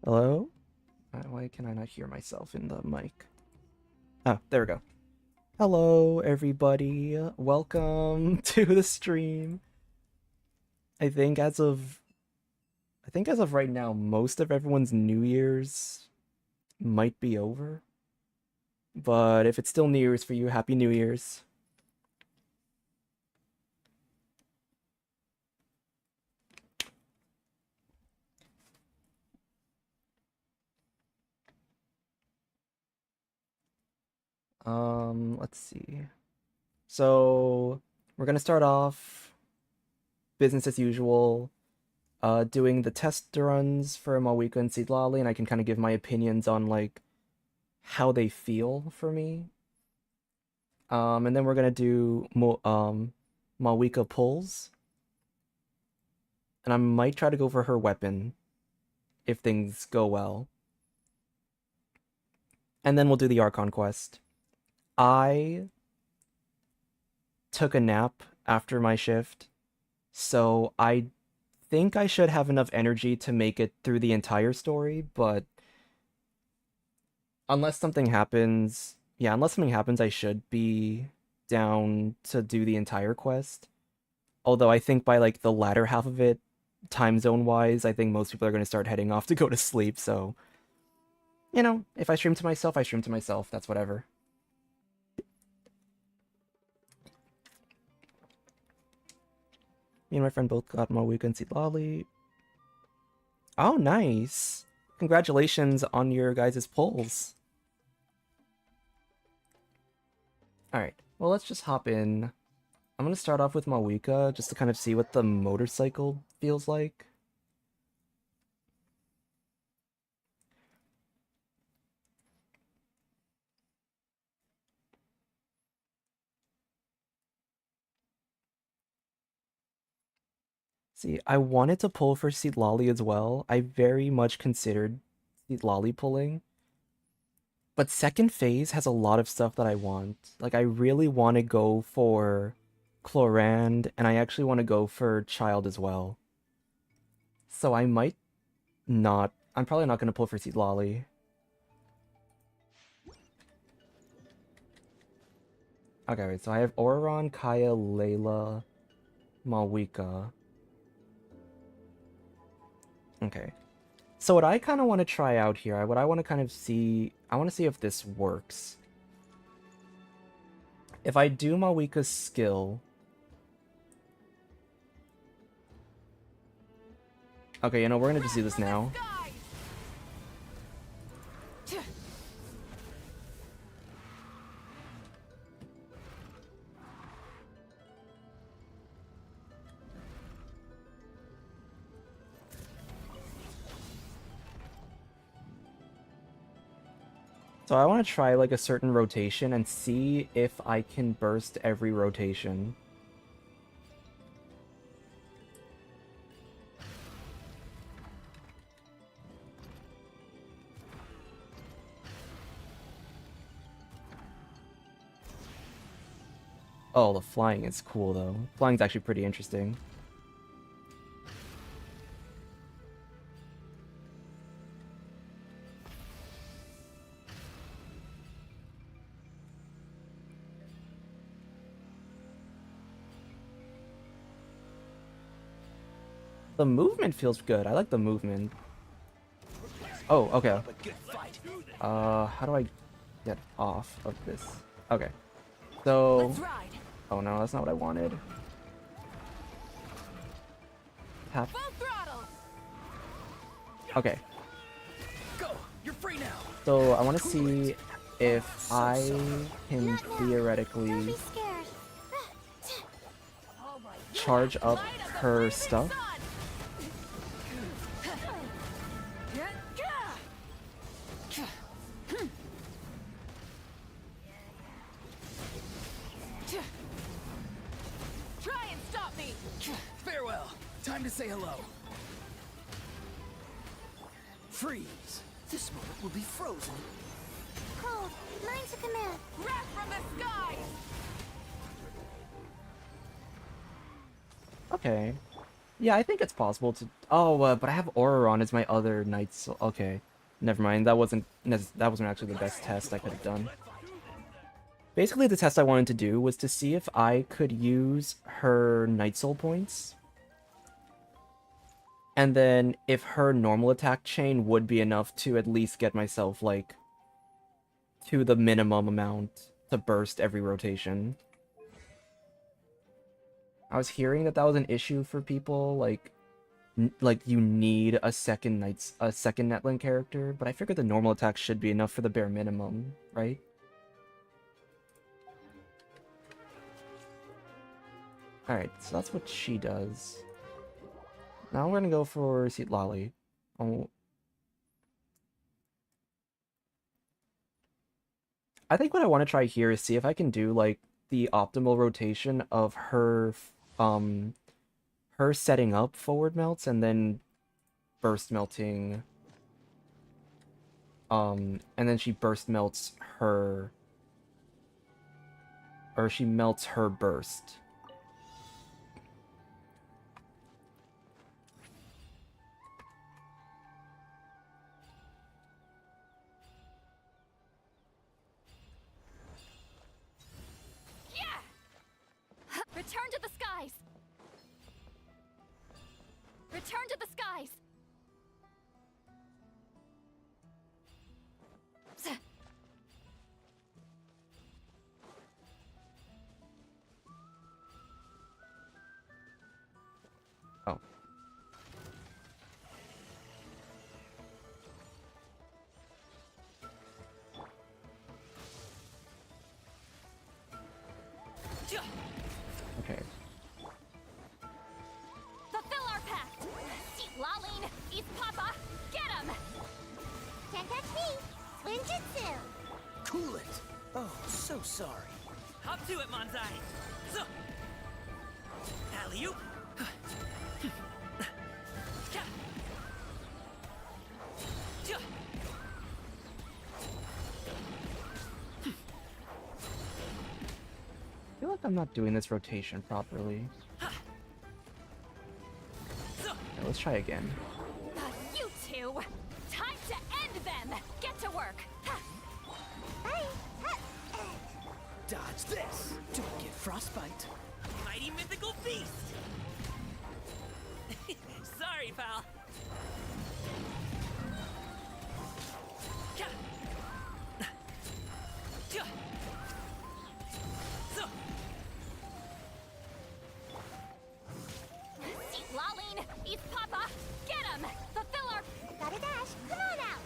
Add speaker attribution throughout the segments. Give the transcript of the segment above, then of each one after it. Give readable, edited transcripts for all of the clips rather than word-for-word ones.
Speaker 1: Hello? Why can I not hear myself in the mic? Oh, there we go. Hello, everybody. Welcome to the stream. I think as of right now, most of everyone's New Year's might be over. But if it's still New Year's for you, Happy New Year's. Let's see. So we're gonna start off business as usual, doing the test runs for Mavuika and Seedlolly, and I can kind of give my opinions on like how they feel for me. And then we're gonna do Mavuika pulls, and I might try to go for her weapon if things go well. And then we'll do the Archon quest. I took a nap after my shift, so I think I should have enough energy to make it through the entire story, but unless something happens, I should be down to do the entire quest. Although I think by like the latter half of it, time zone wise, I think most people are going to start heading off to go to sleep, so you know, if I stream to myself, I stream to myself. That's whatever. Me and my friend both got Mavuika and Seed Lolly. Oh, nice. Congratulations on your guys' polls. Alright, well, let's just hop in. I'm gonna start off with Mavuika, just to kind of see what the motorcycle feels like. See, I wanted to pull for Seed Lolly as well. I very much considered Seed Lolly pulling. But second phase has a lot of stuff that I want. Like, I really want to go for Chlorand, and I actually want to go for Child as well. So I might not... I'm probably not going to pull for Seed Lolly. Okay, wait, so I have Auron, Kaya, Layla, Mavuika. Okay. So what I kind of want to try out here, what I want to kind of see... I want to see if this works. If I do Mavuika's skill... Okay, you know, we're gonna just do this now. So I want to try like a certain rotation and see if I can burst every rotation. Oh, the flying is cool though. Flying's actually pretty interesting. The movement feels good. I like the movement. Oh, okay. How do I get off of this? Okay. So... Oh no, that's not what I wanted. Tap. Okay. So I want to see if I can theoretically charge up her stuff.
Speaker 2: Time to say hello. Freeze. This moment will be frozen.
Speaker 3: Cold, mine's a command.
Speaker 4: Wrath from the skies!
Speaker 1: Okay. Yeah, I think it's possible to. Oh, but I have Auroron as my other knight. So okay, never mind. That wasn't actually the best test I could have done. Basically, the test I wanted to do was to see if I could use her Night Soul points, and then if her normal attack chain would be enough to at least get myself like to the minimum amount to burst every rotation. I was hearing that that was an issue for people, like you need a second Natlan character, but I figured the normal attack should be enough for the bare minimum, right? Alright, so that's what she does. Now we're gonna go for Seat Lolly. Oh, I think what I want to try here is see if I can do like the optimal rotation of um her setting up forward melts and then burst melting and then she burst melts her, or she melts her burst.
Speaker 3: Return to the skies! Return to the skies!
Speaker 1: Oh. Okay.
Speaker 3: Fulfill our pact! Seat Laline, eat Papa, get him! Can't catch me! Twinjutsu!
Speaker 2: Cool it. Oh, so sorry.
Speaker 4: Hop to it, Manzai! So. Alley-oop!
Speaker 1: I feel like I'm not doing this rotation properly. Okay, let's try again.
Speaker 3: You two! Time to end them! Get to work!
Speaker 2: Dodge this. Don't get frostbite.
Speaker 4: Mighty mythical beast! Sorry, pal.
Speaker 3: Seat Laline, eat Papa, get him! Fulfill our... Gotta dash, come on out!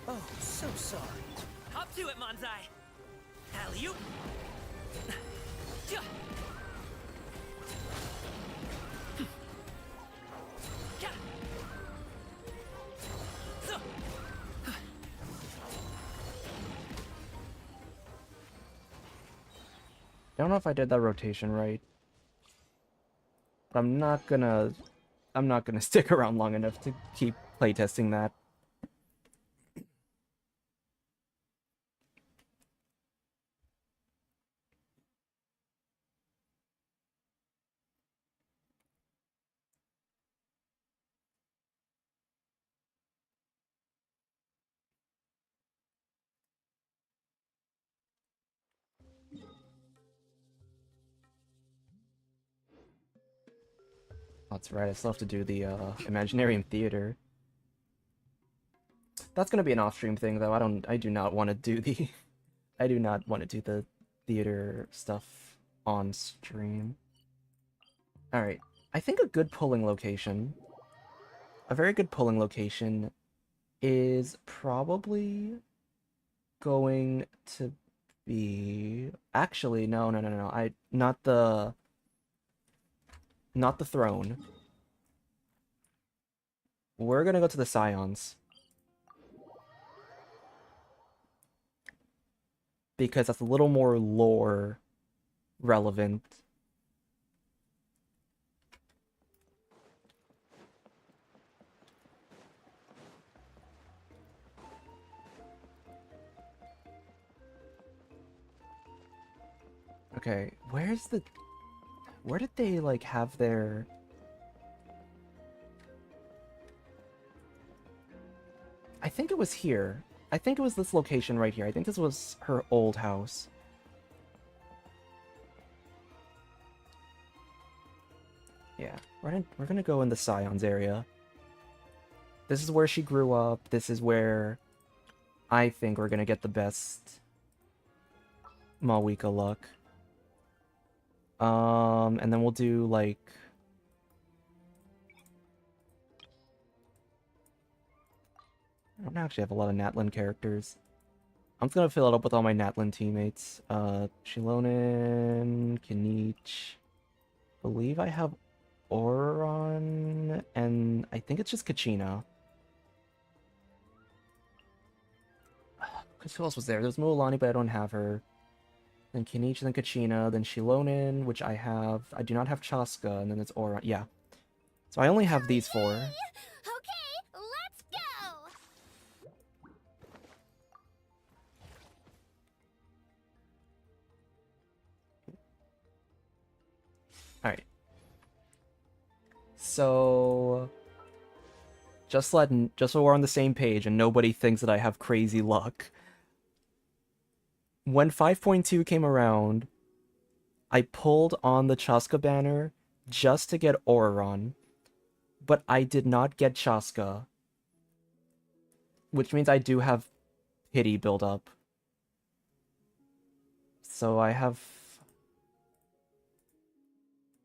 Speaker 2: Oh, so sorry.
Speaker 4: Hop to it, Manzai! Alley-oop!
Speaker 1: I don't know if I did that rotation right. But I'm not gonna stick around long enough to keep playtesting that. That's right, I still have to do the Imaginarium Theater. That's gonna be an off-stream thing though. I do not want to do the I do not want to do the theater stuff on stream. Alright. I think a good pulling location, a very good pulling location is probably going to be... Actually, no. Not the throne. We're gonna go to the Scions. Because that's a little more lore relevant. Okay, where's the... Where did they, like, have their... I think it was here. I think it was this location right here. I think this was her old house. Yeah, we're gonna go in the Scions area. This is where she grew up. This is where I think we're gonna get the best Mavuika luck. And then we'll do, like... I don't actually have a lot of Natlan characters. I'm just gonna fill it up with all my Natlan teammates. Shilonen, Kinich. Believe I have Oron, and I think it's just Kachina. Because who else was there? There's Mualani, but I don't have her. Then Kinich, then Kachina, then Shilonen, which I have. I do not have Chaska, and then it's Oron. Yeah. So I only have these four.
Speaker 3: Okay, let's go!
Speaker 1: Alright. So... Just so we're on the same page and nobody thinks that I have crazy luck. When 5.2 came around, I pulled on the Chaska banner just to get Auron, but I did not get Chaska, which means I do have pity build up. So I have...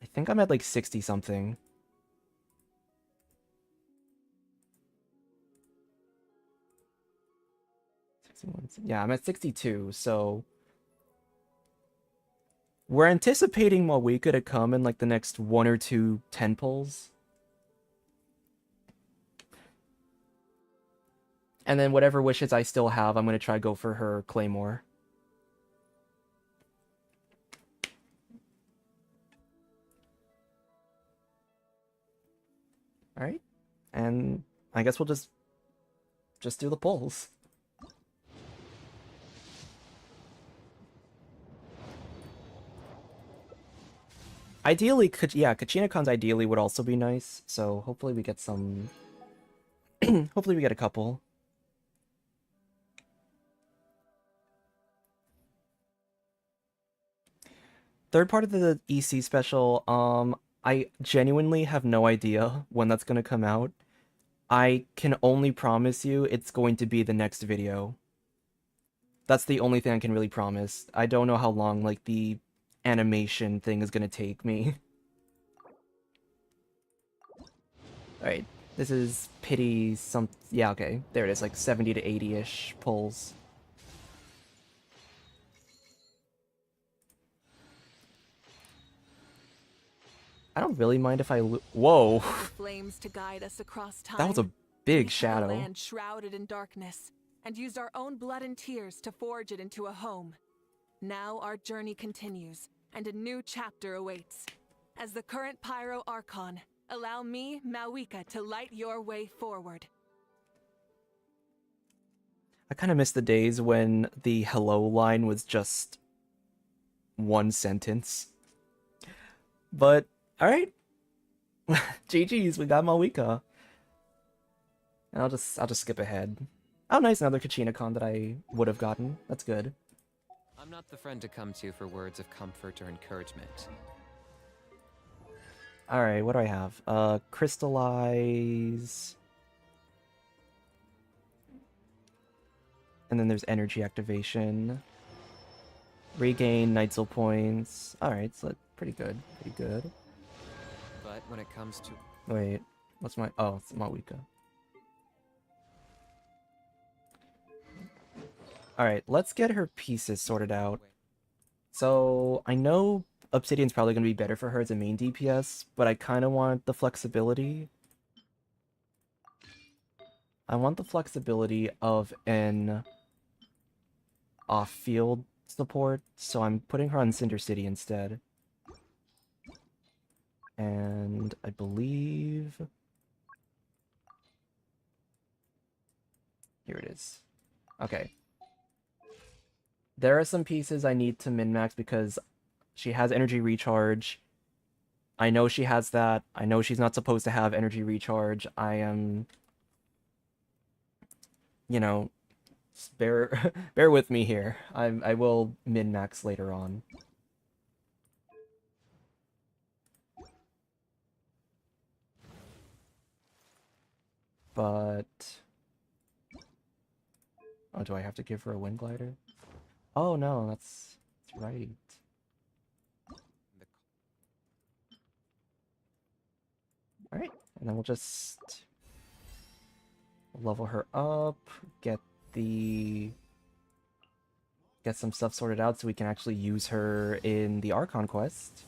Speaker 1: I think I'm at like 60 something. Yeah, I'm at 62, so... We're anticipating Mavuika to come in like the next 1 or 2 10 pulls. And then whatever wishes I still have, I'm going to try go for her Claymore. Alright. And I guess we'll just do the pulls. Ideally, yeah, Kachina cons ideally would also be nice, so hopefully we get some... hopefully we get a couple. Third part of the EC special, I genuinely have no idea when that's gonna come out. I can only promise you it's going to be the next video. That's the only thing I can really promise. I don't know how long, like, the animation thing is gonna take me. Alright, this is pity some... Yeah, okay, there it is, like 70 to 80-ish pulls. I don't really mind if I Whoa!
Speaker 5: Flames to guide us across time.
Speaker 1: That was a big
Speaker 5: We
Speaker 1: shadow.
Speaker 5: found a land shrouded in darkness, and used our own blood and tears to forge it into a home. Now our journey continues, and a new chapter awaits. As the current Pyro Archon, allow me, Mavuika, to light your way forward.
Speaker 1: I kind of miss the days when the hello line was just one sentence. But, alright. GG's, we got Mavuika. And I'll just skip ahead. Oh, nice, another Kachina con that I would have gotten. That's good.
Speaker 6: I'm not the friend to come to for words of comfort or encouragement.
Speaker 1: Alright, what do I have? Crystallize. And then there's energy activation. Regain Nightzel points. Alright, so that's pretty good. Pretty good.
Speaker 6: But when it comes to...
Speaker 1: Wait, what's my... Oh, it's Mavuika. Alright, let's get her pieces sorted out. So, I know Obsidian's probably going to be better for her as a main DPS, but I kind of want the flexibility. I want the flexibility of an off-field support, so I'm putting her on Cinder City instead. And I believe... Here it is. Okay. There are some pieces I need to min-max because she has energy recharge, I know she has that. I know she's not supposed to have energy recharge. I am, you know, bear bear with me here. I will min max later on. But oh, do I have to give her a wind glider? Oh no, that's right. All right, and then we'll just level her up, get some stuff sorted out so we can actually use her in the Archon quest.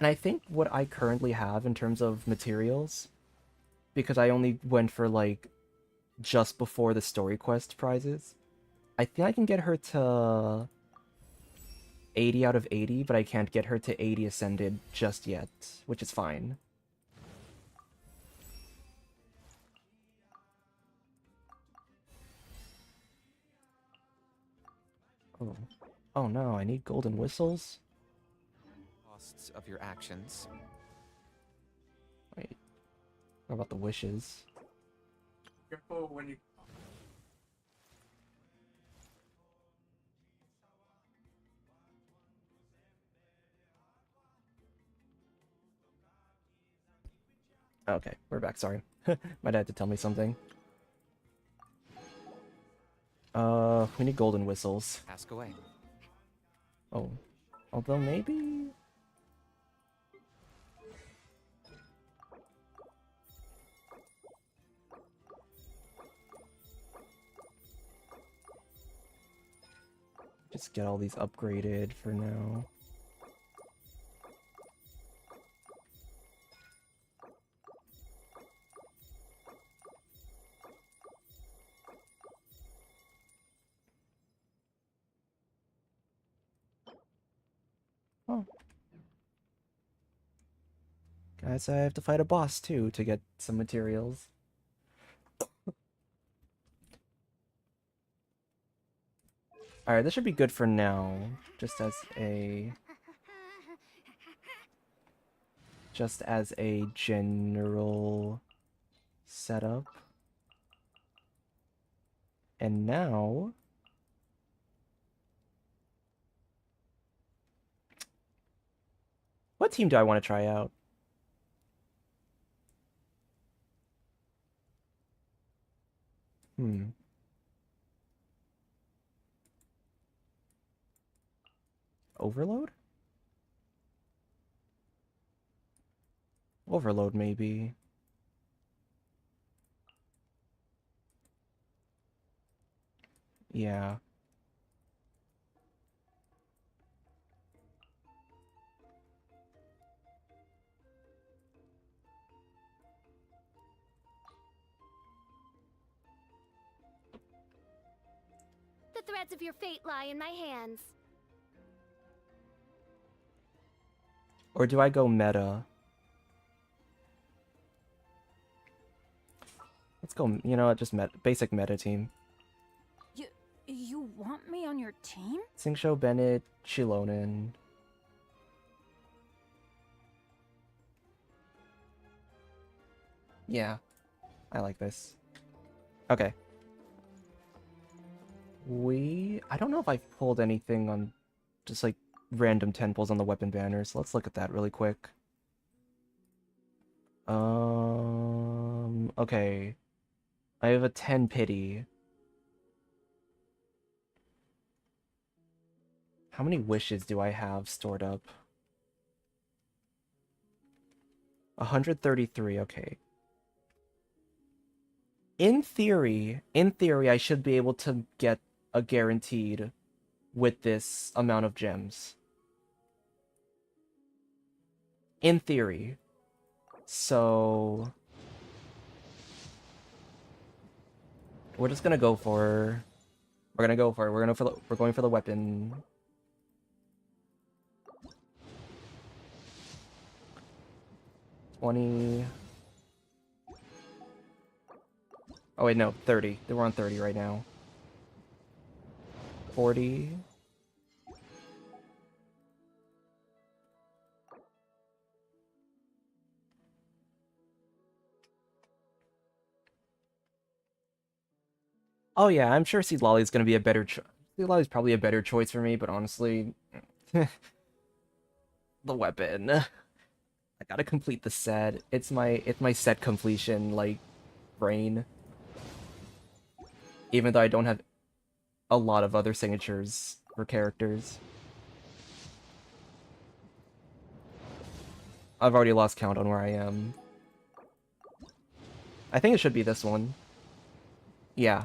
Speaker 1: And I think what I currently have in terms of materials, because I only went for like just before the story quest prizes, I think I can get her to 80 out of 80, but I can't get her to 80 ascended just yet, which is fine. Oh. Oh no, I need golden whistles?
Speaker 6: Costs of your actions.
Speaker 1: Wait. What about the wishes?
Speaker 7: Careful when you.
Speaker 1: Okay, we're back, sorry. My dad had to tell me something. We need golden whistles.
Speaker 6: Ask away.
Speaker 1: Oh. Although maybe... just get all these upgraded for now. Oh. Guys, I have to fight a boss too to get some materials. Alright, this should be good for now. Just as a general setup. And now what team do I want to try out? Overload? Overload, maybe. Yeah.
Speaker 3: The threads of your fate lie in my hands.
Speaker 1: Or do I go meta? Let's go, you know what, just basic meta team.
Speaker 8: You want me on your team?
Speaker 1: Singsho, Bennett, Shilonen. Yeah, I like this. Okay. I don't know if I've pulled anything on just like random 10 pulls on the weapon banners. Let's look at that really quick. Okay. I have a 10 pity. How many wishes do I have stored up? 133, okay. In theory, I should be able to get a guaranteed with this amount of gems. In theory. So we're just gonna go for we're going for the weapon. $20. Oh wait, no, 30. We're on 30 right now. 40. Oh yeah, I'm sure Seed Lolly's gonna be a better Seed Lolly's probably a better choice for me, but honestly, the weapon. I gotta complete the set. It's my set completion, like, brain. Even though I don't have a lot of other signatures for characters. I've already lost count on where I am. I think it should be this one. Yeah.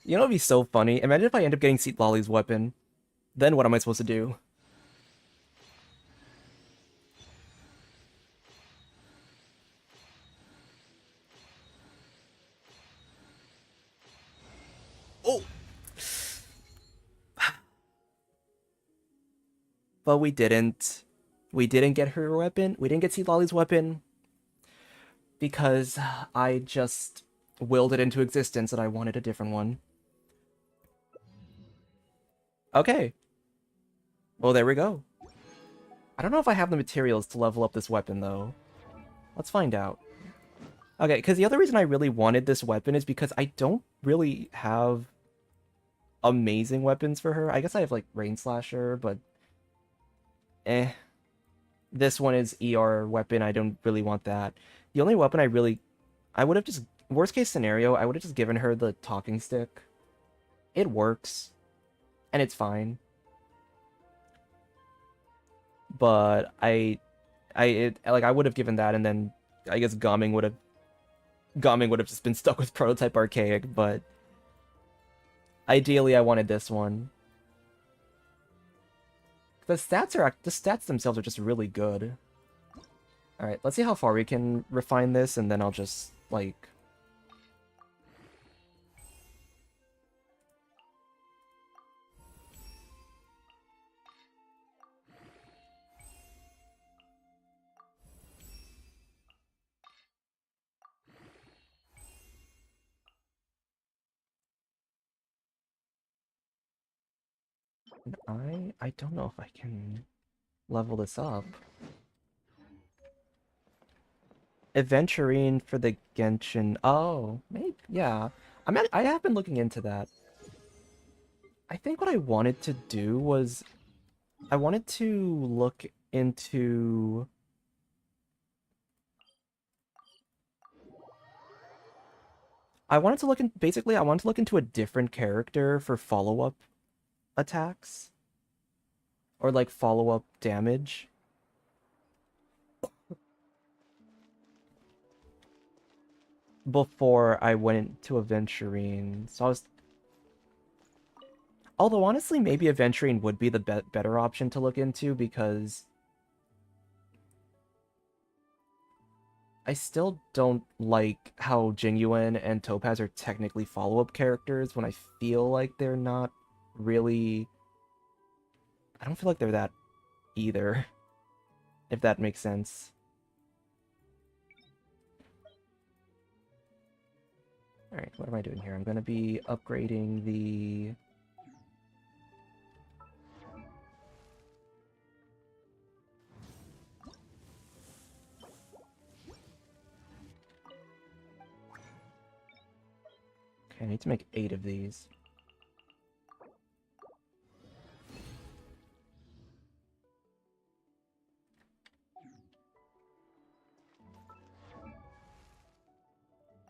Speaker 1: You know what'd be so funny? Imagine if I end up getting Seat Lolly's weapon. Then what am I supposed to do? Oh! But we didn't. We didn't get her weapon. We didn't get Seat Lolly's weapon. Because I just willed it into existence and I wanted a different one. Okay. Well, there we go. I don't know if I have the materials to level up this weapon, though. Let's find out. Okay, because the other reason I really wanted this weapon is because I don't really have amazing weapons for her. I guess I have, like, Rain Slasher, but... eh. This one is ER weapon. I don't really want that. The only weapon I would have just... worst case scenario, I would have just given her the talking stick. It works. And it's fine. But I would have given that, and then I guess Gomming would have just been stuck with Prototype Archaic, but ideally I wanted this one. The stats themselves are just really good. Alright, let's see how far we can refine this, and then I'll just, like... I don't know if I can level this up. Aventurine for the Genshin. Oh, maybe, yeah. I have been looking into that. I think what I wanted to do was... I wanted to look into... basically, I wanted to look into a different character for follow-up attacks. Or, like, follow-up damage. Before I went to Aventurine. So I was... Although, honestly, maybe Aventurine would be the better option to look into, because... I still don't like how Genuine and Topaz are technically follow-up characters when I feel like they're not really... I don't feel like they're that either, if that makes sense. Alright, what am I doing here? I'm gonna be upgrading the... Okay, I need to make 8 of these.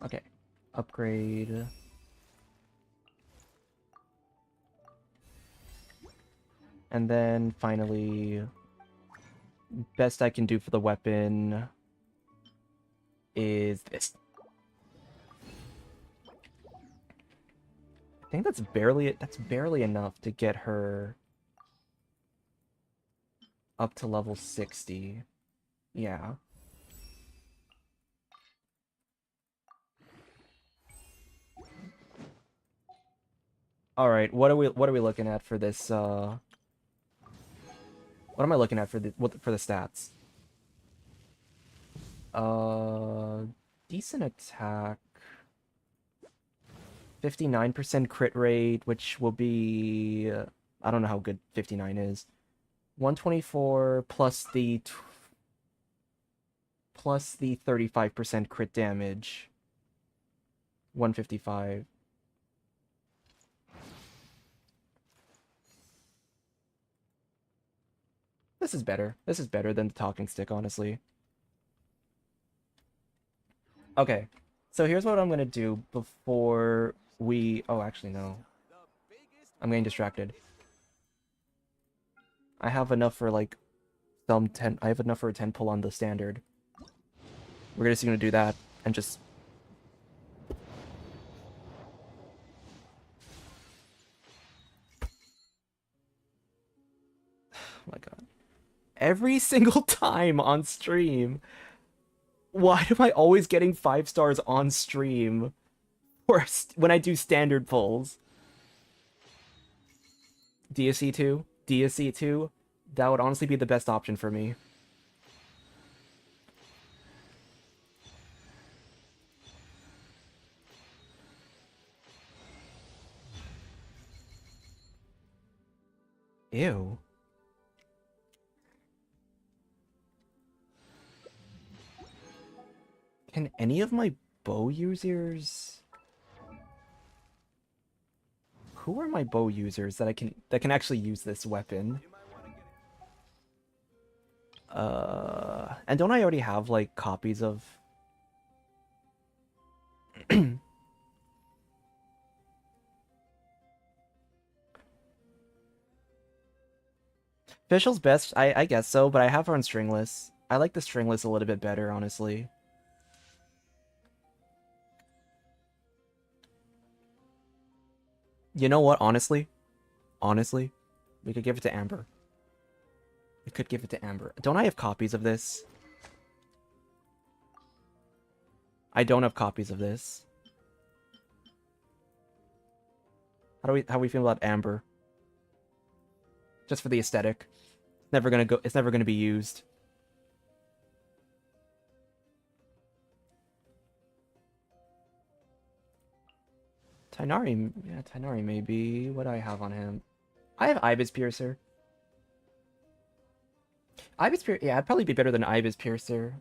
Speaker 1: Okay, upgrade. And then finally, best I can do for the weapon is this. I think that's barely enough to get her up to level 60. Yeah. All right, what are we looking at for this what am I looking at for the stats? Decent attack. 59% crit rate, which will be I don't know how good 59 is. 124 plus the plus the 35% crit damage. 155. This is better. This is better than the talking stick, honestly. Okay, so here's what I'm gonna do before we... Oh, actually, no. I'm getting distracted. I have enough for, like, some 10... I have enough for a 10 pull on the standard. We're just gonna do that and just... Oh my god. Every single time on stream, why am I always getting 5 stars on stream when I do standard pulls? DSC 2? DSC 2? That would honestly be the best option for me. Ew. Can any of my bow users... Who are my bow users that can actually use this weapon? And don't I already have like copies of Fischl's best? I guess so, but I have her on stringless. I like the stringless a little bit better, honestly. You know what, honestly? Honestly, we could give it to Amber. We could give it to Amber. Don't I have copies of this? I don't have copies of this. How we feel about Amber? Just for the aesthetic. It's never gonna be used. Tighnari, yeah, Tighnari maybe. What do I have on him? I have Ibis Piercer. Ibis Piercer, yeah, it'd probably be better than Ibis Piercer.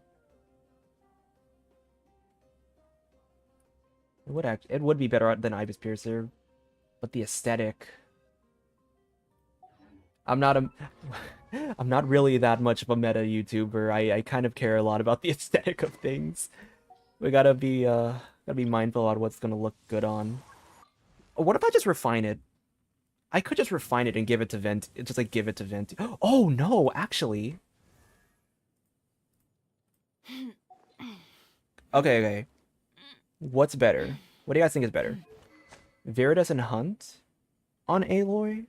Speaker 1: It would be better than Ibis Piercer, but the aesthetic. I'm not really that much of a meta YouTuber. I kind of care a lot about the aesthetic of things. We gotta be mindful about what's gonna look good on. What if I just refine it? I could just refine it and give it to Vent. Just like give it to Vent. Oh no, actually. Okay. What's better? What do you guys think is better? Viridus and Hunt on Aloy?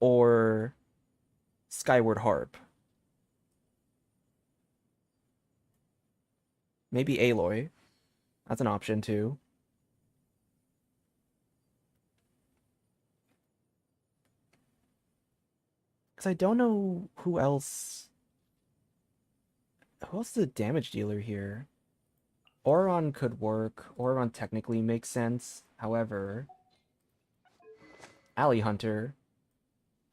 Speaker 1: Or Skyward Harp? Maybe Aloy. That's an option too. Because I don't know who else... Who else is the damage dealer here? Auron could work. Auron technically makes sense. However... Alley Hunter...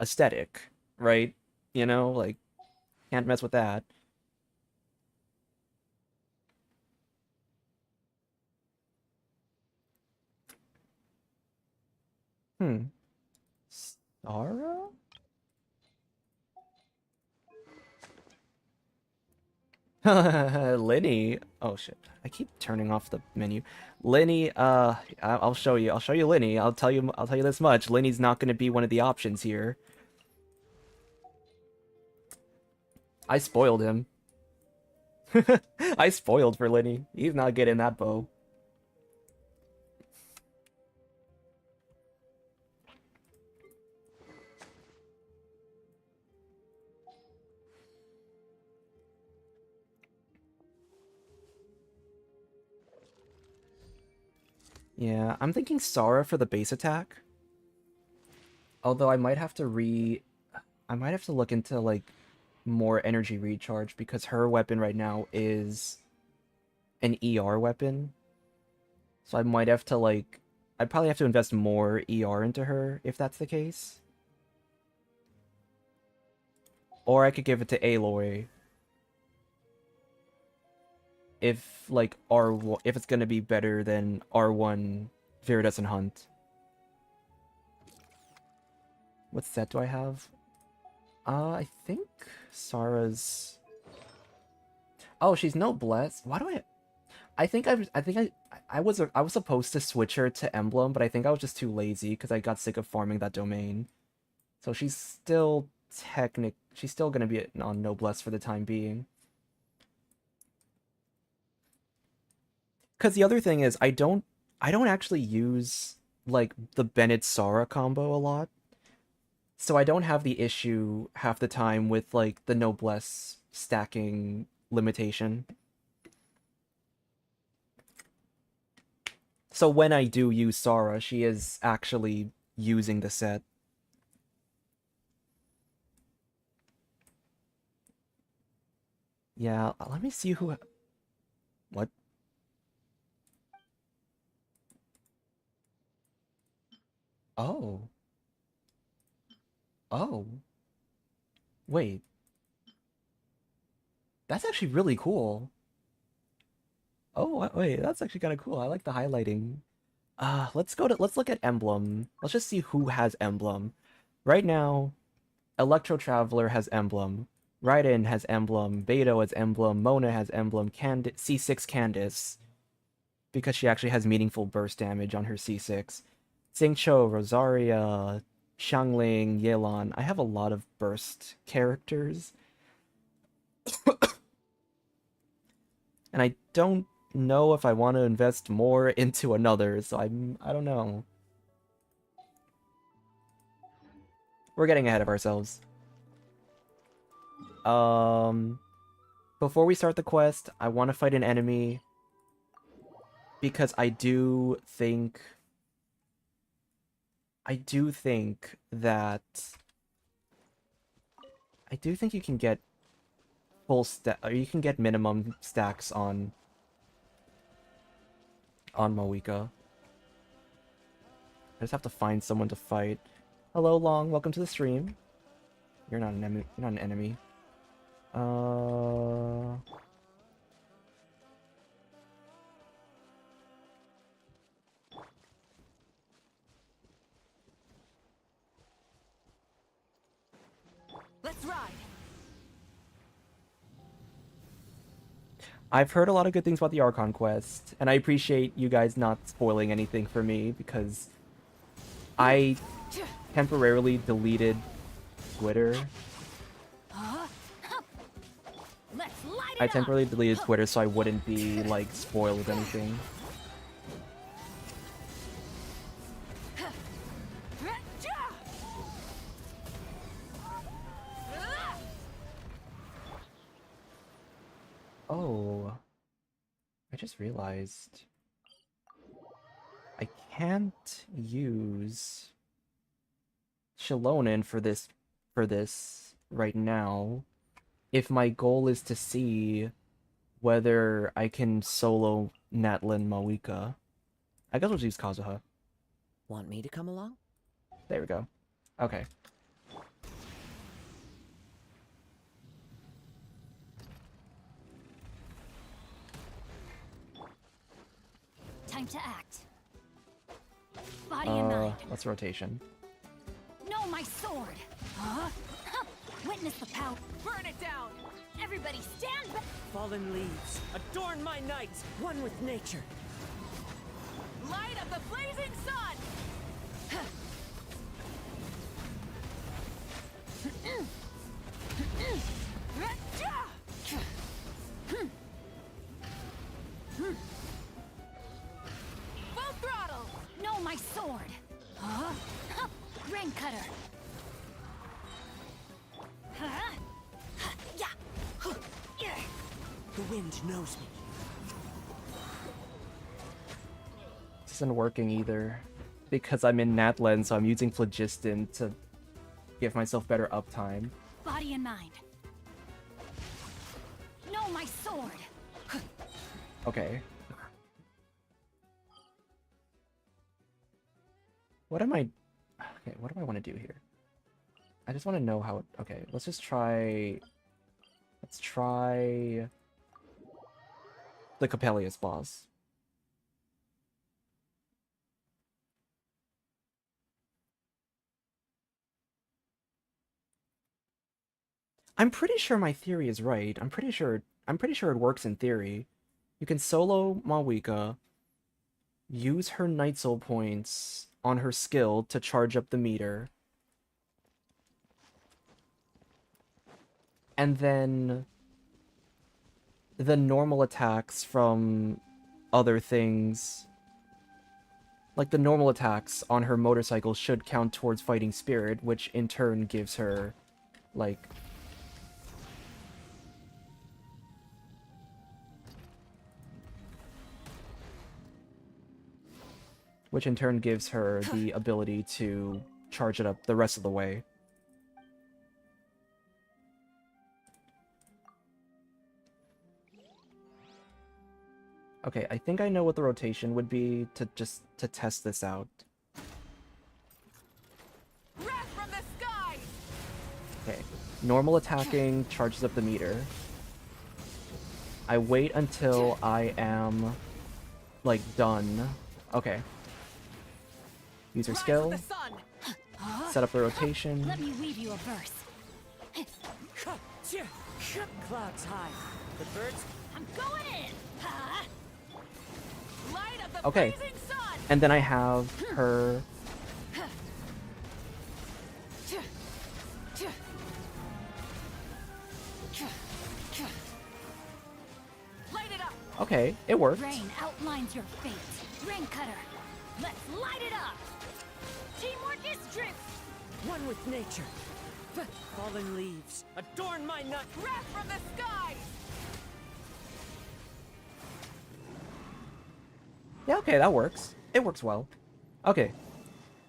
Speaker 1: Aesthetic, right? You know, like, can't mess with that. Sarah? Lenny. Oh shit. I keep turning off the menu. Lenny, I'll show you. I'll show you Lenny. I'll tell you this much. Lenny's not gonna be one of the options here. I spoiled him. I spoiled for Lenny. He's not getting that bow. Yeah, I'm thinking Sara for the base attack. Although I might have to look into like more energy recharge because her weapon right now is an ER weapon. So I might have to I'd probably have to invest more ER into her if that's the case. Or I could give it to Aloy if like R1, if it's gonna be better than R1 Viridescent Hunt. What set do I have? I think Sarah's. Oh, she's Noblesse. Why do I think I was supposed to switch her to Emblem, but I think I was just too lazy because I got sick of farming that domain. So she's still she's still gonna be on Noblesse for the time being. Because the other thing is, I don't actually use like the Bennett Sara combo a lot, so I don't have the issue half the time with like the Noblesse stacking limitation. So when I do use Sara, she is actually using the set. Yeah, let me see who. What? Oh. Oh. Wait. That's actually really cool. Oh, wait, that's actually kind of cool. I like the highlighting. Let's look at Emblem. Let's just see who has Emblem. Right now, Electro Traveler has Emblem. Raiden has Emblem. Beto has Emblem. Mona has Emblem. C6 Candice, because she actually has meaningful burst damage on her C6. Xingqiu, Rosaria, Xiangling, Yelan. I have a lot of burst characters. And I don't know if I want to invest more into another, so I don't know. We're getting ahead of ourselves. Before we start the quest, I want to fight an enemy because I do think that you can get or you can get minimum stacks on Mavuika. I just have to find someone to fight. Hello, Long. Welcome to the stream. You're not an enemy. You're not an enemy.
Speaker 5: Let's ride.
Speaker 1: I've heard a lot of good things about the Archon quest, and I appreciate you guys not spoiling anything for me because I temporarily deleted Twitter.
Speaker 3: Let's light it
Speaker 1: I
Speaker 3: up.
Speaker 1: temporarily deleted Twitter so I wouldn't be like spoiled with anything. Oh, I just realized I can't use Shilonen for this right now if my goal is to see whether I can solo Natlan Mavuika. I guess we'll use Kazuha.
Speaker 9: Want me to come along?
Speaker 1: There we go. Okay.
Speaker 3: Time to act. Body and mind.
Speaker 1: Let's rotation.
Speaker 3: No, my sword. Witness the power.
Speaker 5: Burn it down.
Speaker 3: Everybody stand back.
Speaker 4: Fallen leaves, adorn my night, one with nature.
Speaker 5: Light of the blazing sun. Full throttle.
Speaker 3: No, my sword. Rain cutter. Yeah.
Speaker 4: The wind knows me.
Speaker 1: This isn't working either because I'm in Natlan, so I'm using Phlogiston to give myself better uptime.
Speaker 3: Body and mind. No, my sword.
Speaker 1: Okay. What am I... Okay, what do I want to do here? I just want to know how... Okay, let's just try... Let's try... the Capellius boss. I'm pretty sure my theory is right. I'm pretty sure it works in theory. You can solo Mavuika, use her Night Soul points on her skill to charge up the meter, and then the normal attacks from other things, like the normal attacks on her motorcycle, should count towards fighting spirit, which in turn gives her, like, the ability to charge it up the rest of the way. Okay, I think I know what the rotation would be to test this out.
Speaker 5: Wrath from the sky!
Speaker 1: Okay, normal attacking charges up the meter. I wait until I am, like, done. Okay. Use her skill. Set up the rotation.
Speaker 3: Let me weave you a verse.
Speaker 4: Clouds high. The birds.
Speaker 3: I'm going in.
Speaker 5: Light of the
Speaker 1: Okay.
Speaker 5: blazing sun!
Speaker 1: And then I have her...
Speaker 5: Light it up!
Speaker 1: Okay, it worked.
Speaker 3: Rain outlines your fate. Rain cutter. Let's light it up. Teamwork is strength.
Speaker 4: One with nature. Fallen leaves. Adorn my nut.
Speaker 5: Wrath from the sky!
Speaker 1: Yeah, okay, that works. It works well. Okay.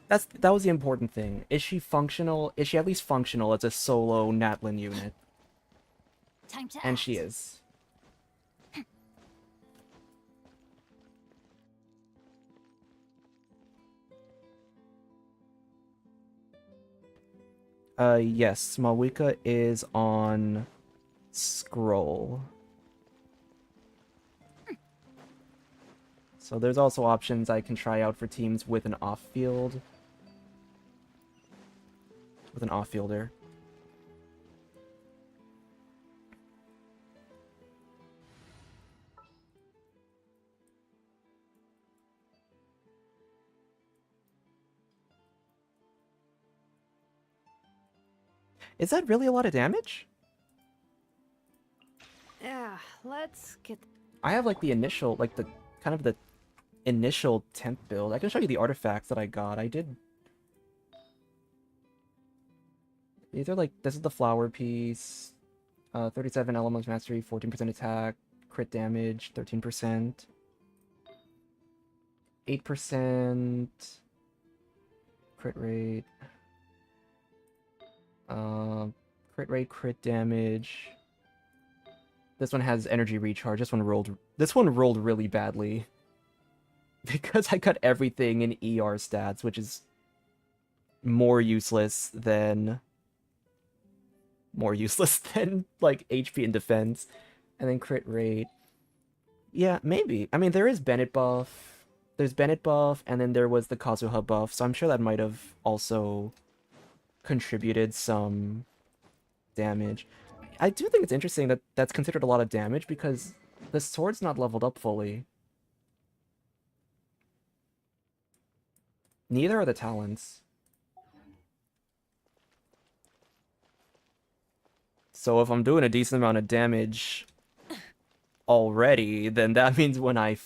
Speaker 1: That was the important thing. Is she functional? Is she at least functional as a solo Natlan unit?
Speaker 3: Time to
Speaker 1: And
Speaker 3: act.
Speaker 1: she is. Yes, Mavuika is on scroll. So there's also options I can try out for teams with an off-field. With an off-fielder. Is that really a lot of damage?
Speaker 8: Yeah, let's get...
Speaker 1: I have like the initial, like the kind of the initial temp build. I can show you the artifacts that I got. I did. These are like, this is the flower piece. 37 elements mastery, 14% attack, crit damage, 13%. 8% crit rate. Crit damage. This one has energy recharge. This one rolled really badly. Because I got everything in ER stats, which is more useless than like HP and defense. And then crit rate. Yeah, maybe. I mean, there is Bennett buff. There's Bennett buff, and then there was the Kazuha buff, so I'm sure that might have also contributed some damage. I do think it's interesting that that's considered a lot of damage because the sword's not leveled up fully. Neither are the talents. So if I'm doing a decent amount of damage already, then that means when I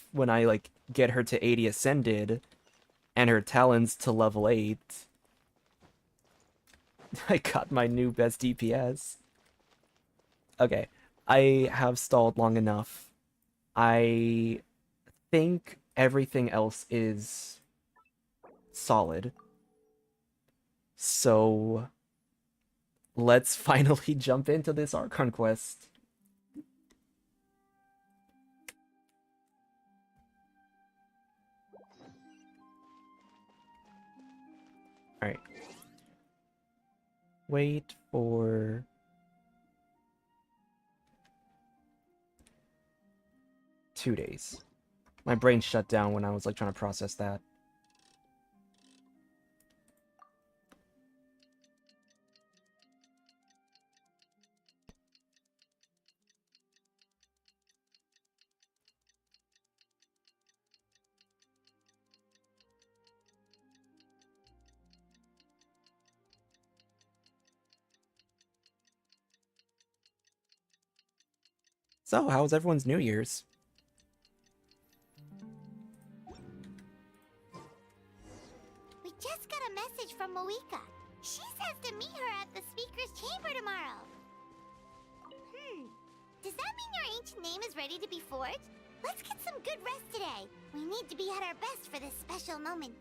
Speaker 1: like get her to 80 ascended and her talents to level 8, I got my new best DPS. Okay, I have stalled long enough. I think everything else is solid. So let's finally jump into this Archon quest. Alright. Wait for... 2 days. My brain shut down when I was like trying to process that. So, how was everyone's New Year's?
Speaker 3: We just got a message from Mavuika. She says to meet her at the speaker's chamber tomorrow. Does that mean your ancient name is ready to be forged? Let's get some good rest today. We need to be at our best for this special moment.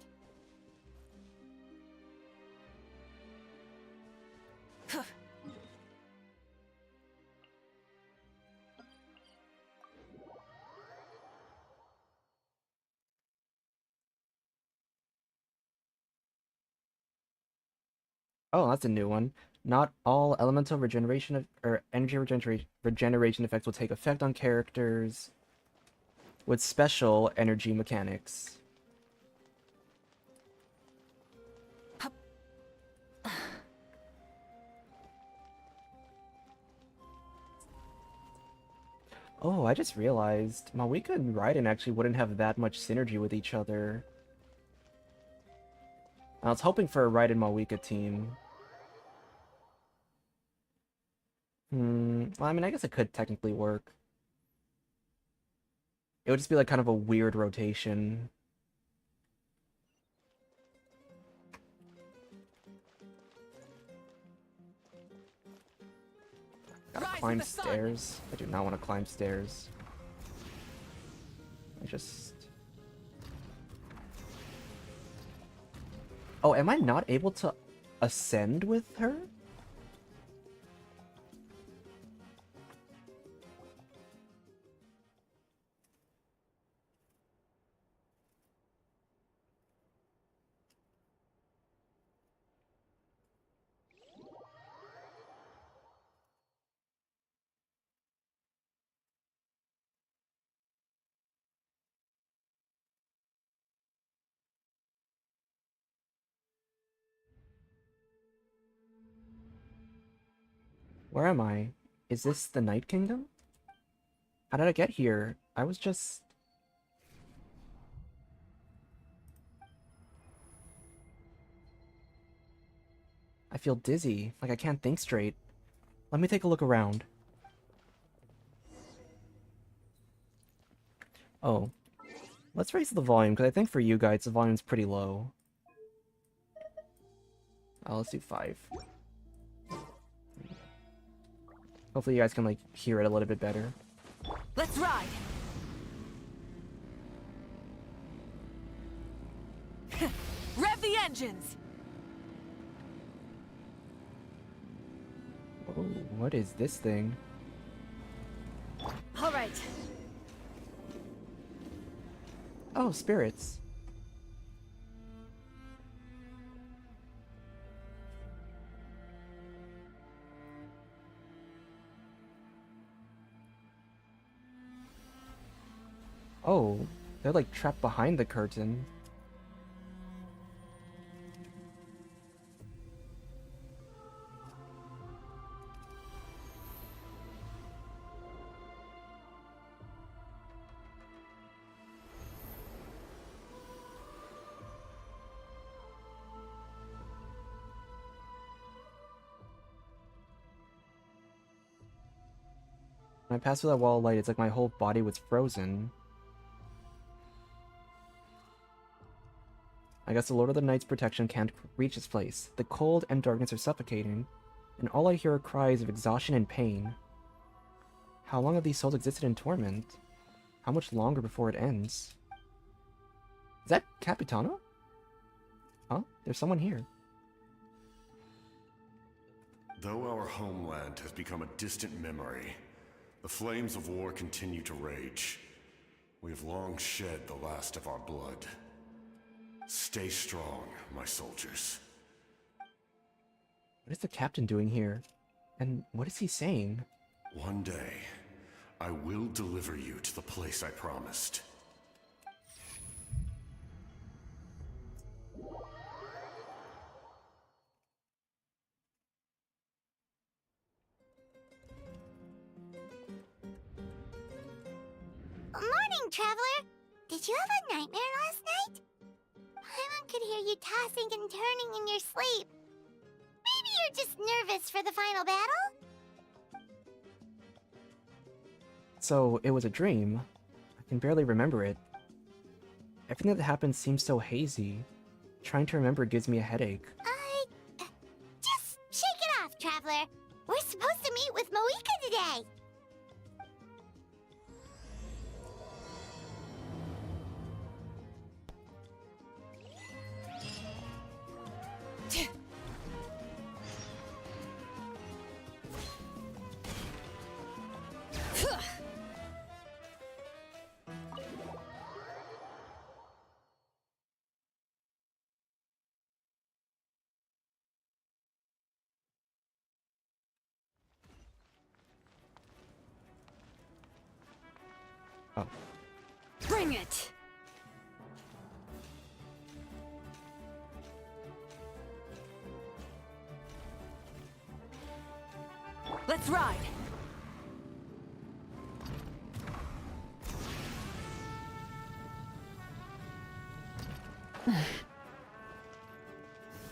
Speaker 1: Oh, that's a new one. Not all elemental regeneration or energy regeneration effects will take effect on characters with special energy mechanics. Oh, I just realized Mavuika and Raiden actually wouldn't have that much synergy with each other. I was hoping for a Raiden Mavuika team. Well, I mean, I guess it could technically work. It would just be like kind of a weird rotation. Gotta climb stairs. I do not want to climb stairs. I just... Oh, am I not able to ascend with her? Where am I? Is this the Night Kingdom? How did I get here? I was just... I feel dizzy, like I can't think straight. Let me take a look around. Oh. Let's raise the volume, because I think for you guys the volume's pretty low. Let's do 5. Hopefully you guys can, like, hear it a little bit better.
Speaker 5: Let's ride! Rev the engines!
Speaker 1: Oh, what is this thing?
Speaker 8: All right.
Speaker 1: Oh, spirits. Oh, they're like trapped behind the curtain. When I pass through that wall of light, it's like my whole body was frozen. I guess the Lord of the Night's protection can't reach this place. The cold and darkness are suffocating, and all I hear are cries of exhaustion and pain. How long have these souls existed in torment? How much longer before it ends? Is that Capitano? Huh? There's someone here.
Speaker 10: Though our homeland has become a distant memory, the flames of war continue to rage. We have long shed the last of our blood. Stay strong, my soldiers.
Speaker 1: What is the captain doing here? And what is he saying?
Speaker 10: One day, I will deliver you to the place I promised.
Speaker 3: Morning, traveler. Did you have a nightmare last night? Paimon could hear you tossing and turning in your sleep. Maybe you're just nervous for the final battle?
Speaker 1: So, it was a dream. I can barely remember it. Everything that happened seems so hazy. Trying to remember gives me a headache.
Speaker 3: Just shake it off, traveler. We're supposed to meet with Mavuika today.
Speaker 1: Oh.
Speaker 8: Bring it!
Speaker 5: Let's ride!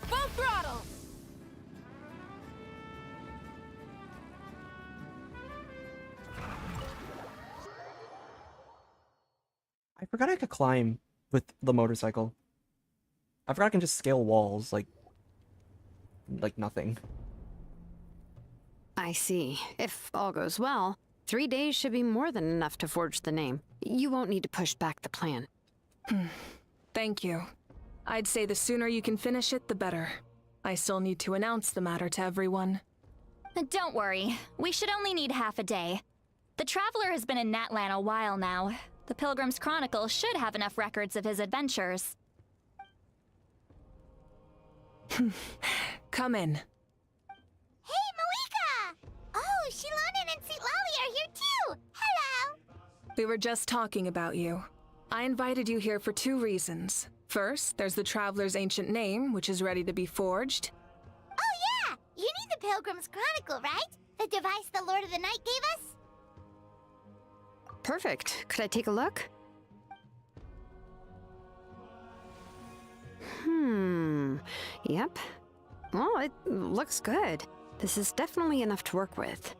Speaker 5: Full throttle!
Speaker 1: I forgot I could climb with the motorcycle. I forgot I can just scale walls, like nothing.
Speaker 8: I see. If all goes well, 3 days should be more than enough to forge the name. You won't need to push back the plan.
Speaker 5: Thank you. I'd say the sooner you can finish it, the better. I still need to announce the matter to everyone.
Speaker 3: Don't worry. We should only need half a day. The Traveler has been in Natlan a while now. The Pilgrim's Chronicle should have enough records of his adventures.
Speaker 5: Come in.
Speaker 3: Hey, Mavuika! Oh, Shilonen and Sitlali are here too! Hello!
Speaker 5: We were just talking about you. I invited you here for 2 reasons. First, there's the Traveler's ancient name, which is ready to be forged.
Speaker 3: Oh yeah! You need the Pilgrim's Chronicle, right? The device the Lord of the Night gave us?
Speaker 8: Perfect. Could I take a look? Yep. Well, it looks good. This is definitely enough to work with.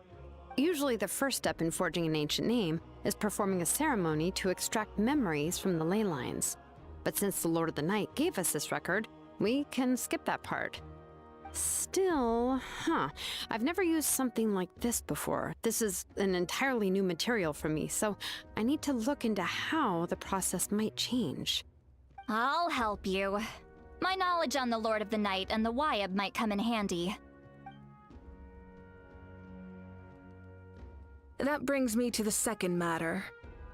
Speaker 8: Usually the first step in forging an ancient name is performing a ceremony to extract memories from the ley lines. But since the Lord of the Night gave us this record, we can skip that part. Still, I've never used something like this before. This is an entirely new material for me, so I need to look into how the process might change.
Speaker 3: I'll help you. My knowledge on the Lord of the Night and the Wyab might come in handy.
Speaker 5: That brings me to the second matter.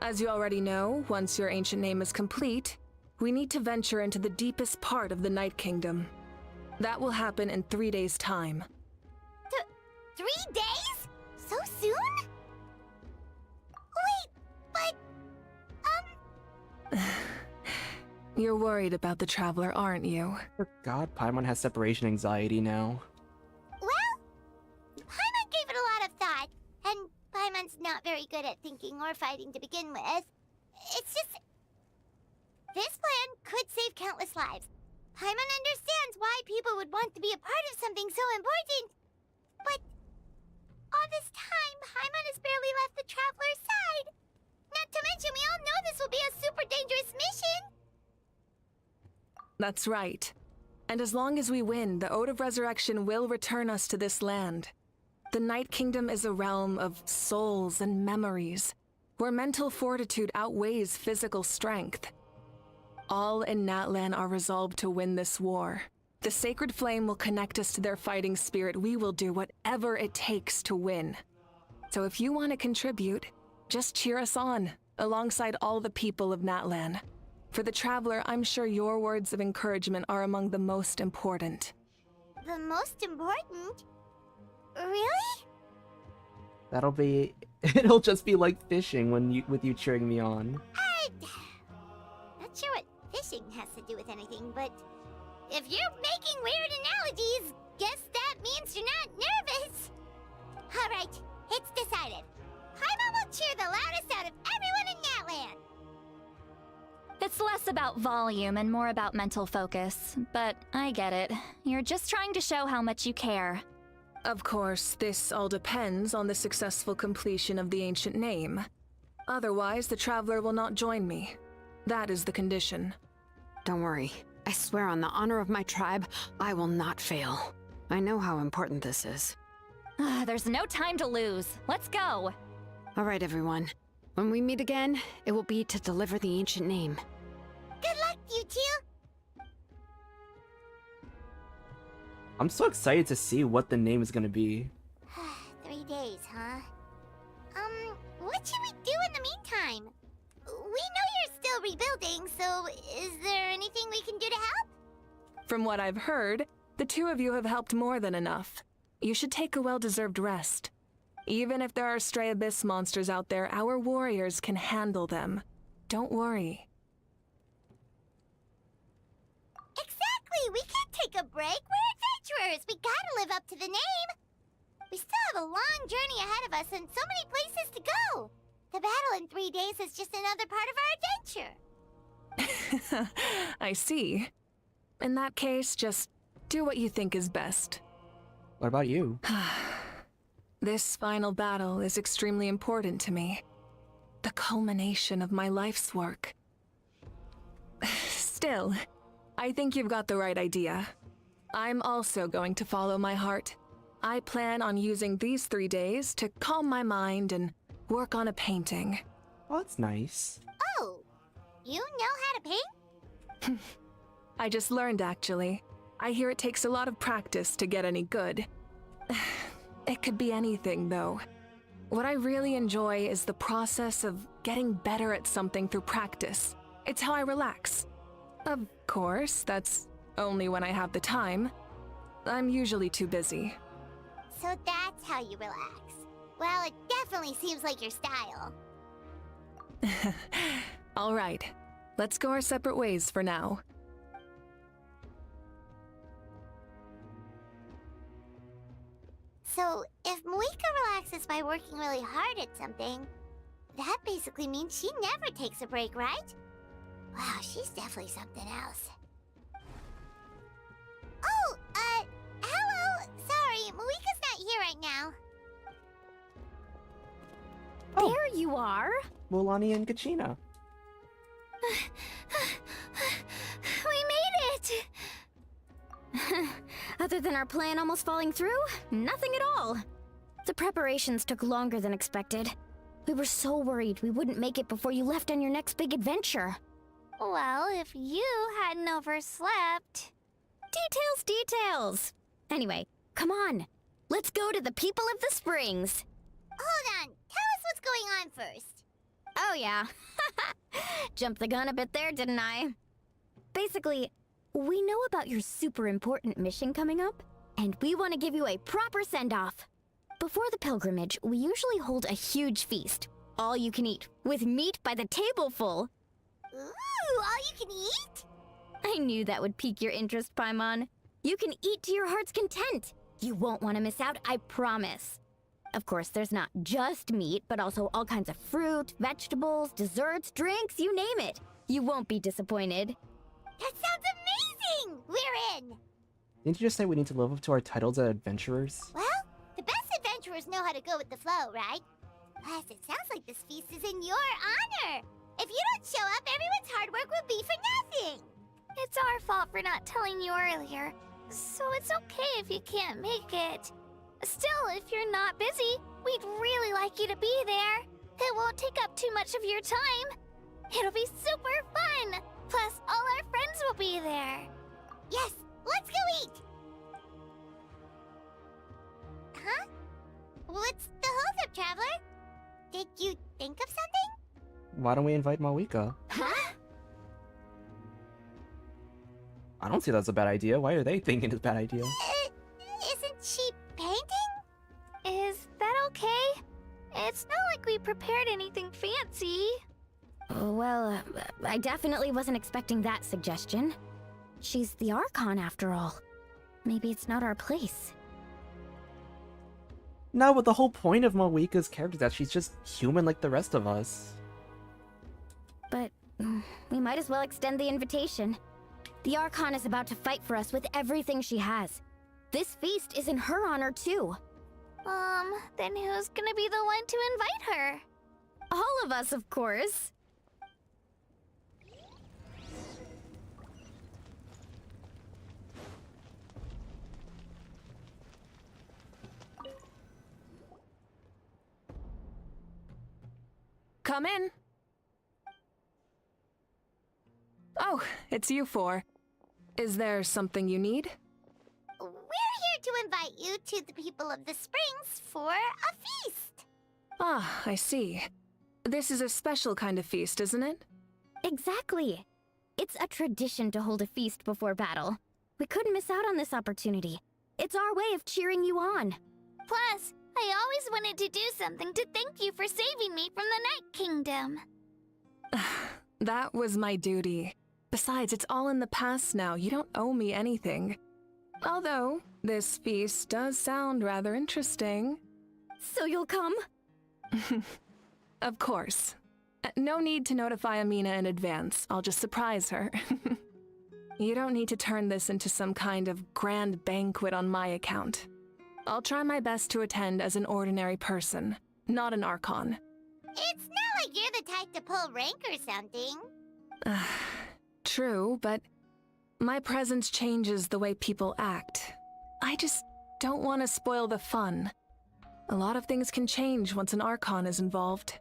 Speaker 5: As you already know, once your ancient name is complete, we need to venture into the deepest part of the Night Kingdom. That will happen in 3 days' time.
Speaker 3: 3 days? So soon? Wait, but...
Speaker 5: You're worried about the Traveler, aren't you?
Speaker 1: God, Paimon has separation anxiety now.
Speaker 3: Well, Paimon gave it a lot of thought, and Paimon's not very good at thinking or fighting to begin with. It's just... this plan could save countless lives. Paimon understands why people would want to be a part of something so important. But all this time, Paimon has barely left the Traveler's side. Not to mention, we all know this will be a super dangerous mission.
Speaker 5: That's right. And as long as we win, the Ode of Resurrection will return us to this land. The Night Kingdom is a realm of souls and memories, where mental fortitude outweighs physical strength. All in Natlan are resolved to win this war. The sacred flame will connect us to their fighting spirit. We will do whatever it takes to win. So if you want to contribute, just cheer us on, alongside all the people of Natlan. For the Traveler, I'm sure your words of encouragement are among the most important.
Speaker 3: The most important? Really?
Speaker 1: That'll be It'll just be like fishing with you cheering me on.
Speaker 3: Not sure what fishing has to do with anything, but if you're making weird analogies, guess that means you're not nervous. Alright, it's decided. Paimon will cheer the loudest out of everyone in Natlan.
Speaker 11: It's less about volume and more about mental focus, but I get it. You're just trying to show how much you care.
Speaker 5: Of course, this all depends on the successful completion of the ancient name. Otherwise, the Traveler will not join me. That is the condition.
Speaker 8: Don't worry. I swear on the honor of my tribe, I will not fail. I know how important this is.
Speaker 11: There's no time to lose. Let's go.
Speaker 8: All right, everyone. When we meet again, it will be to deliver the ancient name.
Speaker 3: Good luck, you two.
Speaker 1: I'm so excited to see what the name is gonna be.
Speaker 3: 3 days, huh? What should we do in the meantime? We know you're still rebuilding, so is there anything we can do to help?
Speaker 5: From what I've heard, the two of you have helped more than enough. You should take a well-deserved rest. Even if there are stray abyss monsters out there, our warriors can handle them. Don't worry.
Speaker 3: Exactly! We can't take a break. We're adventurers. We gotta live up to the name. We still have a long journey ahead of us and so many places to go. The battle in 3 days is just another part of our adventure.
Speaker 5: I see. In that case, just do what you think is best.
Speaker 1: What about you?
Speaker 5: This final battle is extremely important to me. The culmination of my life's work. Still, I think you've got the right idea. I'm also going to follow my heart. I plan on using these 3 days to calm my mind and work on a painting.
Speaker 1: Oh, that's nice.
Speaker 3: Oh, you know how to paint?
Speaker 5: I just learned, actually. I hear it takes a lot of practice to get any good. It could be anything, though. What I really enjoy is the process of getting better at something through practice. It's how I relax. Of course, that's only when I have the time. I'm usually too busy.
Speaker 3: So that's how you relax. Well, it definitely seems like your style.
Speaker 5: All right, let's go our separate ways for now.
Speaker 3: So, if Mavuika relaxes by working really hard at something, that basically means she never takes a break, right? Wow, she's definitely something else. Oh, hello! Sorry, Mavuika's not here right now.
Speaker 1: Oh.
Speaker 11: There you are.
Speaker 1: Mulani and Kachina.
Speaker 11: We made it! Other than our plan almost falling through, nothing at all. The preparations took longer than expected. We were so worried we wouldn't make it before you left on your next big adventure.
Speaker 3: Well, if you hadn't overslept...
Speaker 11: Details! Anyway, come on. Let's go to the people of the springs.
Speaker 3: Hold on, tell us what's going on first.
Speaker 11: Oh yeah. Jumped the gun a bit there, didn't I? Basically, we know about your super important mission coming up, and we want to give you a proper send-off. Before the pilgrimage, we usually hold a huge feast, all you can eat, with meat by the tableful.
Speaker 3: Ooh, all you can eat?
Speaker 11: I knew that would pique your interest, Paimon. You can eat to your heart's content. You won't want to miss out, I promise. Of course, there's not just meat, but also all kinds of fruit, vegetables, desserts, drinks, you name it. You won't be disappointed.
Speaker 3: That sounds amazing! We're in!
Speaker 1: Didn't you just say we need to live up to our titles as adventurers?
Speaker 3: Well, the best adventurers know how to go with the flow, right? Plus, it sounds like this feast is in your honor! If you don't show up, everyone's hard work will be for nothing!
Speaker 12: It's our fault for not telling you earlier, so it's okay if you can't make it. Still, if you're not busy, we'd really like you to be there. It won't take up too much of your time. It'll be super fun! Plus, all our friends will be there.
Speaker 3: Yes, let's go eat! Huh? What's the holdup, Traveler? Did you think of something?
Speaker 1: Why don't we invite Mavuika?
Speaker 3: Huh?
Speaker 1: I don't see that's a bad idea. Why are they thinking it's a bad idea?
Speaker 3: Isn't she painting?
Speaker 12: Is that okay? It's not like prepared anything fancy.
Speaker 11: Well, I definitely wasn't expecting that suggestion. She's the Archon after all. Maybe it's not our place.
Speaker 1: No, but the whole point of Mavuika's character is that she's just human like the rest of us.
Speaker 11: But we might as well extend the invitation. The Archon is about to fight for us with everything she has. This feast is in her honor too.
Speaker 12: Then who's gonna be the one to invite her?
Speaker 11: All of us, of course.
Speaker 5: Come in. Oh, it's you four. Is there something you need?
Speaker 3: We're here to invite you to the people of the Springs for a feast.
Speaker 5: Ah, I see. This is a special kind of feast, isn't it?
Speaker 11: Exactly. It's a tradition to hold a feast before battle. We couldn't miss out on this opportunity. It's our way of cheering you on.
Speaker 12: Plus, I always wanted to do something to thank you for saving me from the Night Kingdom.
Speaker 5: That was my duty. Besides, it's all in the past now. You don't owe me anything. Although, this feast does sound rather interesting.
Speaker 11: So you'll come?
Speaker 5: Of course. No need to notify Amina in advance. I'll just surprise her. You don't need to turn this into some kind of grand banquet on my account. I'll try my best to attend as an ordinary person, not an Archon.
Speaker 3: It's not like you're the type to pull rank or something.
Speaker 5: True, but my presence changes the way people act. I just don't want to spoil the fun. A lot of things can change once an Archon is involved.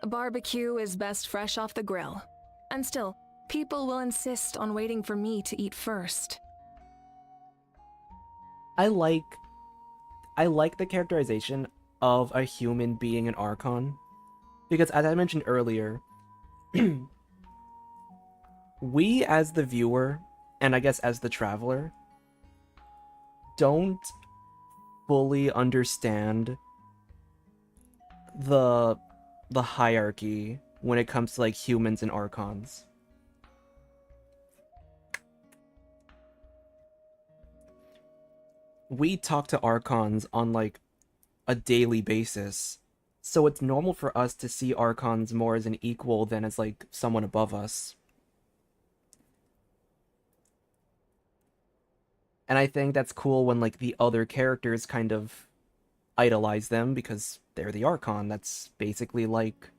Speaker 5: A barbecue is best fresh off the grill. And still, people will insist on waiting for me to eat first.
Speaker 1: I like the characterization of a human being an Archon. Because as I mentioned earlier, we as the viewer, and I guess as the traveler, don't fully understand the hierarchy when it comes to like humans and Archons. We talk to Archons on like a daily basis, so it's normal for us to see Archons more as an equal than as like someone above us. And I think that's cool when like the other characters kind of idolize them because they're the Archon. That's basically like,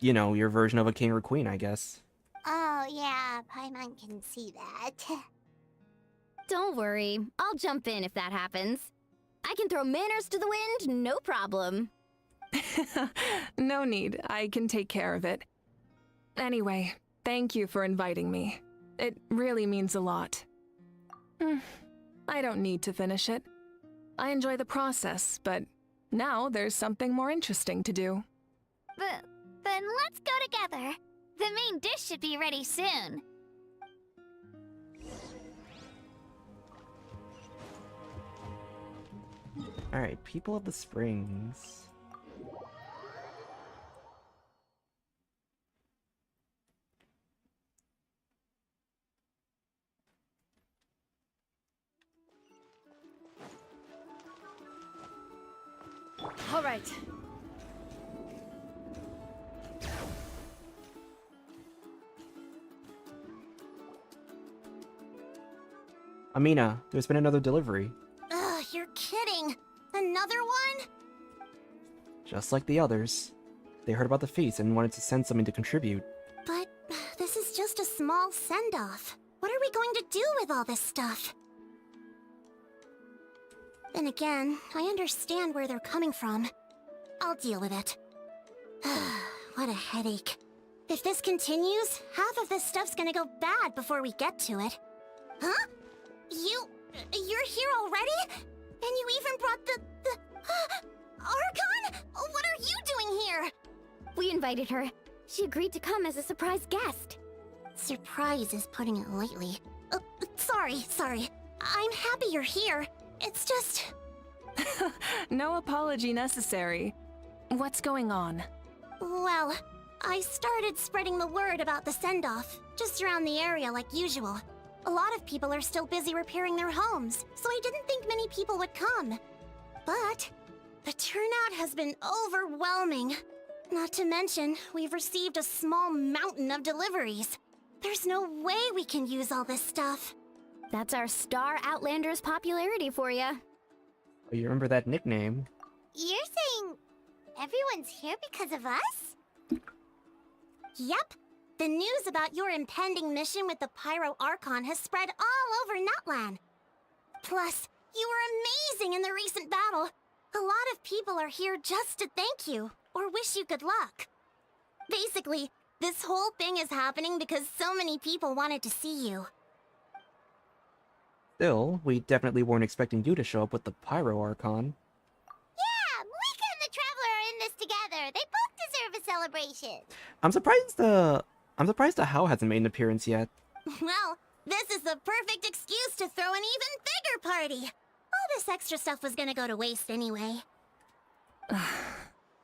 Speaker 1: you know, your version of a king or queen, I guess.
Speaker 3: Oh yeah, Paimon can see that.
Speaker 11: Don't worry, I'll jump in if that happens. I can throw manners to the wind, no problem.
Speaker 5: No need, I can take care of it. Anyway, thank you for inviting me. It really means a lot. I don't need to finish it. I enjoy the process, but now there's something more interesting to do.
Speaker 12: Then let's go together. The main dish should be ready soon.
Speaker 1: Alright, people of the Springs.
Speaker 4: All right.
Speaker 1: Amina, there's been another delivery.
Speaker 3: Ugh, you're kidding. Another one?
Speaker 1: Just like the others. They heard about the feast and wanted to send something to contribute.
Speaker 3: But this is just a small send-off. What are we going to do with all this stuff? Then again, I understand where they're coming from. I'll deal with it. What a headache. If this continues, half of this stuff's gonna go bad before we get to it. Huh? You're here already? And you even brought the Archon? What are you doing here?
Speaker 11: We invited her. She agreed to come as a surprise guest.
Speaker 3: Surprise is putting it lightly. Sorry. I'm happy you're here. It's just...
Speaker 5: No apology necessary. What's going on?
Speaker 12: Well, I started spreading the word about the send-off, just around the area like usual. A lot of people are still busy repairing their homes, so I didn't think many people would come. But the turnout has been overwhelming. Not to mention, we've received a small mountain of deliveries. There's no way we can use all this stuff.
Speaker 11: That's our Star Outlander's popularity for you.
Speaker 1: Oh, you remember that nickname?
Speaker 3: You're saying everyone's here because of us?
Speaker 12: Yep. The news about your impending mission with the Pyro Archon has spread all over Natlan. Plus, you were amazing in the recent battle. A lot of people are here just to thank you, or wish you good luck. Basically, this whole thing is happening because so many people wanted to see you.
Speaker 1: Still, we definitely weren't expecting you to show up with the Pyro Archon.
Speaker 3: Yeah, Mavuika and the Traveler are in this together. They both deserve a celebration.
Speaker 1: I'm surprised the How hasn't made an appearance yet.
Speaker 12: Well, this is the perfect excuse to throw an even bigger party. All this extra stuff was gonna go to waste anyway.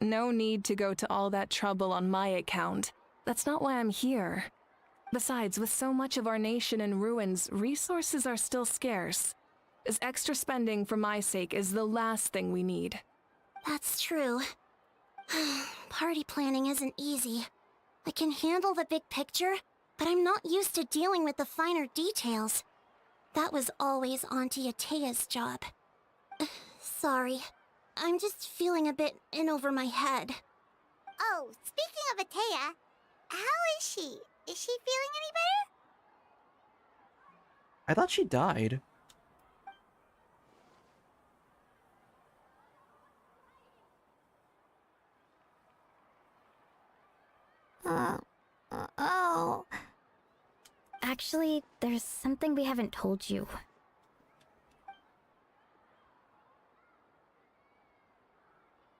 Speaker 5: No need to go to all that trouble on my account. That's not why I'm here. Besides, with so much of our nation in ruins, resources are still scarce. This extra spending for my sake is the last thing we need.
Speaker 12: That's true. Party planning isn't easy. I can handle the big picture, but I'm not used to dealing with the finer details. That was always Auntie Atea's job. Sorry. I'm just feeling a bit in over my head.
Speaker 3: Oh, speaking of Atea, how is she? Is she feeling any better?
Speaker 1: I thought she died.
Speaker 11: Oh. Actually, there's something we haven't told you.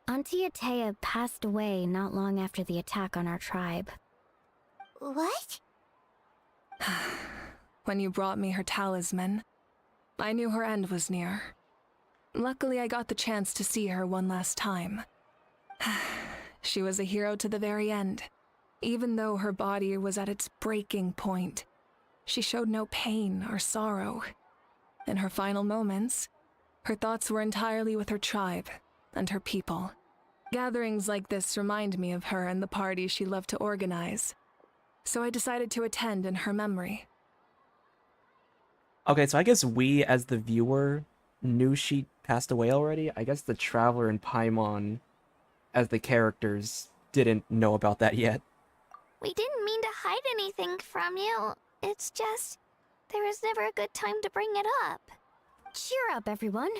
Speaker 11: Auntie Atea passed away not long after the attack on our tribe.
Speaker 3: What?
Speaker 5: When you brought me her talisman, I knew her end was near. Luckily, I got the chance to see her one last time. She was a hero to the very end. Even though her body was at its breaking point, she showed no pain or sorrow. In her final moments, her thoughts were entirely with her tribe and her people. Gatherings like this remind me of her and the parties she loved to organize. So I decided to attend in her memory.
Speaker 1: Okay, so I guess we, as the viewer, knew she passed away already. I guess the Traveler and Paimon, as the characters, didn't know about that yet.
Speaker 12: We didn't mean to hide anything from you. It's just, there was never a good time to bring it up.
Speaker 11: Cheer up, everyone.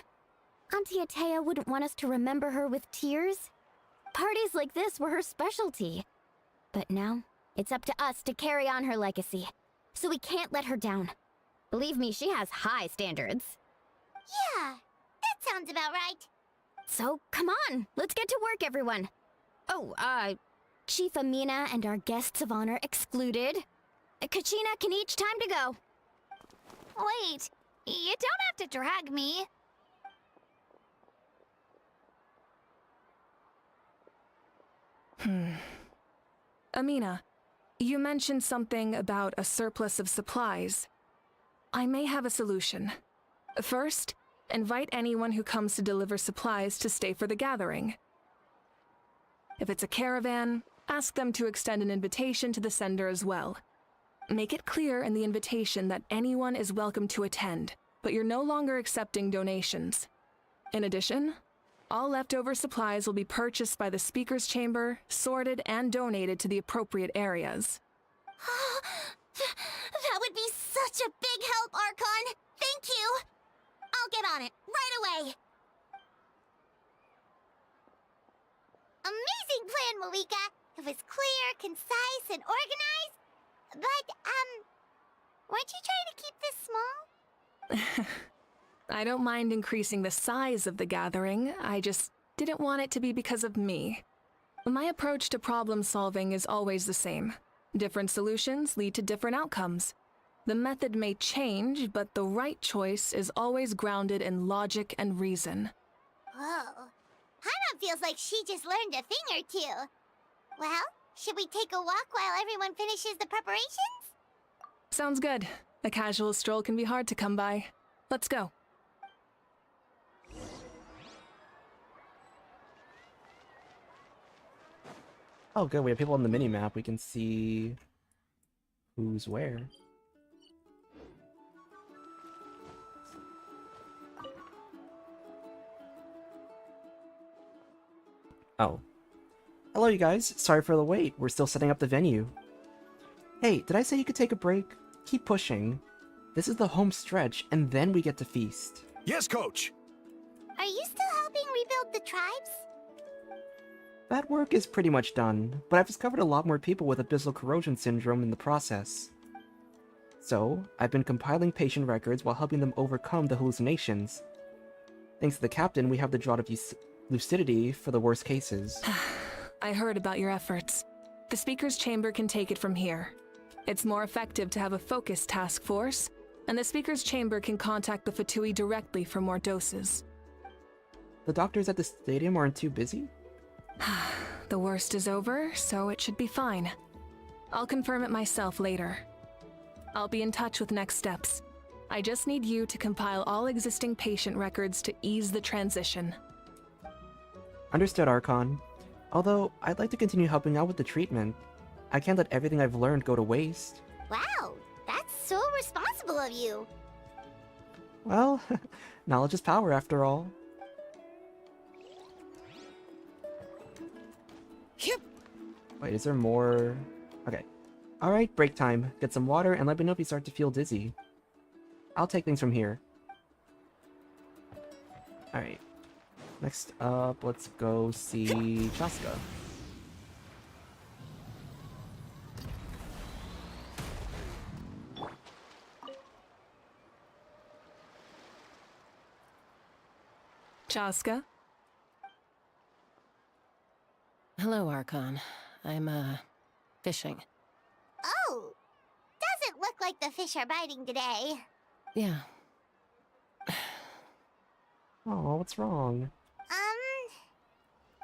Speaker 11: Auntie Atea wouldn't want us to remember her with tears. Parties like this were her specialty. But now, it's up to us to carry on her legacy. So we can't let her down. Believe me, she has high standards.
Speaker 3: Yeah, that sounds about right.
Speaker 11: So, come on, let's get to work, everyone. Oh, Chief Amina and our guests of honor excluded. Kachina can each time to go.
Speaker 12: Wait, you don't have to drag me.
Speaker 5: Amina, you mentioned something about a surplus of supplies. I may have a solution. First, invite anyone who comes to deliver supplies to stay for the gathering. If it's a caravan, ask them to extend an invitation to the sender as well. Make it clear in the invitation that anyone is welcome to attend, but you're no longer accepting donations. In addition, all leftover supplies will be purchased by the speaker's chamber, sorted, and donated to the appropriate areas.
Speaker 12: That would be such a big help, Archon! Thank you! I'll get on it, right away!
Speaker 3: Amazing plan, Mavuika. It was clear, concise, and organized. But, weren't you trying to keep this small?
Speaker 5: I don't mind increasing the size of the gathering, I just didn't want it to be because of me. My approach to problem solving is always the same. Different solutions lead to different outcomes. The method may change, but the right choice is always grounded in logic and reason.
Speaker 3: Whoa. Paimon feels like she just learned a thing or two. Well, should we take a walk while everyone finishes the preparations?
Speaker 5: Sounds good. A casual stroll can be hard to come by. Let's go.
Speaker 1: Oh, good. We have people on the mini-map. We can see who's where. Oh. Hello, you guys. Sorry for the wait. We're still setting up the venue. Hey, did I say you could take a break? Keep pushing. This is the home stretch, and then we get to feast.
Speaker 13: Yes, Coach!
Speaker 3: Are you still helping rebuild the tribes?
Speaker 1: That work is pretty much done, but I've discovered a lot more people with abyssal corrosion syndrome in the process. So, I've been compiling patient records while helping them overcome the hallucinations. Thanks to the captain, we have the draught of lucidity for the worst cases.
Speaker 5: I heard about your efforts. The speaker's chamber can take it from here. It's more effective to have a focused task force, and the speaker's chamber can contact the Fatui directly for more doses.
Speaker 1: The doctors at the stadium aren't too busy?
Speaker 5: The worst is over, so it should be fine. I'll confirm it myself later. I'll be in touch with next steps. I just need you to compile all existing patient records to ease the transition.
Speaker 1: Understood, Archon. Although, I'd like to continue helping out with the treatment. I can't let everything I've learned go to waste.
Speaker 3: Wow, that's so responsible of you.
Speaker 1: Well, knowledge is power after all.
Speaker 4: Yep.
Speaker 1: Wait, is there more? Okay. Alright, break time. Get some water and let me know if you start to feel dizzy. I'll take things from here. Alright. Next up, let's go see Chaska.
Speaker 5: Chaska?
Speaker 9: Hello, Archon. I'm, fishing.
Speaker 3: Oh, doesn't look like the fish are biting today.
Speaker 9: Yeah.
Speaker 1: Oh, what's wrong?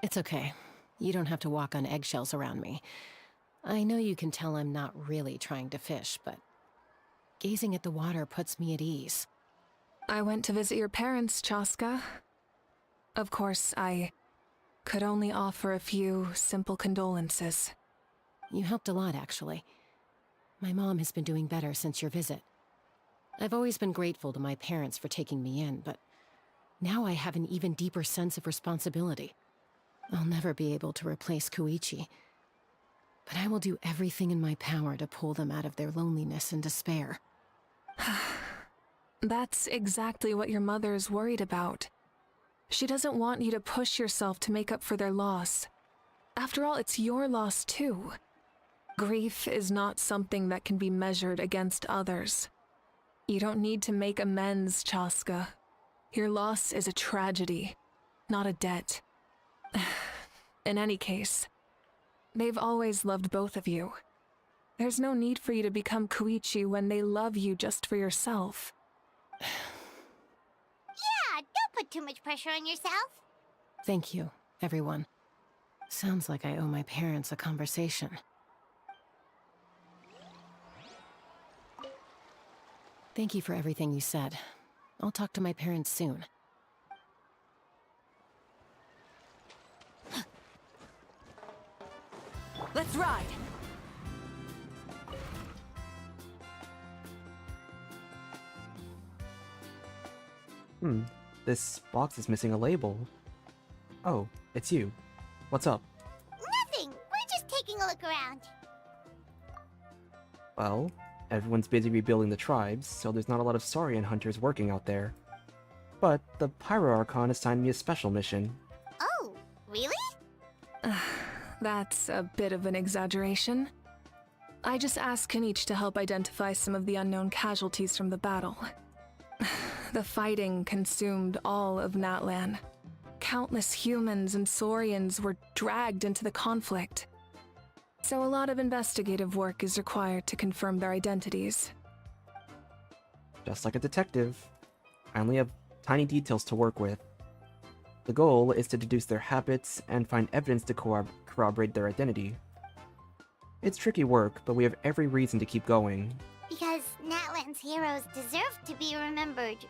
Speaker 9: It's okay. You don't have to walk on eggshells around me. I know you can tell I'm not really trying to fish, but gazing at the water puts me at ease.
Speaker 5: I went to visit your parents, Chaska. Of course, I could only offer a few simple condolences.
Speaker 9: You helped a lot, actually. My mom has been doing better since your visit. I've always been grateful to my parents for taking me in, but now I have an even deeper sense of responsibility. I'll never be able to replace Koichi, but I will do everything in my power to pull them out of their loneliness and despair.
Speaker 5: That's exactly what your mother is worried about. She doesn't want you to push yourself to make up for their loss. After all, it's your loss too. Grief is not something that can be measured against others. You don't need to make amends, Chaska. Your loss is a tragedy, not a debt. In any case, they've always loved both of you. There's no need for you to become Koichi when they love you just for yourself.
Speaker 3: Yeah, don't put too much pressure on yourself.
Speaker 9: Thank you, everyone. Sounds like I owe my parents a conversation. Thank you for everything you said. I'll talk to my parents soon.
Speaker 4: Let's ride!
Speaker 1: This box is missing a label. Oh, it's you. What's up?
Speaker 3: Nothing. We're just taking a look around.
Speaker 1: Well, everyone's busy rebuilding the tribes, so there's not a lot of Saurian hunters working out there. But the Pyro Archon assigned me a special mission.
Speaker 3: Oh, really?
Speaker 5: That's a bit of an exaggeration. I just asked Kenichi to help identify some of the unknown casualties from the battle. The fighting consumed all of Natlan. Countless humans and Saurians were dragged into the conflict. So a lot of investigative work is required to confirm their identities.
Speaker 1: Just like a detective. I only have tiny details to work with. The goal is to deduce their habits and find evidence to corroborate their identity. It's tricky work, but we have every reason to keep going.
Speaker 3: Because Natlan's heroes deserve to be remembered,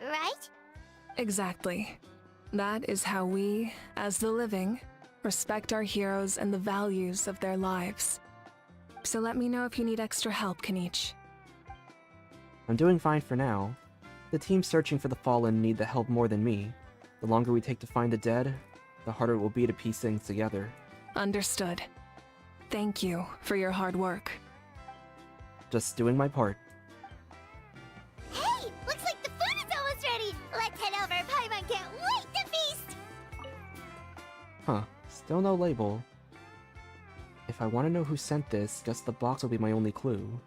Speaker 3: right?
Speaker 5: Exactly. That is how we, as the living, respect our heroes and the values of their lives. So let me know if you need extra help, Kenichi.
Speaker 1: I'm doing fine for now. The team searching for the fallen need the help more than me. The longer we take to find the dead, the harder it will be to piece things together.
Speaker 5: Understood. Thank you for your hard work.
Speaker 1: Just doing my part.
Speaker 3: Hey! Looks like the food is almost ready! Let's head over! Paimon can't wait to feast!
Speaker 1: Huh. Still no label. If I want to know who sent this, guess the box will be my only clue.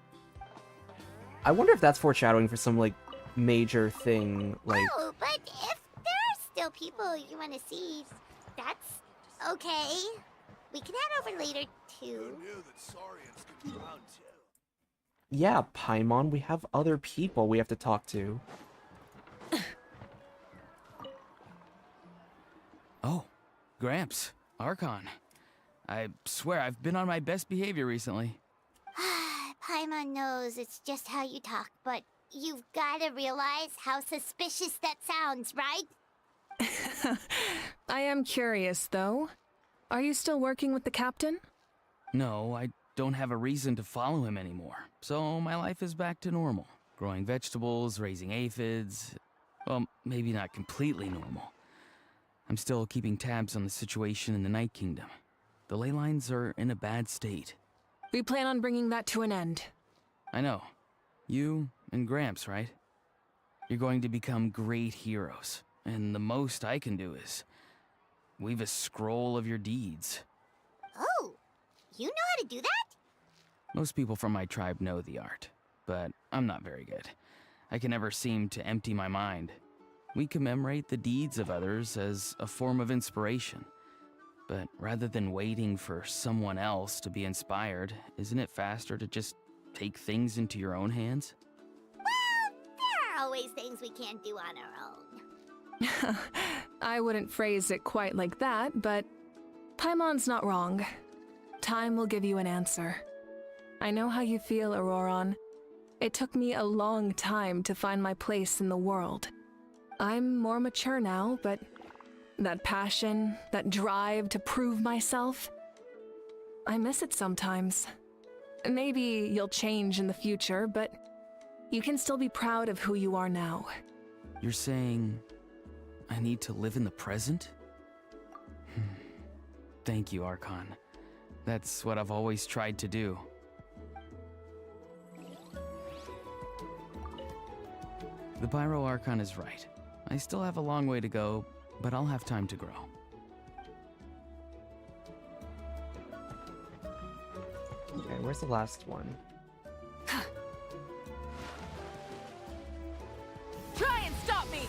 Speaker 1: I wonder if that's foreshadowing for some, like, major thing, like...
Speaker 3: Oh, but if there are still people you want to see, that's okay. We can head over later, too.
Speaker 1: Yeah, Paimon, we have other people we have to talk to.
Speaker 13: Oh, Gramps, Archon. I swear I've been on my best behavior recently.
Speaker 3: Paimon knows it's just how you talk, but you've gotta realize how suspicious that sounds, right?
Speaker 5: I am curious, though. Are you still working with the captain?
Speaker 13: No, I don't have a reason to follow him anymore, so my life is back to normal. Growing vegetables, raising aphids. Well, maybe not completely normal. I'm still keeping tabs on the situation in the Night Kingdom. The ley lines are in a bad state.
Speaker 5: We plan on bringing that to an end.
Speaker 13: I know. You and Gramps, right? You're going to become great heroes, and the most I can do is weave a scroll of your deeds.
Speaker 3: Oh, you know how to do that?
Speaker 13: Most people from my tribe know the art, but I'm not very good. I can never seem to empty my mind. We commemorate the deeds of others as a form of inspiration. But rather than waiting for someone else to be inspired, isn't it faster to just take things into your own hands?
Speaker 3: Well, there are always things we can't do on our own.
Speaker 5: I wouldn't phrase it quite like that, but Paimon's not wrong. Time will give you an answer. I know how you feel, Auroron. It took me a long time to find my place in the world. I'm more mature now, but that passion, that drive to prove myself, I miss it sometimes. Maybe you'll change in the future, but you can still be proud of who you are now.
Speaker 13: You're saying I need to live in the present? Thank you, Archon. That's what I've always tried to do. The Pyro Archon is right. I still have a long way to go, but I'll have time to grow.
Speaker 1: Okay, where's the last one?
Speaker 5: Try and stop me!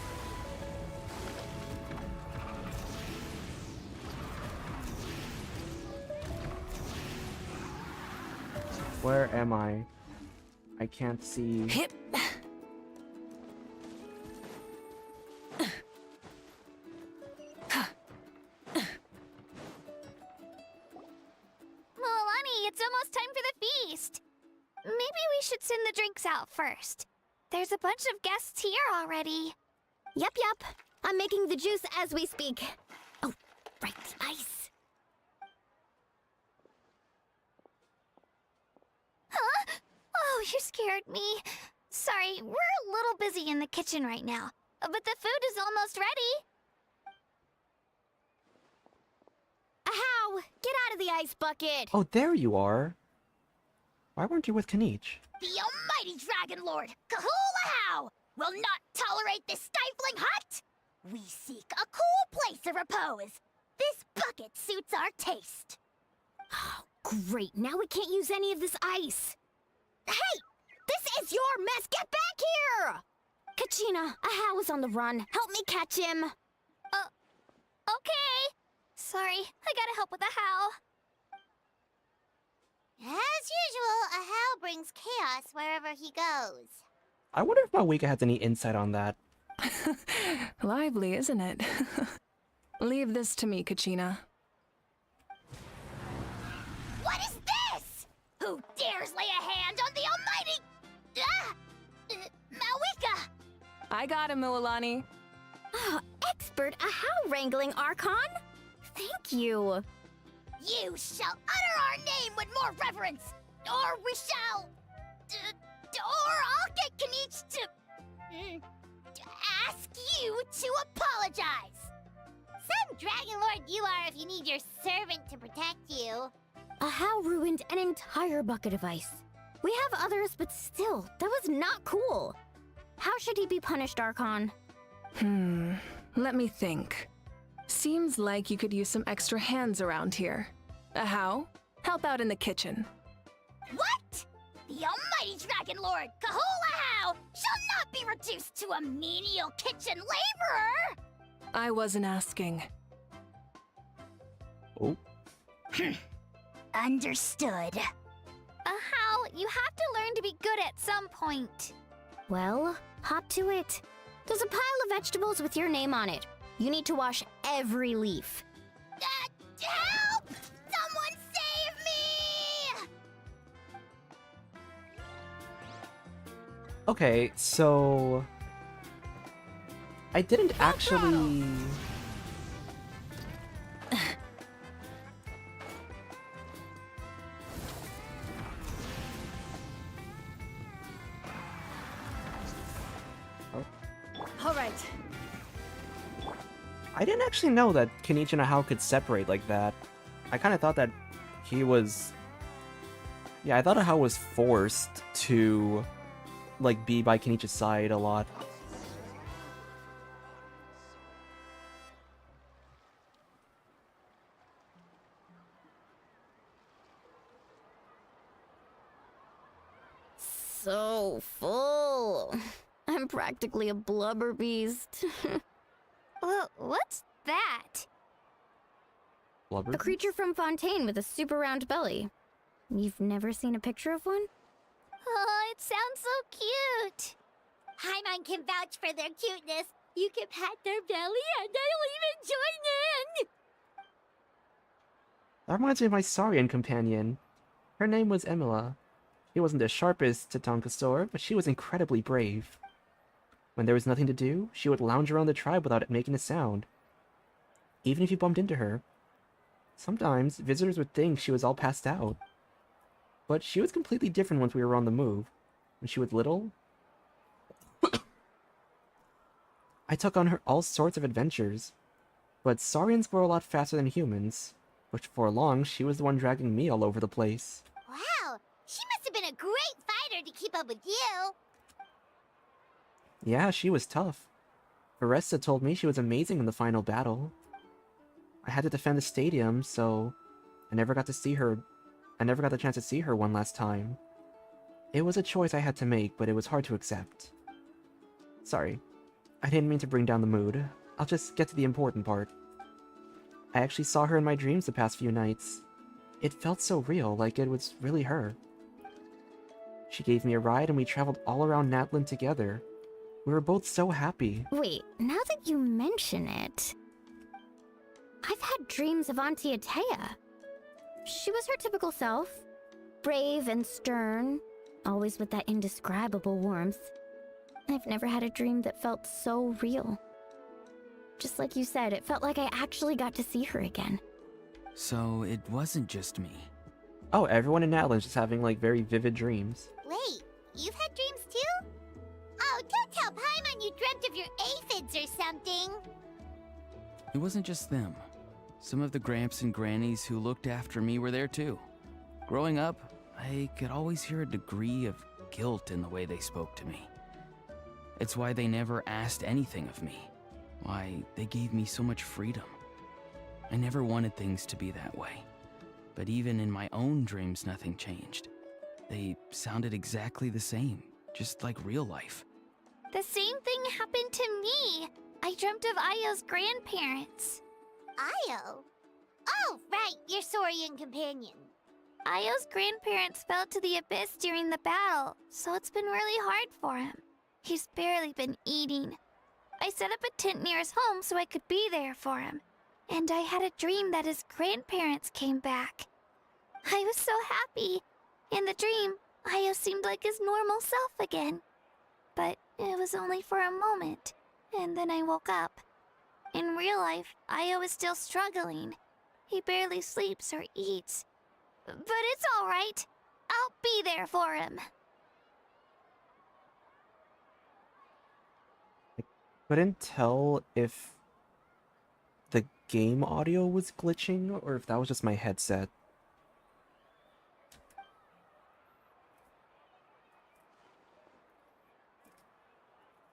Speaker 1: Where am I? I can't see.
Speaker 5: Hip.
Speaker 12: Milani, it's almost time for the feast. Maybe we should send the drinks out first. There's a bunch of guests here already.
Speaker 11: Yep. I'm making the juice as we speak. Oh, right, the ice.
Speaker 12: Huh? Oh, you scared me. Sorry, we're a little busy in the kitchen right now, but the food is almost ready.
Speaker 11: Ahow! Get out of the ice bucket!
Speaker 1: Oh, there you are. Why weren't you with Kenichi?
Speaker 3: The almighty Dragon Lord, Kahulahau, will not tolerate this stifling hut! We seek a cool place of repose. This bucket suits our taste.
Speaker 11: Oh, great. Now we can't use any of this ice.
Speaker 3: Hey! This is your mess! Get back here!
Speaker 11: Kachina, Ahow is on the run. Help me catch him.
Speaker 12: Okay. Sorry, I gotta help with the how.
Speaker 3: As usual, Ahow brings chaos wherever he goes.
Speaker 1: I wonder if Mavuika has any insight on that.
Speaker 5: Lively, isn't it? Leave this to me, Kachina.
Speaker 12: What is this? Who dares lay a hand on the almighty... Mavuika!
Speaker 5: I got him, Mualani.
Speaker 11: Oh, expert Ahau wrangling, Archon. Thank you.
Speaker 12: You shall utter our name with more reverence, or we shall... or I'll get Kanich to ask you to apologize.
Speaker 3: Some Dragon Lord you are if you need your servant to protect you.
Speaker 11: Ahau ruined an entire bucket of ice. We have others, but still, that was not cool. How should he be punished, Archon?
Speaker 5: Let me think. Seems like you could use some extra hands around here. Ahau, help out in the kitchen.
Speaker 12: What? The almighty Dragon Lord, Kahul shall not be reduced to a menial kitchen laborer!
Speaker 5: I wasn't asking.
Speaker 1: Oh.
Speaker 12: Understood. Ahau, you have to learn to be good at some point.
Speaker 11: Well, hop to it. There's a pile of vegetables with your name on it. You need to wash every leaf.
Speaker 12: Help! Someone save me!
Speaker 1: Okay, so I didn't actually.
Speaker 5: All right.
Speaker 1: I didn't actually know that Kenichi and Ahau could separate like that. I kind of thought that he was... Yeah, I thought Ahau was forced to, like, be by Kenichi's side a lot.
Speaker 11: So full. I'm practically a blubber beast.
Speaker 12: Well, what's that?
Speaker 1: Blubber?
Speaker 11: A creature from Fontaine with a super round belly. You've never seen a picture of one?
Speaker 12: Oh, it sounds so cute.
Speaker 3: Paimon can vouch for their cuteness. You can pat their belly and they'll even join in.
Speaker 1: That reminds me of my Saurian companion. Her name was Emila. She wasn't the sharpest Tatankasaur, but she was incredibly brave. When there was nothing to do, she would lounge around the tribe without making a sound. Even if you bumped into her. Sometimes, visitors would think she was all passed out. But she was completely different once we were on the move. When she was little, I took on her all sorts of adventures. But Saurians were a lot faster than humans. But for long, she was the one dragging me all over the place.
Speaker 3: Wow, she must have been a great fighter to keep up with you.
Speaker 1: Yeah, she was tough. Aresta told me she was amazing in the final battle. I had to defend the stadium, so I never got to see her. I never got the chance to see her one last time. It was a choice I had to make, but it was hard to accept. Sorry, I didn't mean to bring down the mood. I'll just get to the important part. I actually saw her in my dreams the past few nights. It felt so real, like it was really her. She gave me a ride and we traveled all around Natlan together. We were both so happy.
Speaker 11: Wait, now that you mention it... I've had dreams of Auntie Atea. She was her typical self. Brave and stern, always with that indescribable warmth. I've never had a dream that felt so real. Just like you said, it felt like I actually got to see her again.
Speaker 13: So it wasn't just me.
Speaker 1: Oh, everyone in Natlan's just having, like, very vivid dreams.
Speaker 3: Wait, you've had dreams too? Oh, don't tell Paimon you dreamt of your aphids or something.
Speaker 13: It wasn't just them. Some of the Gramps and Grannies who looked after me were there too. Growing up, I could always hear a degree of guilt in the way they spoke to me. It's why they never asked anything of me. Why they gave me so much freedom. I never wanted things to be that way. But even in my own dreams, nothing changed. They sounded exactly the same, just like real life.
Speaker 12: The same thing happened to me. I dreamt of Ayo's grandparents.
Speaker 3: Ayo? Oh, right, your Saurian companion.
Speaker 12: Ayo's grandparents fell to the abyss during the battle, so it's been really hard for him. He's barely been eating. I set up a tent near his home so I could be there for him. and I had a dream that his grandparents came back. I was so happy. In the dream, Io seemed like his normal self again. But it was only for a moment, and then I woke up. In real life, Io is still struggling. He barely sleeps or eats. But it's alright. I'll be there for him.
Speaker 1: I couldn't tell if the game audio was glitching or if that was just my headset.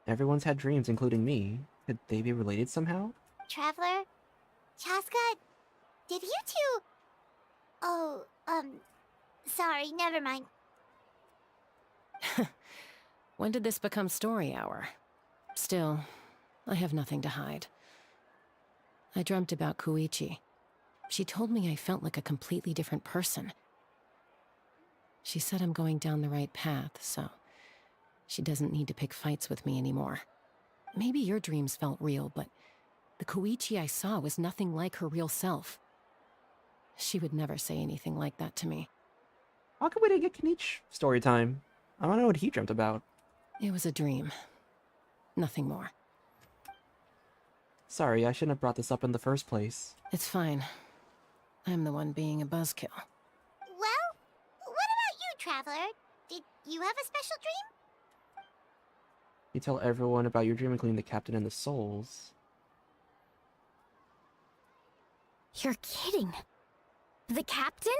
Speaker 1: Everyone's had dreams, including me. Could they be related somehow?
Speaker 3: Traveler? Chaska? Did you two... Oh, sorry, never mind.
Speaker 9: When did this become story hour? Still, I have nothing to hide. I dreamt about Koichi. She told me I felt like a completely different person. She said I'm going down the right path, so she doesn't need to pick fights with me anymore. Maybe your dreams felt real, but the Koichi I saw was nothing like her real self. She would never say anything like that to me.
Speaker 1: How come we didn't get Kenichi story time? I don't know what he dreamt about.
Speaker 9: It was a dream. Nothing more.
Speaker 1: Sorry, I shouldn't have brought this up in the first place.
Speaker 9: It's fine. I'm the one being a buzzkill.
Speaker 3: Well, what about you, Traveler? Did you have a special dream?
Speaker 1: You tell everyone about your dream, including the captain and the souls.
Speaker 11: You're kidding. The captain?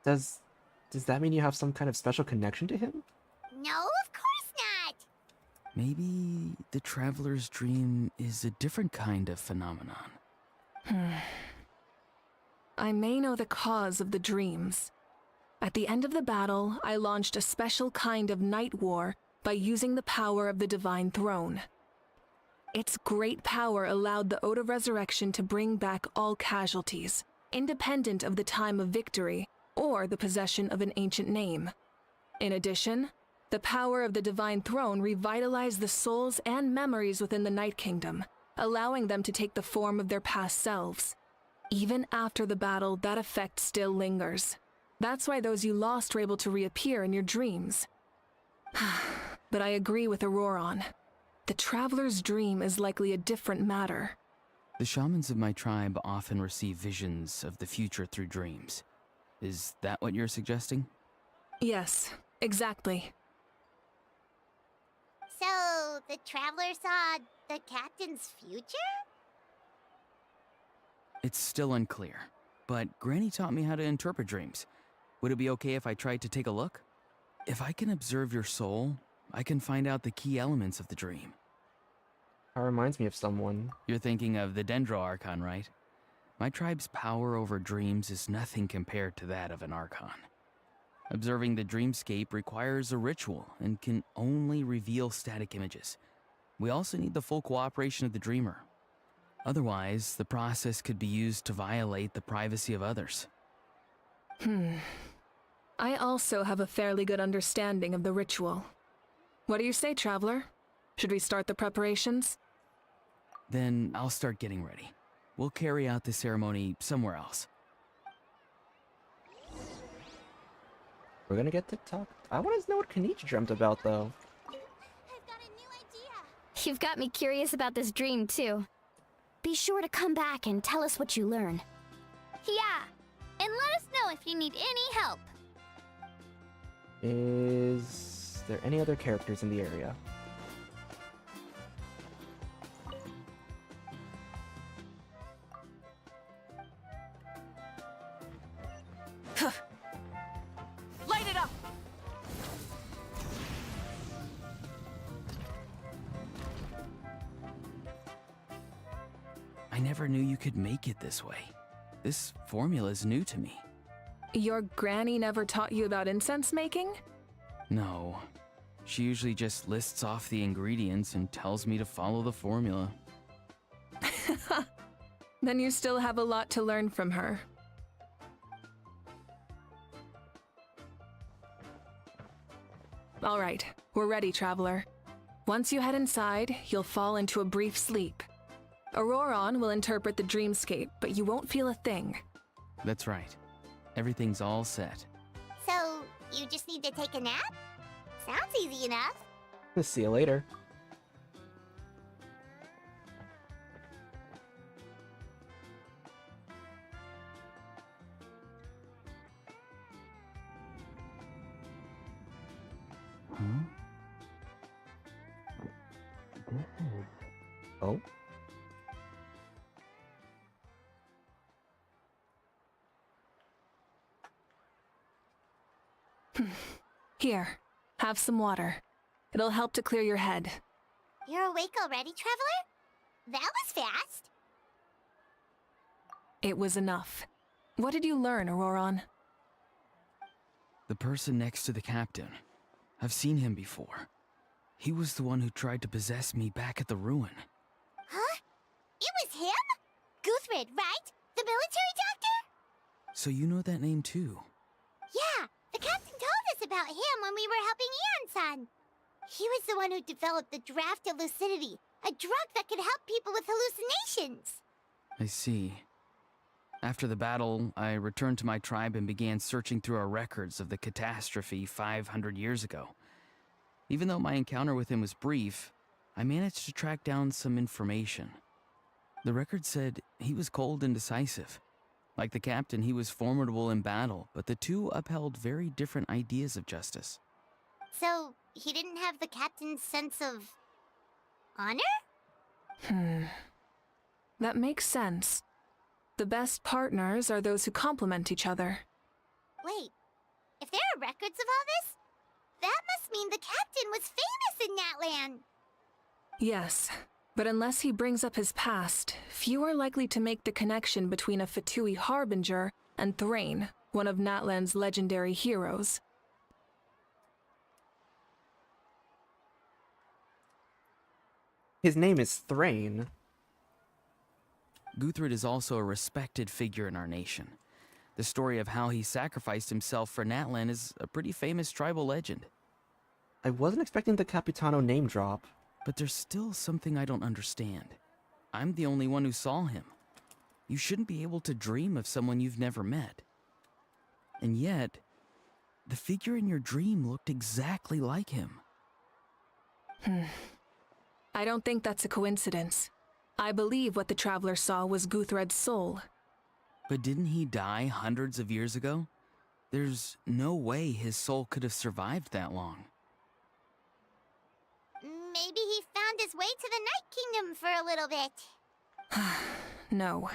Speaker 1: Does that mean you have some kind of special connection to him?
Speaker 3: No, of course not!
Speaker 13: Maybe the traveler's dream is a different kind of phenomenon.
Speaker 5: I may know the cause of the dreams. At the end of the battle, I launched a special kind of night war by using the power of the Divine Throne. Its great power allowed the Ode of Resurrection to bring back all casualties, independent of the time of victory or the possession of an ancient name. In addition, the power of the Divine Throne revitalized the souls and memories within the Night Kingdom, allowing them to take the form of their past selves. Even after the battle, that effect still lingers. That's why those you lost were able to reappear in your dreams. But I agree with Auroron. The Traveler's dream is likely a different matter.
Speaker 13: The shamans of my tribe often receive visions of the future through dreams. Is that what you're suggesting?
Speaker 5: Yes, exactly.
Speaker 3: So, the Traveler saw the captain's future?
Speaker 13: It's still unclear, but Granny taught me how to interpret dreams. Would it be okay if I tried to take a look? If I can observe your soul, I can find out the key elements of the dream.
Speaker 1: That reminds me of someone.
Speaker 13: You're thinking of the Dendro Archon, right? My tribe's power over dreams is nothing compared to that of an Archon. Observing the dreamscape requires a ritual and can only reveal static images. We also need the full cooperation of the dreamer. Otherwise, the process could be used to violate the privacy of others.
Speaker 5: I also have a fairly good understanding of the ritual. What do you say, Traveler? Should we start the preparations?
Speaker 13: Then I'll start getting ready. We'll carry out the ceremony somewhere else.
Speaker 1: We're gonna get to talk. I want to know what Kenichi dreamt about, though.
Speaker 3: I've got a new idea!
Speaker 11: You've got me curious about this dream, too. Be sure to come back and tell us what you learn.
Speaker 12: Yeah, and let us know if you need any help.
Speaker 1: Is there any other characters in the area?
Speaker 5: Light it up!
Speaker 13: I never knew you could make it this way. This formula is new to me.
Speaker 5: Your granny never taught you about incense making?
Speaker 13: No. She usually just lists off the ingredients and tells me to follow the formula.
Speaker 5: Then you still have a lot to learn from her. All right, we're ready, Traveler. Once you head inside, you'll fall into a brief sleep. Auroron will interpret the dreamscape, but you won't feel a thing.
Speaker 13: That's right. Everything's all set.
Speaker 3: So, you just need to take a nap? Sounds easy enough.
Speaker 1: See you later. Oh?
Speaker 5: Here, have some water. It'll help to clear your head.
Speaker 3: You're awake already, Traveler? That was fast.
Speaker 5: It was enough. What did you learn, Auroron?
Speaker 13: The person next to the captain. I've seen him before. He was the one who tried to possess me back at the ruin.
Speaker 3: Huh? It was him? Guthrid, right? The military doctor?
Speaker 13: So you know that name too?
Speaker 3: Yeah, the captain told us about him when we were helping Eon-san. He was the one who developed the draft of lucidity, a drug that could help people with hallucinations.
Speaker 13: I see. After the battle, I returned to my tribe and began searching through our records of the catastrophe 500 years ago. Even though my encounter with him was brief, I managed to track down some information. The record said he was cold and decisive. Like the captain, he was formidable in battle, but the two upheld very different ideas of justice.
Speaker 3: So, he didn't have the captain's sense of... honor?
Speaker 5: That makes sense. The best partners are those who complement each other.
Speaker 3: Wait, if there are records of all this, that must mean the captain was famous in Natlan.
Speaker 5: Yes, but unless he brings up his past, few are likely to make the connection between a Fatui harbinger and Thrain, one of Natlan's legendary heroes.
Speaker 1: His name is Thrain.
Speaker 13: Guthrid is also a respected figure in our nation. The story of how he sacrificed himself for Natlan is a pretty famous tribal legend.
Speaker 1: I wasn't expecting the Capitano name drop.
Speaker 13: But there's still something I don't understand. I'm the only one who saw him. You shouldn't be able to dream of someone you've never met. And yet, the figure in your dream looked exactly like him.
Speaker 5: I don't think that's a coincidence. I believe what the Traveler saw was Guthred's soul.
Speaker 13: But didn't he die hundreds of years ago? There's no way his soul could have survived that long.
Speaker 3: Maybe he found his way to the Night Kingdom for a little bit.
Speaker 5: No.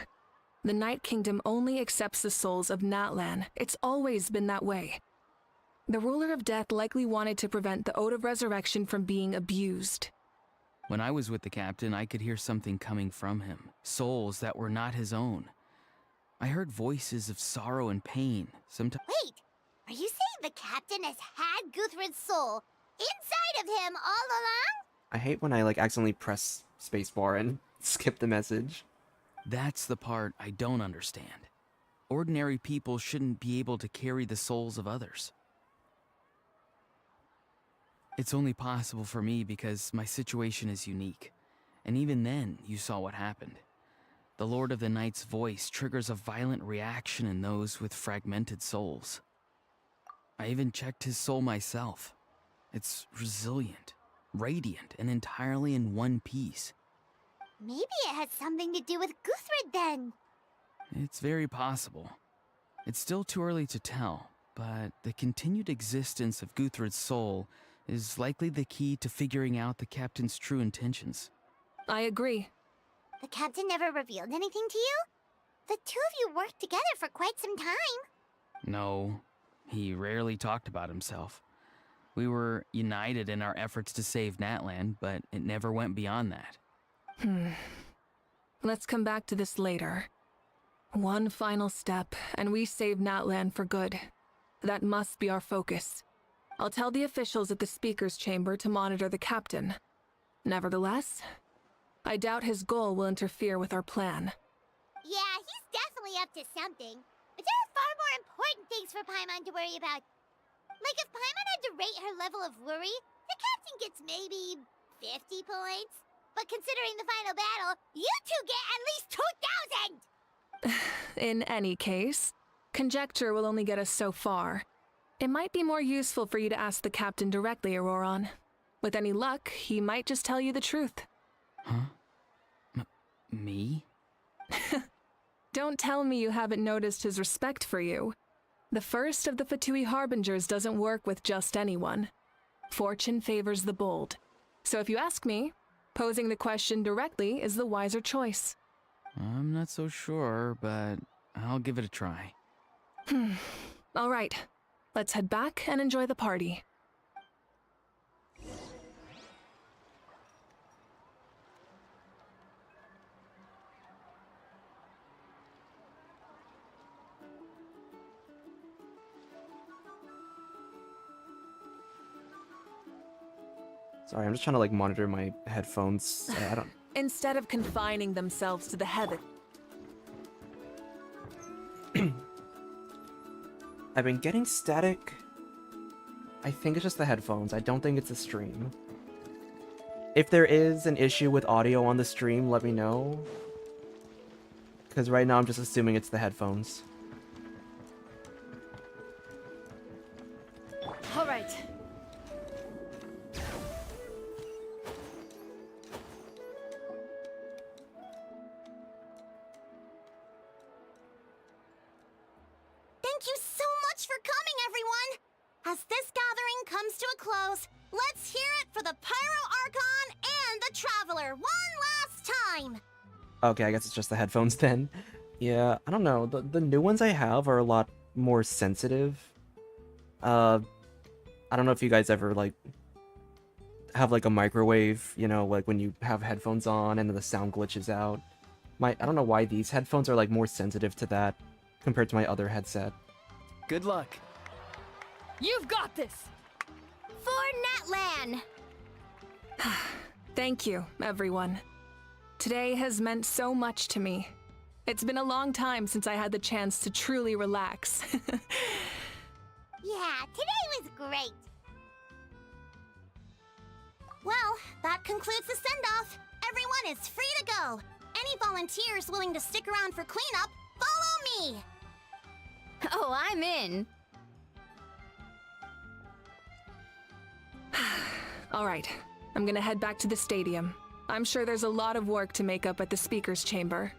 Speaker 5: The Night Kingdom only accepts the souls of Natlan. It's always been that way. The Ruler of Death likely wanted to prevent the Ode of Resurrection from being abused.
Speaker 13: When I was with the captain, I could hear something coming from him. Souls that were not his own. I heard voices of sorrow and pain. Sometimes.
Speaker 3: Wait, are you saying the captain has had Guthrid's soul inside of him all along?
Speaker 1: I hate when I accidentally press spacebar and skip the message.
Speaker 13: That's the part I don't understand. Ordinary people shouldn't be able to carry the souls of others. It's only possible for me because my situation is unique. And even then, you saw what happened. The Lord of the Night's voice triggers a violent reaction in those with fragmented souls. I even checked his soul myself. It's resilient, radiant, and entirely in one piece.
Speaker 3: Maybe it has something to do with Guthrid then.
Speaker 13: It's very possible. It's still too early to tell, but the continued existence of Guthrid's soul is likely the key to figuring out the captain's true intentions.
Speaker 5: I agree.
Speaker 3: The captain never revealed anything to you? The two of you worked together for quite some time.
Speaker 13: No, he rarely talked about himself. We were united in our efforts to save Natlan, but it never went beyond that.
Speaker 5: Let's come back to this later. One final step, and we save Natlan for good. That must be our focus. I'll tell the officials at the speaker's chamber to monitor the captain. Nevertheless, I doubt his goal will interfere with our plan.
Speaker 3: Yeah, he's definitely up to something. But there are far more important things for Paimon to worry about. Like if Paimon had to rate her level of worry, the captain gets maybe 50 points. but considering the final battle, you two get at least 2,000!
Speaker 5: In any case, conjecture will only get us so far. It might be more useful for you to ask the captain directly, Auroron. With any luck, he might just tell you the truth.
Speaker 13: Huh? Me?
Speaker 5: Don't tell me you haven't noticed his respect for you. The first of the Fatui Harbingers doesn't work with just anyone. Fortune favors the bold. So if you ask me, posing the question directly is the wiser choice.
Speaker 13: I'm not so sure, but I'll give it a try.
Speaker 5: All right, let's head back and enjoy the party.
Speaker 1: Sorry, I'm just trying to like monitor my headphones. I don't.
Speaker 5: Instead of confining themselves to the heaven.
Speaker 1: I've been getting static. I think it's just the headphones. I don't think it's the stream. If there is an issue with audio on the stream, let me know. Because right now I'm just assuming it's the headphones.
Speaker 8: All right.
Speaker 3: Thank you so much for coming, everyone! As this gathering comes to a close, let's hear it for the Pyro Archon and the Traveler one last time!
Speaker 1: Okay, I guess it's just the headphones then. Yeah, I don't know. The new ones I have are a lot more sensitive. I don't know if you guys ever, like, have, like, a microwave, you know, like, when you have headphones on and the sound glitches out. I don't know why these headphones are, like, more sensitive to that compared to my other headset.
Speaker 6: Good luck.
Speaker 11: You've got this!
Speaker 3: For Natlan!
Speaker 5: Thank you, everyone. Today has meant so much to me. It's been a long time since I had the chance to truly relax.
Speaker 3: Yeah, today was great. Well, that concludes the send-off. Everyone is free to go. Any volunteers willing to stick around for cleanup, follow me!
Speaker 11: Oh, I'm in.
Speaker 5: All right, I'm gonna head back to the stadium. I'm sure there's a lot of work to make up at the speaker's chamber.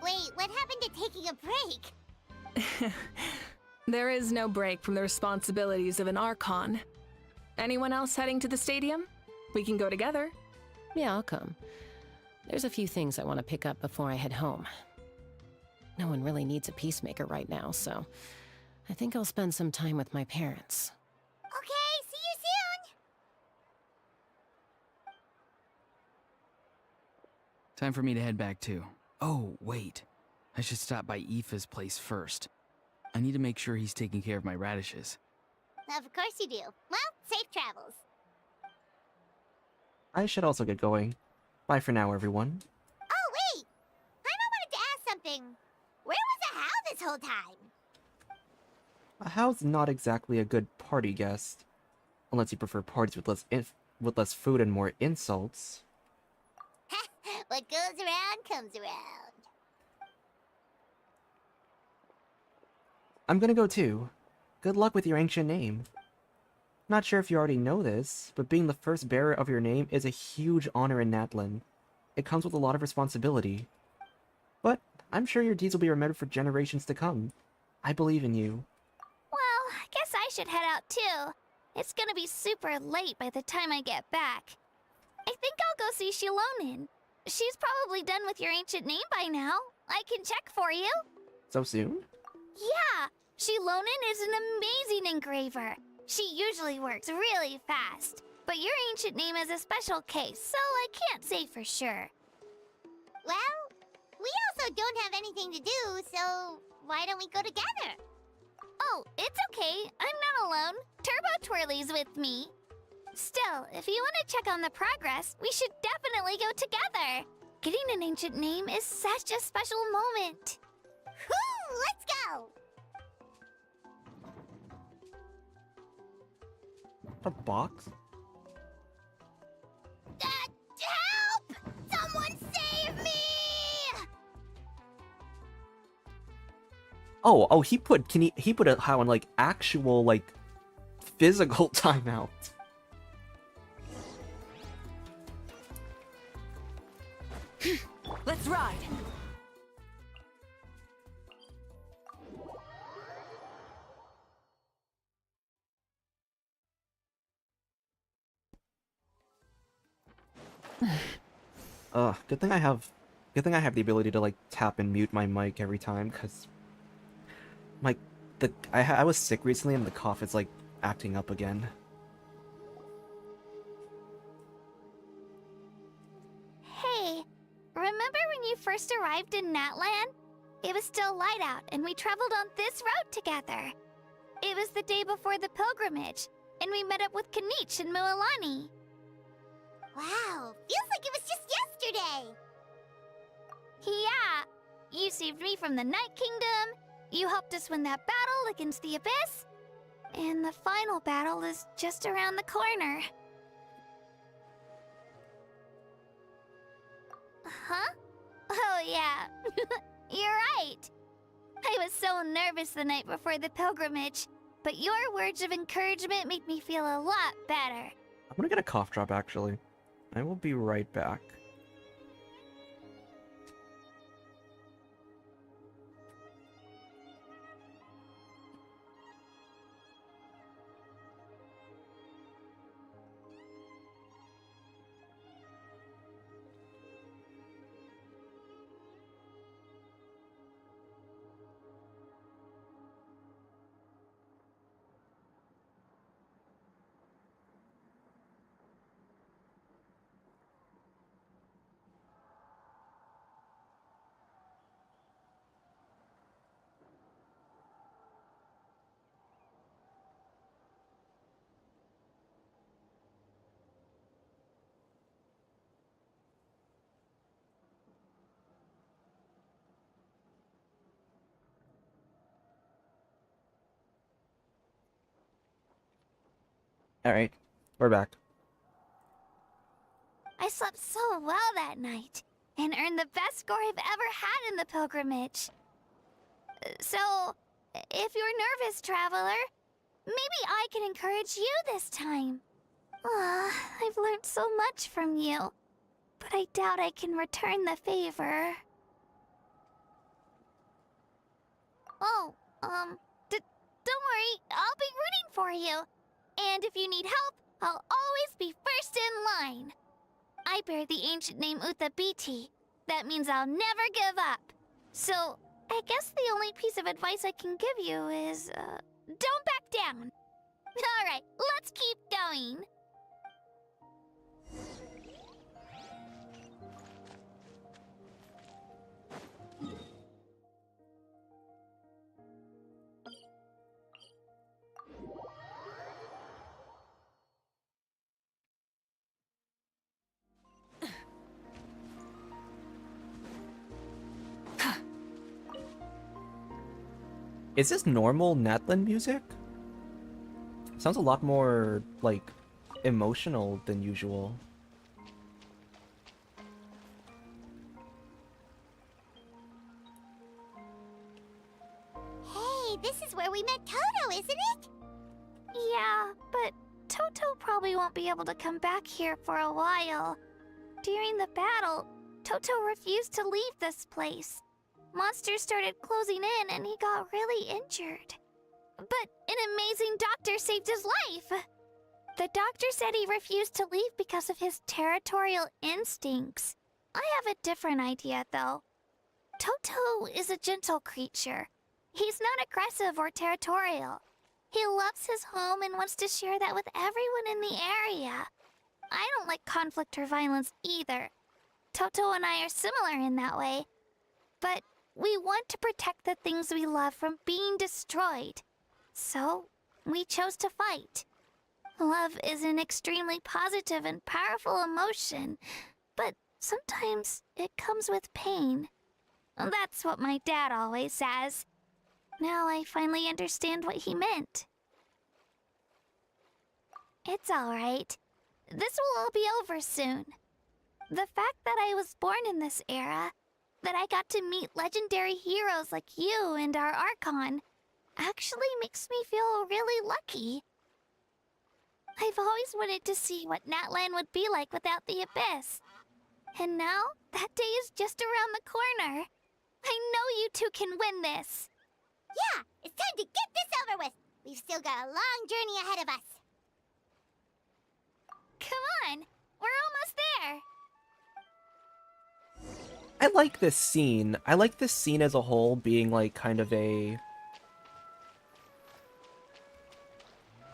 Speaker 3: Wait, what happened to taking a break?
Speaker 5: There is no break from the responsibilities of an Archon. Anyone else heading to the stadium? We can go together.
Speaker 9: Yeah, I'll come. There's a few things I want to pick up before I head home. No one really needs a peacemaker right now, so I think I'll spend some time with my parents.
Speaker 3: Okay, see you soon!
Speaker 13: Time for me to head back too. Oh, wait. I should stop by Aoife's place first. I need to make sure he's taking care of my radishes.
Speaker 3: Of course you do. Well, safe travels.
Speaker 1: I should also get going. Bye for now, everyone.
Speaker 3: Oh, wait! I wanted to ask something. Where was the How this whole time?
Speaker 1: How's not exactly a good party guest. Unless you prefer parties with less food and more insults.
Speaker 3: What goes around comes around.
Speaker 1: I'm gonna go too. Good luck with your ancient name. Not sure if you already know this, but being the first bearer of your name is a huge honor in Natlan. It comes with a lot of responsibility. But I'm sure your deeds will be remembered for generations to come. I believe in you.
Speaker 12: Well, I guess I should head out too. It's gonna be super late by the time I get back. I think I'll go see Shilonin. She's probably done with your ancient name by now. I can check for you.
Speaker 1: So soon?
Speaker 12: Yeah, Shilonin is an amazing engraver. She usually works really fast. But your ancient name is a special case, so I can't say for sure.
Speaker 3: Well, we also don't have anything to do, so why don't we go together?
Speaker 12: Oh, it's okay. I'm not alone. Turbo Twirly's with me. Still, if you want to check on the progress, we should definitely go together. Getting an ancient name is such a special moment.
Speaker 3: Whoo! Let's go!
Speaker 1: A box?
Speaker 3: Help!
Speaker 1: Oh, he put he put it how in like actual like physical timeout.
Speaker 5: Let's ride.
Speaker 1: Good thing I have the ability to like tap and mute my mic every time, cause I was sick recently and the cough is like acting up again.
Speaker 12: Hey, remember when you first arrived in Natlan? It was still light out, and we traveled on this road together. It was the day before the pilgrimage, and we met up with Kanich and Mualani.
Speaker 3: Wow, feels like it was just yesterday.
Speaker 12: Yeah, you saved me from the Night Kingdom, you helped us win that battle against the Abyss, and the final battle is just around the corner. Huh? Oh yeah, you're right. I was so nervous the night before the pilgrimage, but your words of encouragement made me feel a lot better.
Speaker 1: I'm gonna get a cough drop actually. I will be right back. Alright, we're back.
Speaker 12: I slept so well that night, and earned the best score I've ever had in the pilgrimage. So, if you're nervous, traveler, maybe I can encourage you this time. I've learned so much from you, but I doubt I can return the favor. Oh, don't worry, I'll be rooting for you. And if you need help, I'll always be first in line. I bear the ancient name Uthabiti. That means I'll never give up. So, I guess the only piece of advice I can give you is, don't back down. Alright, let's keep going.
Speaker 1: Is this normal Natlan music? Sounds a lot more, like, emotional than usual.
Speaker 3: Hey, this is where we met Toto, isn't it?
Speaker 12: Yeah, but Toto probably won't be able to come back here for a while. During the battle, Toto refused to leave this place. Monsters started closing in and he got really injured. But an amazing doctor saved his life! The doctor said he refused to leave because of his territorial instincts. I have a different idea, though. Toto is a gentle creature. He's not aggressive or territorial. He loves his home and wants to share that with everyone in the area. I don't like conflict or violence either. Toto and I are similar in that way. But we want to protect the things we love from being destroyed. So, we chose to fight. Love is an extremely positive and powerful emotion, but sometimes it comes with pain. That's what my dad always says. Now I finally understand what he meant. It's alright. This will all be over soon. The fact that I was born in this era That I got to meet legendary heroes like you and our Archon actually makes me feel really lucky. I've always wanted to see what Natlan would be like without the Abyss. And now, that day is just around the corner. I know you two can win this.
Speaker 3: Yeah, it's time to get this over with. We've still got a long journey ahead of us.
Speaker 12: Come on, we're almost there.
Speaker 1: I like this scene. I like this scene as a whole being like kind of a...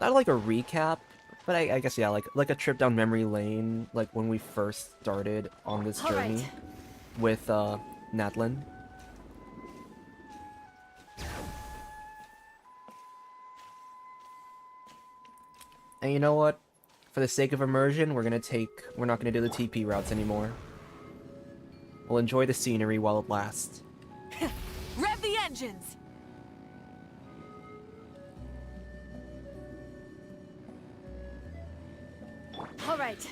Speaker 1: not like a recap, but I guess yeah, like a trip down memory lane, like when we first started on this journey with Natlan. And you know what? For the sake of immersion, we're not gonna do the TP routes anymore. We'll enjoy the scenery while it lasts.
Speaker 5: Rev the engines!
Speaker 4: All right.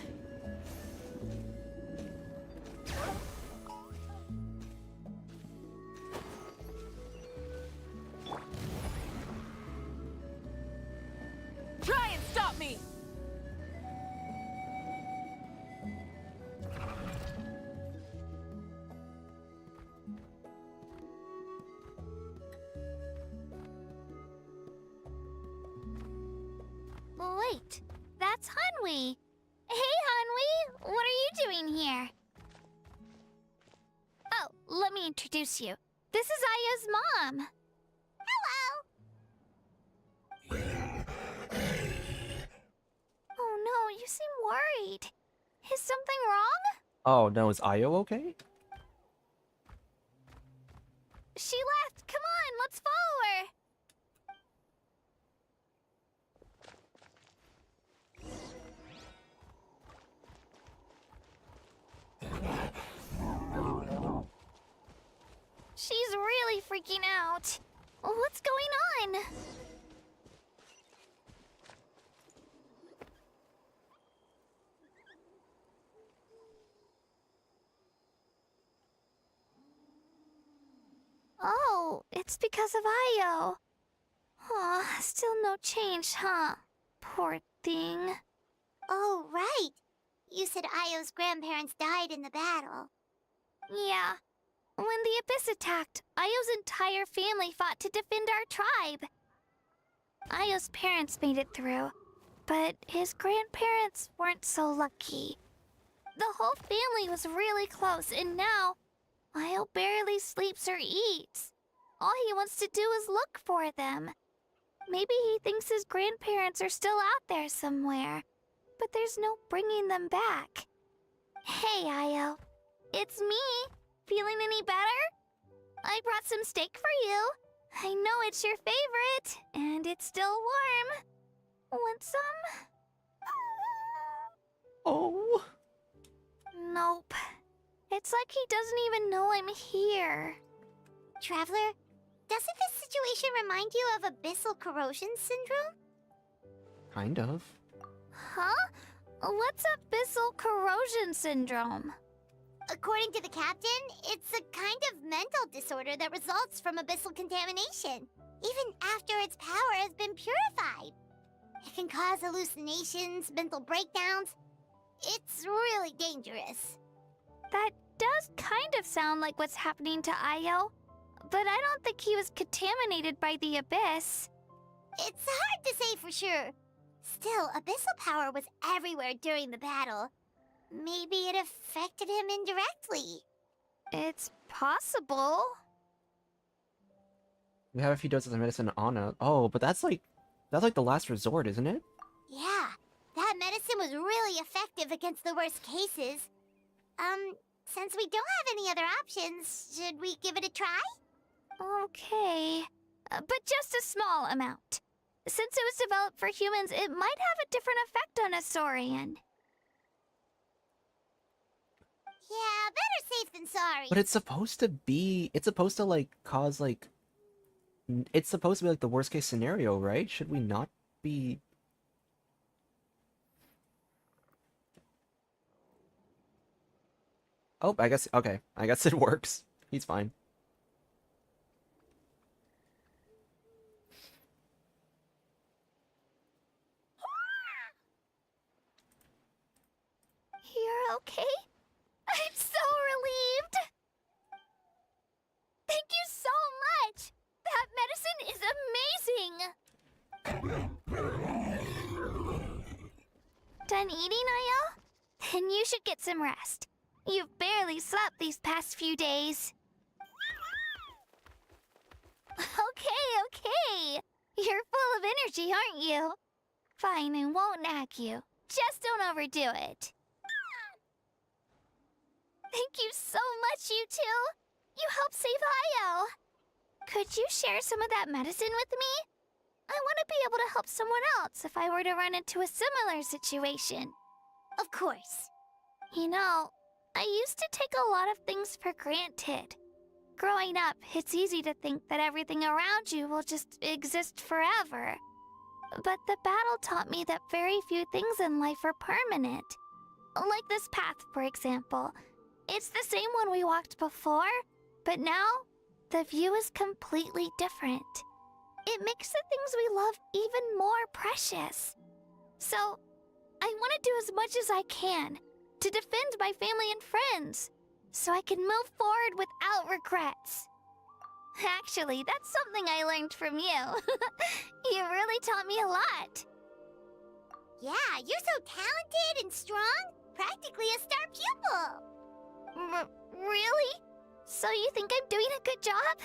Speaker 5: Try and stop me!
Speaker 12: Wait, that's Hanwi. Hey, Hanwi, what are you doing here? Oh, let me introduce you. This is Aya's mom.
Speaker 3: Hello!
Speaker 12: Oh no, you seem worried. Is something wrong?
Speaker 1: Oh no, is Io okay?
Speaker 12: She left. Come on, let's follow her. She's really freaking out. What's going on? Oh, it's because of Io. Aw, still no change, huh? Poor thing.
Speaker 3: Oh, right. You said Io's grandparents died in the battle.
Speaker 12: Yeah. When the Abyss attacked, Io's entire family fought to defend our tribe. Io's parents made it through, but his grandparents weren't so lucky. The whole family was really close, and now Io barely sleeps or eats. All he wants to do is look for them. Maybe he thinks his grandparents are still out there somewhere, but there's no bringing them back. Hey, Io. It's me. Feeling any better? I brought some steak for you. I know it's your favorite, and it's still warm. Want some?
Speaker 1: Oh.
Speaker 12: Nope. It's like he doesn't even know I'm here.
Speaker 3: Traveler, doesn't this situation remind you of abyssal corrosion syndrome?
Speaker 1: Kind of.
Speaker 12: Huh? What's abyssal corrosion syndrome?
Speaker 3: According to the captain, it's a kind of mental disorder that results from abyssal contamination, even after its power has been purified. It can cause hallucinations, mental breakdowns. It's really dangerous.
Speaker 12: That does kind of sound like what's happening to Io, but I don't think he was contaminated by the Abyss.
Speaker 3: It's hard to say for sure. Still, abyssal power was everywhere during the battle. Maybe it affected him indirectly.
Speaker 12: It's possible.
Speaker 1: We have a few doses of medicine on us. Oh, but that's like the last resort, isn't it?
Speaker 3: Yeah, that medicine was really effective against the worst cases. Since we don't have any other options, should we give it a try?
Speaker 12: Okay, but just a small amount. Since it was developed for humans, it might have a different effect on a Saurian.
Speaker 3: Yeah, better safe than sorry.
Speaker 1: But it's supposed to like cause like, it's supposed to be like the worst case scenario, right? Should we not be... Oh, I guess, okay. I guess it works. He's fine.
Speaker 12: You're okay? I'm so relieved! Thank you so much! That medicine is amazing! Done eating, are y'all? Then you should get some rest. You've barely slept these past few days. Okay. You're full of energy, aren't you? Fine, I won't nag you. Just don't overdo it. Thank you so much, you two. You helped save Io. Could you share some of that medicine with me? I want to be able to help someone else if I were to run into a similar situation.
Speaker 3: Of course.
Speaker 12: You know, I used to take a lot of things for granted. Growing up, it's easy to think that everything around you will just exist forever. But the battle taught me that very few things in life are permanent. Like this path, for example. It's the same one we walked before, but now, the view is completely different. It makes the things we love even more precious. So, I want to do as much as I can to defend my family and friends, so I can move forward without regrets. Actually, that's something I learned from you. You really taught me a lot.
Speaker 3: Yeah, you're so talented and strong. Practically a star pupil.
Speaker 12: Really? So you think I'm doing a good job?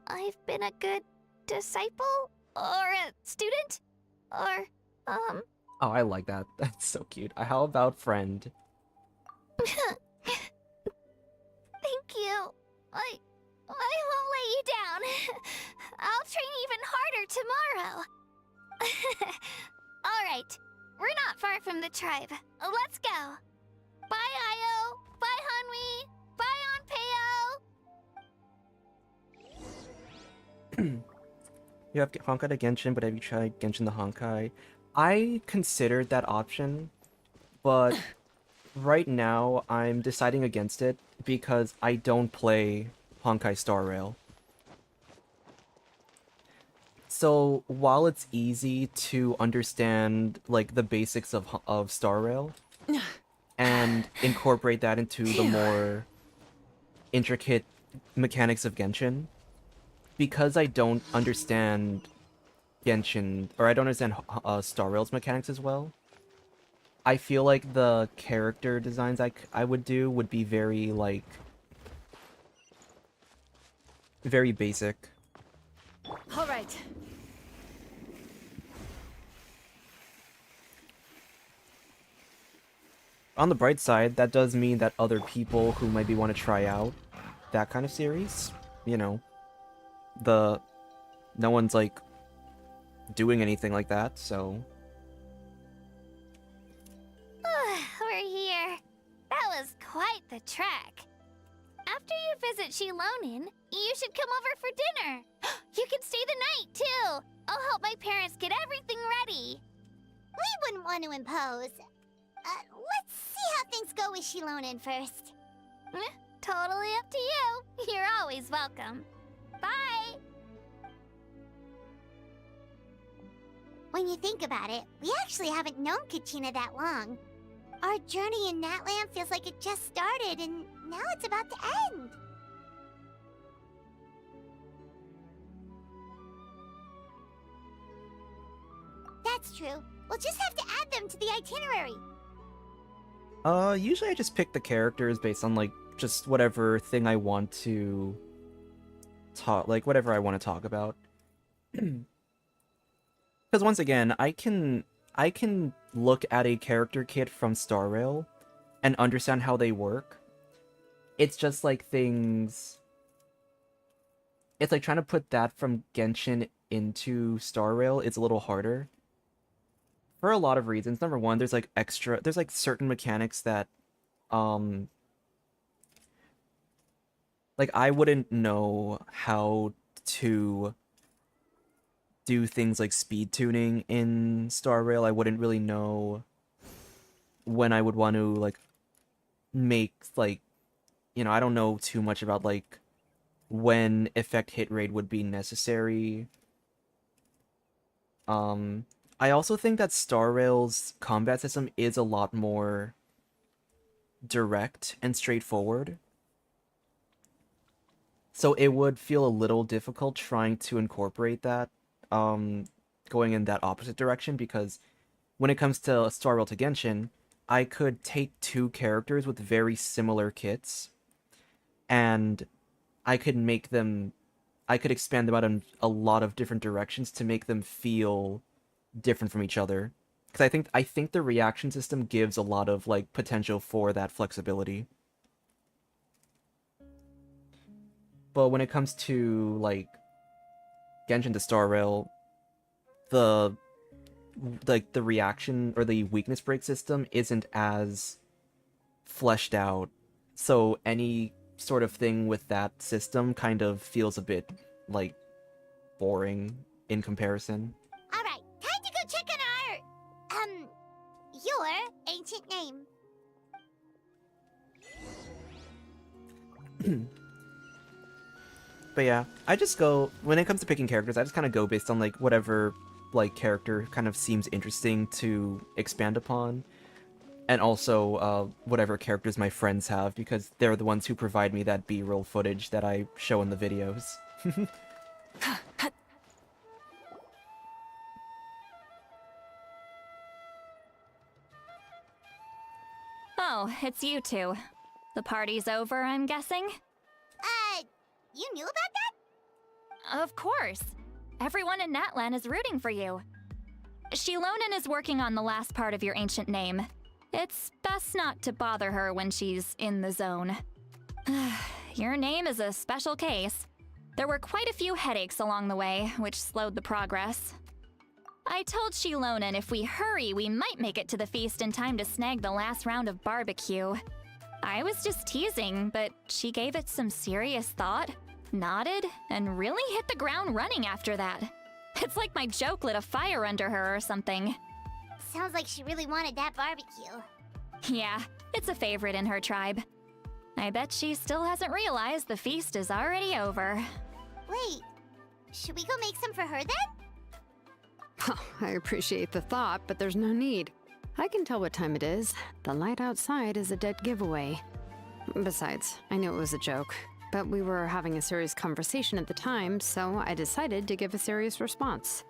Speaker 12: I've been a good disciple? Or a student? Or,
Speaker 1: Oh, I like that. That's so cute. How about friend?
Speaker 12: Thank you. I won't let you down. I'll train even harder tomorrow. Alright, we're not far from the tribe. Let's go. Bye, Io. Bye, Hanwi. Bye, Anpeo.
Speaker 1: You have Honkai to Genshin, but have you tried Genshin the Honkai? I considered that option, but right now I'm deciding against it because I don't play Honkai Star Rail. So while it's easy to understand like the basics of Star Rail and incorporate that into the more intricate mechanics of Genshin, because I don't understand Genshin, or I don't understand Star Rail's mechanics as well, I feel like the character designs I would do would be very, like, very basic.
Speaker 4: All right.
Speaker 1: On the bright side, that does mean that other people who maybe want to try out that kind of series, you know, no one's, like, doing anything like that, so...
Speaker 12: We're here. That was quite the trek. After you visit Shilonin, you should come over for dinner. You can stay the night, too. I'll help my parents get everything ready.
Speaker 3: We wouldn't want to impose. Let's see how things go with Shilonin first.
Speaker 12: Totally up to you. You're always welcome. Bye!
Speaker 3: When you think about it, we actually haven't known Kachina that long. Our journey in Natlan feels like it just started, and now it's about to end. That's true. We'll just have to add them to the itinerary.
Speaker 1: Usually I just pick the characters based on, like, just whatever thing I want to talk, like, whatever I want to talk about. Because once again, I can look at a character kit from Star Rail and understand how they work. It's just like things... It's like trying to put that from Genshin into Star Rail is a little harder. For a lot of reasons. Number one, there's like certain mechanics that, like, I wouldn't know how to do things like speed tuning in Star Rail. I wouldn't really know when I would want to, like, make, like, you know, I don't know too much about, like, when effect hit rate would be necessary. I also think that Star Rail's combat system is a lot more direct and straightforward. So it would feel a little difficult trying to incorporate that, going in that opposite direction, because when it comes to Star Rail to Genshin, I could take two characters with very similar kits, and I could expand them out in a lot of different directions to make them feel different from each other. Because I think the reaction system gives a lot of like potential for that flexibility. But when it comes to like Genshin to Star Rail, the reaction or the weakness break system isn't as fleshed out. So any sort of thing with that system kind of feels a bit like boring in comparison.
Speaker 3: All right, time to go check on your ancient name.
Speaker 1: But yeah, I just go, when it comes to picking characters, I just kind of go based on like whatever like character kind of seems interesting to expand upon. And also whatever characters my friends have, because they're the ones who provide me that B-roll footage that I show in the videos.
Speaker 11: Oh, it's you two. The party's over, I'm guessing?
Speaker 3: You knew about that?
Speaker 11: Of course. Everyone in Natlan is rooting for you. Shilonen is working on the last part of your ancient name. It's best not to bother her when she's in the zone. Your name is a special case. There were quite a few headaches along the way, which slowed the progress. I told Shilonen if we hurry, we might make it to the feast in time to snag the last round of barbecue. I was just teasing, but she gave it some serious thought, nodded, and really hit the ground running after that. It's like my joke lit a fire under her or something.
Speaker 3: Sounds like she really wanted that barbecue.
Speaker 11: Yeah, it's a favorite in her tribe. I bet she still hasn't realized the feast is already over.
Speaker 3: Wait, should we go make some for her then?
Speaker 8: Oh, I appreciate the thought, but there's no need. I can tell what time it is. The light outside is a dead giveaway. Besides, I knew it was a joke, but we were having a serious conversation at the time, so I decided to give a serious response.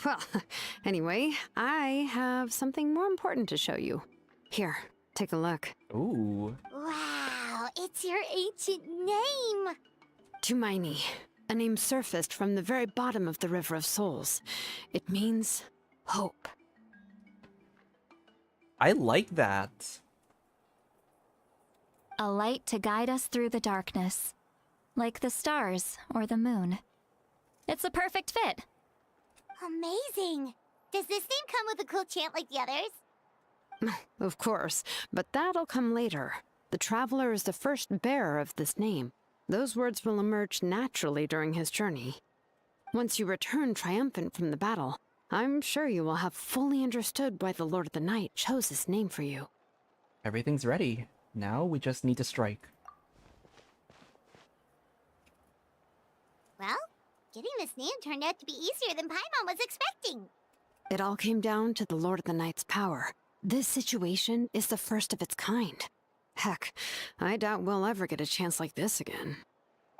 Speaker 8: Well, anyway, I have something more important to show you. Here, take a look.
Speaker 1: Ooh.
Speaker 3: Wow, it's your ancient name!
Speaker 8: Tumaini, a name surfaced from the very bottom of the River of Souls. It means hope.
Speaker 1: I like that.
Speaker 11: A light to guide us through the darkness, like the stars or the moon. It's a perfect fit.
Speaker 3: Amazing! Does this name come with a cool chant like the others?
Speaker 8: Of course, but that'll come later. The Traveler is the first bearer of this name. Those words will emerge naturally during his journey. Once you return triumphant from the battle, I'm sure you will have fully understood why the Lord of the Night chose this name for you.
Speaker 1: Everything's ready. Now we just need to strike.
Speaker 3: Well, getting this name turned out to be easier than Paimon was expecting.
Speaker 8: It all came down to the Lord of the Night's power. This situation is the first of its kind. Heck, I doubt we'll ever get a chance like this again.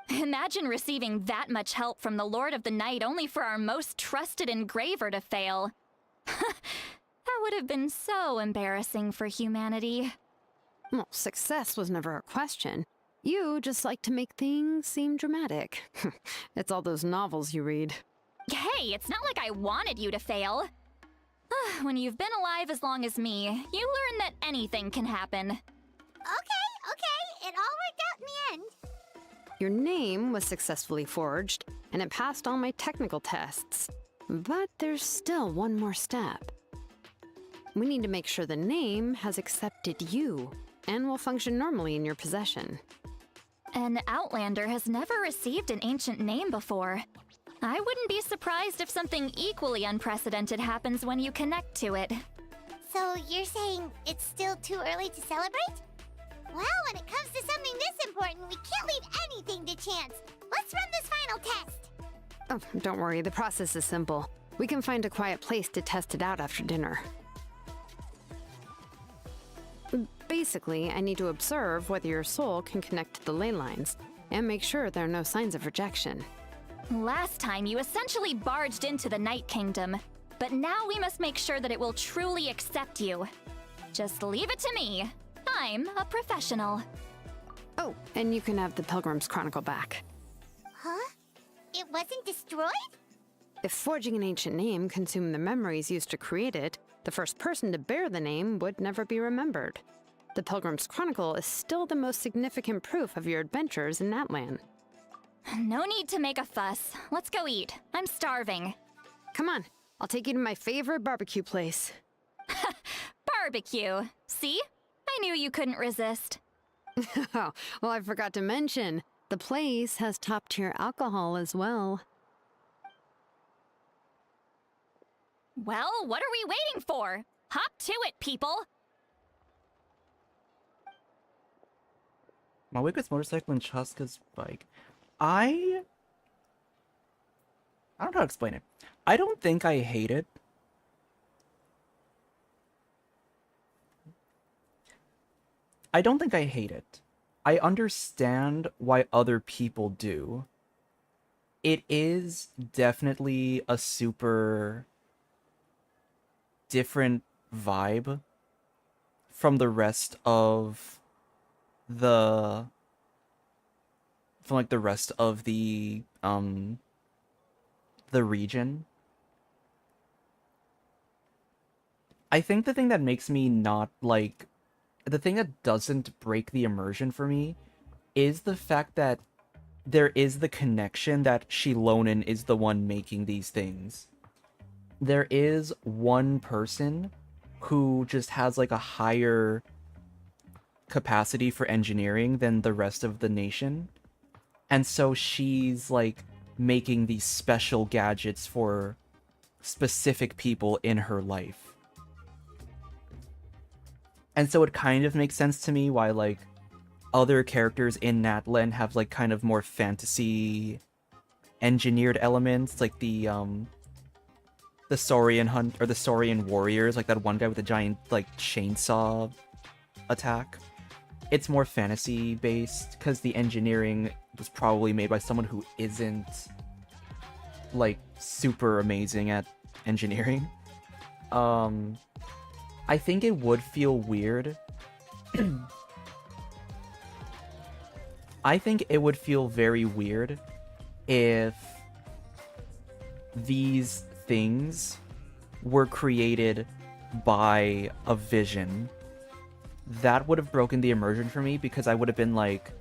Speaker 11: Imagine receiving that much help from the Lord of the Night only for our most trusted engraver to fail. That would have been so embarrassing for humanity.
Speaker 8: Well, success was never a question. You just like to make things seem dramatic. It's all those novels you read.
Speaker 11: Hey, it's not like I wanted you to fail. When you've been alive as long as me, you learn that anything can happen.
Speaker 3: Okay, it all worked out in the end.
Speaker 8: Your name was successfully forged, and it passed all my technical tests. But there's still one more step. We need to make sure the name has accepted you, and will function normally in your possession.
Speaker 11: An Outlander has never received an ancient name before. I wouldn't be surprised if something equally unprecedented happens when you connect to it.
Speaker 3: So you're saying it's still too early to celebrate? Well, when it comes to something this important, we can't leave anything to chance. Let's run this final test.
Speaker 8: Oh, don't worry, the process is simple. We can find a quiet place to test it out after dinner. Basically, I need to observe whether your soul can connect to the ley lines, and make sure there are no signs of rejection.
Speaker 12: Last time, you essentially barged into the Night Kingdom, but now we must make sure that it will truly accept you. Just leave it to me. I'm a professional.
Speaker 8: Oh, and you can have the Pilgrim's Chronicle back.
Speaker 3: Huh? It wasn't destroyed?
Speaker 8: If forging an ancient name consumed the memories used to create it, the first person to bear the name would never be remembered. The Pilgrim's Chronicle is still the most significant proof of your adventures in Natlan.
Speaker 12: No need to make a fuss. Let's go eat. I'm starving.
Speaker 8: Come on, I'll take you to my favorite barbecue place.
Speaker 12: Barbecue. See? I knew you couldn't resist.
Speaker 8: Oh, well, I forgot to mention, the place has top-tier alcohol as well.
Speaker 12: Well, what are we waiting for? Hop to it, people!
Speaker 1: Mavuika's motorcycle and Chaska's bike. I don't know how to explain it. I don't think I hate it. I don't think I hate it. I understand why other people do. It is definitely a super different vibe from the rest of the region. I think the thing that makes me not like the thing that doesn't break the immersion for me is the fact that there is the connection that Shilonen is the one making these things. There is one person who just has like a higher capacity for engineering than the rest of the nation. And so she's like making these special gadgets for specific people in her life. And so it kind of makes sense to me why like other characters in Natlan have like kind of more fantasy engineered elements, like the Saurian hunt or the Saurian warriors, like that one guy with the giant like chainsaw attack. It's more fantasy based because the engineering was probably made by someone who isn't like super amazing at engineering. I think it would feel weird. I think it would feel very weird if these things were created by a vision. That would have broken the immersion for me because I would have been like,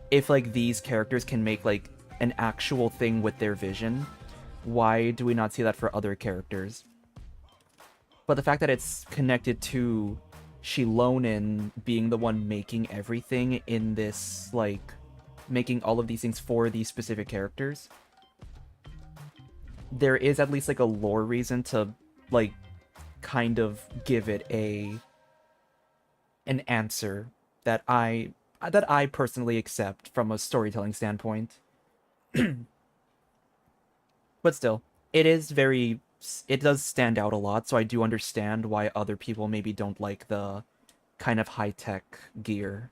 Speaker 1: if like these characters can make like an actual thing with their vision, why do we not see that for other characters? But the fact that it's connected to Shilonen being the one making everything in this, like, making all of these things for these specific characters, there is at least, like, a lore reason to, like, kind of give it an answer that I personally accept from a storytelling standpoint. But still, it does stand out a lot, so I do understand why other people maybe don't like the kind of high-tech gear.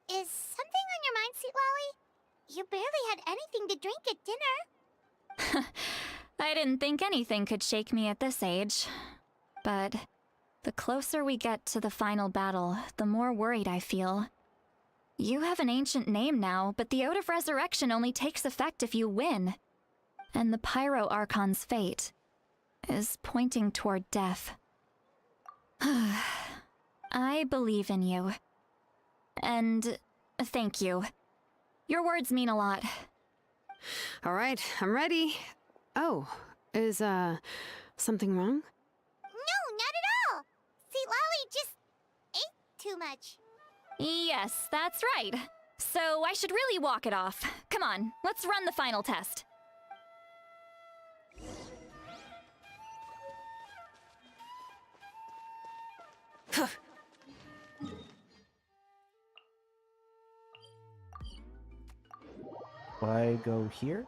Speaker 3: Is something on your mind, Sweet Lolly? You barely had anything to drink at dinner.
Speaker 12: I didn't think anything could shake me at this age. But the closer we get to the final battle, the more worried I feel. You have an ancient name now, but the Ode of Resurrection only takes effect if you win. And the Pyro Archon's fate is pointing toward death. I believe in you. And thank you. Your words mean a lot.
Speaker 8: All right, I'm ready. Oh, is, something wrong?
Speaker 3: No, not at all. Sweet Lolly just ate too much.
Speaker 12: Yes, that's right. So I should really walk it off. Come on, let's run the final test.
Speaker 1: I go here?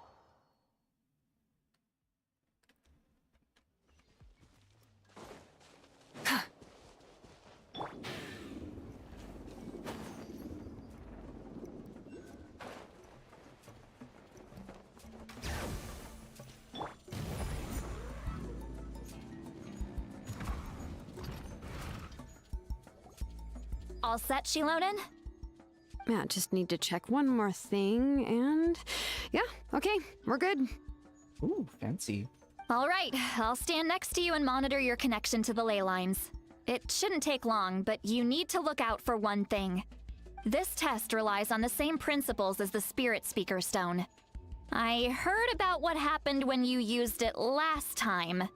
Speaker 11: All set, Shilonen?
Speaker 8: Yeah, just need to check one more thing, and yeah, okay, we're good.
Speaker 1: Ooh, fancy.
Speaker 11: All right, I'll stand next to you and monitor your connection to the ley lines. It shouldn't take long, but you need to look out for one thing. This test relies on the same principles as the Spirit Speaker Stone. I heard about what happened when you used it last time.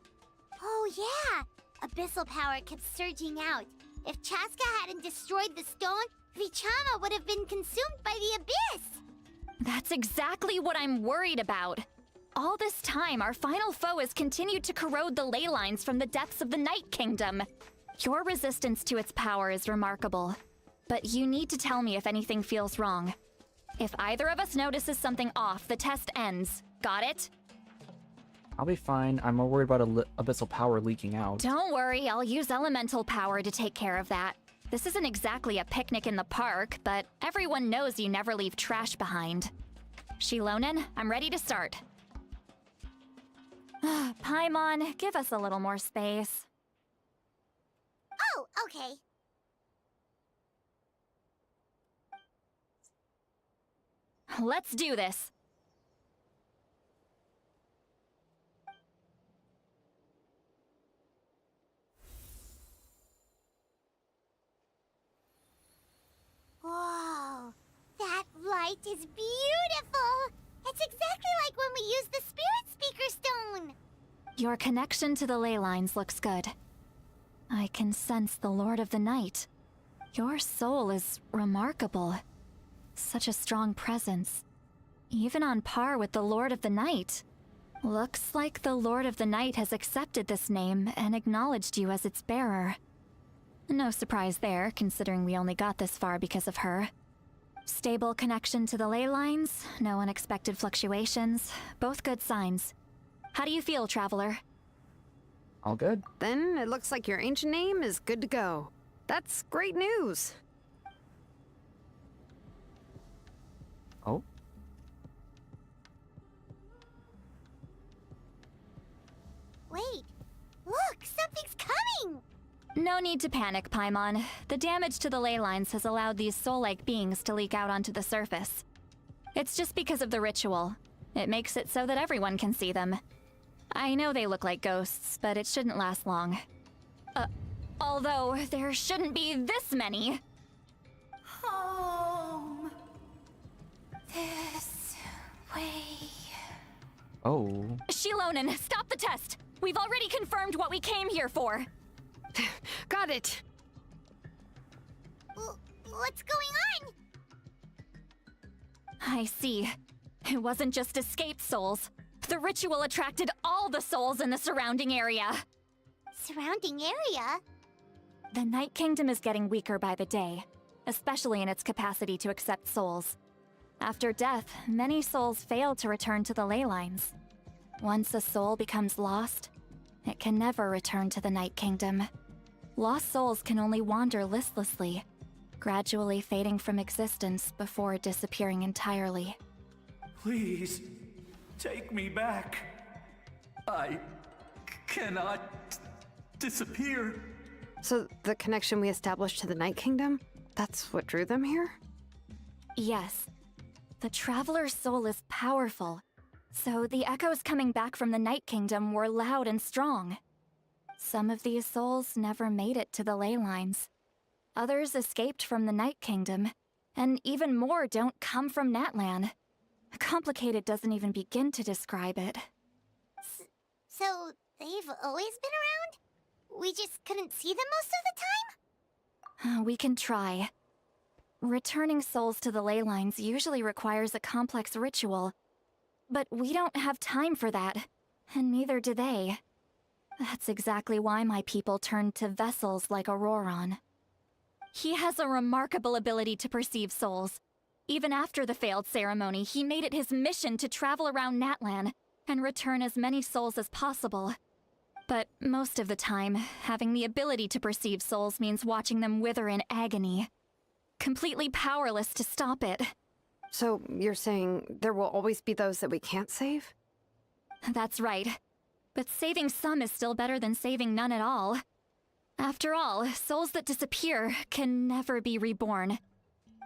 Speaker 3: Oh yeah! Abyssal power kept surging out. If Chaska hadn't destroyed the stone, Vichama would have been consumed by the abyss!
Speaker 11: That's exactly what I'm worried about. All this time, our final foe has continued to corrode the ley lines from the depths of the Night Kingdom. Your resistance to its power is remarkable. But you need to tell me if anything feels wrong. If either of us notices something off, the test ends. Got it?
Speaker 1: I'll be fine. I'm more worried about abyssal power leaking out.
Speaker 11: Don't worry, I'll use elemental power to take care of that. This isn't exactly a picnic in the park, but everyone knows you never leave trash behind. Shilonen, I'm ready to start. Paimon, give us a little more space.
Speaker 3: Oh, okay.
Speaker 11: Let's do this.
Speaker 3: Whoa, that light is beautiful! It's exactly like when we used the Spirit Speaker Stone!
Speaker 11: Your connection to the ley lines looks good. I can sense the Lord of the Night. Your soul is remarkable. Such a strong presence. Even on par with the Lord of the Night. Looks like the Lord of the Night has accepted this name and acknowledged you as its bearer. No surprise there, considering we only got this far because of her. Stable connection to the ley lines, no unexpected fluctuations, both good signs. How do you feel, Traveler?
Speaker 1: All good.
Speaker 8: Then it looks like your ancient name is good to go. That's great news.
Speaker 1: Oh?
Speaker 3: Wait, look, something's coming!
Speaker 11: No need to panic, Paimon. The damage to the ley lines has allowed these soul-like beings to leak out onto the surface. It's just because of the ritual. It makes it so that everyone can see them. I know they look like ghosts, but it shouldn't last long. Although, there shouldn't be this many.
Speaker 3: Home. This way.
Speaker 1: Oh.
Speaker 11: Shilonen, stop the test! We've already confirmed what we came here for!
Speaker 8: Got it!
Speaker 3: What's going on?
Speaker 11: I see. It wasn't just escaped souls. The ritual attracted all the souls in the surrounding area.
Speaker 3: Surrounding area?
Speaker 11: The Night Kingdom is getting weaker by the day, especially in its capacity to accept souls. After death, many souls fail to return to the ley lines. Once a soul becomes lost, it can never return to the Night Kingdom. Lost souls can only wander listlessly, gradually fading from existence before disappearing entirely.
Speaker 2: Please, take me back. I cannot disappear.
Speaker 8: So the connection we established to the Night Kingdom, that's what drew them here?
Speaker 11: Yes. The Traveler's soul is powerful, so the echoes coming back from the Night Kingdom were loud and strong. Some of these souls never made it to the ley lines. Others escaped from the Night Kingdom, and even more don't come from Natlan. Complicated doesn't even begin to describe it.
Speaker 3: So, they've always been around? We just couldn't see them most of the time?
Speaker 11: We can try. Returning souls to the ley lines usually requires a complex ritual. But we don't have time for that, and neither do they. That's exactly why my people turned to vessels like Auroron. He has a remarkable ability to perceive souls. Even after the failed ceremony, he made it his mission to travel around Natlan and return as many souls as possible. But most of the time, having the ability to perceive souls means watching them wither in agony. Completely powerless to stop it.
Speaker 8: So you're saying there will always be those that we can't save?
Speaker 11: That's right. But saving some is still better than saving none at all. After all, souls that disappear can never be reborn.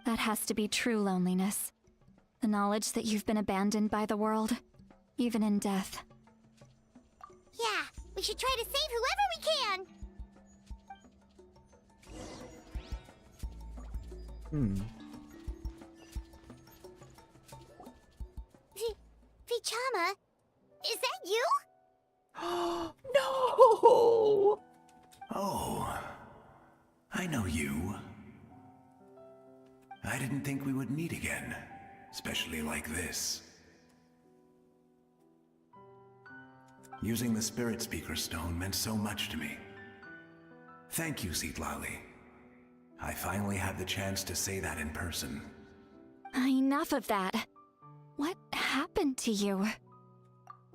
Speaker 11: That has to be true loneliness. The knowledge that you've been abandoned by the world, even in death.
Speaker 3: Yeah, we should try to save whoever we can! Vichama, is that you?
Speaker 1: No!
Speaker 2: Oh, I know you. I didn't think we would meet again, especially like this. Using the Spirit Speaker Stone meant so much to me. Thank you, Citlali. I finally had the chance to say that in person.
Speaker 11: Enough of that. What happened to you?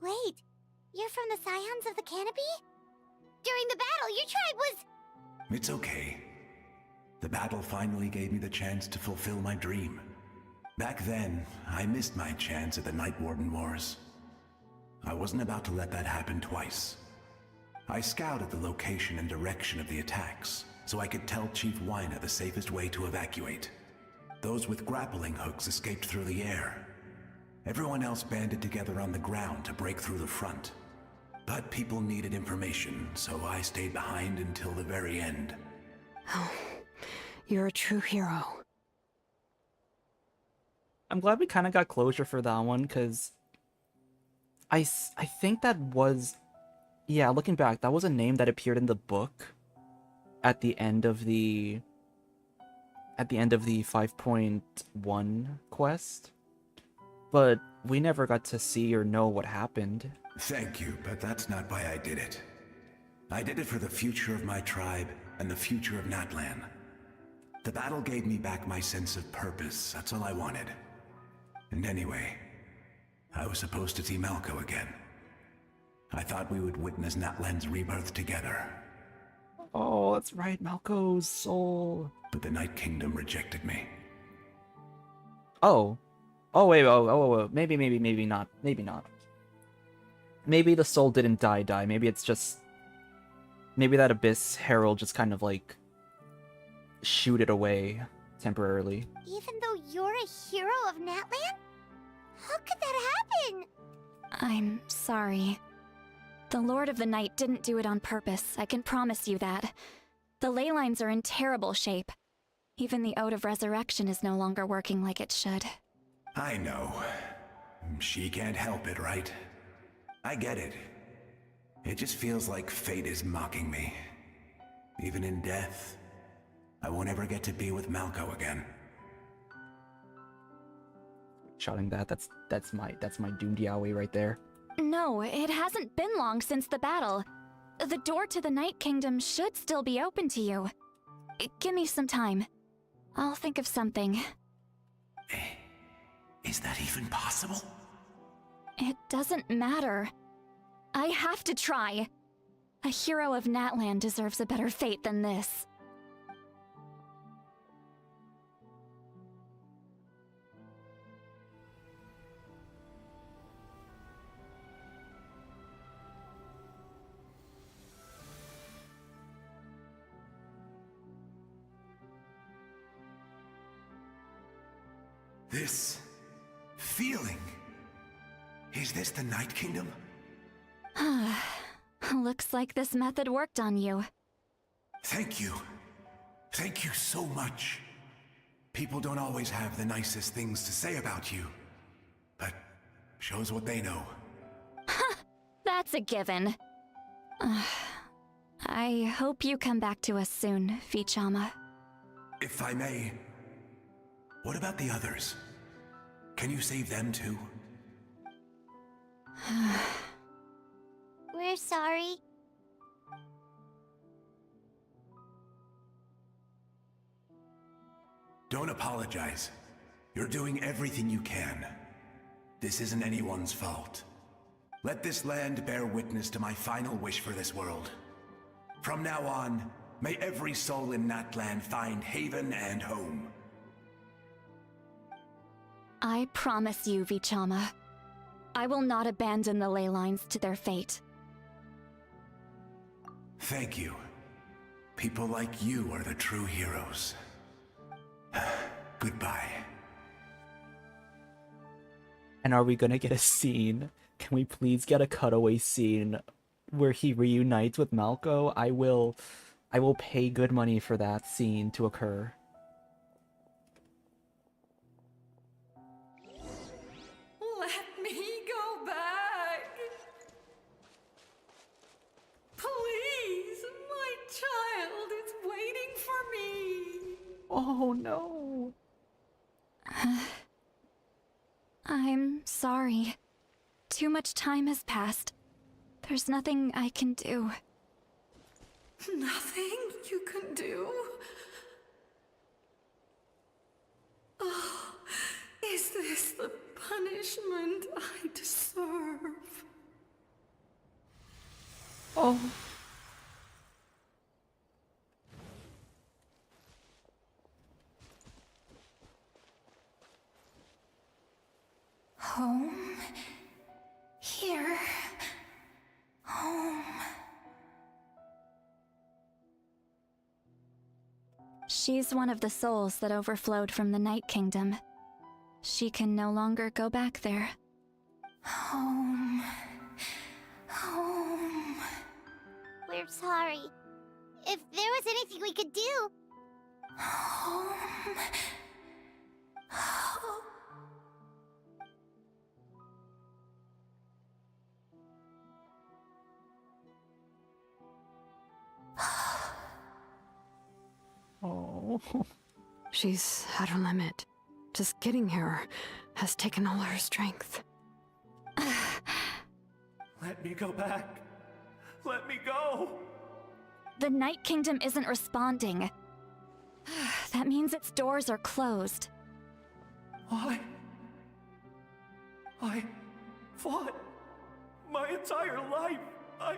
Speaker 3: Wait, you're from the Scions of the Canopy? During the battle, your tribe was...
Speaker 2: It's okay. The battle finally gave me the chance to fulfill my dream. Back then, I missed my chance at the Night Warden Wars. I wasn't about to let that happen twice. I scouted the location and direction of the attacks, so I could tell Chief Wyna the safest way to evacuate. Those with grappling hooks escaped through the air. Everyone else banded together on the ground to break through the front. But people needed information, so I stayed behind until the very end.
Speaker 8: Oh, you're a true hero.
Speaker 1: I'm glad we kind of got closure for that one, because I think that was... Yeah, looking back, that was a name that appeared in the book at the end of the 5.1 quest, but we never got to see or know what happened.
Speaker 2: Thank you, but that's not why I did it. I did it for the future of my tribe and the future of Natlan. The battle gave me back my sense of purpose, that's all I wanted. And anyway, I was supposed to see Malco again. I thought we would witness Natlan's rebirth together.
Speaker 1: Oh, that's right, Malco's soul.
Speaker 2: But the Night Kingdom rejected me.
Speaker 1: Oh. Oh, wait, maybe not. Maybe not. Maybe the soul didn't die. Maybe it's just... Maybe that Abyss Herald just kind of, like, shoot it away temporarily.
Speaker 3: Even though you're a hero of Natlan? How could that happen?
Speaker 11: I'm sorry. The Lord of the Night didn't do it on purpose, I can promise you that. The ley lines are in terrible shape. Even the Ode of Resurrection is no longer working like it should.
Speaker 2: I know. She can't help it, right? I get it. It just feels like fate is mocking me. Even in death, I won't ever get to be with Malco again.
Speaker 1: Shouting that's my doomed Yaoi right there.
Speaker 11: No, it hasn't been long since the battle. The door to the Night Kingdom should still be open to you. Give me some time. I'll think of something.
Speaker 2: Is that even possible?
Speaker 11: It doesn't matter. I have to try. A hero of Natlan deserves a better fate than this.
Speaker 2: This feeling. Is this the Night Kingdom?
Speaker 11: Looks like this method worked on you.
Speaker 2: Thank you. Thank you so much. People don't always have the nicest things to say about you, but shows what they know.
Speaker 11: That's a given. I hope you come back to us soon, Vichama.
Speaker 2: If I may, what about the others? Can you save them too?
Speaker 3: We're sorry.
Speaker 2: Don't apologize. You're doing everything you can. This isn't anyone's fault. Let this land bear witness to my final wish for this world. From now on, may every soul in Natlan find haven and home.
Speaker 11: I promise you, Vichama, I will not abandon the ley lines to their fate.
Speaker 2: Thank you. People like you are the true heroes. Goodbye.
Speaker 1: And are we gonna get a scene? Can we please get a cutaway scene where he reunites with Malco? I will pay good money for that scene to occur.
Speaker 5: Let me go back. Please, my child is waiting for me.
Speaker 1: Oh no.
Speaker 11: I'm sorry. Too much time has passed. There's nothing I can do.
Speaker 5: Nothing you can do? Oh, is this the punishment I deserve?
Speaker 1: Oh.
Speaker 12: Home? Here? Home?
Speaker 11: She's one of the souls that overflowed from the Night Kingdom. She can no longer go back there.
Speaker 12: Home. Home.
Speaker 3: We're sorry. If there was anything we could do...
Speaker 12: Home. Home.
Speaker 1: Oh.
Speaker 8: She's at her limit. Just getting here has taken all her strength.
Speaker 7: Let me go back. Let me go.
Speaker 11: The Night Kingdom isn't responding. That means its doors are closed.
Speaker 7: I fought my entire life. I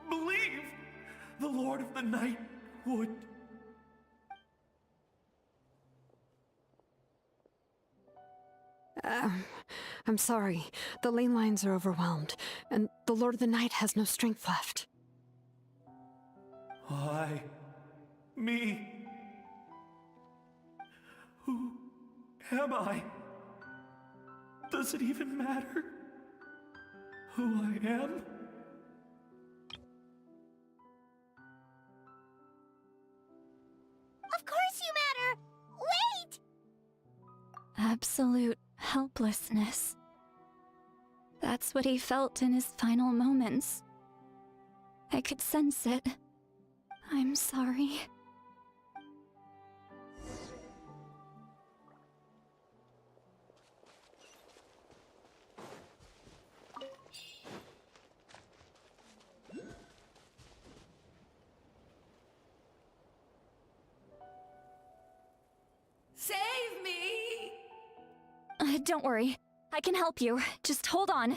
Speaker 7: believed the Lord of the Night would.
Speaker 8: I'm sorry. The ley lines are overwhelmed, and the Lord of the Night has no strength left.
Speaker 7: Me. Who am I? Does it even matter who I am?
Speaker 3: Of course you matter! Wait!
Speaker 11: Absolute helplessness. That's what he felt in his final moments. I could sense it. I'm sorry.
Speaker 5: Save me!
Speaker 11: Don't worry. I can help you. Just hold on.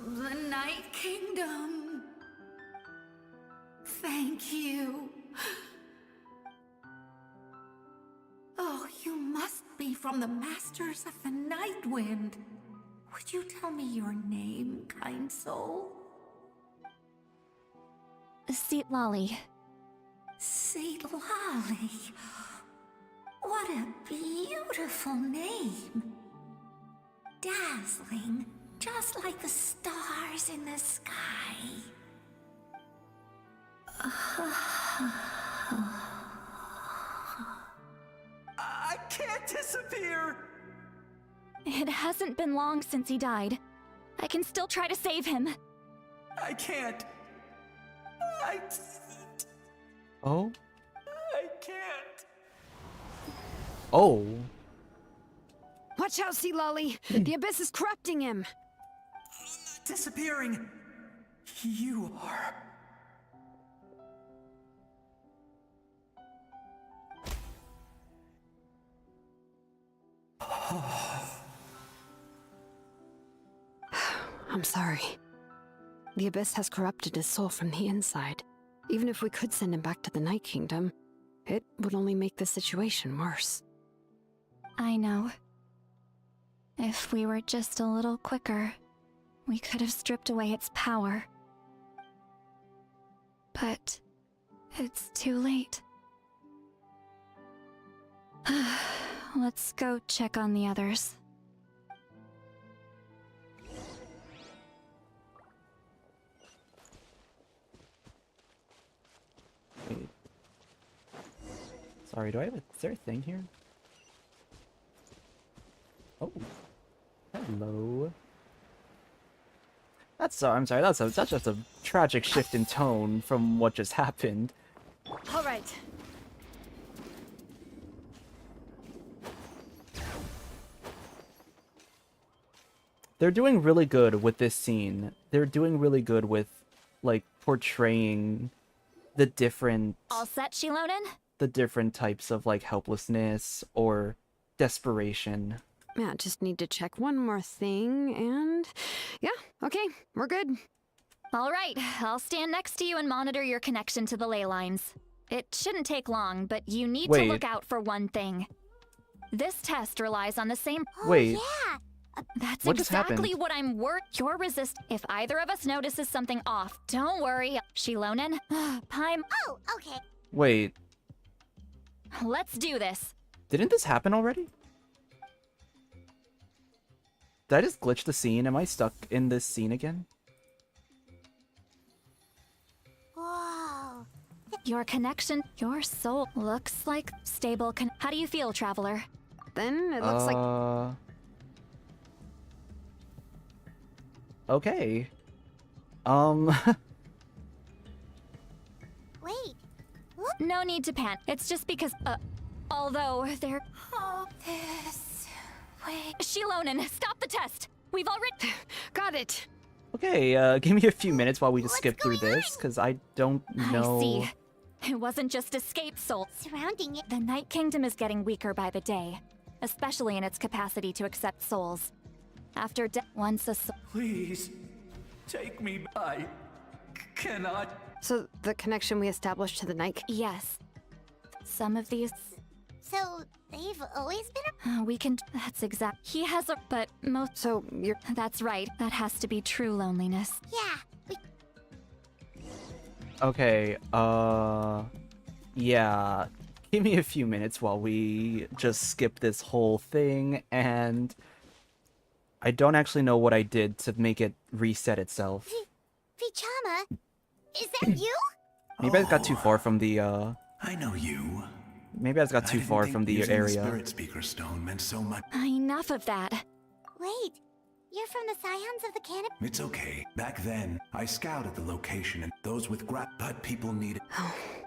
Speaker 5: The Night Kingdom. Thank you. Oh, you must be from the Masters of the Night Wind. Would you tell me your name, kind soul?
Speaker 11: Lolly.
Speaker 12: Lolly. What a beautiful name. Dazzling, just like the stars in the sky.
Speaker 7: I can't disappear!
Speaker 11: It hasn't been long since he died. I can still try to save him.
Speaker 7: I can't.
Speaker 1: Oh?
Speaker 7: I can't.
Speaker 1: Oh.
Speaker 8: Watch out, Sea Lolly! The abyss is corrupting him!
Speaker 7: Disappearing. You are...
Speaker 8: I'm sorry. The Abyss has corrupted his soul from the inside. Even if we could send him back to the Night Kingdom, it would only make the situation worse.
Speaker 12: I know. If we were just a little quicker, we could have stripped away its power. But it's too late. Let's go check on the others.
Speaker 1: Wait. Sorry, do I have a... Is there a thing here? Oh. Hello. I'm sorry, that's just a tragic shift in tone from what just happened.
Speaker 11: All right.
Speaker 1: They're doing really good with this scene. They're doing really good with, like, portraying the different...
Speaker 11: All set, Shilonen?
Speaker 1: The different types of, like, helplessness or desperation.
Speaker 8: Yeah, just need to check one more thing, and... Yeah, okay, we're good.
Speaker 11: All right, I'll stand next to you and monitor your connection to the ley lines. It shouldn't take long, but you need to look out for one thing. This test relies on the same...
Speaker 1: Wait.
Speaker 3: Yeah.
Speaker 11: That's
Speaker 1: What just
Speaker 11: exactly
Speaker 1: happened?
Speaker 11: what I'm Your resist. If either of us notices something off, don't worry. Shilonen, Paim,
Speaker 3: Oh, okay.
Speaker 1: Wait,
Speaker 11: let's do this.
Speaker 1: didn't this happen already? Did I just glitch the scene? Am I stuck in this scene again?
Speaker 3: Whoa.
Speaker 11: Your connection, your soul looks like stable. How do you feel, traveler?
Speaker 8: Then it looks like...
Speaker 1: Okay.
Speaker 3: Wait. Look.
Speaker 11: No need to panic. It's just because, although they're...
Speaker 3: Oh, this... Wait.
Speaker 11: Shilonen, stop the test! We've already...
Speaker 8: Got it!
Speaker 1: Okay, give me a few minutes while we just skip through this, because I don't know...
Speaker 11: I see. It wasn't just escape soul.
Speaker 3: Surrounding it.
Speaker 11: The Night Kingdom is getting weaker by the day, especially in its capacity to accept souls. After once a soul...
Speaker 7: Please, take me. I cannot...
Speaker 8: So, the connection we established to the Night...
Speaker 11: Yes. Some of these...
Speaker 3: So, they've always been...
Speaker 11: we can... That's exact... He has a... But most...
Speaker 8: So, you're...
Speaker 11: That's right. That has to be true loneliness.
Speaker 3: Yeah.
Speaker 1: Okay, yeah. Give me a few minutes while we just skip this whole thing, and... I don't actually know what I did to make it reset itself.
Speaker 3: Vichama? Is that you?
Speaker 1: Maybe I got too far from the,
Speaker 2: I know you.
Speaker 1: Maybe I just got too far from the
Speaker 2: using
Speaker 1: area.
Speaker 2: The Spirit Speaker Stone meant so much.
Speaker 11: Enough of that.
Speaker 3: Wait. You're from the Scions of the Canopy?
Speaker 2: It's okay. Back then, I scouted the location and those with but people needed...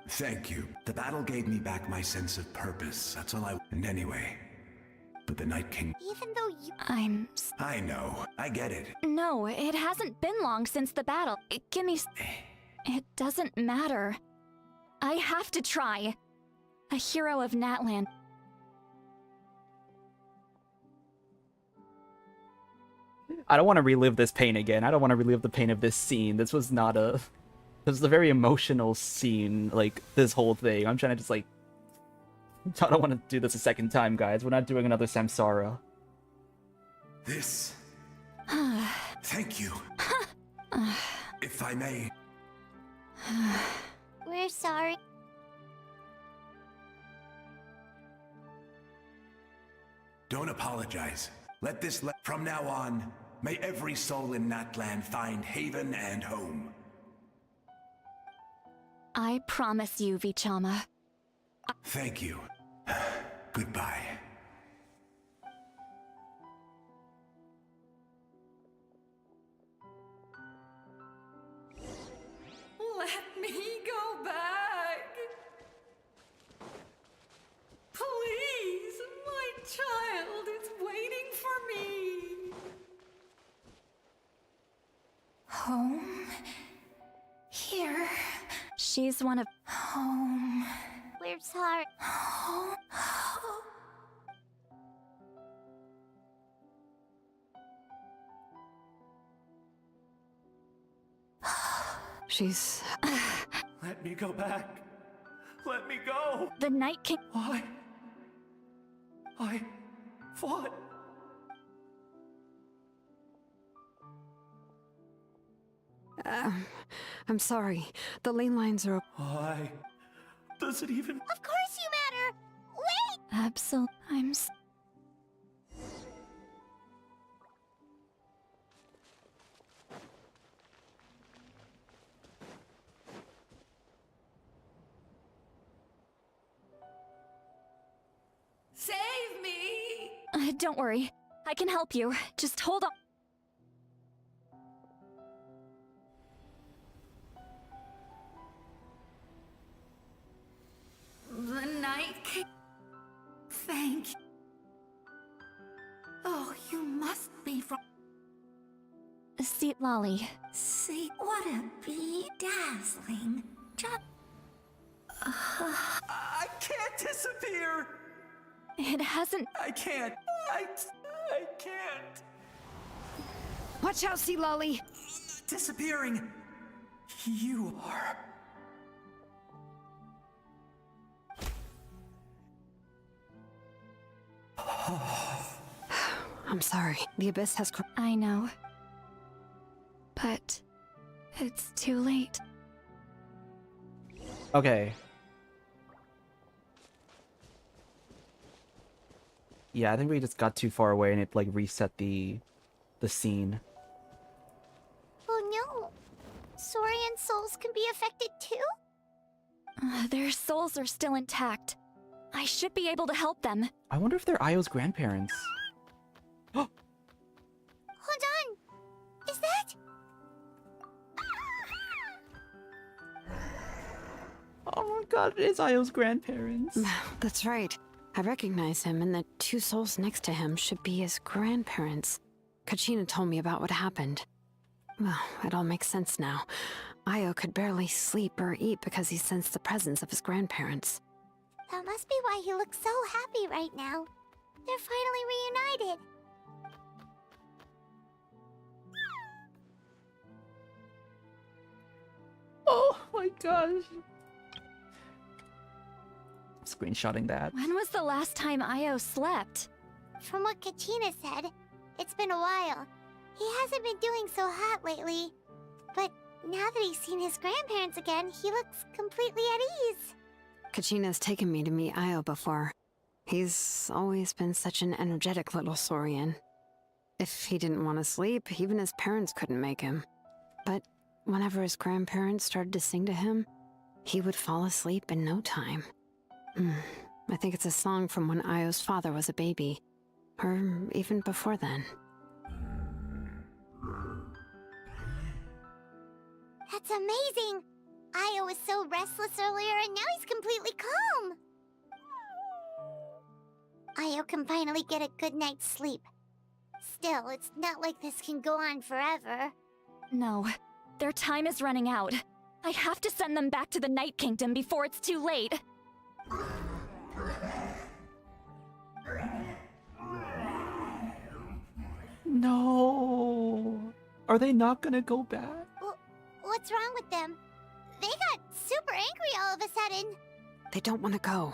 Speaker 2: Thank you. The battle gave me back my sense of purpose. That's all I... And anyway... But the Night King...
Speaker 3: Even though you...
Speaker 2: I know. I get it.
Speaker 11: No, it hasn't been long since the battle. Give me... It doesn't matter. I have to try. A hero of Natlan.
Speaker 1: I don't want to relive this pain again. I don't want to relive the pain of this scene. This was not a... This was a very emotional scene, like, this whole thing. I'm trying to just, like... I don't want to do this a second time, guys. We're not doing another Samsara.
Speaker 2: This... Thank you. If I may...
Speaker 3: We're sorry.
Speaker 2: Don't apologize. Let this from now on, may every soul in Natlan find haven and home.
Speaker 11: I promise you, Vichama.
Speaker 2: Thank you. Goodbye.
Speaker 5: Let me go back. Please, my child is waiting for me.
Speaker 12: Home
Speaker 11: She's one of... Home.
Speaker 3: We're sorry.
Speaker 8: She's...
Speaker 7: Let me go back. Let me go.
Speaker 11: The Night King...
Speaker 7: I fought.
Speaker 8: I'm sorry. The lane lines are...
Speaker 7: Why does it even...
Speaker 3: Of course you matter! Wait!
Speaker 11: Absolutely.
Speaker 5: Save me!
Speaker 11: Don't worry. I can help you. Just hold on.
Speaker 14: The Night King. Thank you. Oh, you must be from...
Speaker 11: Seat Lolly.
Speaker 14: See, what a bedazzling job.
Speaker 7: I can't disappear!
Speaker 11: It hasn't...
Speaker 7: I can't. I can't.
Speaker 8: Watch out, Sea Lolly!
Speaker 7: Disappearing. You are.
Speaker 8: I'm sorry. The Abyss has...
Speaker 11: I know. But... it's too late.
Speaker 1: Okay. Yeah, I think we just got too far away and it like reset the scene.
Speaker 3: Oh no. Saurian souls can be affected too?
Speaker 11: Their souls are still intact. I should be able to help them.
Speaker 1: I wonder if they're Io's grandparents.
Speaker 3: Hold on. Is that...
Speaker 1: Oh my god, it is Io's grandparents.
Speaker 8: That's right. I recognize him, and the two souls next to him should be his grandparents. Kachina told me about what happened. Well, it all makes sense now. Io could barely sleep or eat because he sensed the presence of his grandparents.
Speaker 3: That must be why he looks so happy right now. They're finally reunited.
Speaker 1: Oh my gosh. Screenshotting that.
Speaker 11: When was the last time Io slept?
Speaker 3: From what Kachina said, it's been a while. He hasn't been doing so hot lately. But now that he's seen his grandparents again, he looks completely at ease.
Speaker 8: Kachina's taken me to meet Io before. He's always been such an energetic little Saurian. If he didn't want to sleep, even his parents couldn't make him. But whenever his grandparents started to sing to him, he would fall asleep in no time. I think it's a song from when Io's father was a baby. Or even before then.
Speaker 3: That's amazing! Io was so restless earlier and now he's completely calm! Io can finally get a good night's sleep. Still, it's not like this can go on forever.
Speaker 11: No, their time is running out. I have to send them back to the Night Kingdom before it's too late.
Speaker 1: No. Are they not gonna go back?
Speaker 3: What's wrong with them? They got super angry all of a sudden.
Speaker 8: They don't want to go.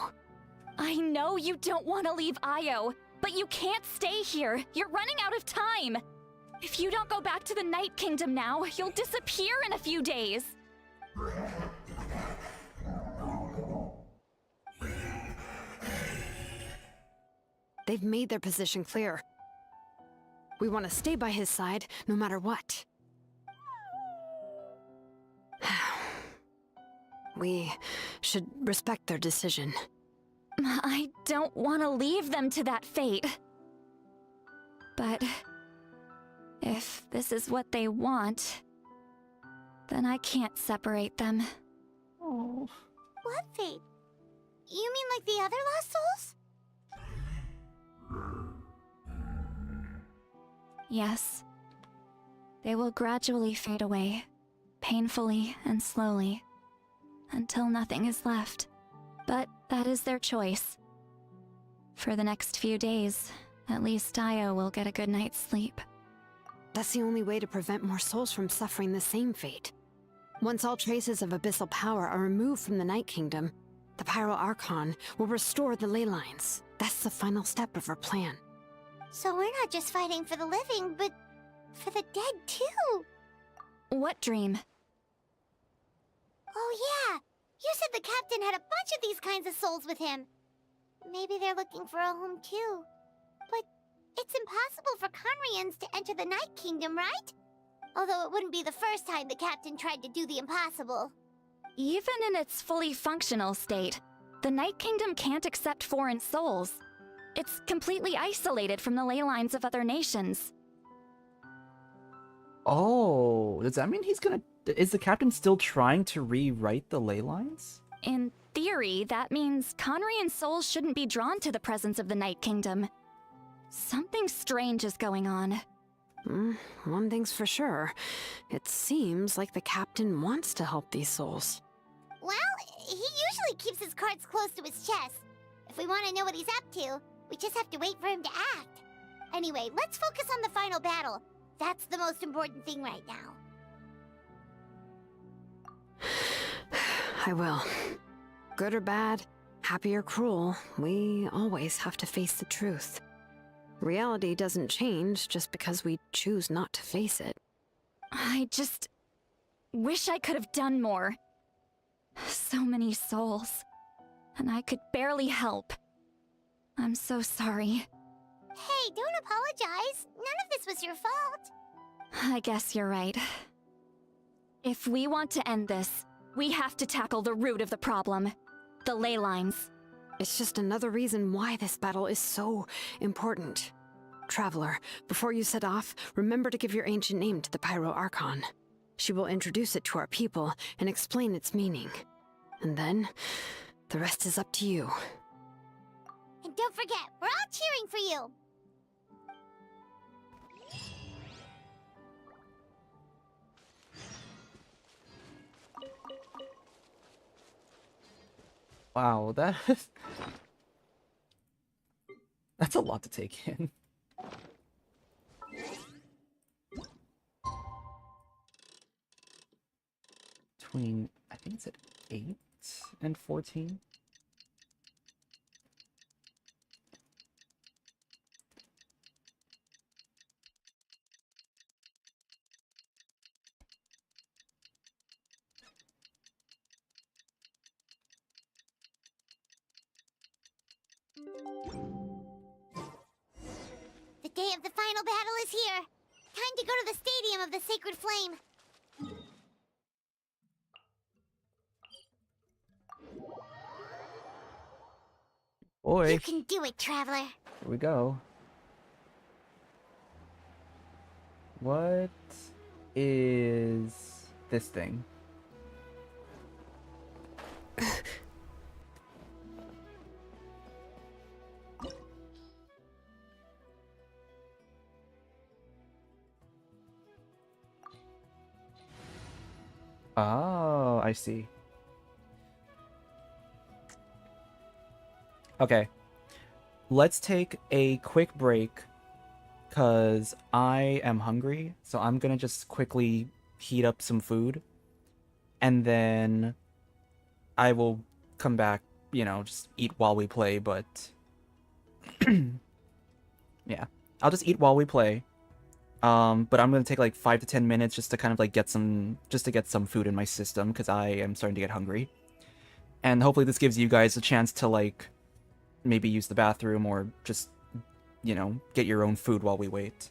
Speaker 11: I know you don't want to leave Io, but you can't stay here. You're running out of time. If you don't go back to the Night Kingdom now, you'll disappear in a few days.
Speaker 8: They've made their position clear. We want to stay by his side, no matter what. We should respect their decision.
Speaker 11: I don't want to leave them to that fate. But if this is what they want, then I can't separate them.
Speaker 1: Oh.
Speaker 3: What fate? You mean like the other lost souls?
Speaker 11: Yes. They will gradually fade away, painfully and slowly. until nothing is left. But that is their choice. For the next few days, at least Io will get a good night's sleep.
Speaker 8: That's the only way to prevent more souls from suffering the same fate. Once all traces of abyssal power are removed from the Night Kingdom, the Pyro Archon will restore the ley lines. That's the final step of our plan.
Speaker 3: So we're not just fighting for the living, but for the dead too.
Speaker 11: What dream?
Speaker 3: Oh yeah, you said the captain had a bunch of these kinds of souls with him. Maybe they're looking for a home too. But it's impossible for Conrians to enter the Night Kingdom, right? Although it wouldn't be the first time the captain tried to do the impossible.
Speaker 11: Even in its fully functional state, the Night Kingdom can't accept foreign souls. It's completely isolated from the ley lines of other nations.
Speaker 1: Oh, does that mean is the captain still trying to rewrite the ley lines?
Speaker 11: In theory, that means Conrian souls shouldn't be drawn to the presence of the Night Kingdom. Something strange is going on.
Speaker 8: One thing's for sure. It seems like the captain wants to help these souls.
Speaker 3: Well, he usually keeps his cards close to his chest. If we want to know what he's up to, we just have to wait for him to act. Anyway, let's focus on the final battle. That's the most important thing right now.
Speaker 8: I will. Good or bad, happy or cruel, we always have to face the truth. Reality doesn't change just because we choose not to face it.
Speaker 11: I just wish I could have done more. So many souls, and I could barely help. I'm so sorry.
Speaker 3: Hey, don't apologize. None of this was your fault.
Speaker 11: I guess you're right. If we want to end this, we have to tackle the root of the problem. The ley lines.
Speaker 8: It's just another reason why this battle is so important. Traveler, before you set off, remember to give your ancient name to the Pyro Archon. She will introduce it to our people and explain its meaning. And then, the rest is up to you.
Speaker 3: And don't forget, we're all cheering for you.
Speaker 1: Wow, that's a lot to take in. Between, I think it's at 8 and 14.
Speaker 3: The day of the final battle is here. Time to go to the Stadium of the Sacred Flame.
Speaker 1: Boy.
Speaker 3: You can do it, Traveler.
Speaker 1: Here we go. What is this thing? Oh, I see. Okay. Let's take a quick break, because I am hungry, so I'm gonna just quickly heat up some food, and then I will come back, just eat while we play, but... yeah. I'll just eat while we play. But I'm gonna take like 5 to 10 minutes just to kind of like get some food in my system, because I am starting to get hungry. And hopefully this gives you guys a chance to like maybe use the bathroom or just, get your own food while we wait.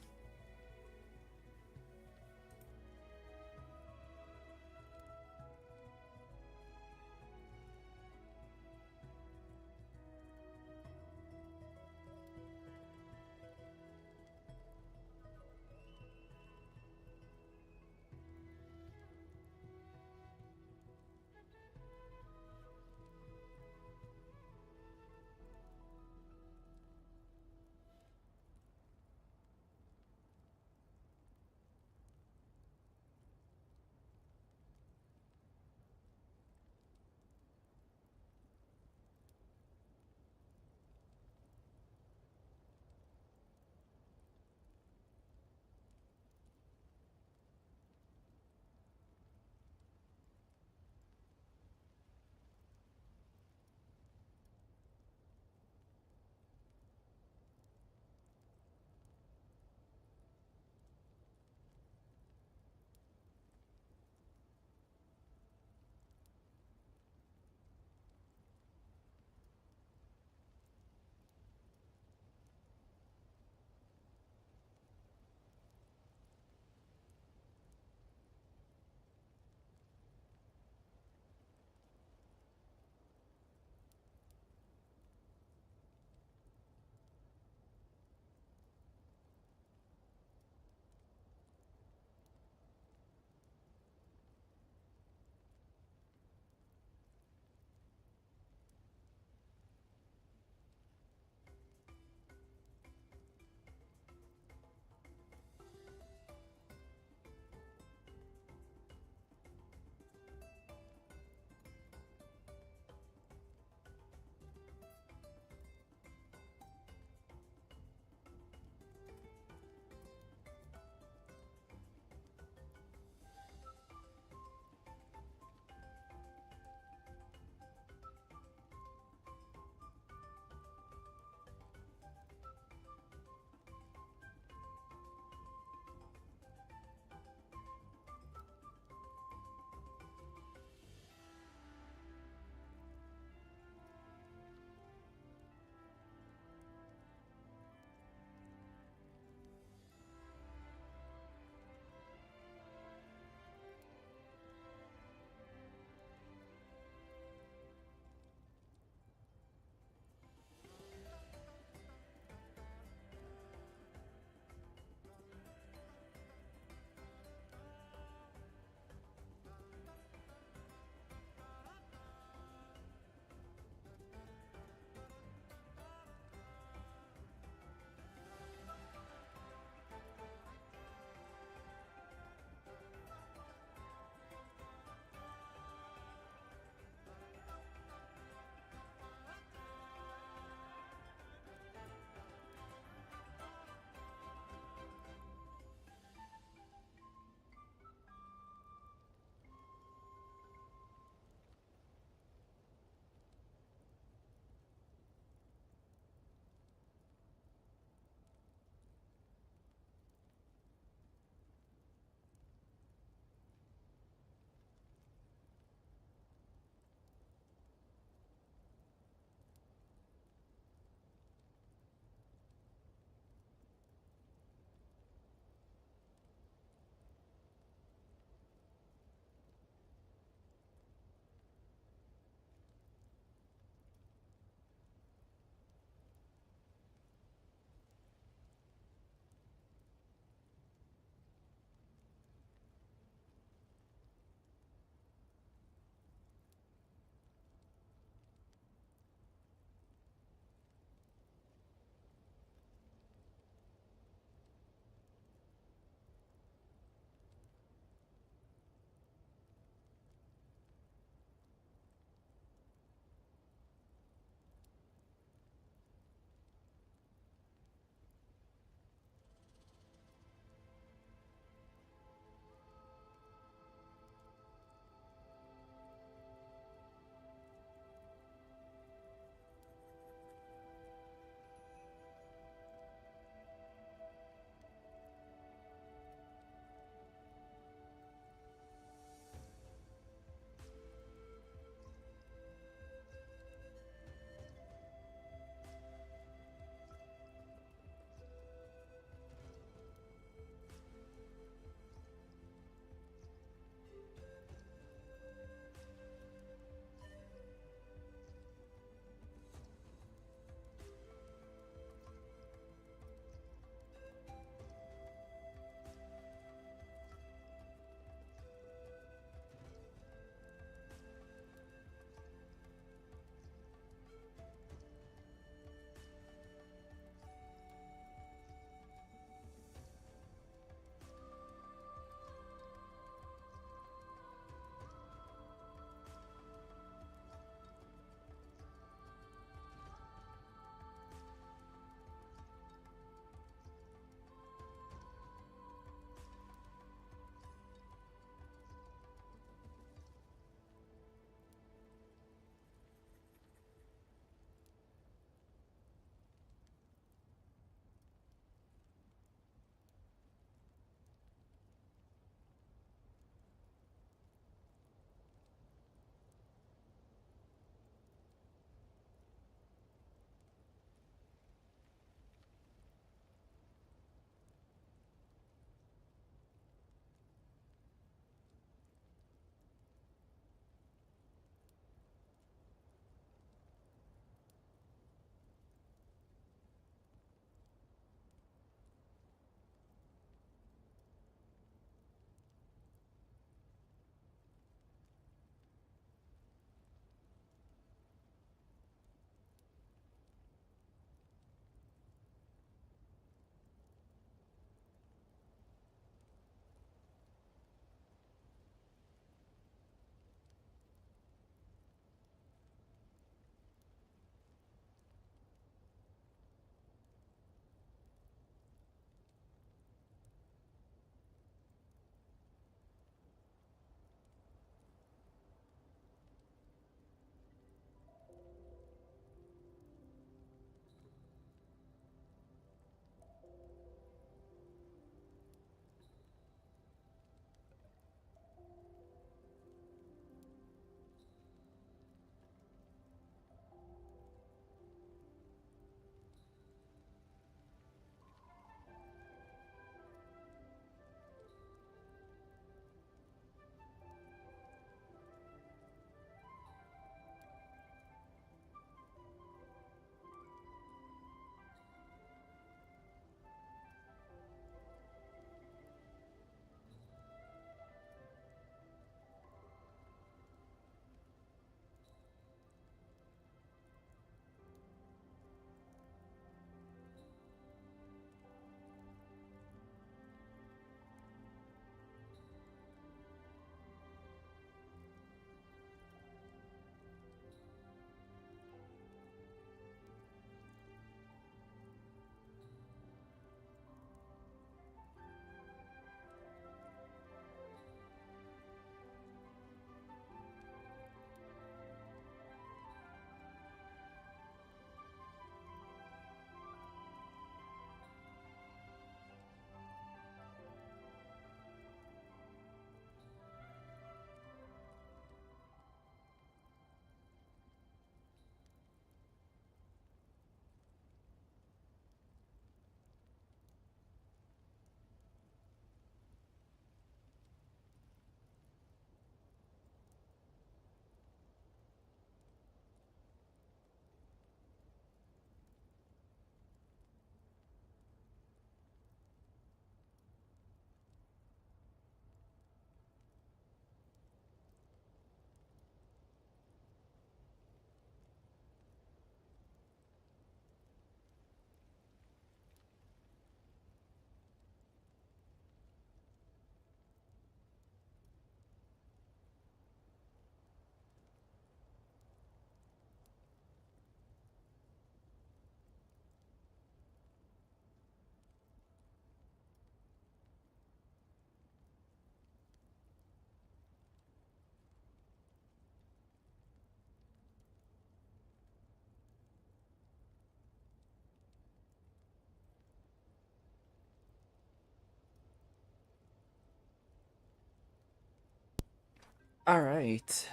Speaker 1: Alright.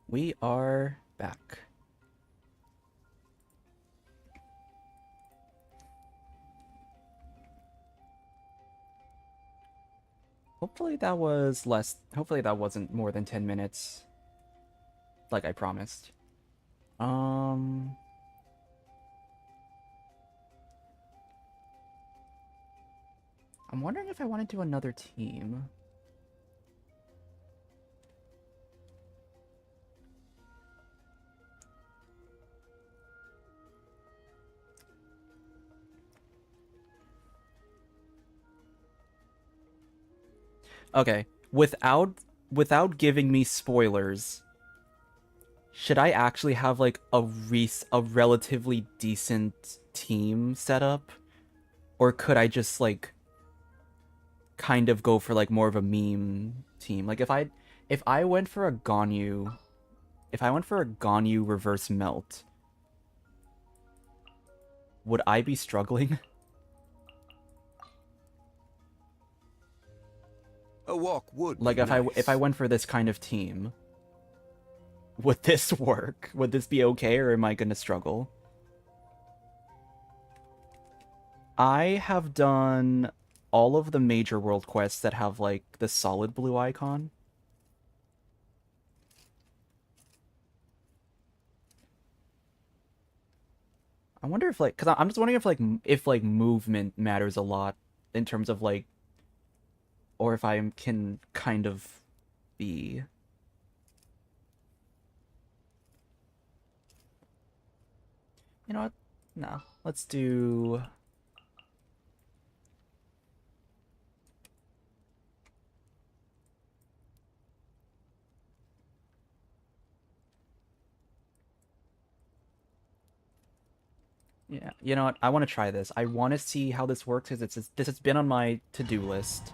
Speaker 1: We are back. Hopefully that was less. Hopefully that wasn't more than 10 minutes. Like I promised. I'm wondering if I want to do another team. Okay, without giving me spoilers, should I actually have like a relatively decent team set up, or could I just like kind of go for like more of a meme team? Like if I went for a Ganyu, reverse melt, would I be struggling?
Speaker 15: A walk would
Speaker 1: Like
Speaker 15: be
Speaker 1: if
Speaker 15: nice.
Speaker 1: I went for this kind of team, would this work? Would this be okay, or am I gonna struggle? I have done all of the major world quests that have like the solid blue icon. I wonder if like, cause I'm just wondering if like movement matters a lot in terms of like, or if I can kind of be. You know what? No, let's do. Yeah, you know what? I want to try this. I want to see how this works because this has been on my to-do list.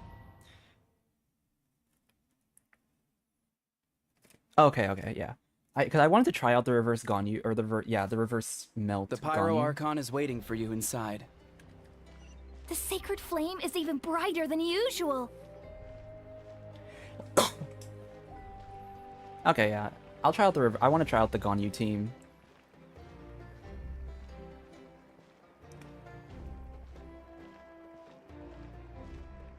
Speaker 1: Okay, yeah. Because I wanted to try out the reverse Ganyu, or the reverse melt.
Speaker 16: The Pyro
Speaker 1: Ganyu.
Speaker 16: Archon is waiting for you inside.
Speaker 11: The sacred flame is even brighter than usual.
Speaker 1: Okay, yeah. I'll try out the I want to try out the Ganyu team.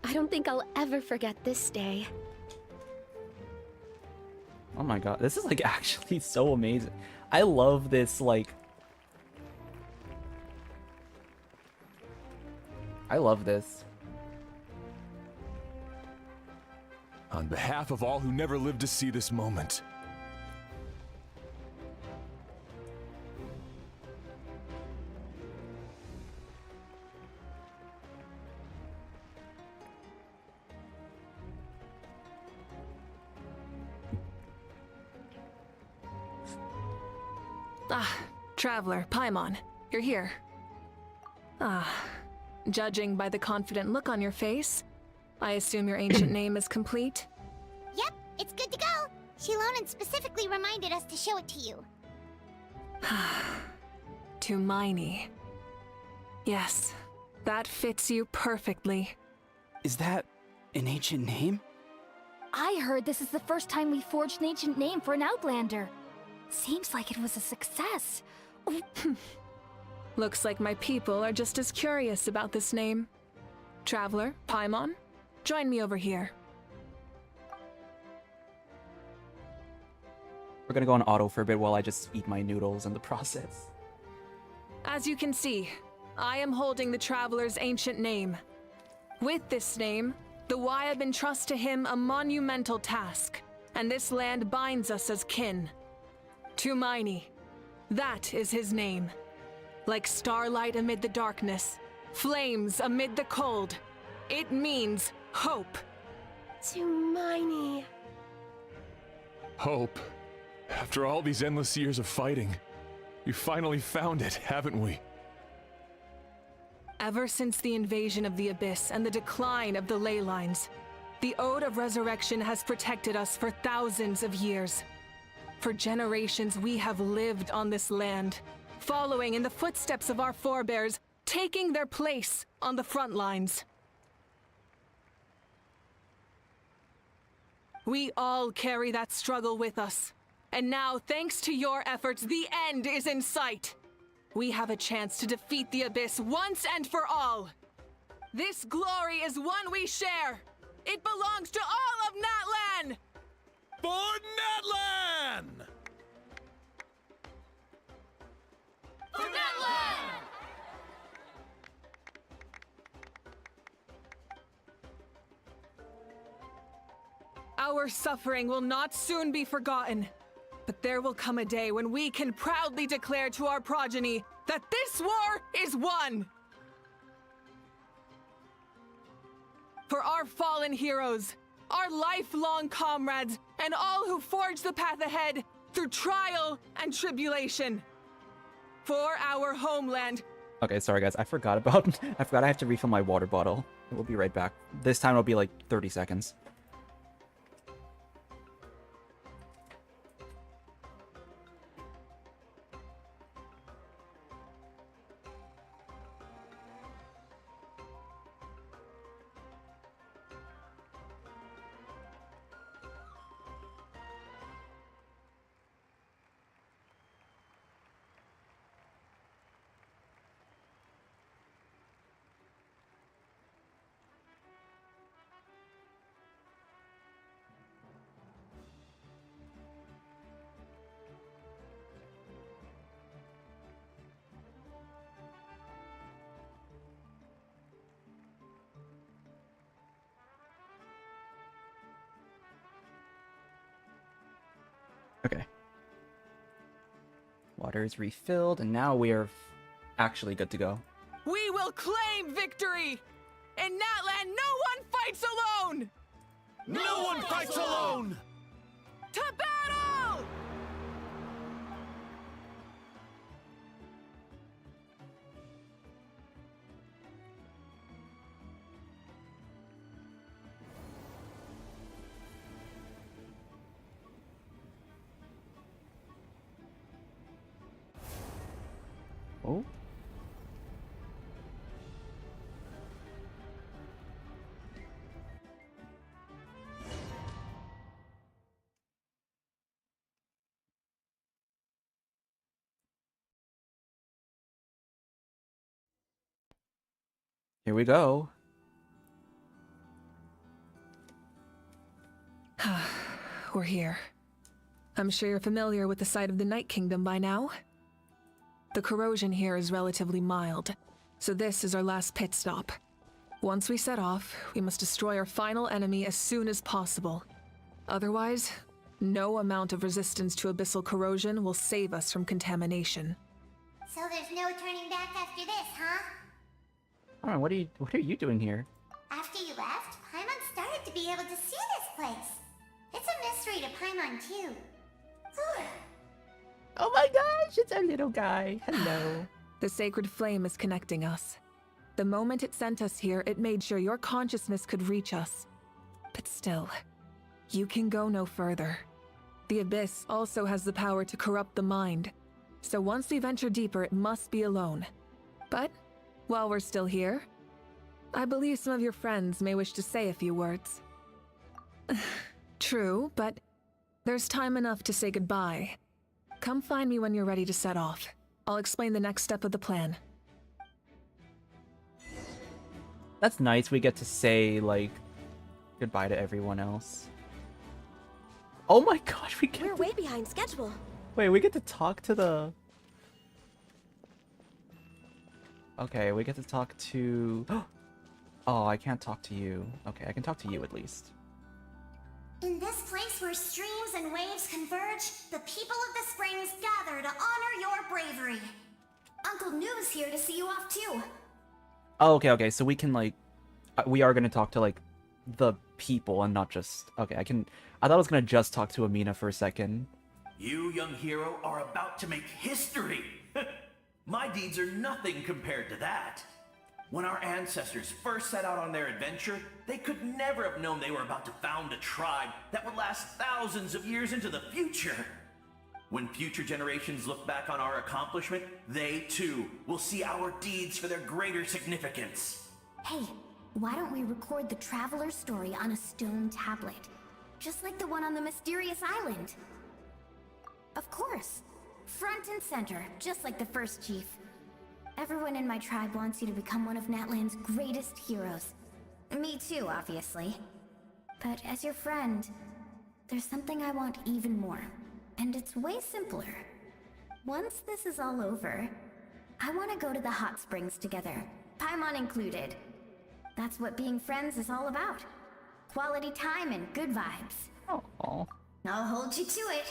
Speaker 11: I don't think I'll ever forget this day.
Speaker 1: Oh my god, this is like actually so amazing. I love this, like... I love this.
Speaker 17: On behalf of all who never lived to see this moment.
Speaker 5: Traveler, Paimon, you're here. Judging by the confident look on your face, I assume your ancient name is complete?
Speaker 3: Yep, it's good to go. Shilonan specifically reminded us to show it to you.
Speaker 5: Tumaini. Yes, that fits you perfectly.
Speaker 16: Is that an ancient name?
Speaker 11: I heard this is the first time we forged an ancient name for an Outlander. Seems like it was a success.
Speaker 5: Looks like my people are just as curious about this name. Traveler, Paimon, join me over here.
Speaker 1: We're gonna go on auto for a bit while I just eat my noodles in the process.
Speaker 5: As you can see, I am holding the Traveler's ancient name. With this name, the Wyab entrust to him a monumental task, and this land binds us as kin. Tumaini, that is his name. Like starlight amid the darkness, flames amid the cold, it means hope.
Speaker 11: Tumaini.
Speaker 17: Hope. After all these endless years of fighting, we finally found it, haven't we?
Speaker 5: Ever since the invasion of the Abyss and the decline of the ley lines, the Ode of Resurrection has protected us for thousands of years. For generations we have lived on this land, following in the footsteps of our forebears, taking their place on the front lines. We all carry that struggle with us. And now, thanks to your efforts, the end is in sight. We have a chance to defeat the Abyss once and for all. This glory is one we share. It belongs to all of Natlan!
Speaker 7: For Natlan!
Speaker 12: For Natlan!
Speaker 5: Our suffering will not soon be forgotten. But there will come a day when we can proudly declare to our progeny that this war is won! For our fallen heroes, our lifelong comrades, and all who forge the path ahead through trial and tribulation. For our homeland.
Speaker 1: Okay, sorry guys, I forgot I have to refill my water bottle. We'll be right back. This time it'll be like 30 seconds. Okay. Water is refilled, and now we are actually good to go.
Speaker 5: We will claim victory! In Natlan, no one fights alone!
Speaker 7: No one fights alone!
Speaker 5: To battle!
Speaker 1: Oh. Here we go.
Speaker 5: We're here. I'm sure you're familiar with the site of the Night Kingdom by now. The corrosion here is relatively mild, so this is our last pit stop. Once we set off, we must destroy our final enemy as soon as possible. Otherwise, no amount of resistance to abyssal corrosion will save us from contamination.
Speaker 3: So there's no turning back after this, huh?
Speaker 1: Hold on, what are you doing here?
Speaker 3: After you left, Paimon started to be able to see this place. It's a mystery to Paimon, too.
Speaker 1: Oh my gosh, it's our little guy. Hello.
Speaker 5: The sacred flame is connecting us. The moment it sent us here, it made sure your consciousness could reach us. But still, you can go no further. The Abyss also has the power to corrupt the mind. So once we venture deeper, it must be alone. But while we're still here, I believe some of your friends may wish to say a few words. True, but there's time enough to say goodbye. Come find me when you're ready to set off. I'll explain the next step of the plan.
Speaker 1: That's nice. We get to say, like, goodbye to everyone else. Oh my gosh,
Speaker 11: We're way behind schedule.
Speaker 1: Wait, we get to talk to the... Okay, we get to talk to... Oh, I can't talk to you. Okay, I can talk to you at least.
Speaker 3: In this place where streams and waves converge, the people of the springs gather to honor your bravery. Uncle Noo's here to see you off too.
Speaker 1: Oh, okay, so we can, like... We are gonna talk to, like, the people and not just... Okay, I thought I was gonna just talk to Amina for a second.
Speaker 7: You, young hero, are about to make history! My deeds are nothing compared to that. When our ancestors first set out on their adventure, they could never have known they were about to found a tribe that would last thousands of years into the future. When future generations look back on our accomplishment, they too will see our deeds for their greater significance.
Speaker 11: Hey, why don't we record the traveler's story on a stone tablet? just like the one on the mysterious island. Of course. Front and center, just like the first chief. Everyone in my tribe wants you to become one of Natlan's greatest heroes. Me too, obviously. But as your friend, there's something I want even more. And it's way simpler. Once this is all over, I want to go to the hot springs together, Paimon included. That's what being friends is all about. Quality time and good vibes.
Speaker 1: Oh.
Speaker 11: I'll hold you to it.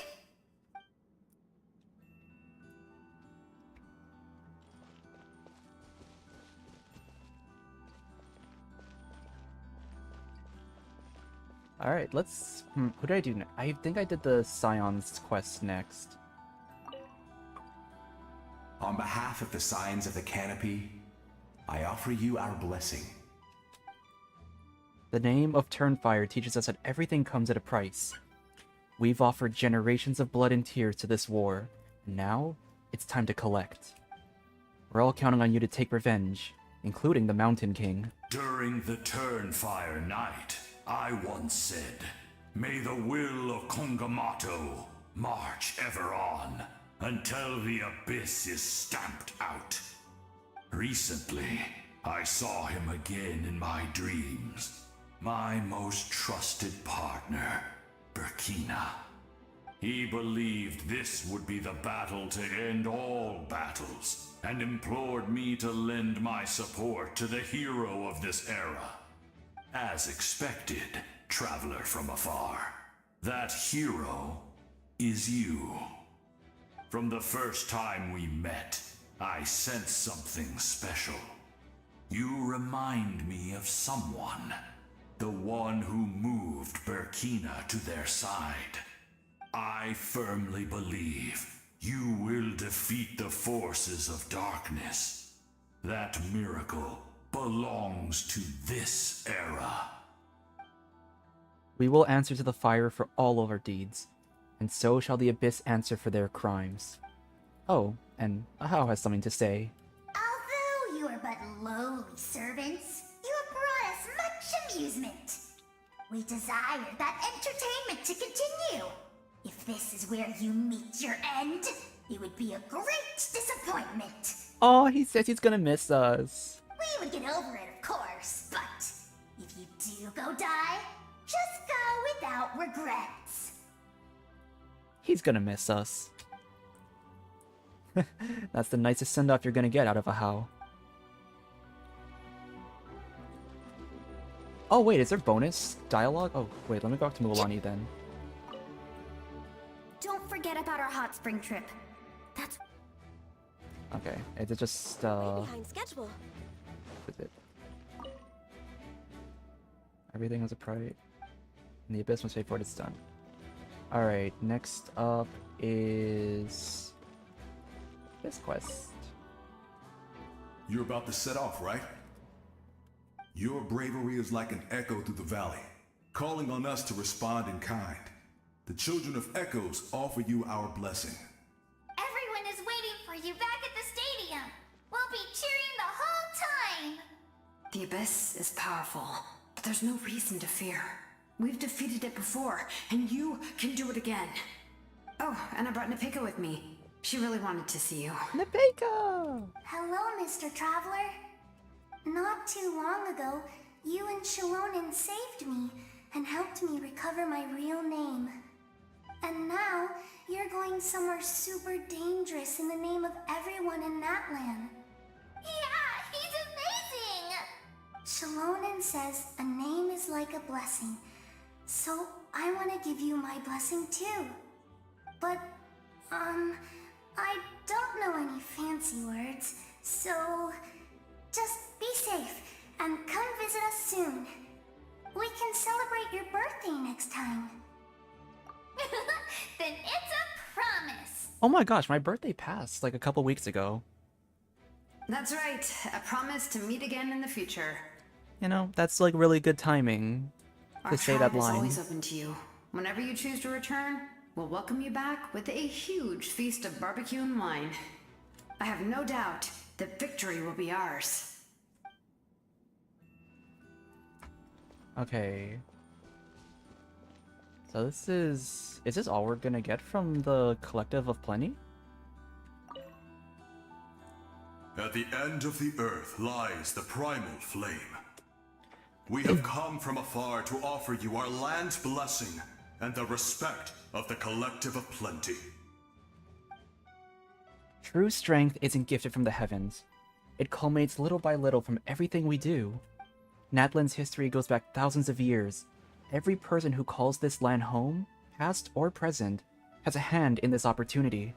Speaker 1: Alright, let's... Who did I do? I think I did the Scion's quest next.
Speaker 2: On behalf of the Scions of the Canopy, I offer you our blessing.
Speaker 1: The name of Turnfire teaches us that everything comes at a price. We've offered generations of blood and tears to this war, and now it's time to collect. We're all counting on you to take revenge, including the Mountain King.
Speaker 15: During the Turnfire night, I once said, "May the will of Kongamato march ever on, until the abyss is stamped out." Recently, I saw him again in my dreams. My most trusted partner, Burkina. He believed this would be the battle to end all battles, and implored me to lend my support to the hero of this era. As expected, traveler from afar, that hero is you. From the first time we met, I sensed something special. You remind me of someone. The one who moved Burkina to their side. I firmly believe you will defeat the forces of darkness. That miracle belongs to this era.
Speaker 1: We will answer to the fire for all of our deeds, and so shall the Abyss answer for their crimes. Oh, and Ahau has something to say.
Speaker 3: Although you are but lowly servants, you have brought us much amusement. We desire that entertainment to continue. If this is where you meet your end, it would be a great disappointment.
Speaker 1: Oh, he says he's gonna miss us.
Speaker 3: We would get over it, of course, but if you do go die, just go without regrets.
Speaker 1: He's gonna miss us. That's the nicest send-off you're gonna get out of Ahau. Oh wait, is there bonus dialogue? Oh wait, let me go back to Mualani then.
Speaker 11: Don't forget about our hot spring trip. That's
Speaker 1: Okay, it's just
Speaker 11: behind schedule.
Speaker 1: Is it? Everything was a pride. And the Abyss must pay for it, it's done. Alright, next up is this quest.
Speaker 18: You're about to set off, right? Your bravery is like an echo through the valley, calling on us to respond in kind. The children of Echoes offer you our blessing.
Speaker 12: Everyone is waiting for you back at the stadium. We'll be cheering the whole time.
Speaker 19: The Abyss is powerful, but there's no reason to fear. We've defeated it before, and you can do it again. Oh, and I brought Napika with me. She really wanted to see you.
Speaker 1: Napika!
Speaker 3: Hello, Mr. Traveler. Not too long ago, you and Shalonen saved me and helped me recover my real name. And now, you're going somewhere super dangerous in the name of everyone in Natlan.
Speaker 12: Yeah, he's amazing!
Speaker 3: Shalonen says a name is like a blessing, so I want to give you my blessing too. But, I don't know any fancy words, so just be safe and come visit us soon. We can celebrate your birthday next time.
Speaker 12: Then it's a promise.
Speaker 1: Oh my gosh, my birthday passed like a couple weeks ago.
Speaker 19: That's right. A promise to meet again in the future.
Speaker 1: You know, that's like really good timing
Speaker 19: Our
Speaker 1: to say
Speaker 19: tribe
Speaker 1: that
Speaker 19: is
Speaker 1: line.
Speaker 19: always open to you. Whenever you choose to return, we'll welcome you back with a huge feast of barbecue and wine. I have no doubt that victory will be ours.
Speaker 1: Okay. So this is this all we're gonna get from the Collective of Plenty?
Speaker 10: At the end of the earth lies the primal flame. We have come from afar to offer you our land's blessing and the respect of the Collective of Plenty.
Speaker 1: True strength isn't gifted from the heavens. It culminates little by little from everything we do. Natlan's history goes back thousands of years. Every person who calls this land home, past or present, has a hand in this opportunity.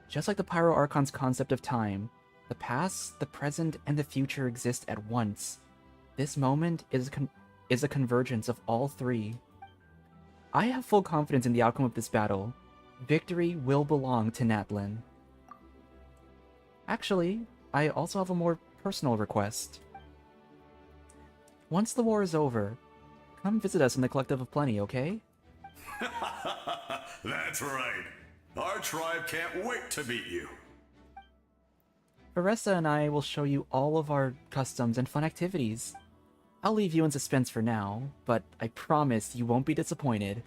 Speaker 1: Just like the Pyro Archon's concept of time, the past, the present, and the future exist at once. This moment is a convergence of all three. I have full confidence in the outcome of this battle. Victory will belong to Natlan. Actually, I also have a more personal request. Once the war is over, come visit us in the Collective of Plenty, okay?
Speaker 10: That's right. Our tribe can't wait to meet you.
Speaker 1: Varessa and I will show you all of our customs and fun activities. I'll leave you in suspense for now, but I promise you won't be disappointed.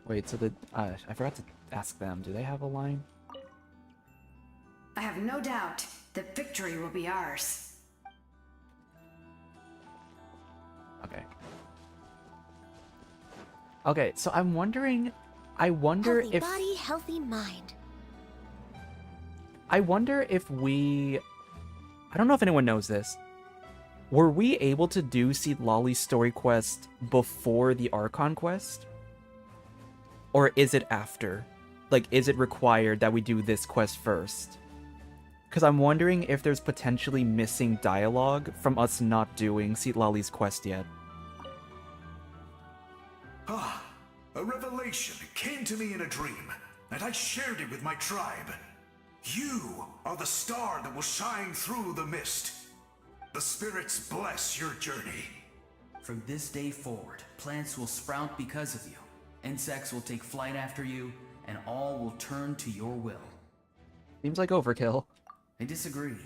Speaker 1: Wait, so I forgot to ask them, do they have a line?
Speaker 19: I have no doubt that victory will be ours.
Speaker 1: Okay. Okay, so I'm wondering, I wonder
Speaker 3: Healthy
Speaker 1: if...
Speaker 3: body, healthy mind.
Speaker 1: I wonder if we... I don't know if anyone knows this. Were we able to do Seed Lolly's story quest before the Archon quest? Or is it after? Like, is it required that we do this quest first? Because I'm wondering if there's potentially missing dialogue from us not doing Seed Lolly's quest yet.
Speaker 15: Ah, a revelation came to me in a dream, and I shared it with my tribe. You are the star that will shine through the mist. The spirits bless your journey.
Speaker 13: From this day forward, plants will sprout because of you. Insects will take flight after you, and all will turn to your will.
Speaker 1: Seems like overkill.
Speaker 13: I disagree.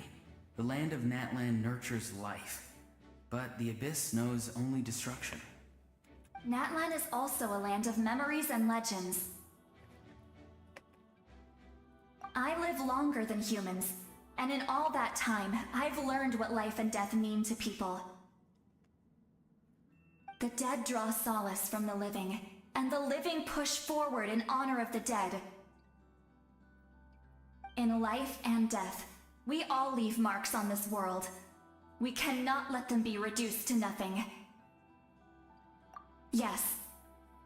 Speaker 13: The land of Natlan nurtures life, but the Abyss knows only destruction.
Speaker 12: Natlan is also a land of memories and legends. I live longer than humans, and in all that time, I've learned what life and death mean to people. The dead draw solace from the living, and the living push forward in honor of the dead. In life and death, we all leave marks on this world. We cannot let them be reduced to nothing. Yes,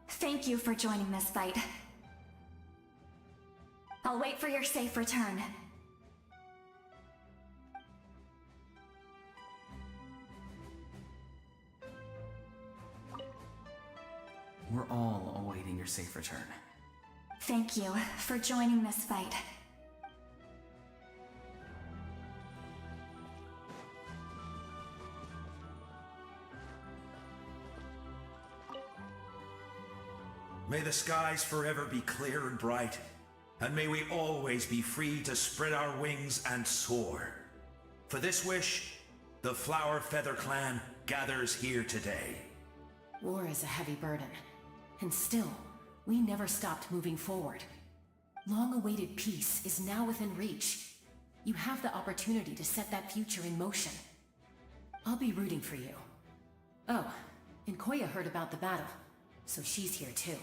Speaker 12: thank you for joining this fight. I'll wait for your safe return.
Speaker 13: We're all awaiting your safe return.
Speaker 12: Thank you for joining this fight.
Speaker 7: May the skies forever be clear and bright, and may we always be free to spread our wings and soar. For this wish, the Flower Feather Clan gathers here today.
Speaker 9: War is a heavy burden, and still, we never stopped moving forward. Long-awaited peace is now within reach. You have the opportunity to set that future in motion. I'll be rooting for you. Oh, and Koya heard about the battle, so she's here too.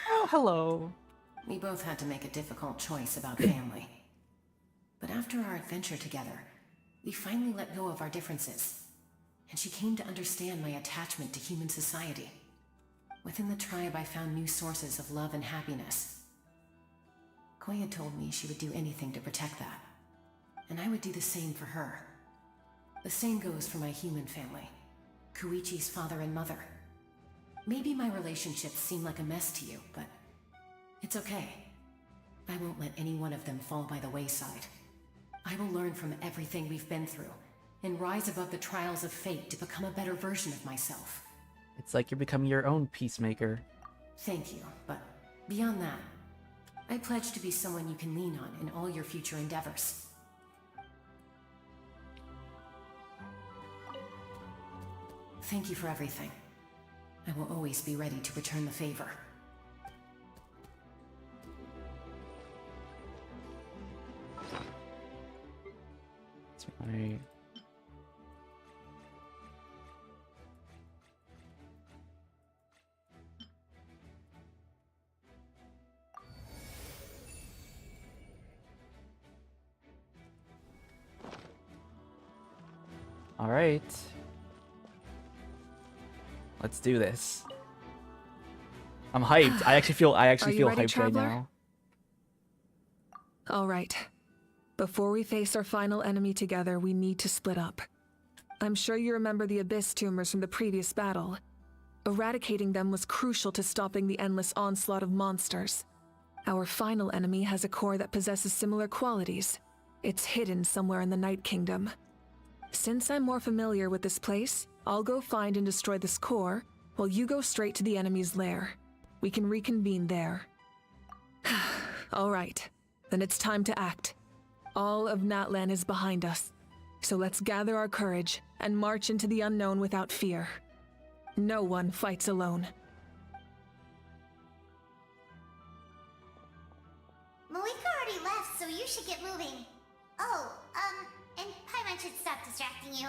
Speaker 1: Oh, hello.
Speaker 9: We both had to make a difficult choice about family. But after our adventure together, we finally let go of our differences. And she came to understand my attachment to human society. Within the tribe, I found new sources of love and happiness. Koya told me she would do anything to protect that. And I would do the same for her. The same goes for my human family. Koichi's father and mother. Maybe my relationships seem like a mess to you, but it's okay. I won't let any one of them fall by the wayside. I will learn from everything we've been through, and rise above the trials of fate to become a better version of myself.
Speaker 1: It's like you're becoming your own peacemaker.
Speaker 9: Thank you, but beyond that, I pledge to be someone you can lean on in all your future endeavors. Thank you for everything. I will always be ready to return the favor.
Speaker 1: That's right. All right. Let's do this. I'm hyped. I actually feel
Speaker 5: ready,
Speaker 1: hyped
Speaker 5: traveler?
Speaker 1: right now.
Speaker 5: All right. Before we face our final enemy together, we need to split up. I'm sure you remember the Abyss tumors from the previous battle. Eradicating them was crucial to stopping the endless onslaught of monsters. Our final enemy has a core that possesses similar qualities. It's hidden somewhere in the Night Kingdom. Since I'm more familiar with this place, I'll go find and destroy this core, while you go straight to the enemy's lair. We can reconvene there. All right, then it's time to act. All of Natlan is behind us, so let's gather our courage and march into the unknown without fear. No one fights alone.
Speaker 3: Mavuika already left, so you should get moving. Oh, and Paimon should stop distracting you.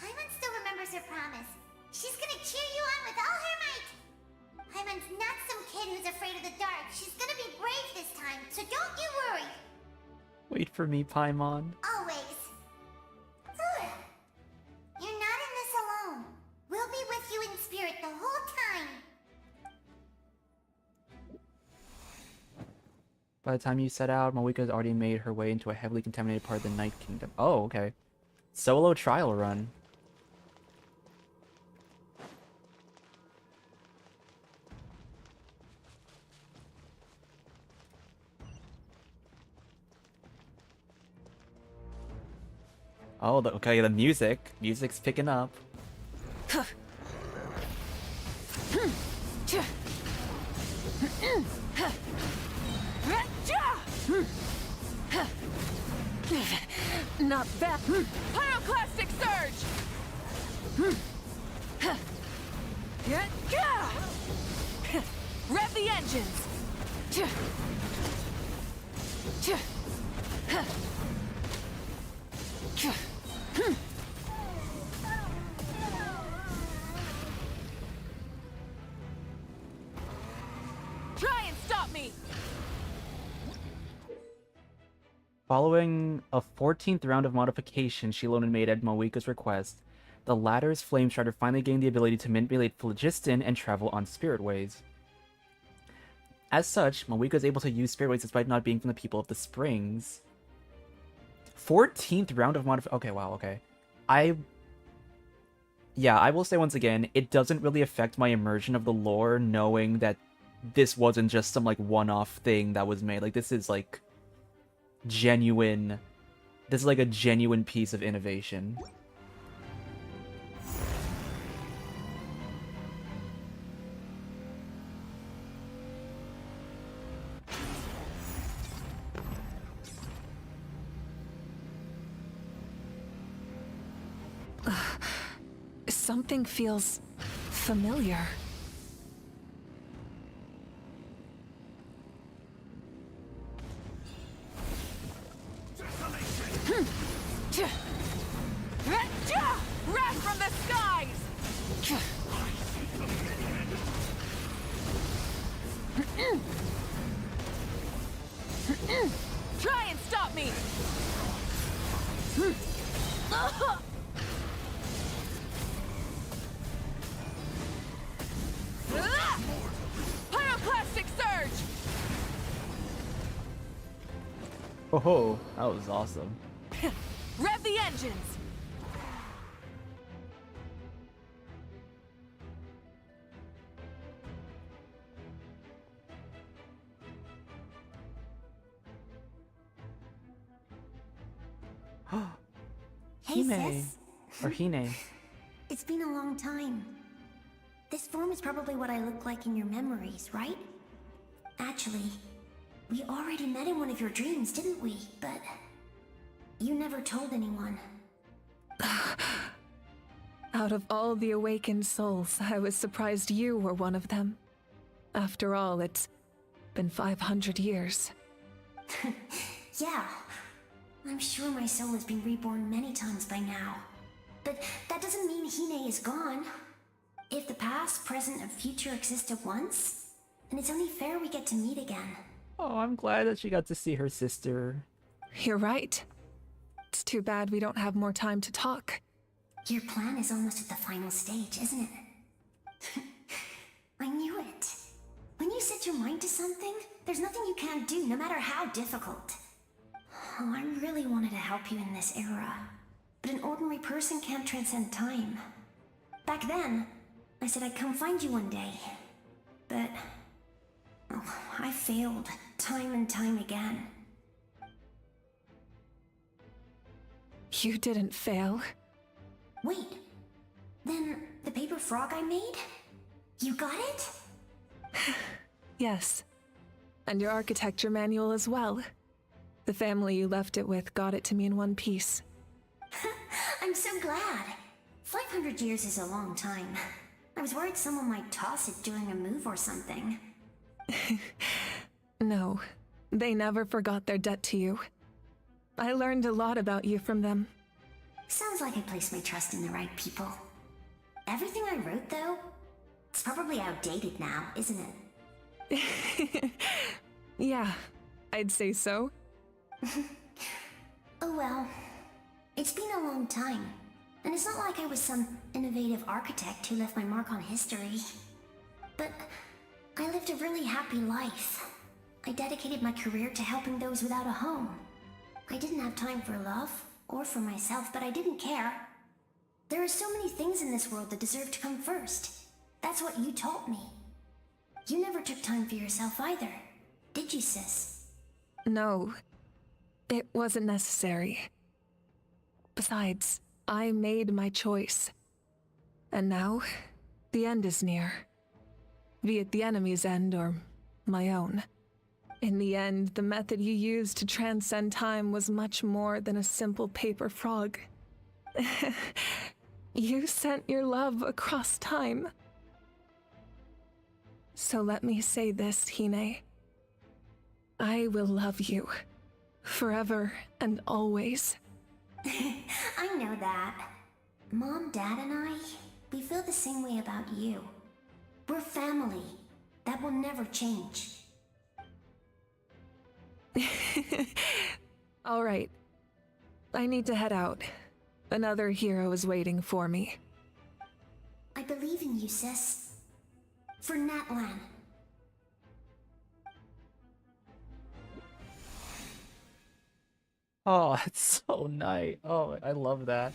Speaker 3: Paimon still remembers her promise. She's gonna cheer you on with all her might. Paimon's not some kid who's afraid of the dark. She's gonna be brave this time, so don't you worry.
Speaker 1: Wait for me, Paimon.
Speaker 3: Always. You're not in this alone. We'll be with you in spirit the whole time.
Speaker 1: By the time you set out, Mavuika has already made her way into a heavily contaminated part of the Night Kingdom. Oh, okay. Solo trial run. Oh, okay, the music's picking up.
Speaker 5: Not bad. Pyroclastic surge! Rev the engines! Try and stop me!
Speaker 1: Following a 14th round of modification Shilonen made at Mavuika's request, the latter's Flame Strider finally gained the ability to manipulate phlogiston and travel on spirit ways. As such, Mavuika is able to use spirit ways despite not being from the people of the Springs. 14th round of modification. Okay, wow, okay. I will say once again, it doesn't really affect my immersion of the lore knowing that this wasn't just some, like, one-off thing that was made. Like, this is, like, genuine... This is, like, a genuine piece of innovation.
Speaker 5: Something feels familiar. Wrath from the skies! Try and stop me! Pyroclastic surge!
Speaker 1: Oh, that was awesome.
Speaker 5: Rev the engines!
Speaker 3: Hey,
Speaker 1: Hime.
Speaker 3: sis.
Speaker 1: Or Hine.
Speaker 3: It's been a long time. This form is probably what I look like in your memories, right? Actually, we already met in one of your dreams, didn't we? But you never told anyone.
Speaker 5: Out of all the awakened souls, I was surprised you were one of them. After all, it's been 500 years.
Speaker 19: Yeah. I'm sure my soul has been reborn many times by now. But that doesn't mean Hine is gone. If the past, present, and future exist at once, then it's only fair we get to meet again.
Speaker 1: Oh, I'm glad that she got to see her sister.
Speaker 5: You're right. It's too bad we don't have more time to talk.
Speaker 19: Your plan is almost at the final stage, isn't it? I knew it. When you set your mind to something, there's nothing you can't do, no matter how difficult. Oh, I really wanted to help you in this era. But an ordinary person can't transcend time. Back then, I said I'd come find you one day. But... oh, I failed, time and time again.
Speaker 5: You didn't fail.
Speaker 19: Wait, then the paper frog I made? You got it?
Speaker 5: Yes. And your architecture manual as well. The family you left it with got it to me in one piece.
Speaker 19: I'm so glad. 500 years is a long time. I was worried someone might toss it during a move or something.
Speaker 5: No, they never forgot their debt to you. I learned a lot about you from them.
Speaker 19: Sounds like I placed my trust in the right people. Everything I wrote, though, it's probably outdated now, isn't
Speaker 5: it? Yeah, I'd say so.
Speaker 19: Oh well. It's been a long time, and it's not like I was some innovative architect who left my mark on history. But I lived a really happy life. I dedicated my career to helping those without a home. I didn't have time for love, or for myself, but I didn't care. There are so many things in this world that deserve to come first. That's what you taught me. You never took time for yourself either, did you, sis?
Speaker 5: No, it wasn't necessary. Besides, I made my choice. And now, the end is near. Be it the enemy's end or my own. In the end, the method you used to transcend time was much more than a simple paper frog. You sent your love across time. So let me say this, Hine. I will love you. Forever and always.
Speaker 19: I know that. Mom, Dad, and I, we feel the same way about you. We're family. That will never change.
Speaker 5: All right. I need to head out. Another hero is waiting for me.
Speaker 19: I believe in you, sis. For Natlan.
Speaker 1: Oh, it's so nice. Oh, I love that.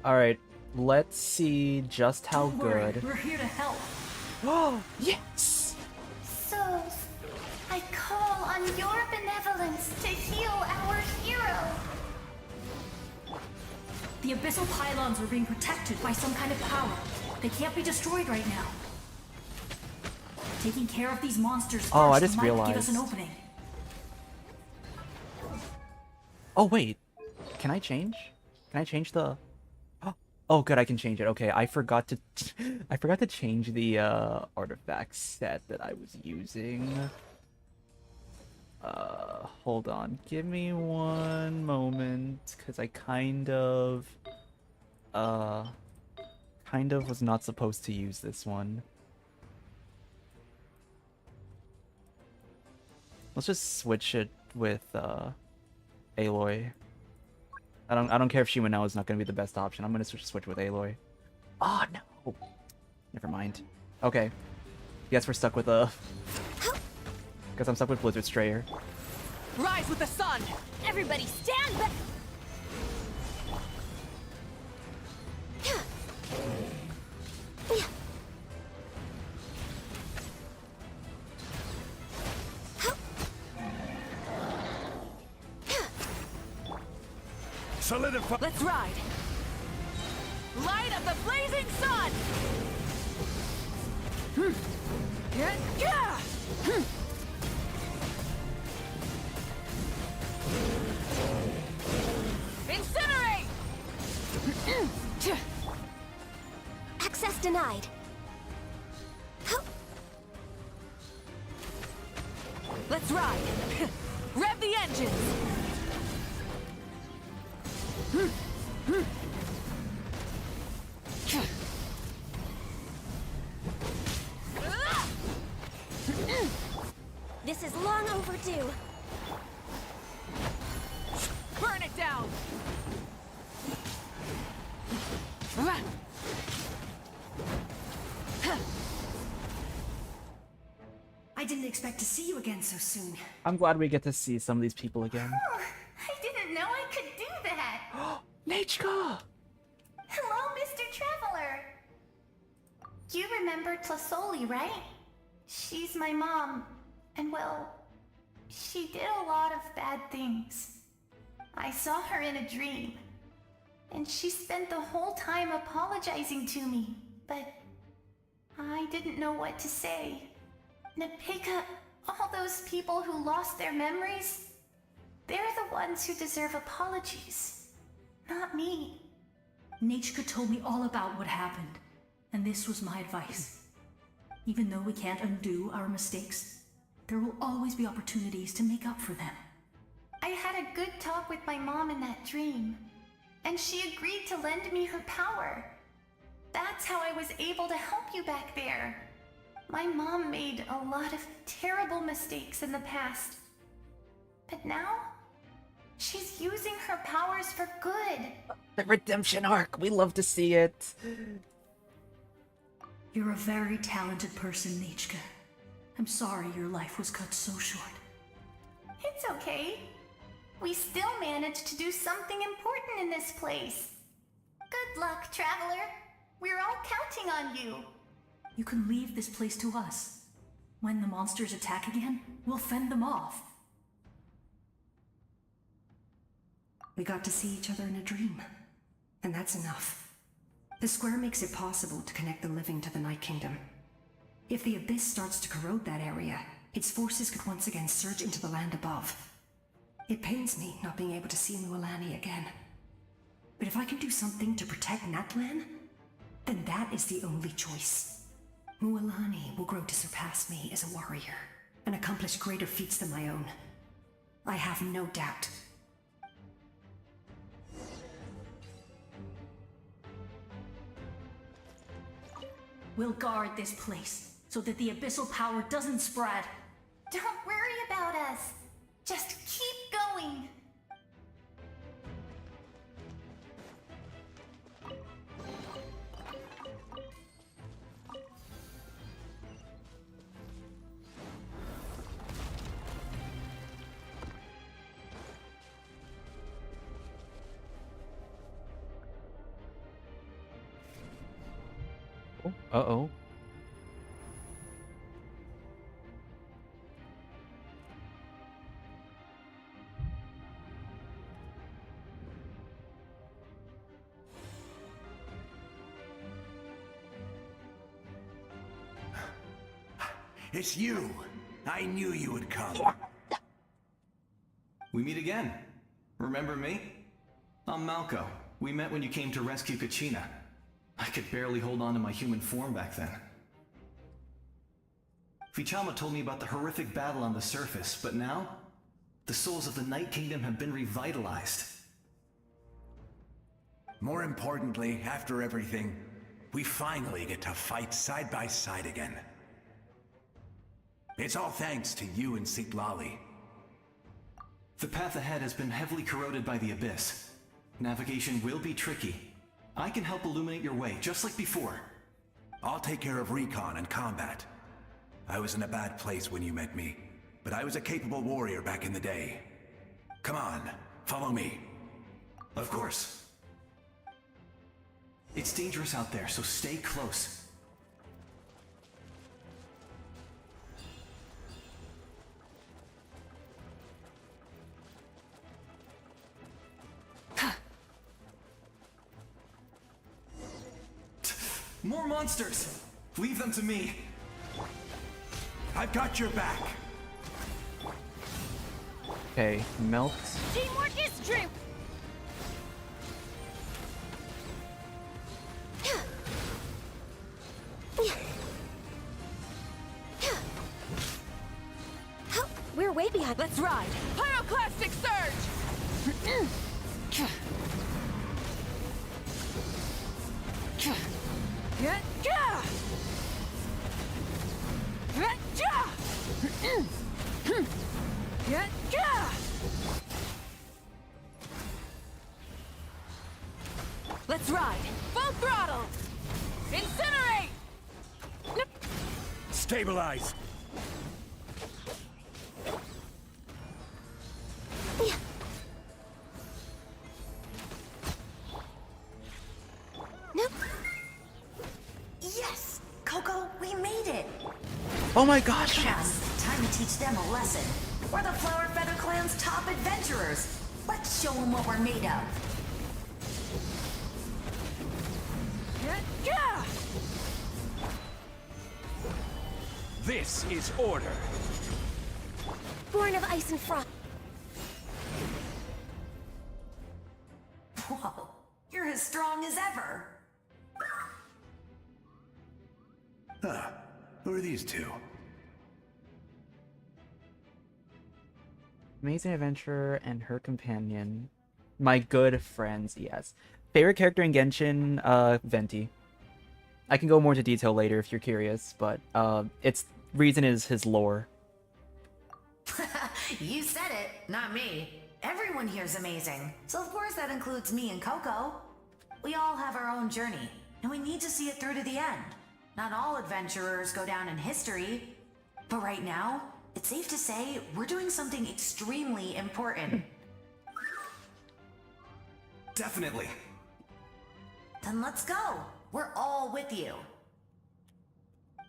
Speaker 1: Alright, let's see just how
Speaker 14: Don't worry,
Speaker 1: good.
Speaker 14: we're here to help.
Speaker 1: Oh, yes!
Speaker 12: Souls, I call on your benevolence to heal our hero.
Speaker 14: The abyssal pylons are being protected by some kind of power. They can't be destroyed right now. Taking care of these monsters first
Speaker 1: Oh, I just
Speaker 14: might give us an
Speaker 1: realized.
Speaker 14: opening.
Speaker 1: Oh, wait. Can I change? Can I change the... Oh, good, I can change it. Okay, I forgot to... I forgot to change the, artifact set that I was using. Hold on. Give me one moment, because I kind of was not supposed to use this one. Let's just switch it with, Aloy. I don't care if Shimano is not going to be the best option. I'm going to switch with Aloy. Oh, no. Never mind. Okay. Guess we're stuck with Guess I'm stuck with Blizzard Strayer.
Speaker 5: Rise with the sun!
Speaker 11: Everybody stand back!
Speaker 15: Solidify.
Speaker 5: Let's ride! Light of the blazing sun! Let's ride! Rev the engines!
Speaker 11: This is long overdue.
Speaker 5: Burn it down!
Speaker 19: I didn't expect to see you again so soon.
Speaker 1: I'm glad we get to see some of these people again.
Speaker 14: Oh, I didn't know I could do that.
Speaker 1: Nechka!
Speaker 14: Hello, Mr. Traveler. You remember Tlasoli, right? She's my mom. And well, she did a lot of bad things. I saw her in a dream. And she spent the whole time apologizing to me. But I didn't know what to say. Napika, all those people who lost their memories, they're the ones who deserve apologies, not me.
Speaker 20: Nechka told me all about what happened, and this was my advice. Even though we can't undo our mistakes, there will always be opportunities to make up for them.
Speaker 14: I had a good talk with my mom in that dream, and she agreed to lend me her power. That's how I was able to help you back there. My mom made a lot of terrible mistakes in the past. But now, she's using her powers for good.
Speaker 1: The redemption arc, we love to see it.
Speaker 20: You're a very talented person, Nechka. I'm sorry your life was cut so short.
Speaker 14: It's okay. We still managed to do something important in this place. Good luck, Traveler. We're all counting on you.
Speaker 20: You can leave this place to us. When the monsters attack again, we'll fend them off.
Speaker 19: We got to see each other in a dream, and that's enough. The square makes it possible to connect the living to the Night Kingdom. If the Abyss starts to corrode that area, its forces could once again surge into the land above. It pains me not being able to see Mualani again. But if I can do something to protect Natlan, then that is the only choice. Mualani will grow to surpass me as a warrior, and accomplish greater feats than my own. I have no doubt.
Speaker 20: We'll guard this place, so that the abyssal power doesn't spread.
Speaker 14: Don't worry about us. Just keep going.
Speaker 1: Uh-oh.
Speaker 2: It's you! I knew you would come.
Speaker 7: We meet again. Remember me? I'm Malco. We met when you came to rescue Kachina. I could barely hold on to my human form back then. Fichama told me about the horrific battle on the surface, but now, the souls of the Night Kingdom have been revitalized.
Speaker 2: More importantly, after everything, we finally get to fight side by side again. It's all thanks to you and Sitlali.
Speaker 7: The path ahead has been heavily corroded by the Abyss. Navigation will be tricky. I can help illuminate your way, just like before.
Speaker 2: I'll take care of recon and combat. I was in a bad place when you met me, but I was a capable warrior back in the day. Come on, follow me.
Speaker 7: Of course. It's dangerous out there, so stay close. More monsters! Leave them to me.
Speaker 2: I've got your back.
Speaker 1: Okay, melt.
Speaker 11: Teamwork is true! We're way behind.
Speaker 5: Let's ride! Pyroclastic surge! Let's ride! Full throttle! Incinerate!
Speaker 15: Stabilize!
Speaker 19: Yes! Coco, we made it!
Speaker 1: Oh my gosh!
Speaker 19: Come on, time to teach them a lesson. We're the Flower Feather Clan's top adventurers. Let's show them what we're made of.
Speaker 15: This is order.
Speaker 11: Born of ice and frost.
Speaker 19: Whoa, you're as strong as ever.
Speaker 2: Who are these two?
Speaker 1: Amazing adventurer and her companion. My good friends, yes. Favorite character in Genshin, Venti. I can go more into detail later if you're curious, but its reason is his lore.
Speaker 19: You said it, not me. Everyone here's amazing. So of course that includes me and Coco. We all have our own journey, and we need to see it through to the end. Not all adventurers go down in history. But right now, it's safe to say we're doing something extremely important.
Speaker 7: Definitely.
Speaker 19: Then let's go. We're all with you.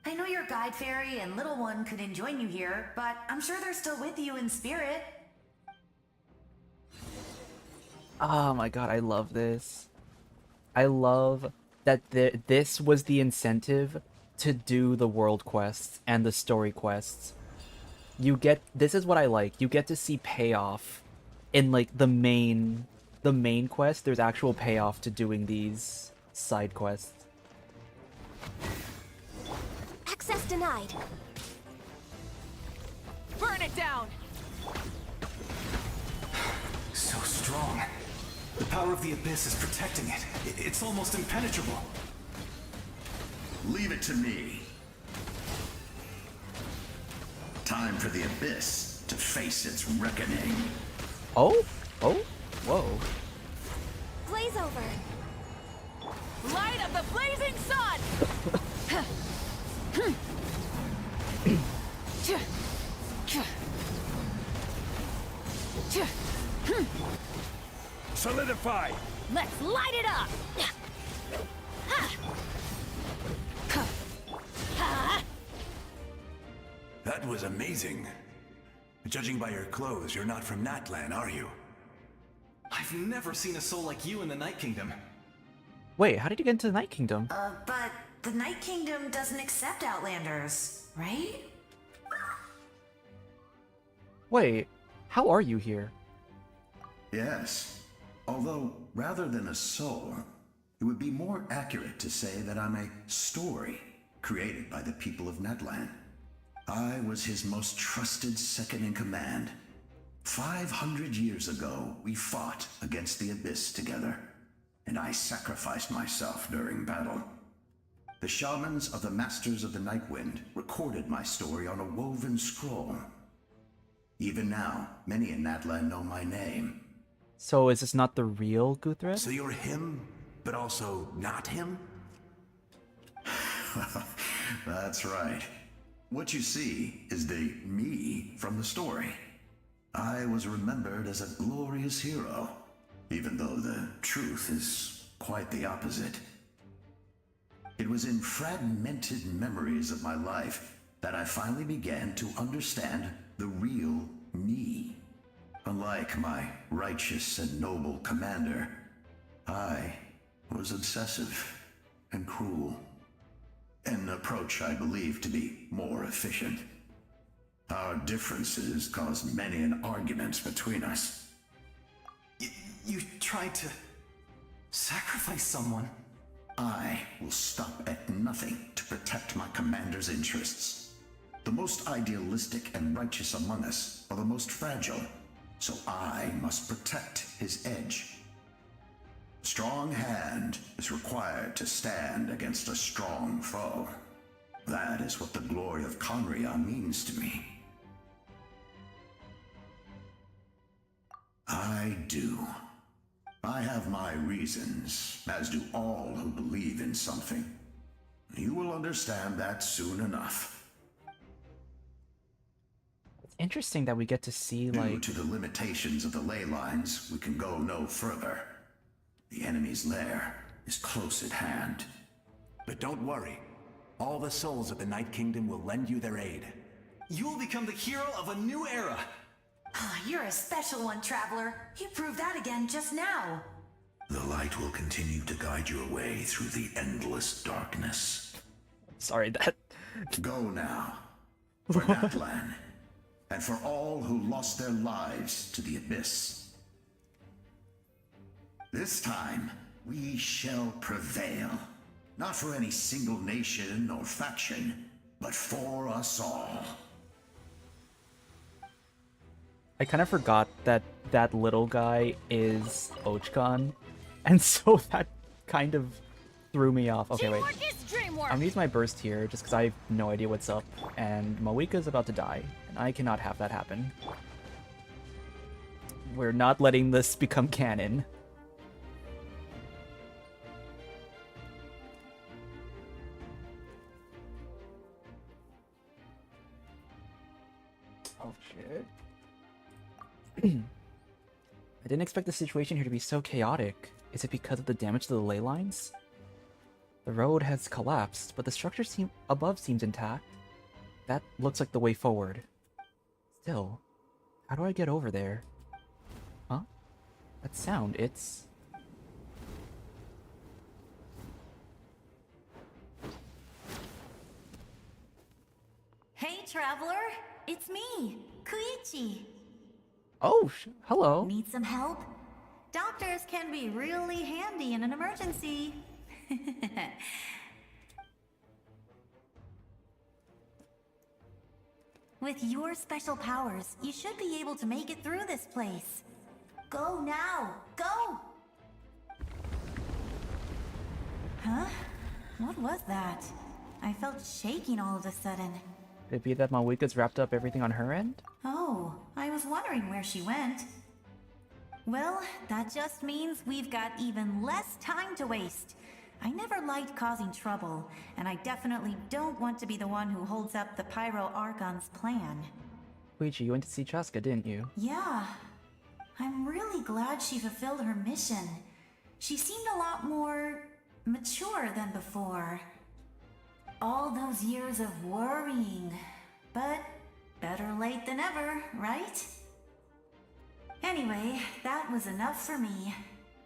Speaker 19: I know your guide fairy and little one couldn't join you here, but I'm sure they're still with you in spirit.
Speaker 1: Oh my god, I love this. I love that this was the incentive to do the world quests and the story quests. This is what I like. You get to see payoff in like the main quest. There's actual payoff to doing these side quests.
Speaker 11: Access denied.
Speaker 5: Burn it down!
Speaker 7: So strong. The power of the Abyss is protecting it. It's almost impenetrable.
Speaker 2: Leave it to me. Time for the Abyss to face its reckoning.
Speaker 1: Oh? Whoa.
Speaker 11: Blaze over.
Speaker 5: Light of the blazing sun!
Speaker 15: Solidify!
Speaker 11: Let's light it up!
Speaker 2: That was amazing. Judging by your clothes, you're not from Natlan, are you?
Speaker 7: I've never seen a soul like you in the Night Kingdom.
Speaker 1: Wait, how did you get into the Night Kingdom?
Speaker 19: But the Night Kingdom doesn't accept Outlanders, right?
Speaker 1: Wait, how are you here?
Speaker 2: Yes. Although, rather than a soul, it would be more accurate to say that I'm a story created by the people of Natlan. I was his most trusted second-in-command. 500 years ago, we fought against the Abyss together, and I sacrificed myself during battle. The shamans of the Masters of the Nightwind recorded my story on a woven scroll. Even now, many in Natlan know my name.
Speaker 1: So is this not the real Guthred?
Speaker 2: So you're him, but also not him? That's right. What you see is the me from the story. I was remembered as a glorious hero, even though the truth is quite the opposite. It was in fragmented memories of my life that I finally began to understand the real me. Unlike my righteous and noble commander, I was obsessive and cruel. An approach I believe to be more efficient. Our differences caused many an argument between us.
Speaker 7: You tried to sacrifice someone.
Speaker 2: I will stop at nothing to protect my commander's interests. The most idealistic and righteous among us are the most fragile, so I must protect his edge. A strong hand is required to stand against a strong foe. That is what the glory of Conria means to me. I do. I have my reasons, as do all who believe in something. You will understand that soon enough.
Speaker 1: It's interesting that we get to see,
Speaker 2: Due to the limitations of the ley lines, we can go no further. The enemy's lair is close at hand.
Speaker 21: But don't worry. All the souls of the Night Kingdom will lend you their aid.
Speaker 7: You will become the hero of a new era.
Speaker 20: You're a special one, Traveler. You proved that again just now.
Speaker 2: The light will continue to guide your way through the endless darkness.
Speaker 1: Sorry, that...
Speaker 2: Go now. For Natlan. And for all who lost their lives to the Abyss. This time, we shall prevail. Not for any single nation or faction, but for us all.
Speaker 1: I kind of forgot that that little guy is Ochcon, and so that kind of threw me off. Okay, wait. I'm gonna use my burst here just because I have no idea what's up, and Mavuika's about to die, and I cannot have that happen. We're not letting this become canon. Oh shit. I didn't expect the situation here to be so chaotic. Is it because of the damage to the ley lines? The road has collapsed, but the structure above seems intact. That looks like the way forward. Still, how do I get over there? Huh? That sound, it's...
Speaker 20: Hey, Traveler! It's me, Koichi.
Speaker 1: Oh, hello.
Speaker 20: Need some help? Doctors can be really handy in an emergency. With your special powers, you should be able to make it through this place. Go now! Go! Huh? What was that? I felt shaking all of a sudden.
Speaker 1: Could it be that Mavuika's wrapped up everything on her end?
Speaker 20: Oh, I was wondering where she went. Well, that just means we've got even less time to waste. I never liked causing trouble, and I definitely don't want to be the one who holds up the Pyro Archon's plan.
Speaker 1: Koichi, you went to see Chaska, didn't you?
Speaker 20: Yeah. I'm really glad she fulfilled her mission. She seemed a lot more mature than before. All those years of worrying, but better late than ever, right? Anyway, that was enough for me.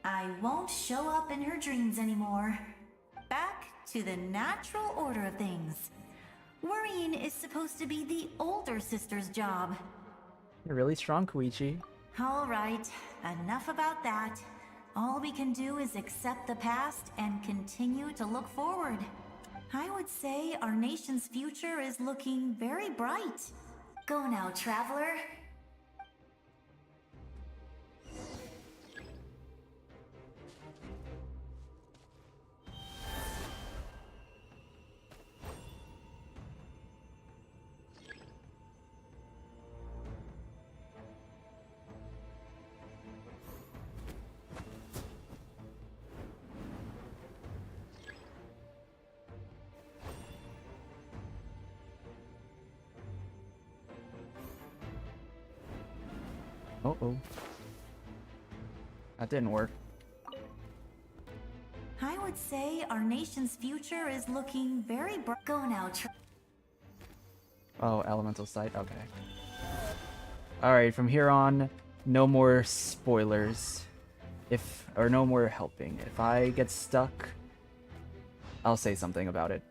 Speaker 20: I won't show up in her dreams anymore. Back to the natural order of things. Worrying is supposed to be the older sister's job.
Speaker 1: You're really strong, Koichi.
Speaker 20: All right, enough about that. All we can do is accept the past and continue to look forward. I would say our nation's future is looking very bright. Go now, Traveler.
Speaker 1: Uh-oh. That didn't work.
Speaker 20: I would say our nation's future is looking very bright. Go now,
Speaker 1: Oh, elemental sight? Okay. Alright, from here on, no more spoilers. Or no more helping. If I get stuck, I'll say something about it.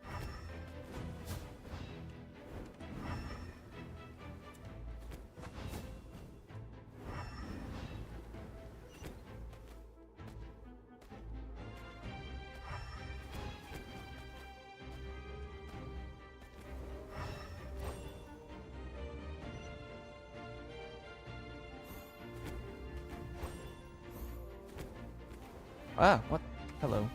Speaker 1: Ah, what? Hello.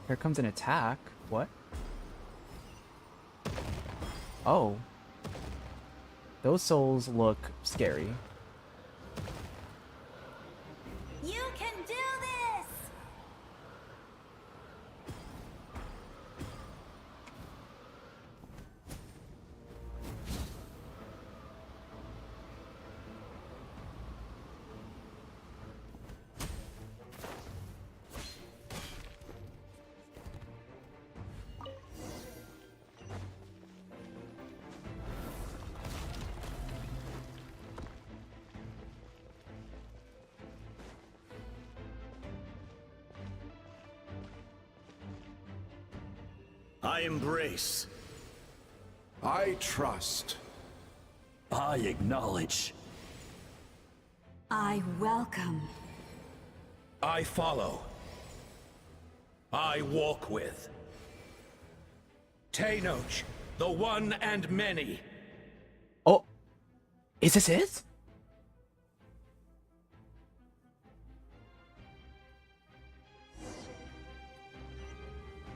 Speaker 1: Here comes an attack. What? Oh. Those souls look scary.
Speaker 20: You can do this!
Speaker 15: I embrace.
Speaker 18: I trust.
Speaker 15: I acknowledge.
Speaker 19: I welcome.
Speaker 15: I follow. I walk with. Tenoch, the one and many.
Speaker 1: Oh, is this it?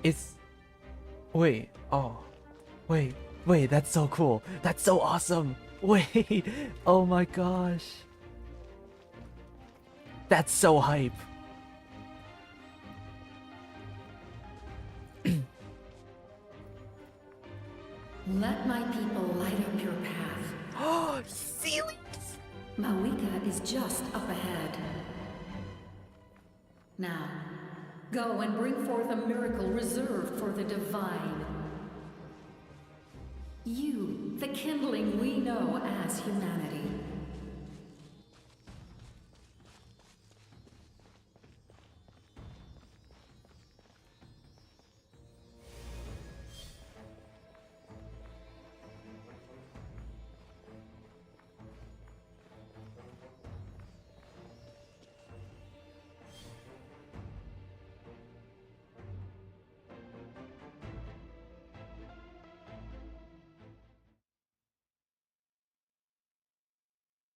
Speaker 1: It's... Wait, oh. Wait, that's so cool. That's so awesome. Wait, oh my gosh. That's so hype.
Speaker 6: Let my people light up your path.
Speaker 1: Oh, Celia!
Speaker 6: Mavuika is just up ahead. Now, go and bring forth a miracle reserved for the divine. You, the kindling we know as humanity.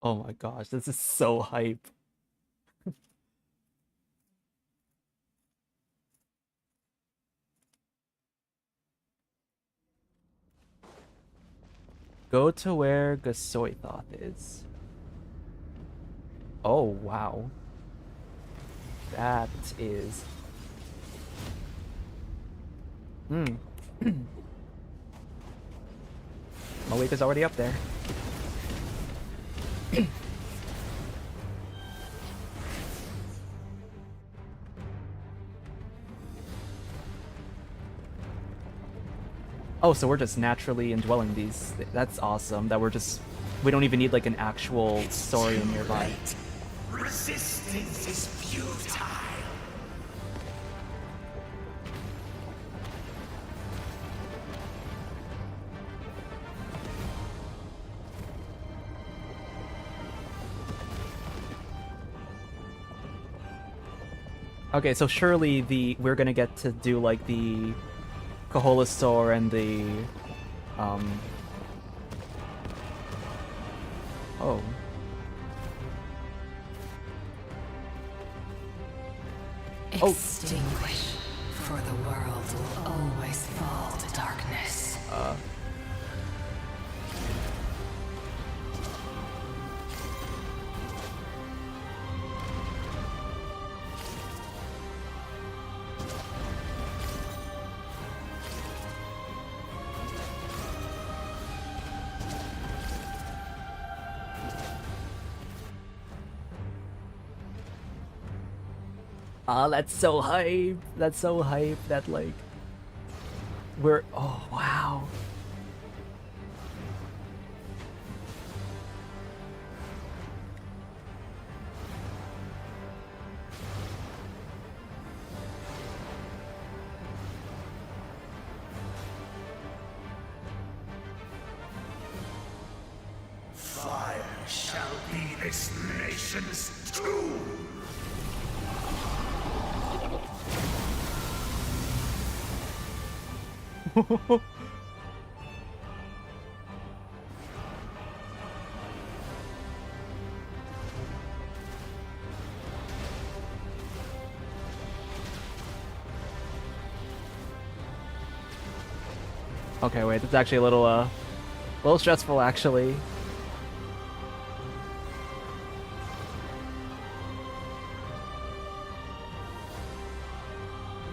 Speaker 1: Oh my gosh, this is so hype. Go to where Gasoithoth is. Oh, wow. That is... Mavuika's already up there. Oh, so we're just naturally indwelling these. That's awesome. That we don't even need like an actual story nearby.
Speaker 15: Resistance is futile.
Speaker 1: Okay, so surely we're gonna get to do like the Kaholastor and the oh.
Speaker 6: Extinguish, for the world will always fall to darkness.
Speaker 1: That's so hype. That's so hype that like oh wow.
Speaker 15: Fire shall be this nation's tomb.
Speaker 1: Okay, wait, that's actually a little stressful, actually.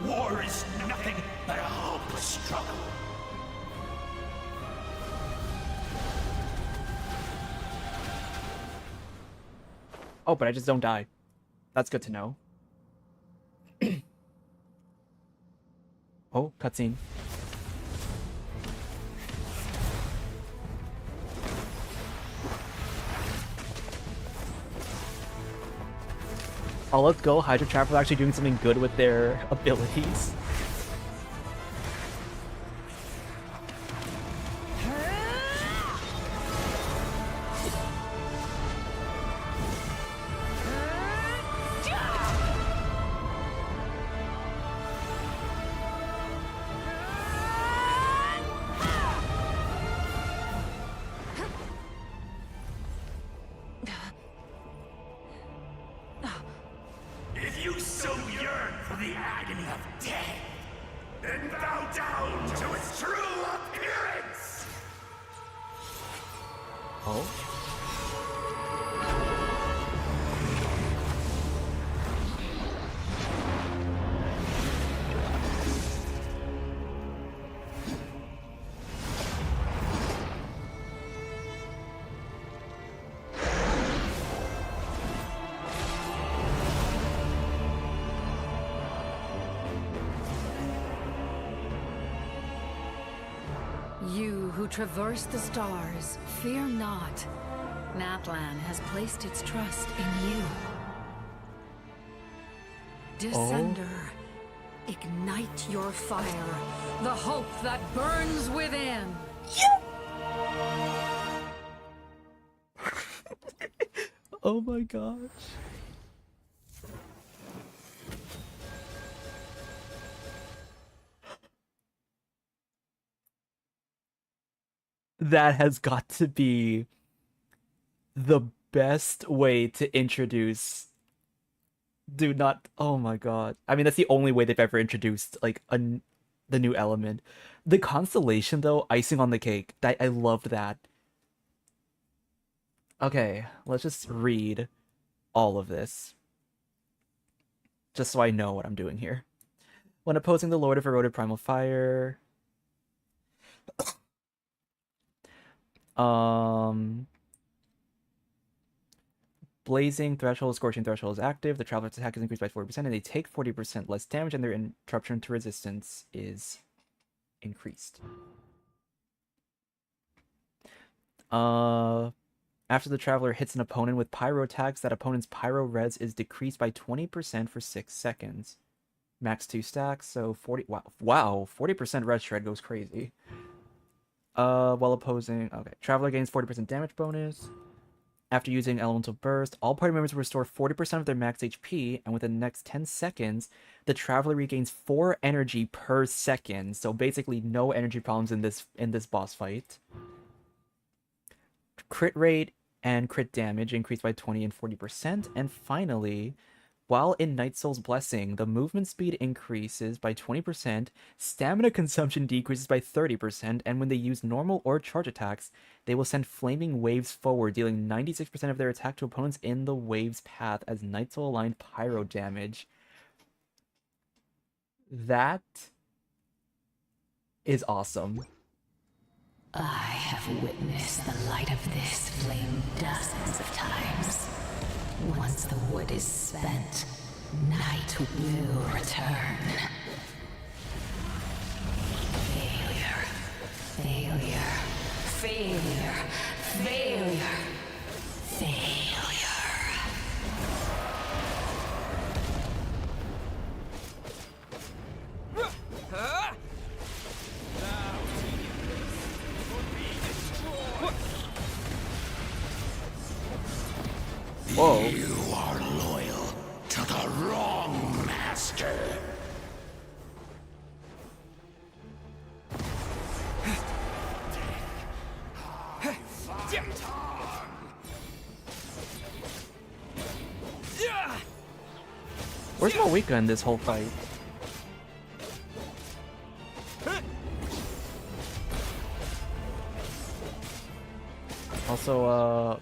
Speaker 15: War is nothing but a hopeless struggle.
Speaker 1: Oh, but I just don't die. That's good to know. Oh, cutscene. Oh, let's go. Hydra Traveler actually doing something good with their abilities.
Speaker 15: If you so yearn for the agony of death, then bow down to its true appearance!
Speaker 1: Oh?
Speaker 6: You who traverse the stars, fear not. Natlan has placed its trust in you. Descender, ignite your fire, the hope that burns within.
Speaker 1: Oh my gosh. That has got to be the best way to introduce. Do not. Oh my god. I mean, that's the only way they've ever introduced like the new element. The constellation, though, icing on the cake. I loved that. Okay, let's just read all of this, just so I know what I'm doing here. When opposing the Lord of Eroded Primal Fire, Blazing Threshold, Scorching Threshold is active. The Traveler's attack is increased by 40%, and they take 40% less damage, and their interruption to resistance is increased. After the Traveler hits an opponent with pyro attacks, that opponent's pyro res is decreased by 20% for 6 seconds. Max 2 stacks, so 40. Wow, 40% res shred goes crazy. While opposing. Okay, Traveler gains 40% damage bonus. After using Elemental Burst, all party members will restore 40% of their max HP, and within the next 10 seconds, the Traveler regains 4 energy per second. So basically, no energy problems in this boss fight. Crit rate and crit damage increased by 20 and 40%. And finally, while in Night Soul's Blessing, the movement speed increases by 20%, stamina consumption decreases by 30%, and when they use normal or charge attacks, they will send flaming waves forward, dealing 96% of their attack to opponents in the wave's path as Night Soul aligned pyro damage. That is awesome.
Speaker 6: I have witnessed the light of this flame dozens of times. Once the wood is spent, night will return. Failure. Failure. Failure. Failure. Failure.
Speaker 1: Whoa.
Speaker 15: You are loyal to the wrong master.
Speaker 1: Where's Mavuika in this whole fight? Also,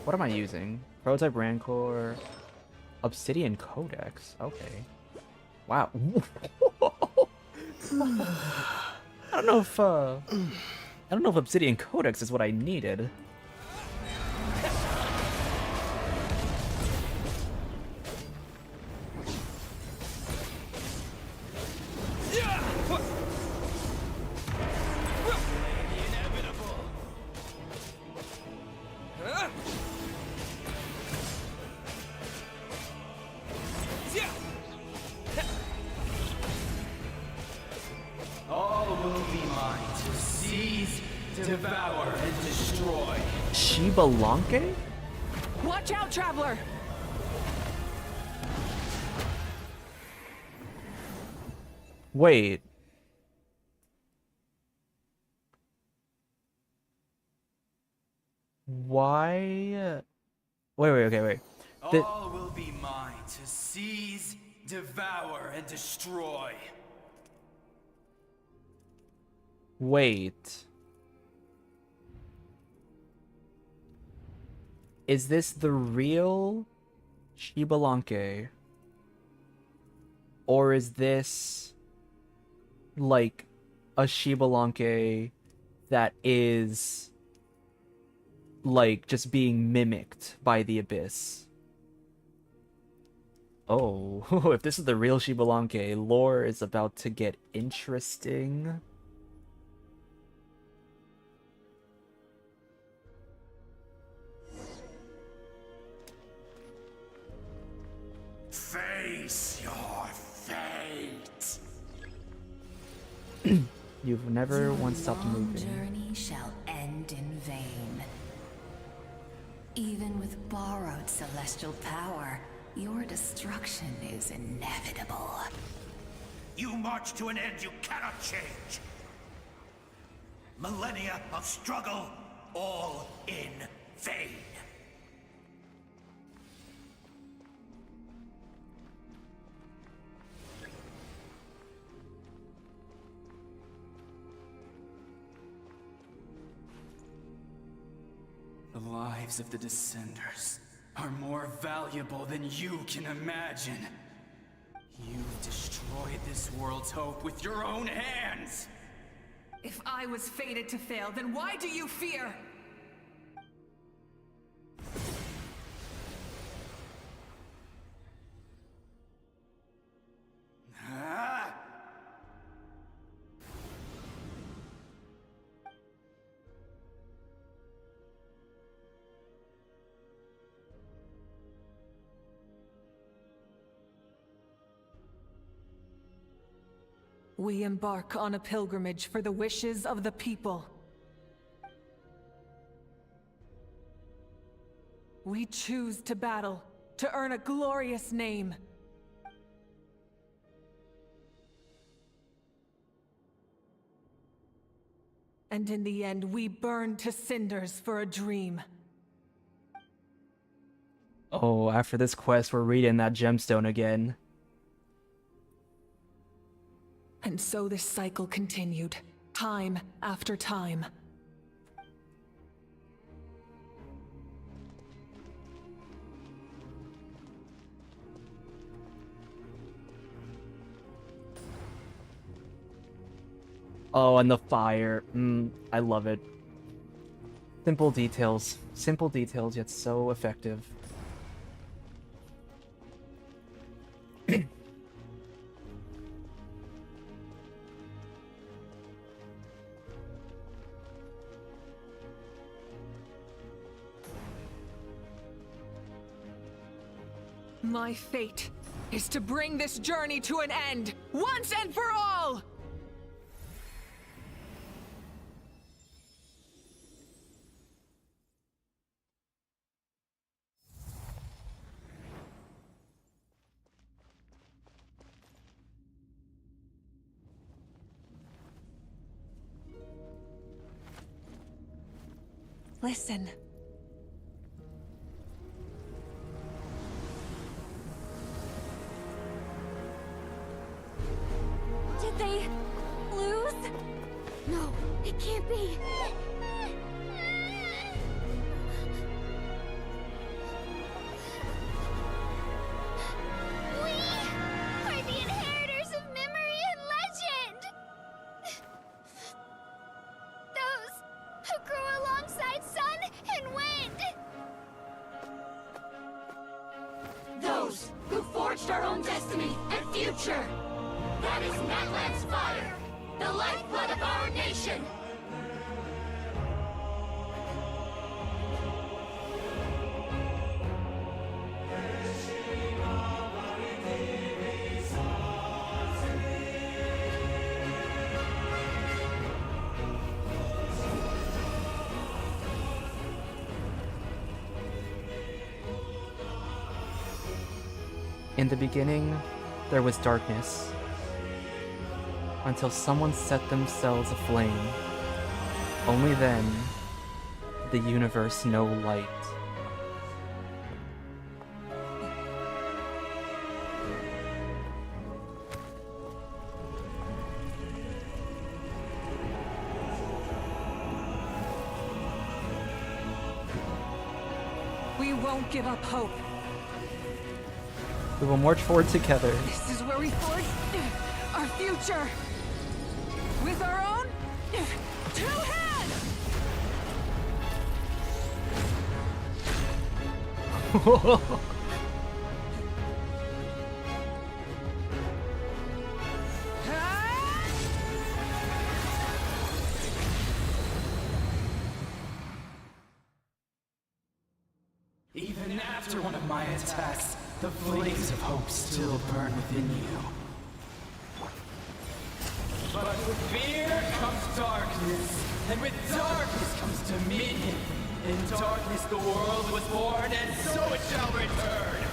Speaker 1: what am I using? Prototype Rancor, Obsidian Codex. Okay. Wow. I don't know if Obsidian Codex is what I needed.
Speaker 16: All will be mine to seize, devour, and destroy.
Speaker 1: Shibalanke?
Speaker 5: Watch out, traveler!
Speaker 1: Wait. Why? Wait, okay, wait.
Speaker 16: All will be mine to seize, devour, and destroy.
Speaker 1: Wait. Is this the real Shibalanke? Or is this like a Shibalanke that is like just being mimicked by the Abyss? Oh, if this is the real Shibalanke, lore is about to get interesting.
Speaker 15: Face your fate.
Speaker 1: You've never once stopped
Speaker 6: Your long
Speaker 1: moving.
Speaker 6: journey shall end in vain. Even with borrowed celestial power, your destruction is inevitable.
Speaker 7: You march to an end you cannot change. Millennia of struggle, all in vain.
Speaker 16: The lives of the Descenders are more valuable than you can imagine. You've destroyed this world's hope with your own hands!
Speaker 5: If I was fated to fail, then why do you fear?
Speaker 16: Ah!
Speaker 5: We embark on a pilgrimage for the wishes of the people. We choose to battle, to earn a glorious name. And in the end, we burn to cinders for a dream.
Speaker 1: Oh, after this quest, we're reading that gemstone again.
Speaker 5: And so this cycle continued, time after time.
Speaker 1: Oh, and the fire. I love it. Simple details. Simple details, yet so effective.
Speaker 5: My fate is to bring this journey to an end, once and for all! Listen.
Speaker 11: They lose? No, it can't be.
Speaker 12: We are the inheritors of memory and legend! Those who grew alongside sun and wind!
Speaker 6: Those who forged our own destiny and future. That is Natlan's fire, the lifeblood of our nation.
Speaker 1: In the beginning, there was darkness, until someone set themselves aflame. Only then did the universe know light.
Speaker 5: We won't give up hope.
Speaker 1: We will march forward together.
Speaker 5: This is where we forge our future. With our own two hands!
Speaker 16: Even after one of my attacks, the flames of hope still burn within you. But with fear comes darkness, and with darkness comes dominion. In darkness the world was born, and so it shall return.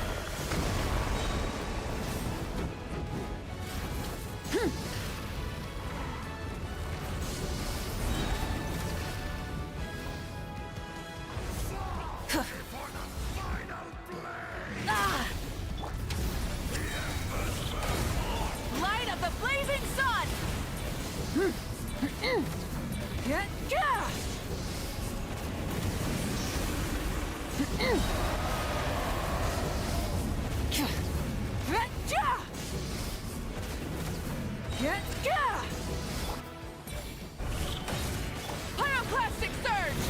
Speaker 5: Light of the blazing sun! Pyroclastic surge!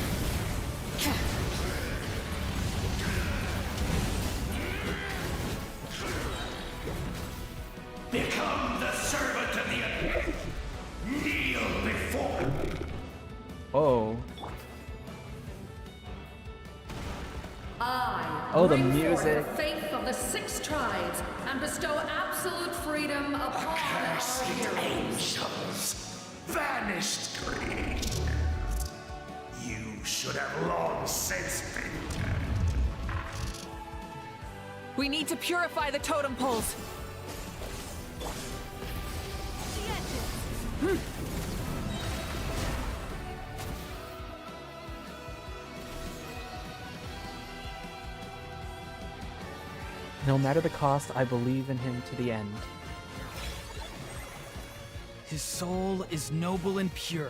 Speaker 15: Become the servant of the abyss. Kneel before.
Speaker 1: Oh.
Speaker 6: I
Speaker 1: Oh, the
Speaker 6: bring forth
Speaker 1: music.
Speaker 6: the faith of the 6 tribes and bestow absolute freedom upon our heroes.
Speaker 15: Angels, vanished green. You should have long since been dead.
Speaker 5: We need to purify the totem poles.
Speaker 1: No matter the cost, I believe in him to the end.
Speaker 13: His soul is noble and pure.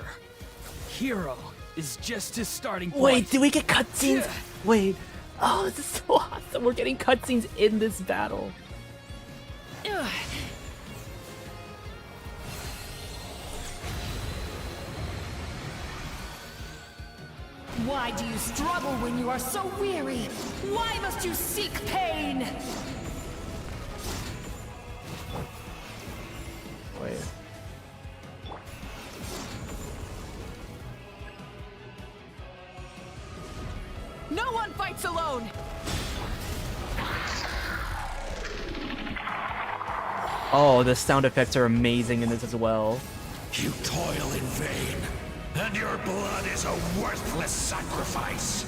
Speaker 13: Hero is just his starting point.
Speaker 1: Wait, do we get cutscenes? Wait. Oh, this is so awesome. We're getting cutscenes in this battle.
Speaker 6: Why do you struggle when you are so weary? Why must you seek pain?
Speaker 1: Wait.
Speaker 5: No one fights alone!
Speaker 1: Oh, the sound effects are amazing in this as well.
Speaker 15: You toil in vain, and your blood is a worthless sacrifice.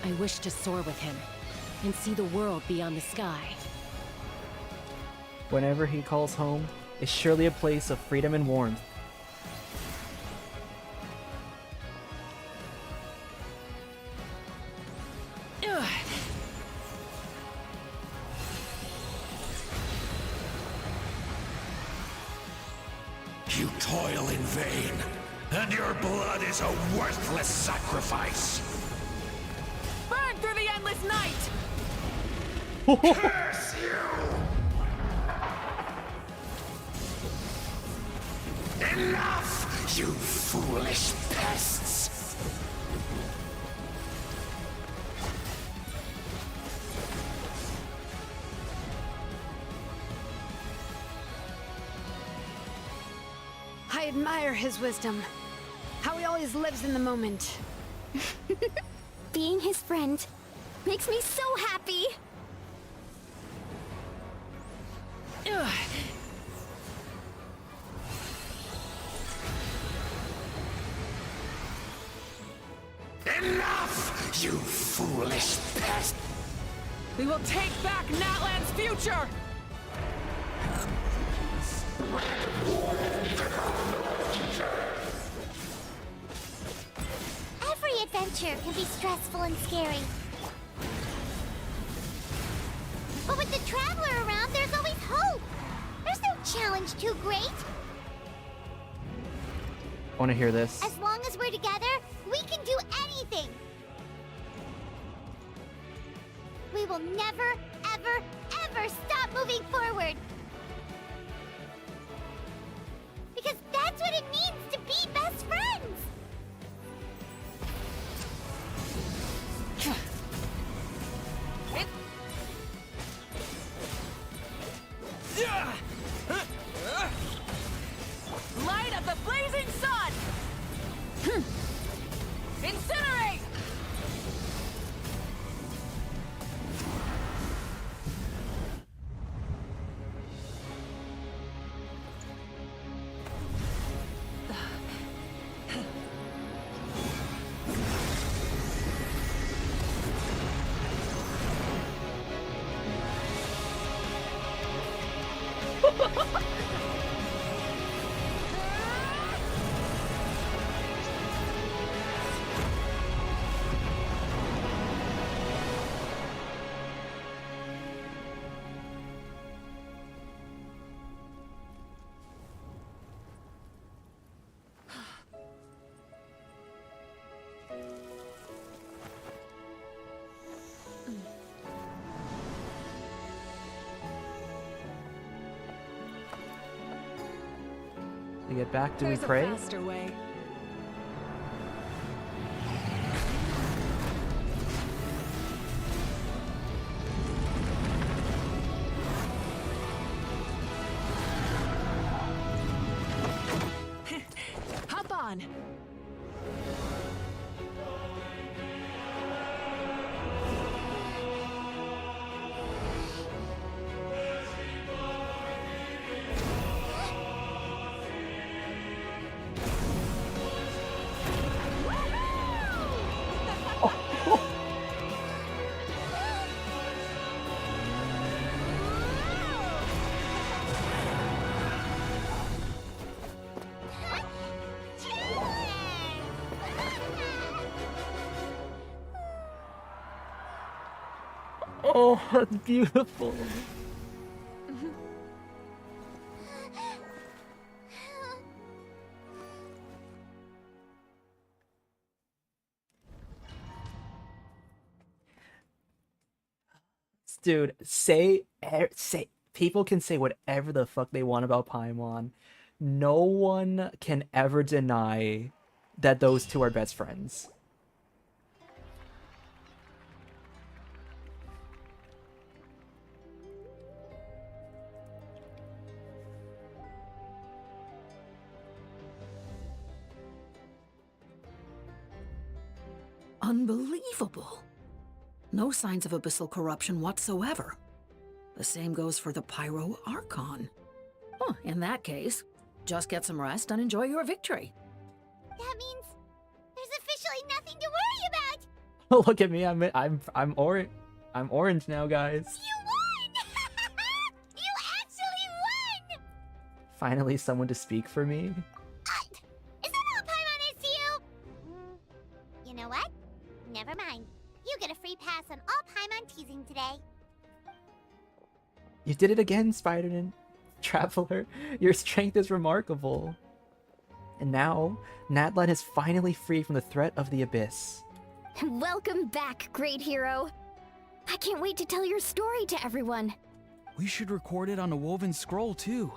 Speaker 9: I wish to soar with him and see the world beyond the sky.
Speaker 1: Whenever he calls home, is surely a place of freedom and warmth.
Speaker 15: toil in vain, and your blood is a worthless sacrifice.
Speaker 5: Burn through the endless night!
Speaker 15: Curse you! Enough, you foolish pests!
Speaker 8: I admire his wisdom. How he always lives in the moment.
Speaker 11: Being his friend makes me so happy.
Speaker 8: Ugh.
Speaker 15: Enough, you foolish pest!
Speaker 5: We will take back Natlan's future!
Speaker 3: Every adventure can be stressful and scary. But with the Traveler around, there's always hope! There's no challenge too great!
Speaker 1: Want to hear this?
Speaker 3: As long as we're together, we can do anything! We will never, ever, ever stop moving forward! Because that's what it means to be best friends!
Speaker 5: Light of the blazing sun! Incinerate!
Speaker 1: To get back, do
Speaker 5: There's
Speaker 1: we pray?
Speaker 5: a faster way. Hop on.
Speaker 1: Oh, that's beautiful. Dude, say people can say whatever the fuck they want about Paimon. No one can ever deny that those two are best friends.
Speaker 4: Unbelievable. No signs of abyssal corruption whatsoever. The same goes for the Pyro Archon. Huh, in that case, just get some rest and enjoy your victory.
Speaker 3: That means there's officially nothing to worry about!
Speaker 1: Oh, look at me. I'm orange now, guys.
Speaker 3: You won! You actually won!
Speaker 1: Finally someone to speak for me.
Speaker 3: Is that all Paimon is to you? You know what? Never mind. You get a free pass on all Paimon teasing today.
Speaker 1: You did it again, Spider-Man. Traveler. Your strength is remarkable. And now, Natlan is finally free from the threat of the Abyss.
Speaker 11: Welcome back, great hero. I can't wait to tell your story to everyone.
Speaker 13: We should record it on a woven scroll, too.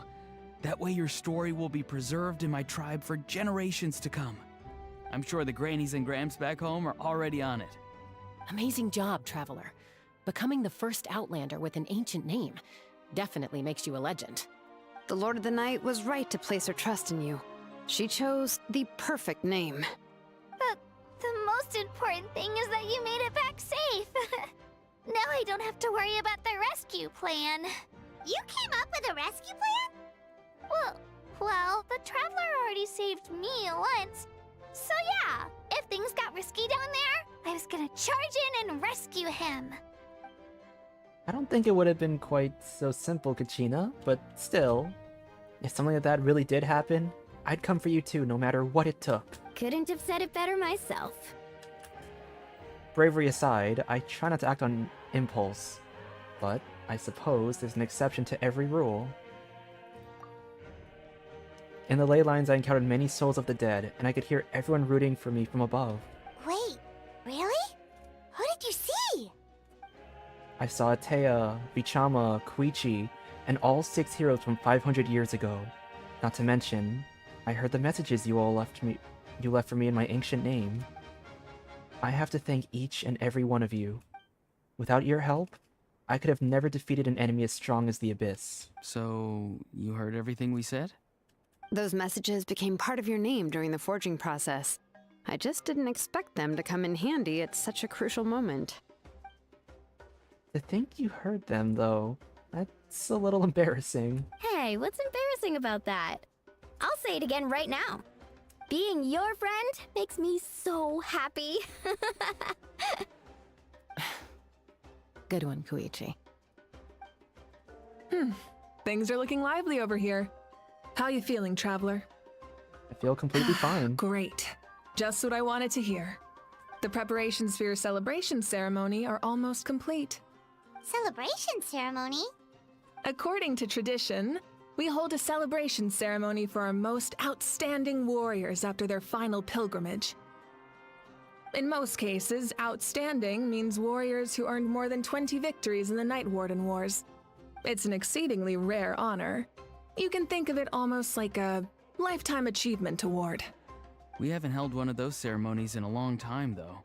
Speaker 13: That way your story will be preserved in my tribe for generations to come. I'm sure the grannies and gramps back home are already on it.
Speaker 9: Amazing job, Traveler. Becoming the first Outlander with an ancient name definitely makes you a legend.
Speaker 8: The Lord of the Night was right to place her trust in you. She chose the perfect name.
Speaker 12: The most important thing is that you made it back safe. Now I don't have to worry about the rescue plan.
Speaker 3: You came up with a rescue plan?
Speaker 12: Well, the Traveler already saved me once. So yeah, if things got risky down there, I was gonna charge in and rescue him.
Speaker 1: I don't think it would have been quite so simple, Kachina, but still, if something like that really did happen, I'd come for you too, no matter what it took.
Speaker 11: Couldn't have said it better myself.
Speaker 1: Bravery aside, I try not to act on impulse, but I suppose there's an exception to every rule. In the ley lines, I encountered many souls of the dead, and I could hear everyone rooting for me from above.
Speaker 3: Wait, really? Who did you see?
Speaker 1: I saw Atea, Vichama, Koichi, and all 6 heroes from 500 years ago. Not to mention, I heard the messages you all left for me in my ancient name. I have to thank each and every one of you. Without your help, I could have never defeated an enemy as strong as the Abyss.
Speaker 13: So, you heard everything we said?
Speaker 8: Those messages became part of your name during the forging process. I just didn't expect them to come in handy at such a crucial moment.
Speaker 1: To think you heard them, though, that's a little embarrassing.
Speaker 11: Hey, what's embarrassing about that? I'll say it again right now. Being your friend makes me so happy.
Speaker 9: Good one, Koichi.
Speaker 5: Things are looking lively over here. How you feeling, Traveler?
Speaker 1: I feel completely fine.
Speaker 5: Great. Just what I wanted to hear. The preparations for your celebration ceremony are almost complete.
Speaker 3: Celebration ceremony?
Speaker 5: According to tradition, we hold a celebration ceremony for our most outstanding warriors after their final pilgrimage. In most cases, outstanding means warriors who earned more than 20 victories in the Night Warden Wars. It's an exceedingly rare honor. You can think of it almost like a lifetime achievement award.
Speaker 13: We haven't held one of those ceremonies in a long time, though.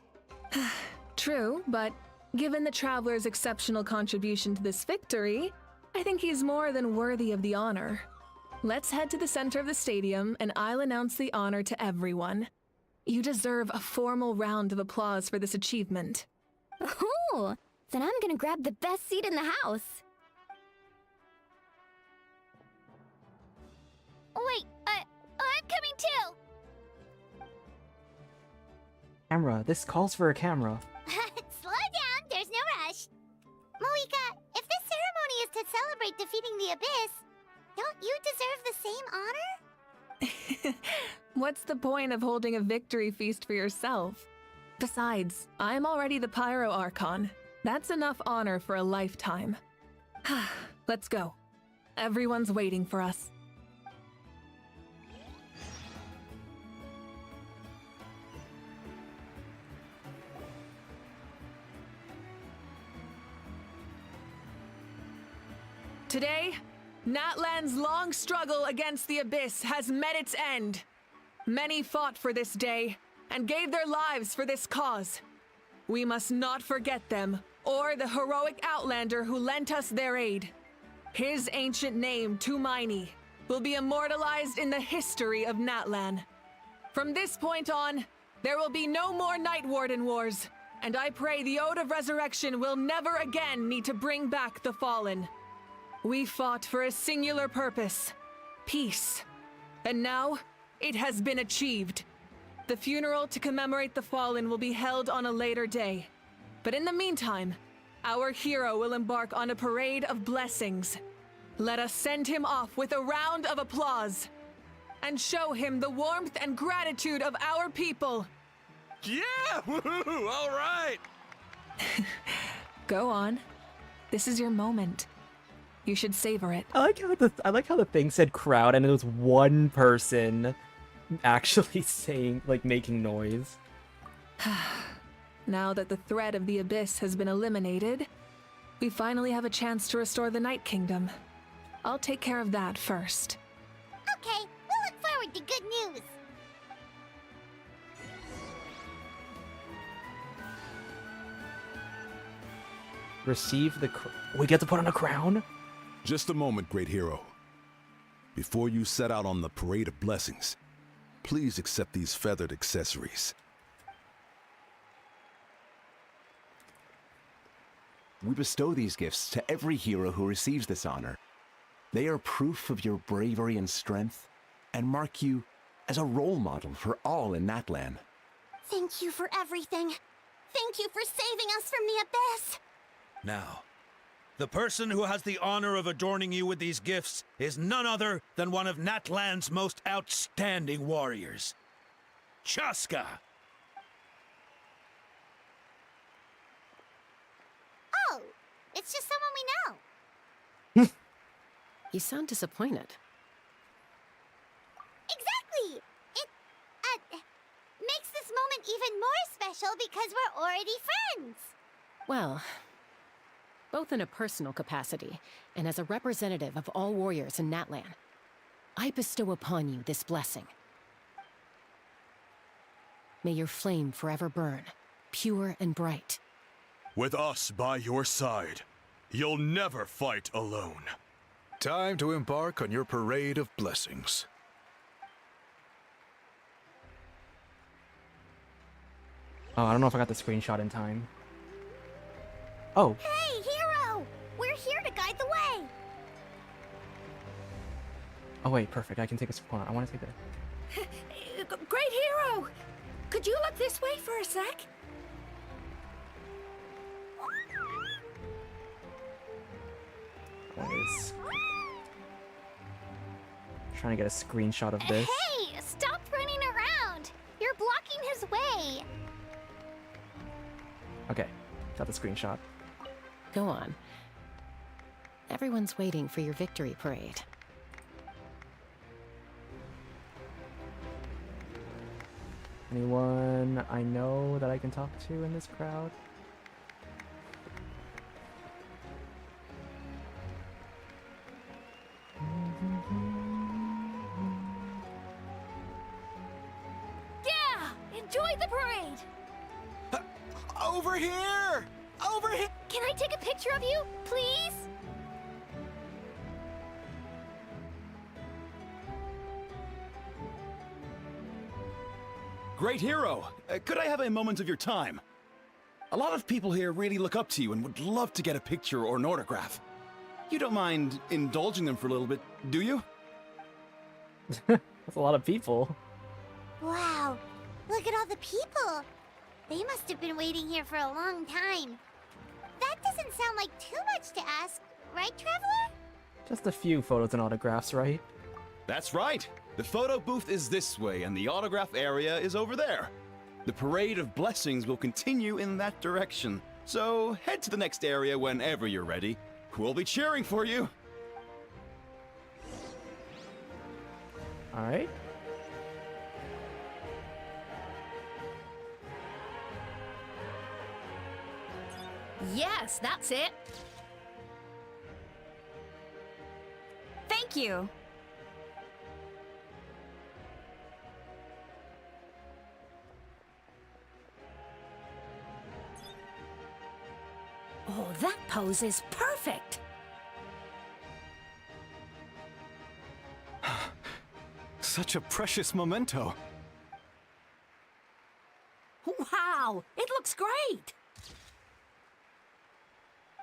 Speaker 5: True, but given the Traveler's exceptional contribution to this victory, I think he's more than worthy of the honor. Let's head to the center of the stadium, and I'll announce the honor to everyone. You deserve a formal round of applause for this achievement.
Speaker 11: Ooh, then I'm gonna grab the best seat in the house.
Speaker 12: Wait, I'm coming too!
Speaker 1: Camera, this calls for a camera.
Speaker 3: Slow down, there's no rush. Mavuika, if this ceremony is to celebrate defeating the Abyss, don't you deserve the same honor?
Speaker 5: What's the point of holding a victory feast for yourself? Besides, I'm already the Pyro Archon. That's enough honor for a lifetime. Let's go. Everyone's waiting for us. Today, Natlan's long struggle against the Abyss has met its end. Many fought for this day and gave their lives for this cause. We must not forget them or the heroic Outlander who lent us their aid. His ancient name, Tumaini, will be immortalized in the history of Natlan. From this point on, there will be no more Night Warden Wars, and I pray the Ode of Resurrection will never again need to bring back the Fallen. We fought for a singular purpose, peace. And now, it has been achieved. The funeral to commemorate the Fallen will be held on a later day. But in the meantime, our hero will embark on a parade of blessings. Let us send him off with a round of applause and show him the warmth and gratitude of our people.
Speaker 17: Yeah! Woohoo! All right!
Speaker 5: Go on. This is your moment. You should savor it.
Speaker 1: I like how the thing said crowd and it was one person. actually saying, like, making noise.
Speaker 5: Now that the threat of the Abyss has been eliminated, we finally have a chance to restore the Night Kingdom. I'll take care of that first.
Speaker 3: Okay, we'll look forward to good news.
Speaker 1: Receive the we get to put on a crown?
Speaker 18: Just a moment, great hero. Before you set out on the parade of blessings, please accept these feathered accessories.
Speaker 21: We bestow these gifts to every hero who receives this honor. They are proof of your bravery and strength, and mark you as a role model for all in Natlan.
Speaker 3: Thank you for everything. Thank you for saving us from the Abyss.
Speaker 17: Now, the person who has the honor of adorning you with these gifts is none other than one of Natlan's most outstanding warriors, Chaska.
Speaker 3: Oh, it's just someone we know.
Speaker 9: You sound disappointed.
Speaker 3: Exactly! It, makes this moment even more special because we're already friends.
Speaker 9: Well, both in a personal capacity and as a representative of all warriors in Natlan, I bestow upon you this blessing. May your flame forever burn, pure and bright.
Speaker 15: With us by your side, you'll never fight alone.
Speaker 10: Time to embark on your parade of blessings.
Speaker 1: Oh, I don't know if I got the screenshot in time. Oh.
Speaker 3: Hey, hero! We're here to guide the way.
Speaker 1: Oh wait, perfect. I can take a hold on, I want to take a...
Speaker 4: Great hero! Could you look this way for a sec?
Speaker 1: Anyways. Trying to get a screenshot of this.
Speaker 12: Hey, stop running around. You're blocking his way.
Speaker 1: Okay, got the screenshot.
Speaker 9: Go on. Everyone's waiting for your victory parade.
Speaker 1: Anyone I know that I can talk to in this crowd?
Speaker 12: Yeah, enjoy the parade.
Speaker 17: Over here! Over here!
Speaker 12: Can I take a picture of you, please?
Speaker 22: Great hero! Could I have a moment of your time? A lot of people here really look up to you and would love to get a picture or an autograph. You don't mind indulging them for a little bit, do you?
Speaker 1: That's a lot of people.
Speaker 3: Wow, look at all the people. They must have been waiting here for a long time. That doesn't sound like too much to ask, right, Traveler?
Speaker 1: Just a few photos and autographs, right?
Speaker 22: That's right! The photo booth is this way, and the autograph area is over there. The parade of blessings will continue in that direction, so head to the next area whenever you're ready. We'll be cheering for you!
Speaker 1: Alright.
Speaker 11: Yes, that's it. Thank you.
Speaker 4: Oh, that pose is perfect.
Speaker 22: Such a precious memento.
Speaker 4: Wow, it looks great.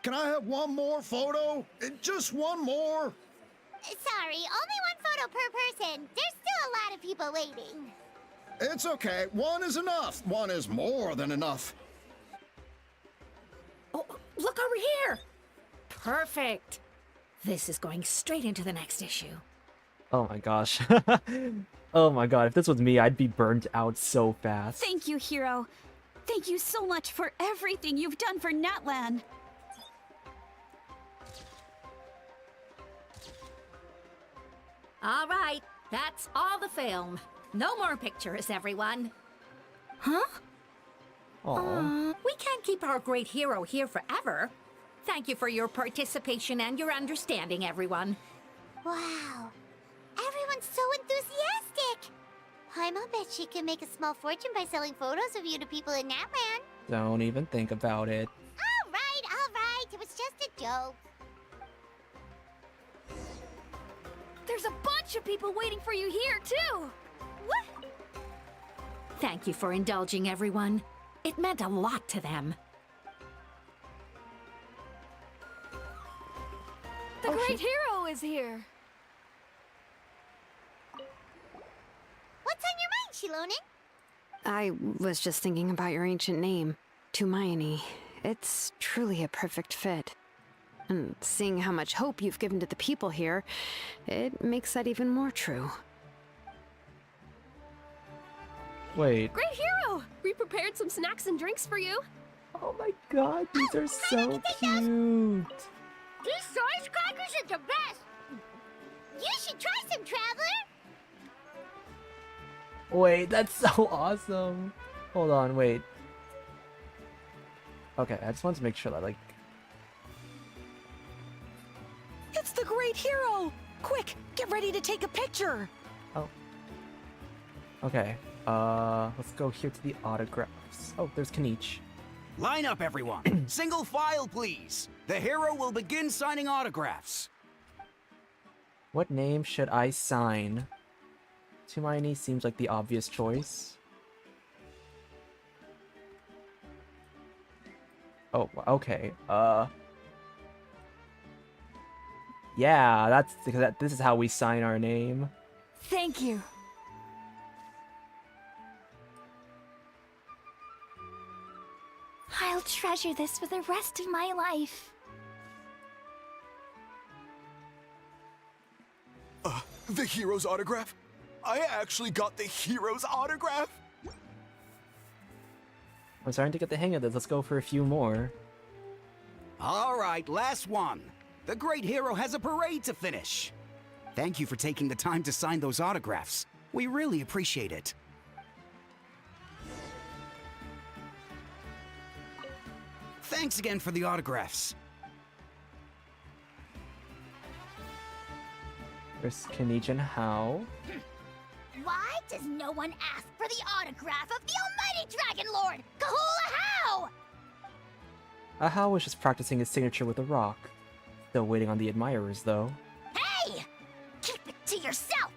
Speaker 23: Can I have one more photo? Just one more?
Speaker 3: Sorry, only one photo per person. There's still a lot of people waiting.
Speaker 23: It's okay. One is enough. One is more than enough.
Speaker 4: Oh, look over here. Perfect. This is going straight into the next issue.
Speaker 1: Oh my gosh. Oh my god, if this was me, I'd be burnt out so fast.
Speaker 11: Thank you, hero. Thank you so much for everything you've done for Natlan.
Speaker 4: All right, that's all the film.
Speaker 2: No more pictures, everyone.
Speaker 11: Huh?
Speaker 1: Aw.
Speaker 2: We can't keep our great hero here forever. Thank you for your participation and your understanding, everyone.
Speaker 3: Wow. Everyone's so enthusiastic. Paimon bet she can make a small fortune by selling photos of you to people in Natlan.
Speaker 1: Don't even think about it.
Speaker 3: All right. It was just a joke.
Speaker 11: There's a bunch of people waiting for you here, too!
Speaker 2: What? Thank you for indulging, everyone. It meant a lot to them.
Speaker 11: The great hero is here!
Speaker 3: What's on your mind, Shilonen?
Speaker 8: I was just thinking about your ancient name, Tumaini. It's truly a perfect fit. And seeing how much hope you've given to the people here, it makes that even more true.
Speaker 1: Wait.
Speaker 11: Great hero! We prepared some snacks and drinks for you.
Speaker 1: Oh my god, these are so cute.
Speaker 3: These source crackers are the best. You should try some, Traveler.
Speaker 1: Wait, that's so awesome. Hold on, wait. Okay, I just wanted to make sure that, like...
Speaker 4: It's the great hero! Quick, get ready to take a picture!
Speaker 1: Oh. Okay, let's go here to the autographs. Oh, there's Kanich.
Speaker 14: Line up, everyone. Single file, please. The hero will begin signing autographs.
Speaker 1: What name should I sign? Tumaini seems like the obvious choice. Oh, okay. Yeah, that's because this is how we sign our name.
Speaker 11: Thank you.
Speaker 12: I'll treasure this for the rest of my life.
Speaker 20: The hero's autograph? I actually got the hero's autograph?
Speaker 1: I'm starting to get the hang of this. Let's go for a few more.
Speaker 14: All right, last one. The great hero has a parade to finish. Thank you for taking the time to sign those autographs. We really appreciate it. Thanks again for the autographs.
Speaker 1: There's Kanich and Hao.
Speaker 3: Why does no one ask for the autograph of the almighty Dragon Lord, Kahula Hao?
Speaker 1: Hao was just practicing his signature with a rock. Still waiting on the admirers, though.
Speaker 3: Hey! Keep it to yourself!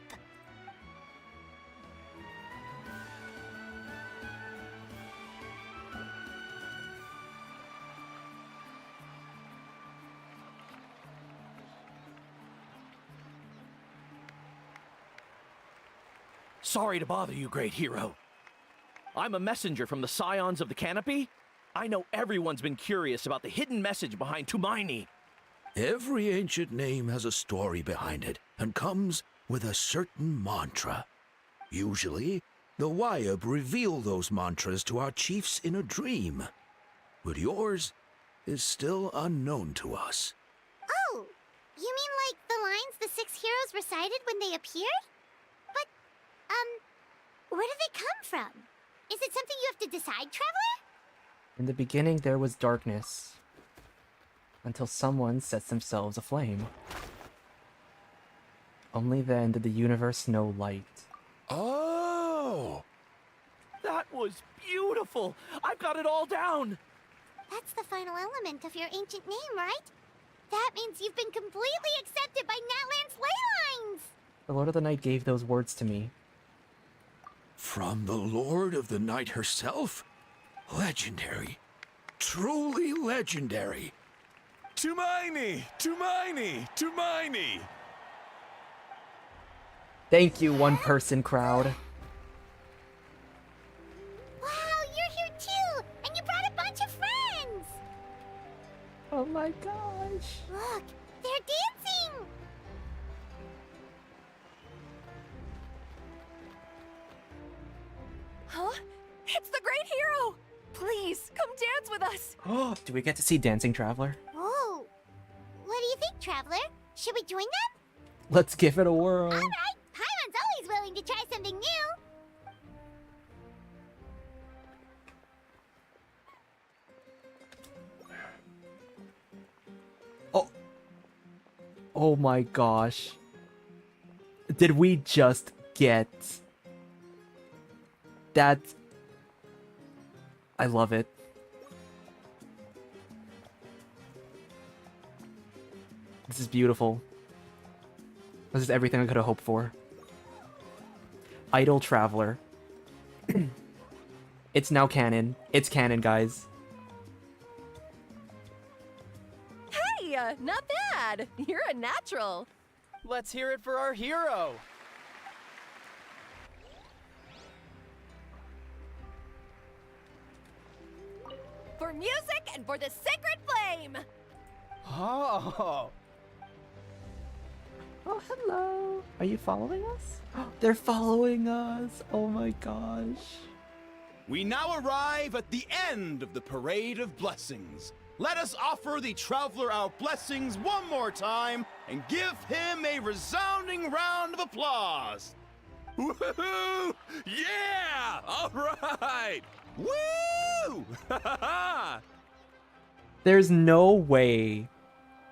Speaker 24: Sorry to bother you, great hero. I'm a messenger from the Scions of the Canopy. I know everyone's been curious about the hidden message behind Tumaini.
Speaker 17: Every ancient name has a story behind it and comes with a certain mantra. Usually, the Wayab reveal those mantras to our chiefs in a dream. But yours is still unknown to us.
Speaker 3: Oh, you mean like the lines the 6 heroes recited when they appeared? But, where do they come from? Is it something you have to decide, Traveler?
Speaker 1: In the beginning, there was darkness. Until someone sets themselves aflame. Only then did the universe know light.
Speaker 24: Oh! That was beautiful! I've got it all down!
Speaker 3: That's the final element of your ancient name, right? That means you've been completely accepted by Natlan's ley lines!
Speaker 1: The Lord of the Night gave those words to me.
Speaker 17: From the Lord of the Night herself? Legendary. Truly legendary.
Speaker 20: Tumaini! Tumaini! Tumaini!
Speaker 1: Thank you, one-person crowd.
Speaker 3: Wow, you're here too! And you brought a bunch of friends!
Speaker 1: Oh my gosh.
Speaker 3: Look, they're dancing!
Speaker 11: Huh? It's the great hero! Please, come dance with us!
Speaker 1: Oh, do we get to see Dancing Traveler?
Speaker 3: Whoa! What do you think, Traveler? Should we join them?
Speaker 1: Let's give it a whirl.
Speaker 3: Alright, Paimon's always willing to try something new!
Speaker 1: Oh my gosh. Did we just get that? I love it. This is beautiful. This is everything I could have hoped for. Idle Traveler. It's now canon. It's canon, guys.
Speaker 6: Hey, not bad. You're a natural.
Speaker 7: Let's hear it for our hero.
Speaker 6: For music and for the sacred flame.
Speaker 7: Oh.
Speaker 1: Oh, hello. Are you following us? They're following us. Oh my gosh.
Speaker 22: We now arrive at the end of the Parade of Blessings. Let us offer the traveler our blessings one more time and give him a resounding round of applause. Woohoo! Yeah! All right! Woo!
Speaker 1: There's no way.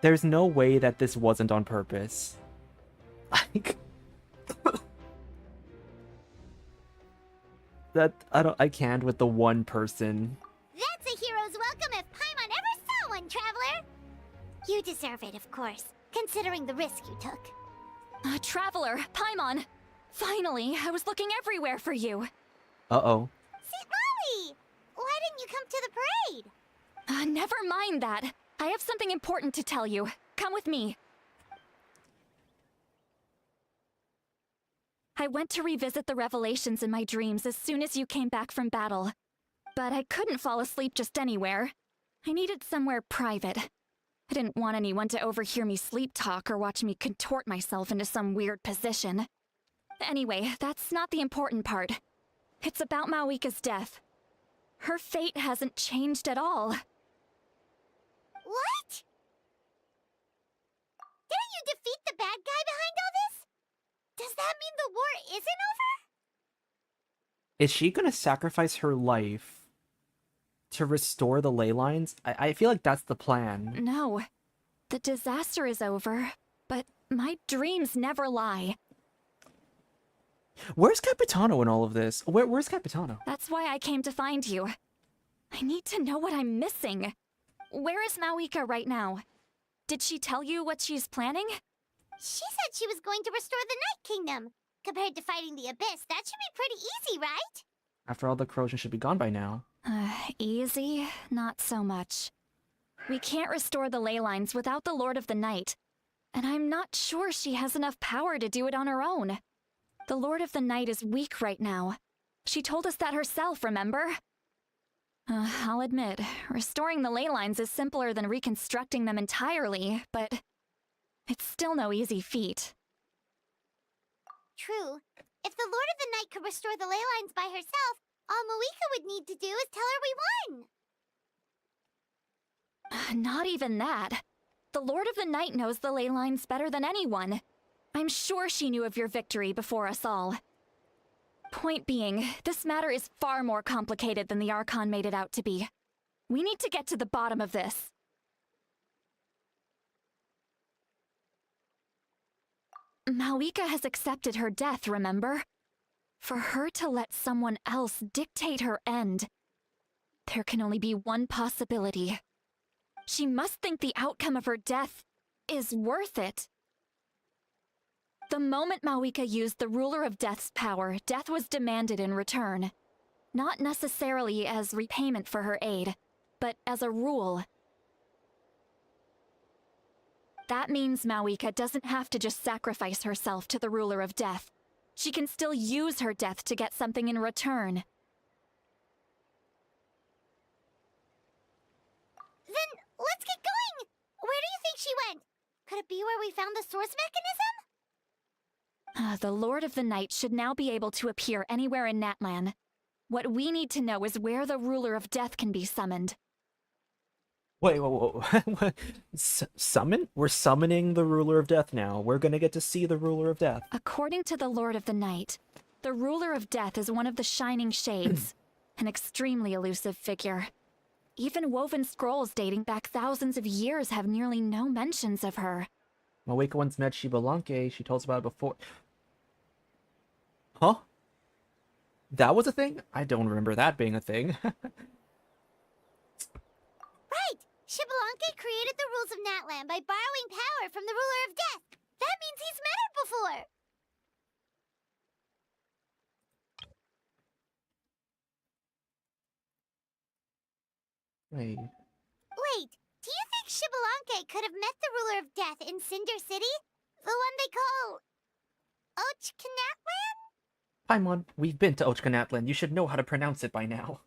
Speaker 1: There's no way that this wasn't on purpose. Like I can't with the one person.
Speaker 3: That's a hero's welcome if Paimon ever saw one, traveler! You deserve it, of course, considering the risk you took.
Speaker 11: Traveler, Paimon! Finally, I was looking everywhere for you.
Speaker 1: Uh-oh.
Speaker 3: Sit Molly! Why didn't you come to the parade?
Speaker 11: Never mind that. I have something important to tell you. Come with me. I went to revisit the revelations in my dreams as soon as you came back from battle. But I couldn't fall asleep just anywhere. I needed somewhere private. I didn't want anyone to overhear me sleep talk or watch me contort myself into some weird position. Anyway, that's not the important part. It's about Mavuika's death. Her fate hasn't changed at all.
Speaker 3: What? Didn't you defeat the bad guy behind all this? Does that mean the war isn't over?
Speaker 1: Is she gonna sacrifice her life to restore the ley lines? I feel like that's the plan.
Speaker 11: No. The disaster is over, but my dreams never lie.
Speaker 1: Where's Capitano in all of this? Where's Capitano?
Speaker 11: That's why I came to find you. I need to know what I'm missing. Where is Mavuika right now? Did she tell you what she's planning?
Speaker 3: She said she was going to restore the Night Kingdom. Compared to fighting the Abyss, that should be pretty easy, right?
Speaker 1: After all, the corrosion should be gone by now.
Speaker 11: Easy? Not so much. We can't restore the ley lines without the Lord of the Night. And I'm not sure she has enough power to do it on her own. The Lord of the Night is weak right now. She told us that herself, remember? I'll admit, restoring the ley lines is simpler than reconstructing them entirely, but it's still no easy feat.
Speaker 3: True. If the Lord of the Night could restore the ley lines by herself, all Mavuika would need to do is tell her we won.
Speaker 11: Not even that. The Lord of the Night knows the ley lines better than anyone. I'm sure she knew of your victory before us all. Point being, this matter is far more complicated than the Archon made it out to be. We need to get to the bottom of this. Mavuika has accepted her death, remember? For her to let someone else dictate her end, there can only be one possibility. She must think the outcome of her death is worth it. The moment Mavuika used the Ruler of Death's power, death was demanded in return. Not necessarily as repayment for her aid, but as a rule. That means Mavuika doesn't have to just sacrifice herself to the Ruler of Death. She can still use her death to get something in return.
Speaker 3: Then let's get going! Where do you think she went? Could it be where we found the source mechanism?
Speaker 11: The Lord of the Night should now be able to appear anywhere in Natlan. What we need to know is where the Ruler of Death can be summoned.
Speaker 1: Wait, what? Summon? We're summoning the Ruler of Death now. We're gonna get to see the Ruler of Death.
Speaker 11: According to the Lord of the Night, the Ruler of Death is one of the Shining Shades, an extremely elusive figure. Even woven scrolls dating back thousands of years have nearly no mentions of her.
Speaker 1: Mavuika once met Shibalanke. She told us about it before. Huh? That was a thing? I don't remember that being a thing.
Speaker 3: Right! Shibalanke created the rules of Natlan by borrowing power from the ruler of death. That means he's met her before.
Speaker 1: Wait.
Speaker 3: Wait, do you think Shibalanke could have met the ruler of death in Cinder City? The one they call... Ochkanatlan?
Speaker 1: Paimon, we've been to Ochkanatlan. You should know how to pronounce it by now.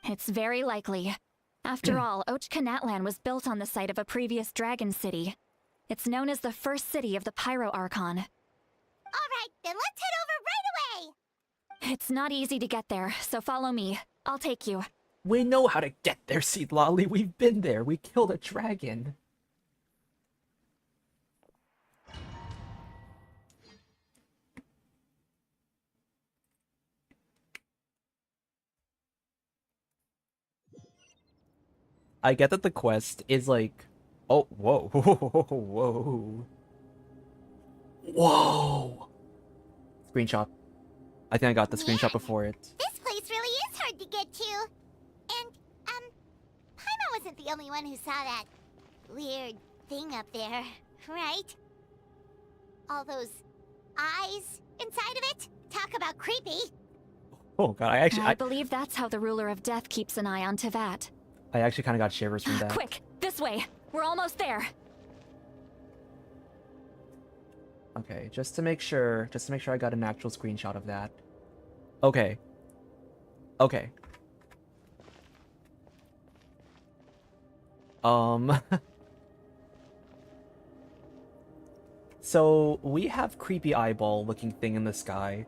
Speaker 11: It's very likely. After all, Ochkanatlan was built on the site of a previous dragon city. It's known as the first city of the Pyro Archon.
Speaker 3: Alright, then let's head over right away!
Speaker 11: It's not easy to get there, so follow me. I'll take you.
Speaker 1: We know how to get there, Seed Lolly. We've been there. We killed a dragon. I get that the quest is like... Oh, whoa. Whoa. Whoa. Screenshot. I think I got the screenshot before it.
Speaker 3: This place really is hard to get to. And, Paimon wasn't the only one who saw that weird thing up there, right? All those eyes inside of it? Talk about creepy.
Speaker 1: Oh god,
Speaker 11: I believe that's how the ruler of death keeps an eye on Tevat.
Speaker 1: I actually kind of got shivers from that.
Speaker 11: Quick, this way. We're almost there.
Speaker 1: Okay, just to make sure I got an actual screenshot of that. Okay. Okay. So we have creepy eyeball looking thing in the sky.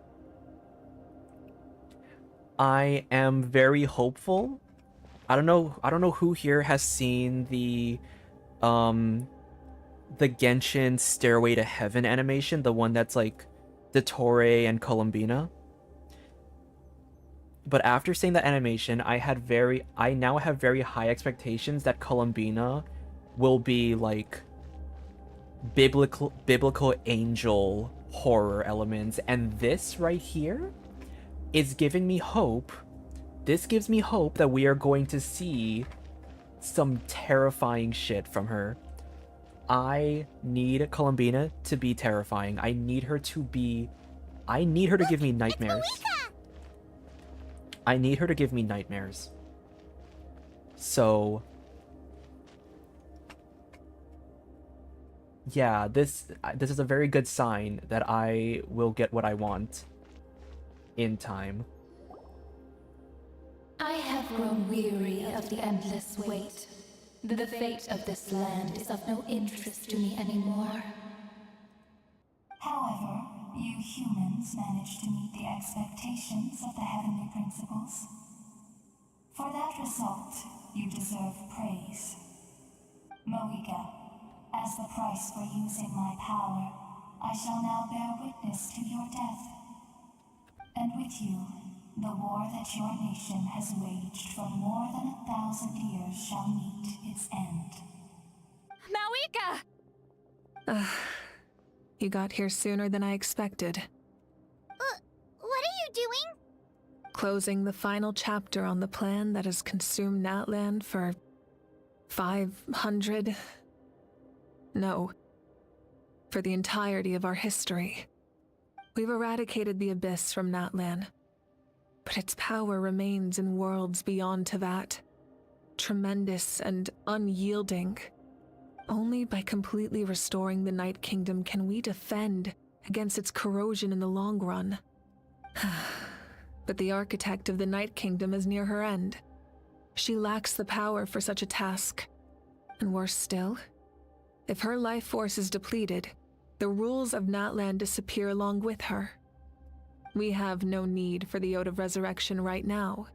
Speaker 1: I am very hopeful. I don't know who here has seen the Genshin Stairway to Heaven animation, the one that's like Dottore and Columbina. But after seeing that animation, I now have very high expectations that Columbina will be like biblical angel horror elements, and this right here is giving me hope. This gives me hope that we are going to see some terrifying shit from her. I need Columbina to be terrifying. I need her to give me nightmares. I need her to give me nightmares. So yeah, this is a very good sign that I will get what I want in time.
Speaker 5: I have grown weary of the endless wait. The fate of this land is of no interest to me anymore. However, you humans managed to meet the expectations of the heavenly principles. For that result, you deserve praise. Mavuika, as the price for using my power, I shall now bear witness to your death. And with you, the war that your nation has waged for more than 1,000 years shall meet its end.
Speaker 11: Mavuika!
Speaker 13: You got here sooner than I expected.
Speaker 3: What are you doing?
Speaker 13: Closing the final chapter on the plan that has consumed Natlan for 500... No. For the entirety of our history. We've eradicated the Abyss from Natlan. But its power remains in worlds beyond Tevat. Tremendous and unyielding. Only by completely restoring the Night Kingdom can we defend against its corrosion in the long run. But the architect of the Night Kingdom is near her end. She lacks the power for such a task. And worse still, if her life force is depleted, the rules of Natlan disappear along with her. We have no need for the Ode of Resurrection right now,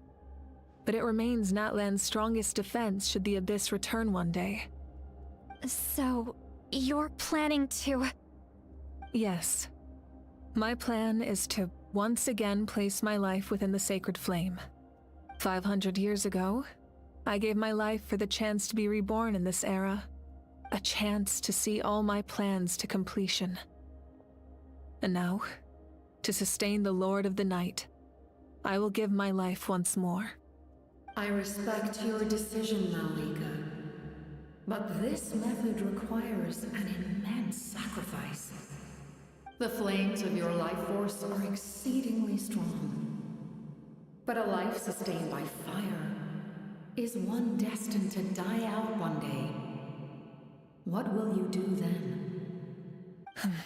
Speaker 13: but it remains Natlan's strongest defense should the Abyss return one day.
Speaker 11: So, you're planning to...
Speaker 13: Yes. My plan is to once again place my life within the sacred flame. 500 years ago, I gave my life for the chance to be reborn in this era. A chance to see all my plans to completion. And now, to sustain the Lord of the Night, I will give my life once more.
Speaker 4: I respect your decision, Mavuika. But this method requires an immense sacrifice. The flames of your life force are exceedingly strong. But a life sustained by fire is one destined to die out one day. What will you do then?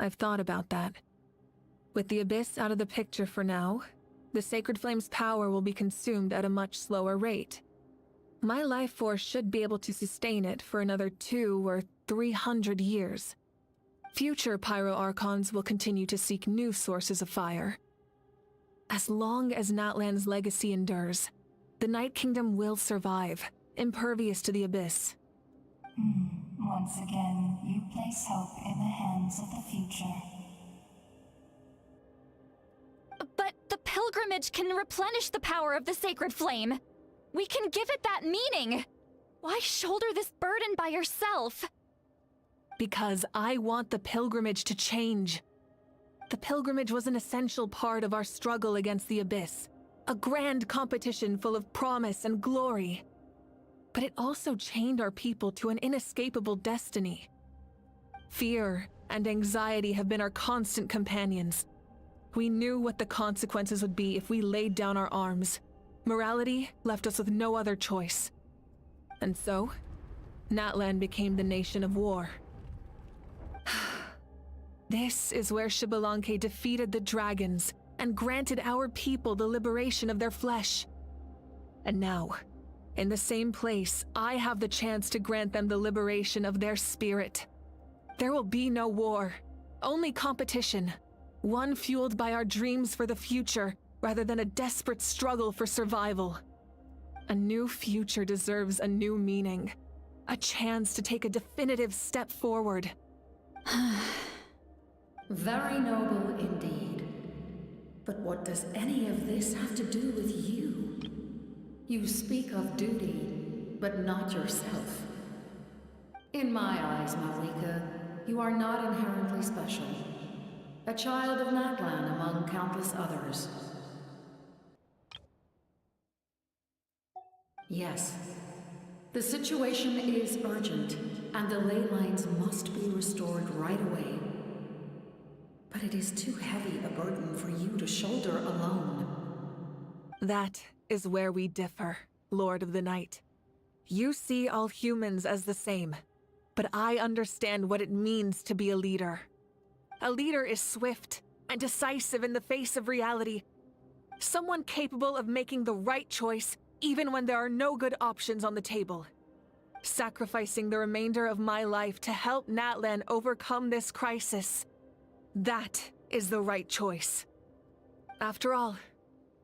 Speaker 13: I've thought about that. With the Abyss out of the picture for now, the Sacred Flame's power will be consumed at a much slower rate. My life force should be able to sustain it for another 200 or 300 years. Future Pyro Archons will continue to seek new sources of fire. As long as Natlan's legacy endures, the Night Kingdom will survive, impervious to the Abyss.
Speaker 5: Once again, you place hope in the hands of the future.
Speaker 16: But the pilgrimage can replenish the power of the sacred flame. We can give it that meaning. Why shoulder this burden by yourself?
Speaker 13: Because I want the pilgrimage to change. The pilgrimage was an essential part of our struggle against the Abyss, a grand competition full of promise and glory. But it also chained our people to an inescapable destiny. Fear and anxiety have been our constant companions. We knew what the consequences would be if we laid down our arms. Morality left us with no other choice. And so, Natlan became the nation of war. This is where Xbalanque defeated the dragons and granted our people the liberation of their flesh. And now, in the same place, I have the chance to grant them the liberation of their spirit. There will be no war, only competition. One fueled by our dreams for the future, rather than a desperate struggle for survival. A new future deserves a new meaning. A chance to take a definitive step forward.
Speaker 4: Very noble indeed. But what does any of this have to do with you? You speak of duty, but not yourself. In my eyes, Mavuika, you are not inherently special. A child of Natlan among countless others. Yes, the situation is urgent, and the ley lines must be restored right away. But it is too heavy a burden for you to shoulder alone.
Speaker 13: That is where we differ, Lord of the Night. You see all humans as the same, but I understand what it means to be a leader. A leader is swift and decisive in the face of reality. Someone capable of making the right choice even when there are no good options on the table. Sacrificing the remainder of my life to help Natlan overcome this crisis. That is the right choice. After all,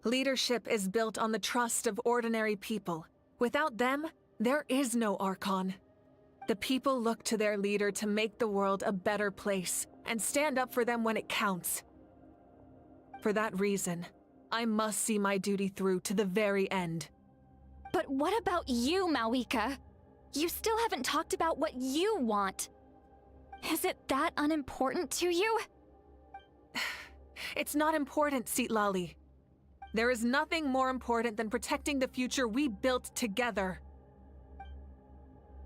Speaker 13: leadership is built on the trust of ordinary people. Without them, there is no Archon. The people look to their leader to make the world a better place and stand up for them when it counts. For that reason, I must see my duty through to the very end.
Speaker 16: But what about you, Mavuika? You still haven't talked about what you want. Is it that unimportant to you?
Speaker 13: It's not important, Citlali. There is nothing more important than protecting the future we built together.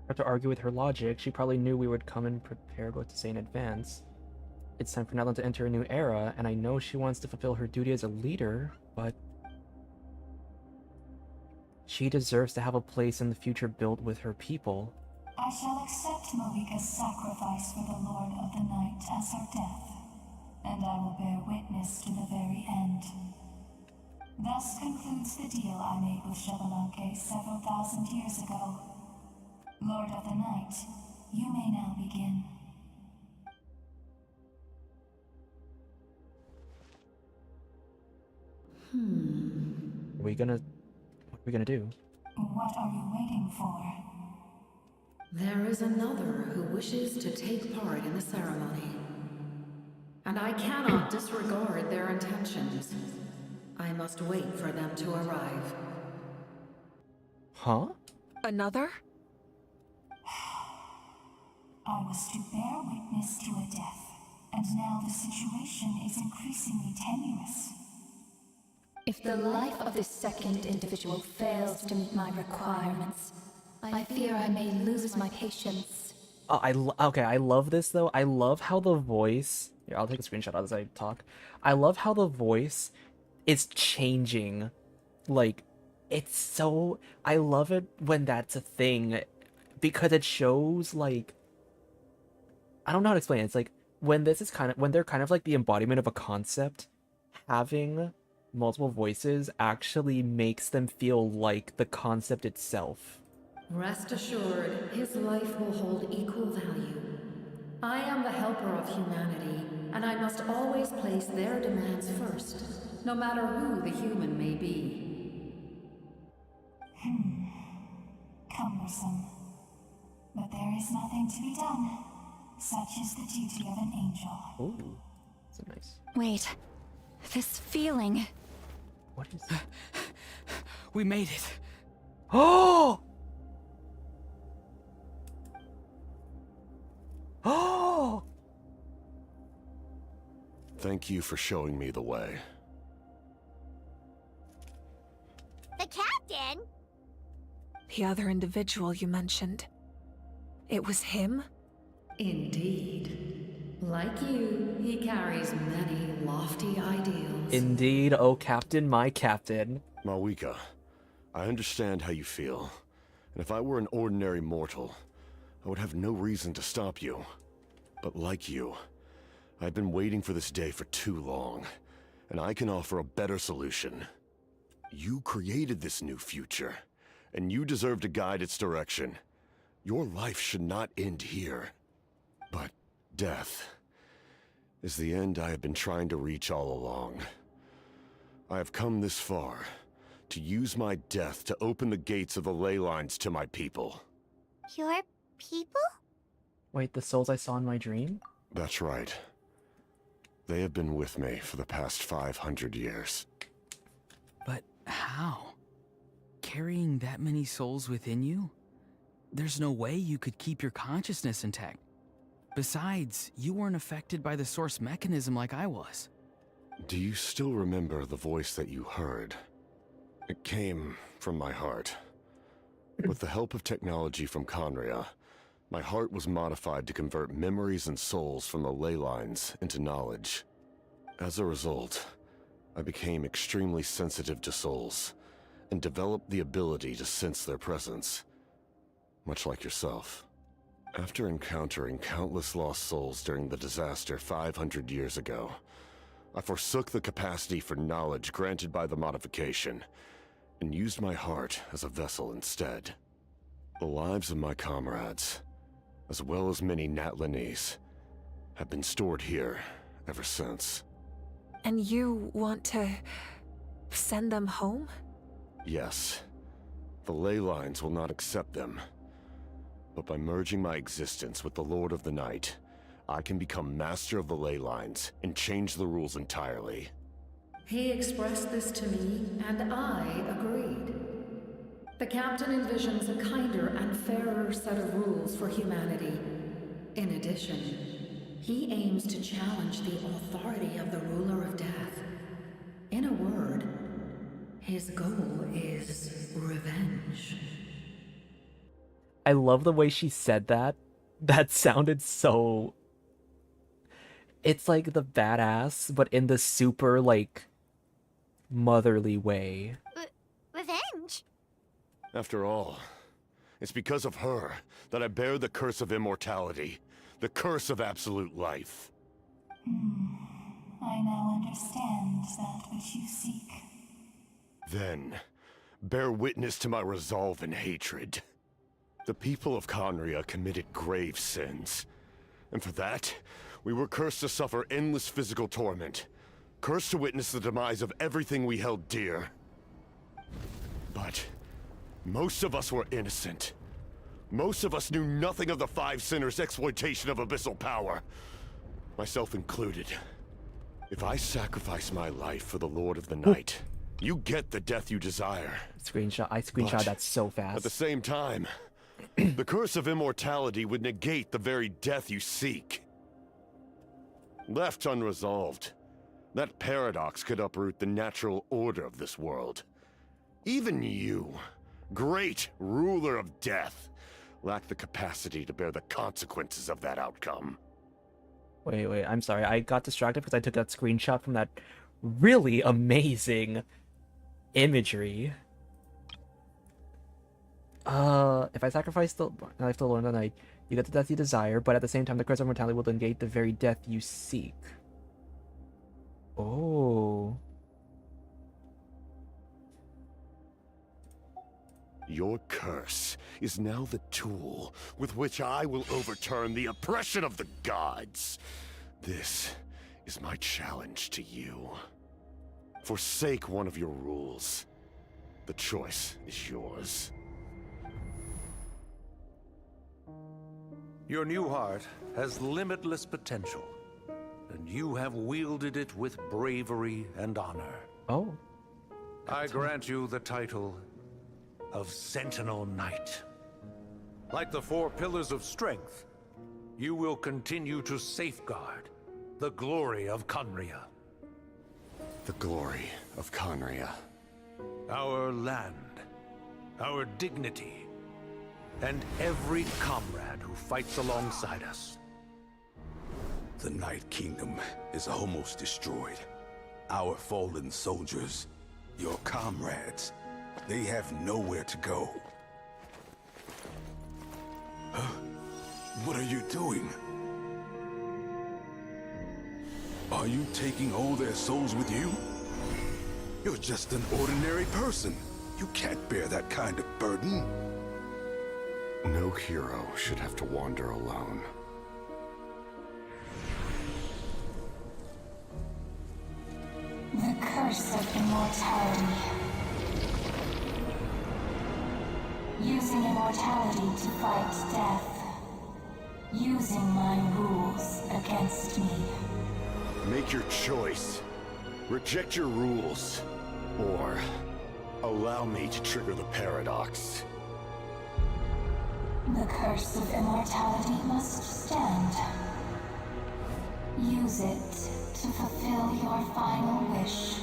Speaker 1: Not to argue with her logic, she probably knew we would come in prepared what to say in advance. It's time for Natlan to enter a new era, and I know she wants to fulfill her duty as a leader, but she deserves to have a place in the future built with her people.
Speaker 5: I shall accept Mavuika's sacrifice for the Lord of the Night as her death, and I will bear witness to the very end. Thus concludes the deal I made with Xbalanque several thousand years ago. Lord of the Night, you may now begin.
Speaker 1: What are we gonna do?
Speaker 5: What are you waiting for?
Speaker 4: There is another who wishes to take part in the ceremony. And I cannot disregard their intentions. I must wait for them to arrive.
Speaker 1: Huh?
Speaker 13: Another?
Speaker 5: I was to bear witness to a death, and now the situation is increasingly tenuous.
Speaker 15: If the life of this second individual fails to meet my requirements, I fear I may lose my patience.
Speaker 1: Okay, I love this though. I love how the voice. Here, I'll take a screenshot as I talk. I love how the voice is changing. Like, it's so. I love it when that's a thing, because it shows like. I don't know how to explain it. It's like when they're kind of like the embodiment of a concept, having multiple voices actually makes them feel like the concept itself.
Speaker 4: Rest assured, his life will hold equal value. I am the helper of humanity, and I must always place their demands first, no matter who the human may be.
Speaker 5: Cumbersome. But there is nothing to be done. Such is the duty of an angel.
Speaker 1: Ooh, that's nice.
Speaker 16: Wait. This feeling.
Speaker 1: What is
Speaker 18: We made it.
Speaker 1: Oh! Oh!
Speaker 20: Thank you for showing me the way.
Speaker 3: The captain?
Speaker 13: The other individual you mentioned. It was him?
Speaker 4: Indeed. Like you, he carries many lofty ideals.
Speaker 1: Indeed, oh captain, my captain.
Speaker 20: Mavuika, I understand how you feel. And if I were an ordinary mortal, I would have no reason to stop you. But like you, I've been waiting for this day for too long, and I can offer a better solution. You created this new future, and you deserve to guide its direction. Your life should not end here. But death is the end I have been trying to reach all along. I have come this far to use my death to open the gates of the ley lines to my people.
Speaker 3: Your people?
Speaker 1: Wait, the souls I saw in my dream?
Speaker 20: That's right. They have been with me for the past 500 years.
Speaker 18: But how? Carrying that many souls within you? There's no way you could keep your consciousness intact. Besides, you weren't affected by the source mechanism like I was.
Speaker 20: Do you still remember the voice that you heard? It came from my heart. With the help of technology from Conria, my heart was modified to convert memories and souls from the ley lines into knowledge. As a result, I became extremely sensitive to souls, and developed the ability to sense their presence, much like yourself. After encountering countless lost souls during the disaster 500 years ago, I forsook the capacity for knowledge granted by the modification, and used my heart as a vessel instead. The lives of my comrades, as well as many Natlanese, have been stored here ever since.
Speaker 13: And you want to send them home?
Speaker 20: Yes. The ley lines will not accept them. But by merging my existence with the Lord of the Night, I can become master of the ley lines and change the rules entirely.
Speaker 4: He expressed this to me, and I agreed. The captain envisions a kinder and fairer set of rules for humanity. In addition, he aims to challenge the authority of the ruler of death. In a word, his goal is revenge.
Speaker 1: I love the way she said that. That sounded so... It's like the badass, but in the super, like, motherly way.
Speaker 3: Revenge?
Speaker 20: After all, it's because of her that I bear the curse of immortality, the curse of absolute life.
Speaker 5: I now understand that which you seek.
Speaker 20: Then, bear witness to my resolve and hatred. The people of Conria committed grave sins, and for that, we were cursed to suffer endless physical torment, cursed to witness the demise of everything we held dear. But most of us were innocent. Most of us knew nothing of the Five Sinners' exploitation of abyssal power, myself included. If I sacrifice my life for the Lord of the Night, you get the death you desire.
Speaker 1: I screenshot
Speaker 20: But
Speaker 1: that so fast.
Speaker 20: at the same time, The curse of immortality would negate the very death you seek. Left unresolved, that paradox could uproot the natural order of this world. Even you, great ruler of death, lack the capacity to bear the consequences of that outcome.
Speaker 1: Wait, I'm sorry. I got distracted because I took that screenshot from that really amazing imagery. If I sacrifice the life to Lord of the Night, you get the death you desire, but at the same time, the curse of mortality will negate the very death you seek. Oh.
Speaker 20: Your curse is now the tool with which I will overturn the oppression of the gods. This is my challenge to you. Forsake one of your rules. The choice is yours.
Speaker 9: Your new heart has limitless potential, and you have wielded it with bravery and honor.
Speaker 1: Oh.
Speaker 9: I grant you the title of Sentinel Knight. Like the 4 pillars of strength, you will continue to safeguard the glory of Conria.
Speaker 20: The glory of Conria.
Speaker 9: Our land, our dignity, and every comrade who fights alongside us.
Speaker 10: The Night Kingdom is almost destroyed. Our fallen soldiers, your comrades, they have nowhere to go. Huh? What are you doing? Are you taking all their souls with you? You're just an ordinary person. You can't bear that kind of burden.
Speaker 20: No hero should have to wander alone.
Speaker 5: The curse of immortality. Using immortality to fight death. Using my rules against me.
Speaker 20: Make your choice. Reject your rules. Or allow me to trigger the paradox.
Speaker 5: The curse of immortality must stand. Use it to fulfill your final wish.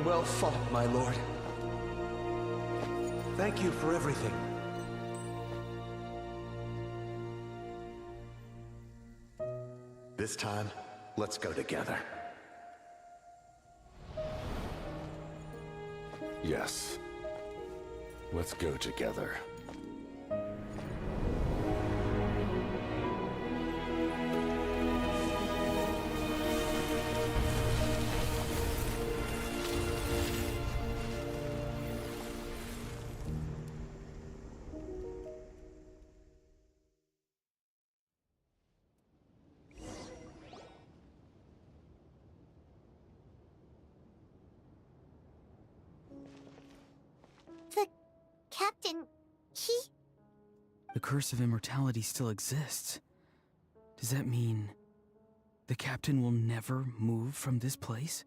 Speaker 9: Well fought, my lord. Thank you for everything.
Speaker 10: This time, let's go together.
Speaker 20: Yes. Let's go together.
Speaker 3: The captain, he...
Speaker 18: The curse of immortality still exists. Does that mean the captain will never move from this place?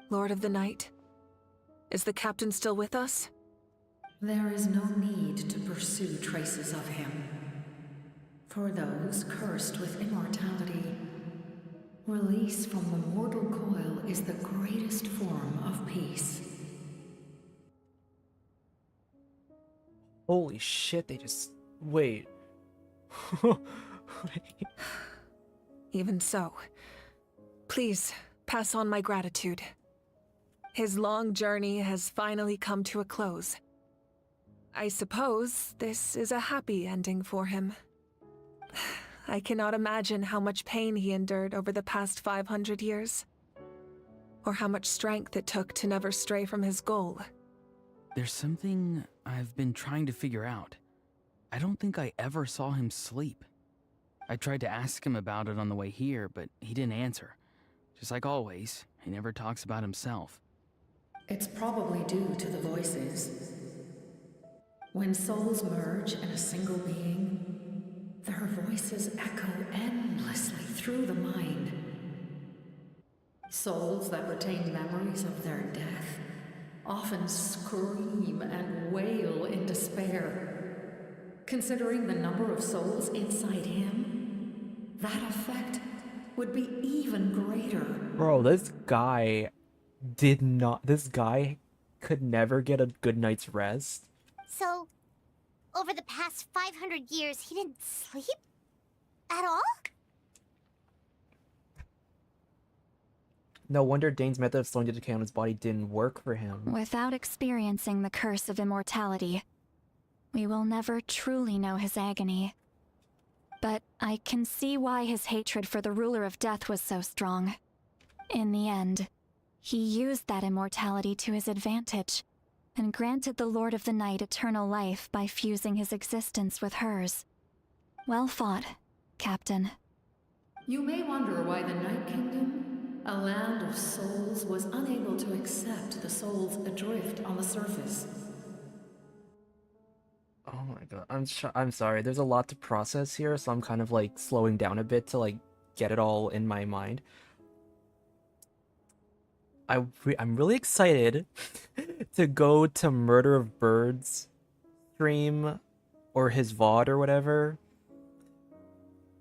Speaker 13: Lord of the Night, is the captain still with us?
Speaker 4: There is no need to pursue traces of him. For those cursed with immortality, release from the mortal coil is the greatest form of peace.
Speaker 1: Holy shit, they just... Wait.
Speaker 13: Even so, please pass on my gratitude. His long journey has finally come to a close. I suppose this is a happy ending for him. I cannot imagine how much pain he endured over the past 500 years, or how much strength it took to never stray from his goal.
Speaker 18: There's something I've been trying to figure out. I don't think I ever saw him sleep. I tried to ask him about it on the way here, but he didn't answer. Just like always, he never talks about himself.
Speaker 4: It's probably due to the voices. When souls merge in a single being, Their voices echo endlessly through the mind. Souls that retain memories of their death often scream and wail in despair. Considering the number of souls inside him, that effect would be even greater.
Speaker 1: Bro, this guy could never get a good night's rest.
Speaker 3: So, over the past 500 years, he didn't sleep? At all?
Speaker 1: No wonder Dane's method of slowing the decay on his body didn't work for him.
Speaker 16: Without experiencing the curse of immortality, we will never truly know his agony. But I can see why his hatred for the ruler of death was so strong. In the end, he used that immortality to his advantage, and granted the Lord of the Night eternal life by fusing his existence with hers. Well fought, Captain.
Speaker 4: You may wonder why the Night Kingdom, a land of souls, was unable to accept the souls adrift on the surface.
Speaker 1: Oh my god, I'm sorry. There's a lot to process here, so I'm kind of like slowing down a bit to like get it all in my mind. I'm really excited to go to Murder of Birds stream or his VOD or whatever.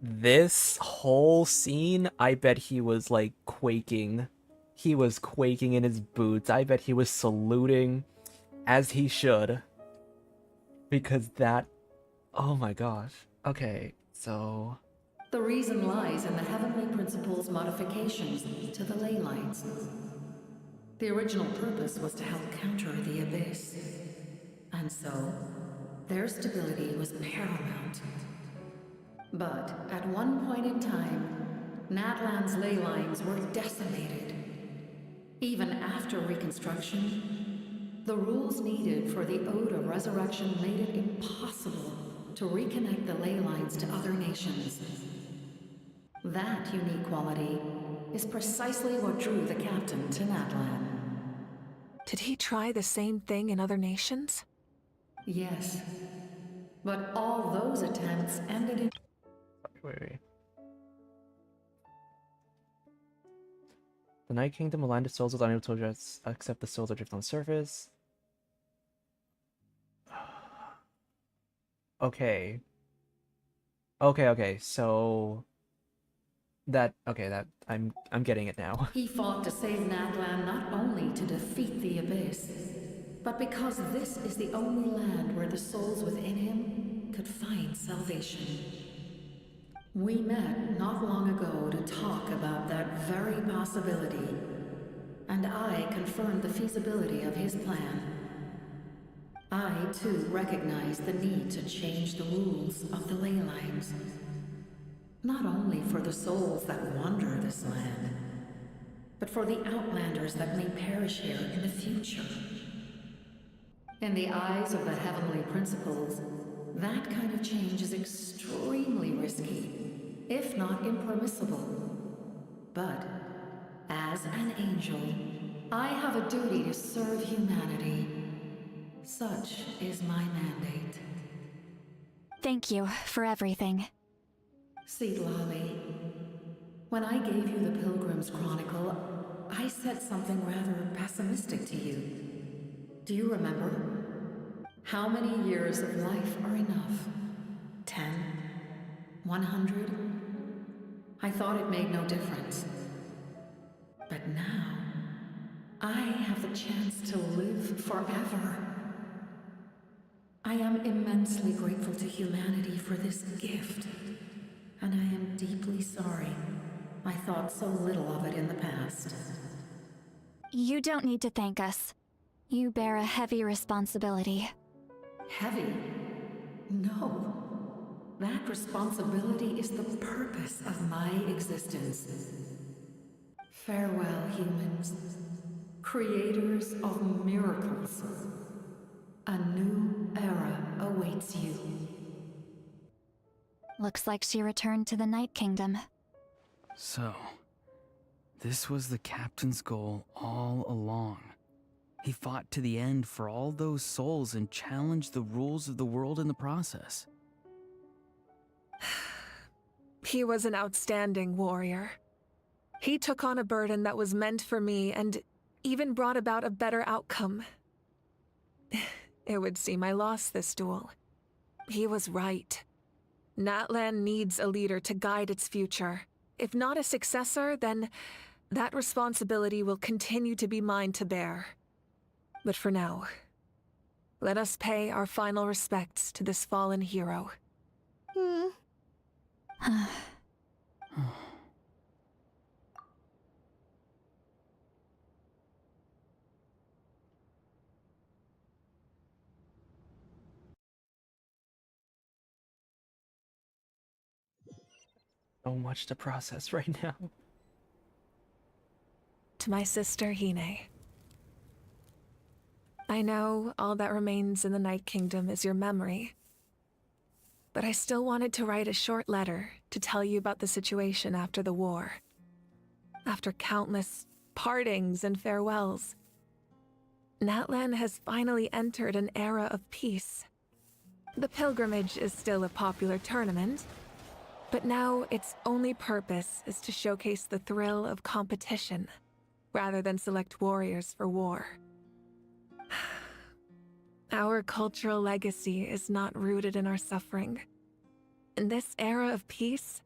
Speaker 1: This whole scene, I bet he was like quaking. He was quaking in his boots. I bet he was saluting as he should. Because that... Oh my gosh. Okay, so...
Speaker 4: The reason lies in the Heavenly Principle's modifications to the ley lines. The original purpose was to help counter the Abyss. And so, their stability was paramount. But at one point in time, Natlan's ley lines were decimated. Even after reconstruction, the rules needed for the Ode of Resurrection made it impossible to reconnect the ley lines to other nations. That unique quality is precisely what drew the captain to Natlan.
Speaker 13: Did he try the same thing in other nations?
Speaker 4: Yes. But all those attempts ended in...
Speaker 1: Wait. The Night Kingdom, a land of souls, was unable to accept the souls adrift on the surface. Okay. Okay, so... I'm getting it now.
Speaker 4: He fought to save Natlan not only to defeat the Abyss, but because this is the only land where the souls within him could find salvation. We met not long ago to talk about that very possibility, and I confirmed the feasibility of his plan. I, too, recognized the need to change the rules of the ley lines. Not only for the souls that wander this land, but for the outlanders that may perish here in the future. In the eyes of the Heavenly Principles, that kind of change is extremely risky, if not impermissible. But, as an angel, I have a duty to serve humanity. Such is my mandate.
Speaker 16: Thank you for everything.
Speaker 4: Seedlolly, when I gave you the Pilgrim's Chronicle, I said something rather pessimistic to you. Do you remember? How many years of life are enough? 10? 100? I thought it made no difference. But now, I have the chance to live forever. I am immensely grateful to humanity for this gift. And I am deeply sorry I thought so little of it in the past.
Speaker 16: You don't need to thank us. You bear a heavy responsibility.
Speaker 4: Heavy? No. That responsibility is the purpose of my existence. Farewell, humans. Creators of miracles. A new era awaits you.
Speaker 16: Looks like she returned to the Night Kingdom.
Speaker 18: So, this was the captain's goal all along. He fought to the end for all those souls and challenged the rules of the world in the process.
Speaker 13: He was an outstanding warrior. He took on a burden that was meant for me and even brought about a better outcome. It would seem I lost this duel. He was right. Natlan needs a leader to guide its future. If not a successor, then that responsibility will continue to be mine to bear. But for now, let us pay our final respects to this fallen hero.
Speaker 1: So much to process right now.
Speaker 13: To my sister Hine. I know all that remains in the Night Kingdom is your memory. But I still wanted to write a short letter to tell you about the situation after the war. After countless partings and farewells, Natlan has finally entered an era of peace. The pilgrimage is still a popular tournament, but now its only purpose is to showcase the thrill of competition, rather than select warriors for war. Our cultural legacy is not rooted in our suffering. In this era of peace,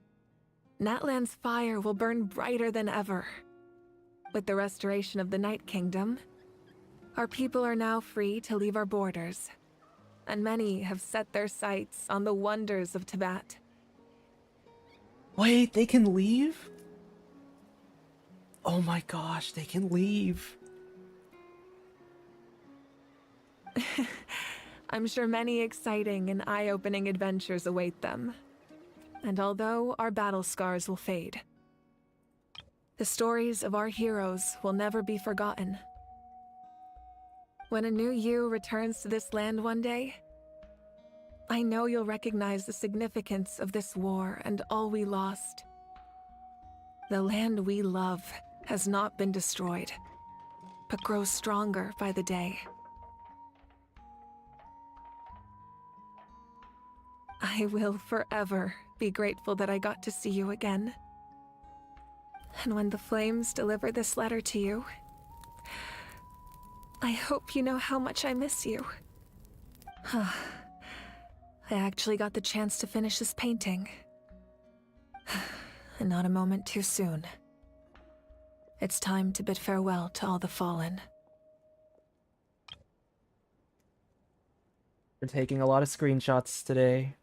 Speaker 13: Natlan's fire will burn brighter than ever. With the restoration of the Night Kingdom, our people are now free to leave our borders, and many have set their sights on the wonders of Tibet.
Speaker 1: Wait, they can leave? Oh my gosh, they can leave.
Speaker 13: I'm sure many exciting and eye-opening adventures await them. And although our battle scars will fade, the stories of our heroes will never be forgotten. When a new you returns to this land one day, I know you'll recognize the significance of this war and all we lost. The land we love has not been destroyed, but grows stronger by the day. I will forever be grateful that I got to see you again. And when the flames deliver this letter to you, I hope you know how much I miss you. I actually got the chance to finish this painting. And not a moment too soon. It's time to bid farewell to all the fallen.
Speaker 1: We're taking a lot of screenshots today.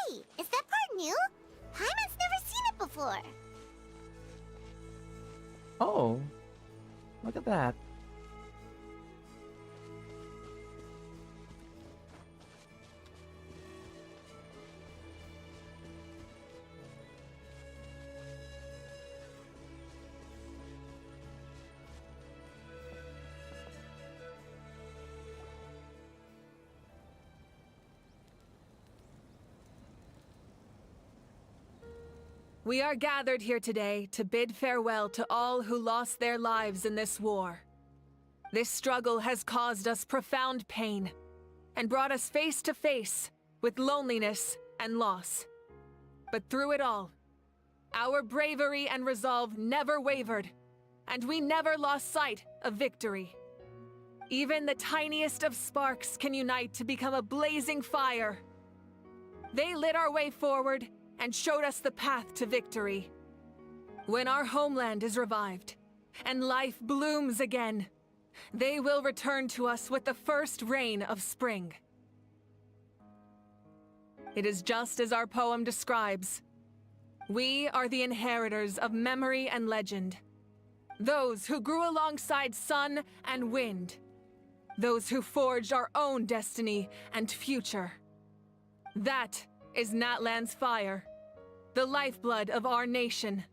Speaker 3: Hey, is that part new? Hyman's never seen it before.
Speaker 1: Oh, look at that.
Speaker 13: We are gathered here today to bid farewell to all who lost their lives in this war. This struggle has caused us profound pain and brought us face to face with loneliness and loss. But through it all, our bravery and resolve never wavered, and we never lost sight of victory. Even the tiniest of sparks can unite to become a blazing fire. They lit our way forward and showed us the path to victory. When our homeland is revived and life blooms again, they will return to us with the first rain of spring. It is just as our poem describes. We are the inheritors of memory and legend. Those who grew alongside sun and wind. Those who forged our own destiny and future. That is Natlan's fire, the lifeblood of our nation.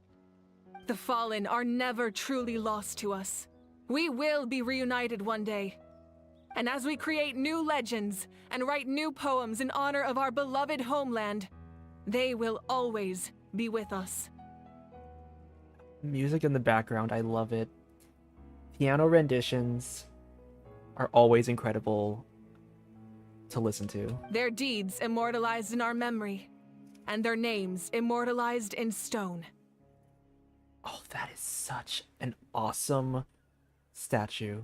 Speaker 13: The Fallen are never truly lost to us. We will be reunited one day. And as we create new legends and write new poems in honor of our beloved homeland, they will always be with us.
Speaker 1: Music in the background, I love it. Piano renditions are always incredible to listen to.
Speaker 13: Their deeds immortalized in our memory, and their names immortalized in stone.
Speaker 1: Oh, that is such an awesome statue.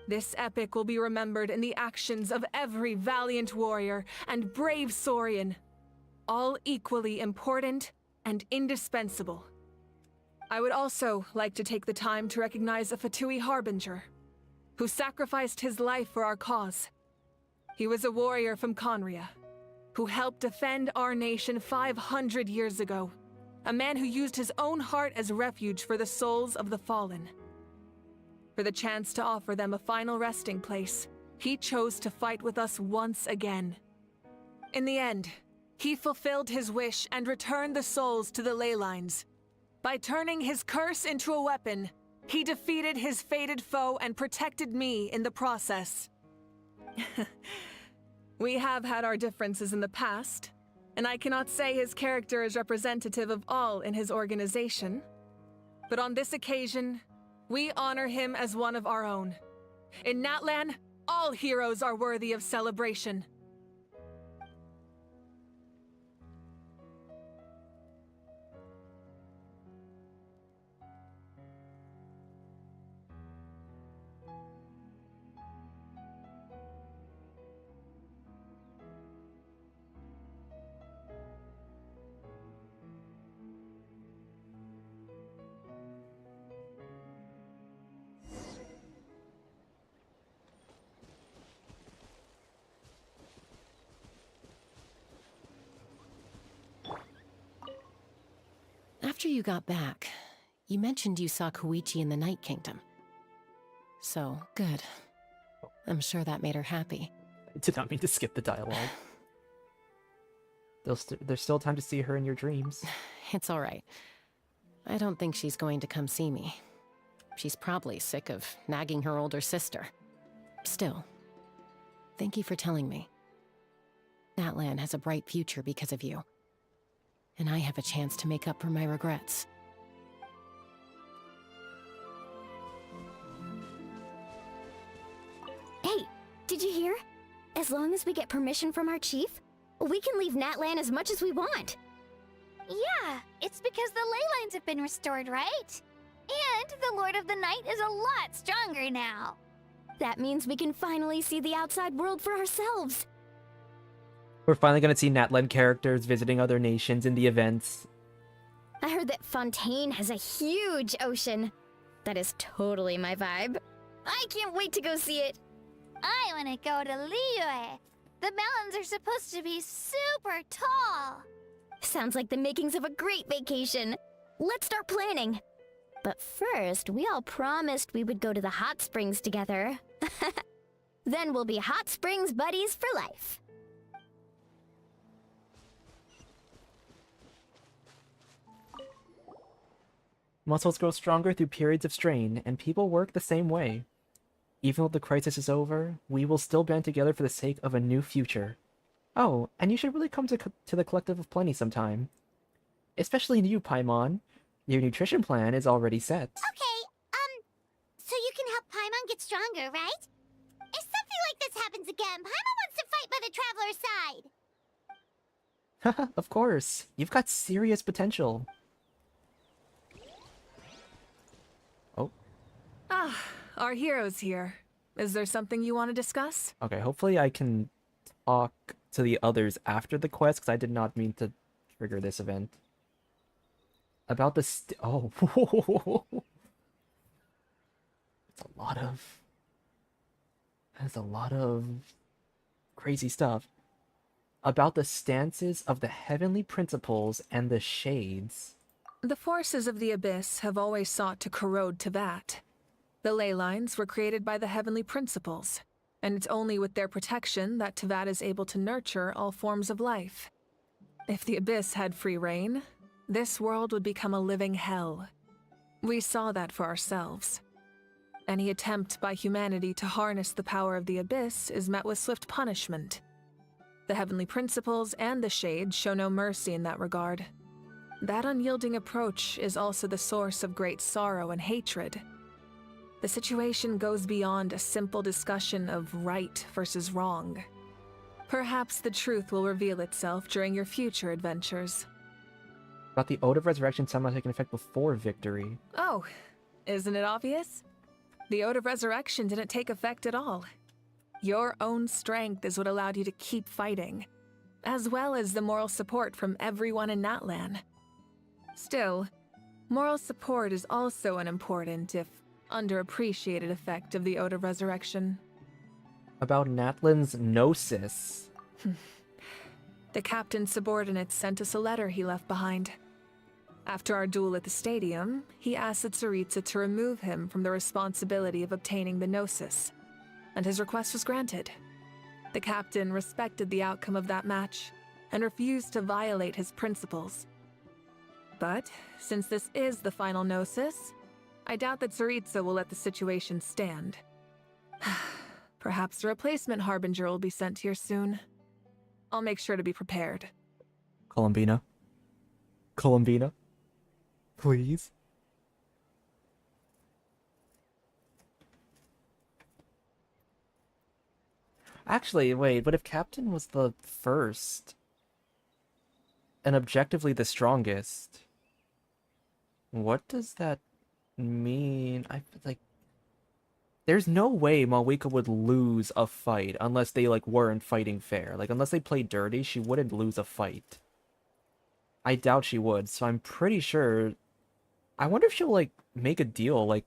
Speaker 13: This epic will be remembered in the actions of every valiant warrior and brave Saurian, all equally important and indispensable. I would also like to take the time to recognize a Fatui Harbinger, who sacrificed his life for our cause. He was a warrior from Conria, who helped defend our nation 500 years ago, a man who used his own heart as refuge for the souls of the fallen. For the chance to offer them a final resting place, he chose to fight with us once again. In the end, he fulfilled his wish and returned the souls to the ley lines. By turning his curse into a weapon, he defeated his fated foe and protected me in the process. We have had our differences in the past, and I cannot say his character is representative of all in his organization. But on this occasion, we honor him as one of our own. In Natlan, all heroes are worthy of celebration.
Speaker 6: After you got back, you mentioned you saw Koichi in the Night Kingdom. So, good. I'm sure that made her happy.
Speaker 1: I did not mean to skip the dialogue. There's still time to see her in your dreams.
Speaker 6: It's all right. I don't think she's going to come see me. She's probably sick of nagging her older sister. Still, thank you for telling me. Natlan has a bright future because of you. And I have a chance to make up for my regrets.
Speaker 11: Hey, did you hear? As long as we get permission from our chief, we can leave Natlan as much as we want.
Speaker 12: Yeah, it's because the ley lines have been restored, right? And the Lord of the Night is a lot stronger now.
Speaker 11: That means we can finally see the outside world for ourselves.
Speaker 1: We're finally going to see Natlan characters visiting other nations in the events.
Speaker 11: I heard that Fontaine has a huge ocean. That is totally my vibe. I can't wait to go see it.
Speaker 12: I want to go to Liyue. The mountains are supposed to be super tall.
Speaker 11: Sounds like the makings of a great vacation. Let's start planning. But first, we all promised we would go to the hot springs together. Then we'll be hot springs buddies for life.
Speaker 1: Muscles grow stronger through periods of strain, and people work the same way. Even though the crisis is over, we will still band together for the sake of a new future. Oh, and you should really come to the Collective of Plenty sometime. Especially you, Paimon. Your nutrition plan is already set.
Speaker 3: Okay, so you can help Paimon get stronger, right? If something like this happens again, Paimon wants to fight by the Traveler's side.
Speaker 1: Haha, of course. You've got serious potential. Oh.
Speaker 13: Ah, our hero's here. Is there something you want to discuss?
Speaker 1: Okay, hopefully I can talk to the others after the quest, because I did not mean to trigger this event. About the oh. That's a lot of crazy stuff. About the stances of the heavenly principles and the shades.
Speaker 13: The forces of the Abyss have always sought to corrode Teyvat. The ley lines were created by the heavenly principles, and it's only with their protection that Teyvat is able to nurture all forms of life. If the Abyss had free reign, this world would become a living hell. We saw that for ourselves. Any attempt by humanity to harness the power of the Abyss is met with swift punishment. The Heavenly Principles and the Shades show no mercy in that regard. That unyielding approach is also the source of great sorrow and hatred. The situation goes beyond a simple discussion of right versus wrong. Perhaps the truth will reveal itself during your future adventures.
Speaker 1: About the Ode of Resurrection somehow taking effect before victory.
Speaker 13: Oh, isn't it obvious? The Ode of Resurrection didn't take effect at all. Your own strength is what allowed you to keep fighting, as well as the moral support from everyone in Natlan. Still, moral support is also an important, if underappreciated, effect of the Ode of Resurrection.
Speaker 1: About Natlan's gnosis.
Speaker 13: The captain's subordinates sent us a letter he left behind. After our duel at the stadium, he asked the Tsaritsa to remove him from the responsibility of obtaining the gnosis, and his request was granted. The captain respected the outcome of that match, and refused to violate his principles. But, since this is the final gnosis, I doubt that Tsaritsa will let the situation stand. Perhaps a replacement harbinger will be sent here soon. I'll make sure to be prepared.
Speaker 1: Columbina. Columbina. Please. Actually, wait, but if Captain was the first and objectively the strongest, what does that mean? There's no way Mavuika would lose a fight unless they, weren't fighting fair. Unless they played dirty, she wouldn't lose a fight. I doubt she would, so I'm pretty sure... I wonder if she'll, make a deal like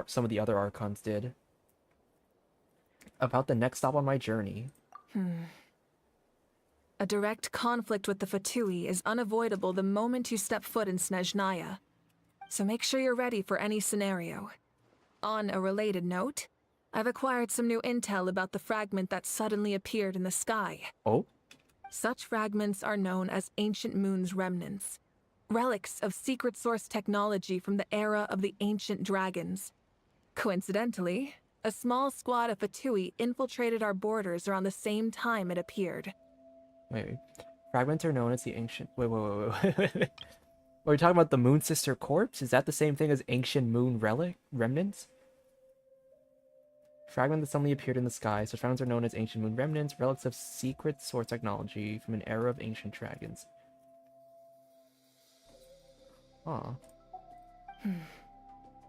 Speaker 1: some of the other Archons did. About the next stop on my journey.
Speaker 13: A direct conflict with the Fatui is unavoidable the moment you step foot in Snezhnaya. So make sure you're ready for any scenario. On a related note, I've acquired some new intel about the fragment that suddenly appeared in the sky.
Speaker 1: Oh?
Speaker 13: Such fragments are known as Ancient Moon's remnants, relics of secret source technology from the era of the Ancient Dragons. Coincidentally, a small squad of Fatui infiltrated our borders around the same time it appeared.
Speaker 1: Wait. Fragments are known as the ancient... Wait. Are we talking about the Moon Sister corpse? Is that the same thing as Ancient Moon remnants? Fragment that suddenly appeared in the sky. So fragments are known as Ancient Moon remnants, relics of secret source technology from an era of ancient dragons. Huh.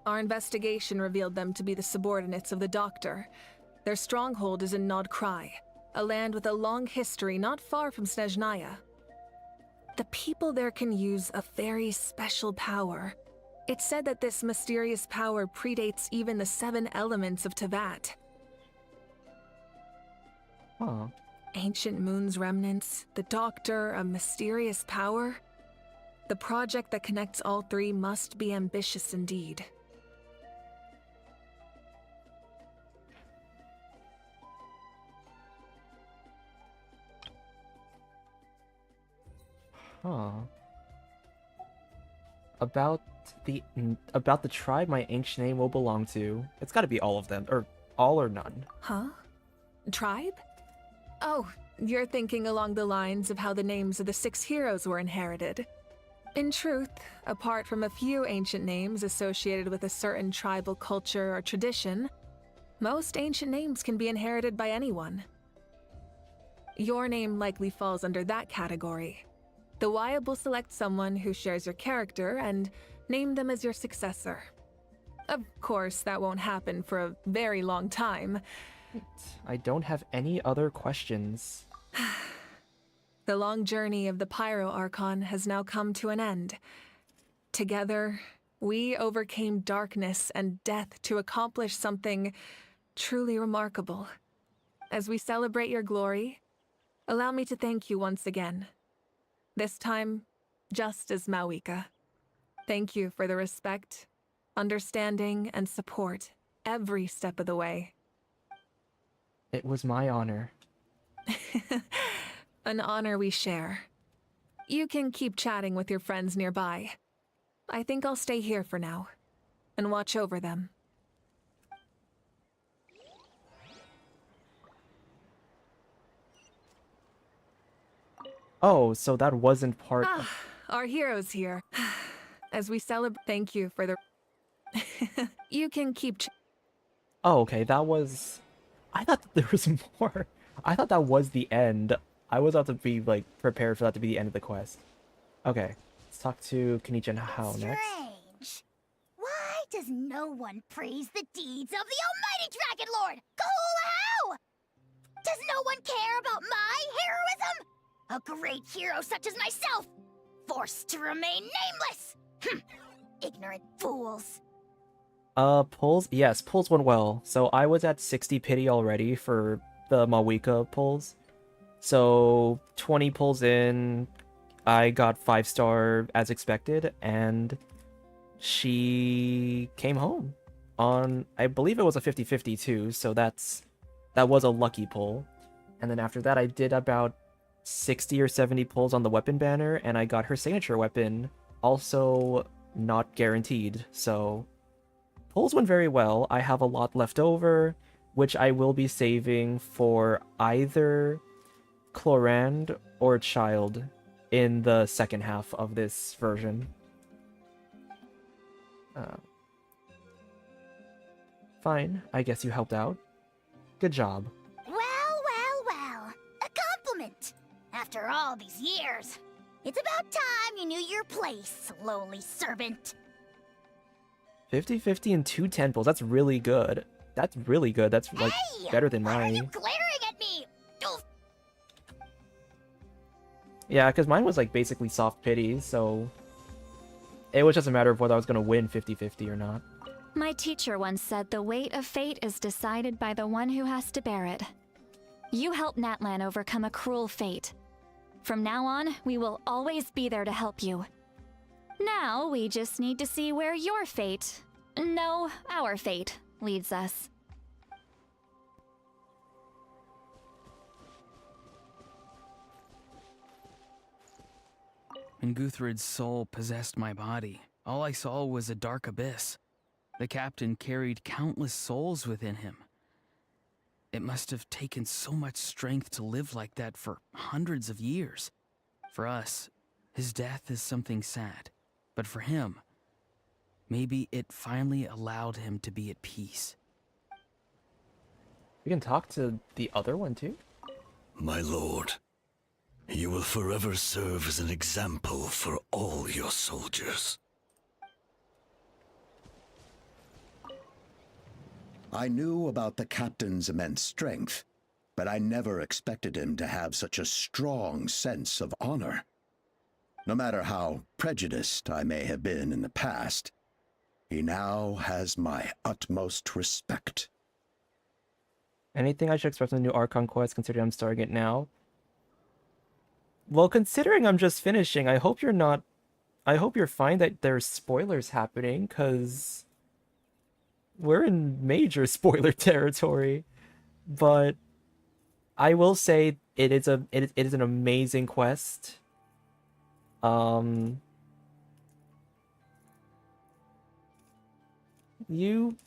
Speaker 13: Our investigation revealed them to be the subordinates of the Doctor. Their stronghold is in Nod Krai, a land with a long history not far from Snezhnaya. The people there can use a very special power. It's said that this mysterious power predates even the 7 elements of Tevat.
Speaker 1: Huh.
Speaker 13: Ancient Moon's remnants, the Doctor, a mysterious power. The project that connects all 3 must be ambitious indeed.
Speaker 1: Huh. About the tribe my ancient name will belong to. It's gotta be all of them, or all or none.
Speaker 13: Huh? Tribe? Oh, you're thinking along the lines of how the names of the 6 heroes were inherited. In truth, apart from a few ancient names associated with a certain tribal culture or tradition, most ancient names can be inherited by anyone. Your name likely falls under that category. The Wyab will select someone who shares your character and name them as your successor. Of course, that won't happen for a very long time.
Speaker 1: I don't have any other questions.
Speaker 13: The long journey of the Pyro Archon has now come to an end. Together, we overcame darkness and death to accomplish something truly remarkable. As we celebrate your glory, allow me to thank you once again. This time, just as Mavuika. Thank you for the respect, understanding, and support every step of the way.
Speaker 1: It was my honor.
Speaker 13: An honor we share. You can keep chatting with your friends nearby. I think I'll stay here for now and watch over them.
Speaker 1: Oh, so that wasn't part of...
Speaker 13: Our hero's here. As we celebrate, thank you for the... You can keep...
Speaker 1: Oh, okay, that was... I thought that there was more. I thought that was the end. I was about to be, like, prepared for that to be the end of the quest. Okay, let's talk to Kenichi and Hao next.
Speaker 3: Strange. Why does no one praise the deeds of the almighty Dragon Lord, Kahul How? Does no one care about my heroism? A great hero such as myself, forced to remain nameless. Ignorant fools.
Speaker 1: Pulls? Yes, pulls went well. So I was at 60 pity already for the Mavuika pulls. So 20 pulls in, I got 5-star as expected, and she came home on, I believe it was a 50-50 too, so that was a lucky pull. And then after that I did about 60 or 70 pulls on the weapon banner, and I got her signature weapon, also not guaranteed, so pulls went very well. I have a lot left over, which I will be saving for either Chlorand or Child in the second half of this version. Fine, I guess you helped out. Good job.
Speaker 3: Well. A compliment. After all these years, it's about time you knew your place, lowly servant.
Speaker 1: 50-50 and 2 10 pulls. That's really good. That's really good. That's like better than
Speaker 3: Why are you
Speaker 1: mine.
Speaker 3: glaring at me? Oof.
Speaker 1: Yeah, because mine was like basically soft pity, so it was just a matter of whether I was going to win 50-50 or not.
Speaker 16: My teacher once said the weight of fate is decided by the one who has to bear it. You helped Natlan overcome a cruel fate. From now on, we will always be there to help you. Now, we just need to see where your fate, no, our fate, leads us.
Speaker 18: When Guthred's soul possessed my body, all I saw was a dark abyss. The captain carried countless souls within him. It must have taken so much strength to live like that for hundreds of years. For us, his death is something sad. But for him, maybe it finally allowed him to be at peace.
Speaker 1: We can talk to the other one too?
Speaker 17: My lord, you will forever serve as an example for all your soldiers.
Speaker 2: I knew about the captain's immense strength, but I never expected him to have such a strong sense of honor. No matter how prejudiced I may have been in the past, he now has my utmost respect.
Speaker 1: Anything I should expect from the new Archon quest, considering I'm starting it now? Well, considering I'm just finishing, I hope you're fine that there's spoilers happening, because we're in major spoiler territory. But I will say it is an amazing quest. You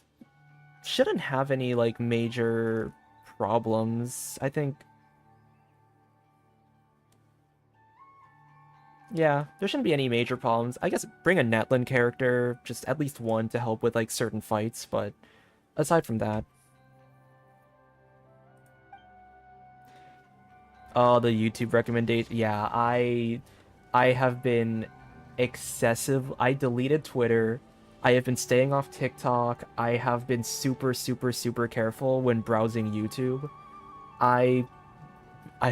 Speaker 1: shouldn't have any like major problems. I think, yeah, there shouldn't be any major problems. I guess bring a Natlan character, just at least one to help with like certain fights, but aside from that. Oh, the YouTube recommendation. Yeah, I have been excessive. I deleted Twitter. I have been staying off TikTok. I have been super careful when browsing YouTube. I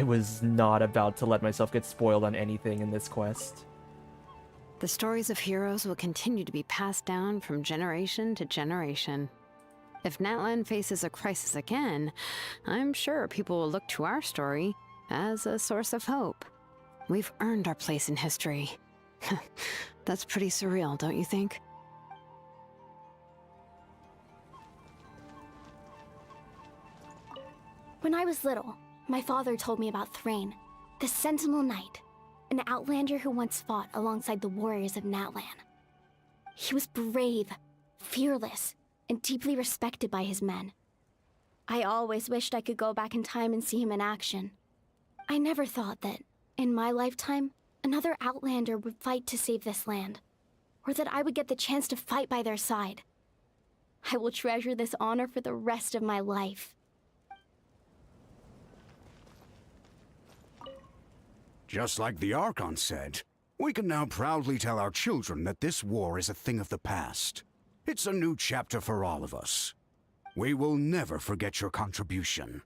Speaker 1: was not about to let myself get spoiled on anything in this quest.
Speaker 8: The stories of heroes will continue to be passed down from generation to generation. If Natlan faces a crisis again, I'm sure people will look to our story as a source of hope. We've earned our place in history. That's pretty surreal, don't you think?
Speaker 12: When I was little, my father told me about Thrain, the Sentinel Knight.
Speaker 14: an outlander who once fought alongside the warriors of Natlan. He was brave, fearless, and deeply respected by his men. I always wished I could go back in time and see him in action. I never thought that, in my lifetime, another outlander would fight to save this land, or that I would get the chance to fight by their side. I will treasure this honor for the rest of my life.
Speaker 19: Just like the Archon said, we can now proudly tell our children that this war is a thing of the past. It's a new chapter for all of us. We will never forget your contribution,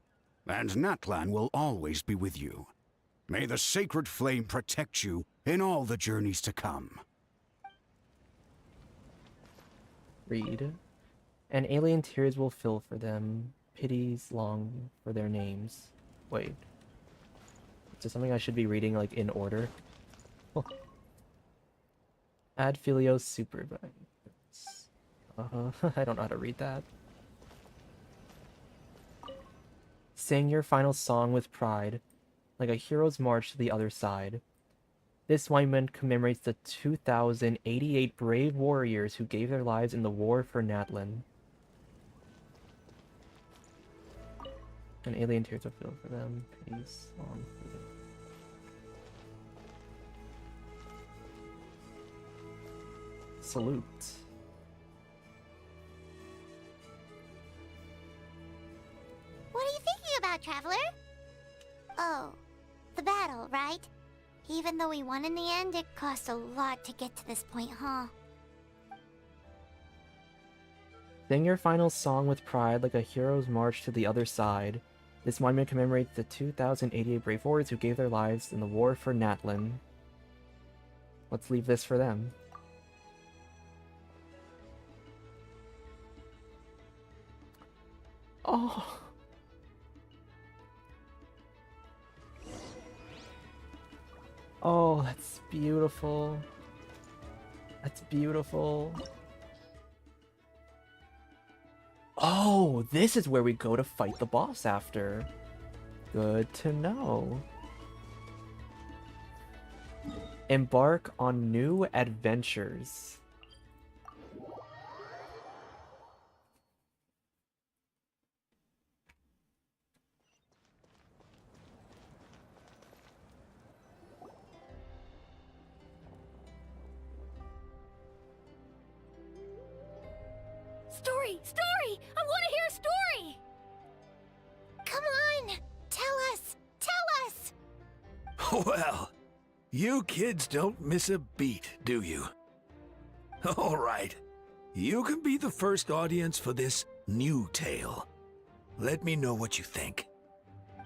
Speaker 19: and Natlan will always be with you. May the sacred flame protect you in all the journeys to come.
Speaker 1: Read. And alien tears will fill for them, pities long for their names. Wait. Is this something I should be reading, like, in order? Ad filio supervines. I don't know how to read that. Sing your final song with pride, like a hero's march to the other side. This monument commemorates the 2,088 brave warriors who gave their lives in the war for Natlan. And alien tears will fill for them. Peace long for them. Salute.
Speaker 3: What are you thinking about, Traveler? Oh, the battle, right? Even though we won in the end, it cost a lot to get to this point, huh?
Speaker 1: Sing your final song with pride like a hero's march to the other side. This monument commemorates the 2,088 brave warriors who gave their lives in the war for Natlan. Let's leave this for them. Oh. Oh, that's beautiful. That's beautiful. Oh, this is where we go to fight the boss after. Good to know. Embark on new adventures.
Speaker 14: Story! Story! I want to hear a story!
Speaker 3: Come on! Tell us! Tell us!
Speaker 17: Well, you kids don't miss a beat, do you? All right. You can be the first audience for this new tale. Let me know what you think.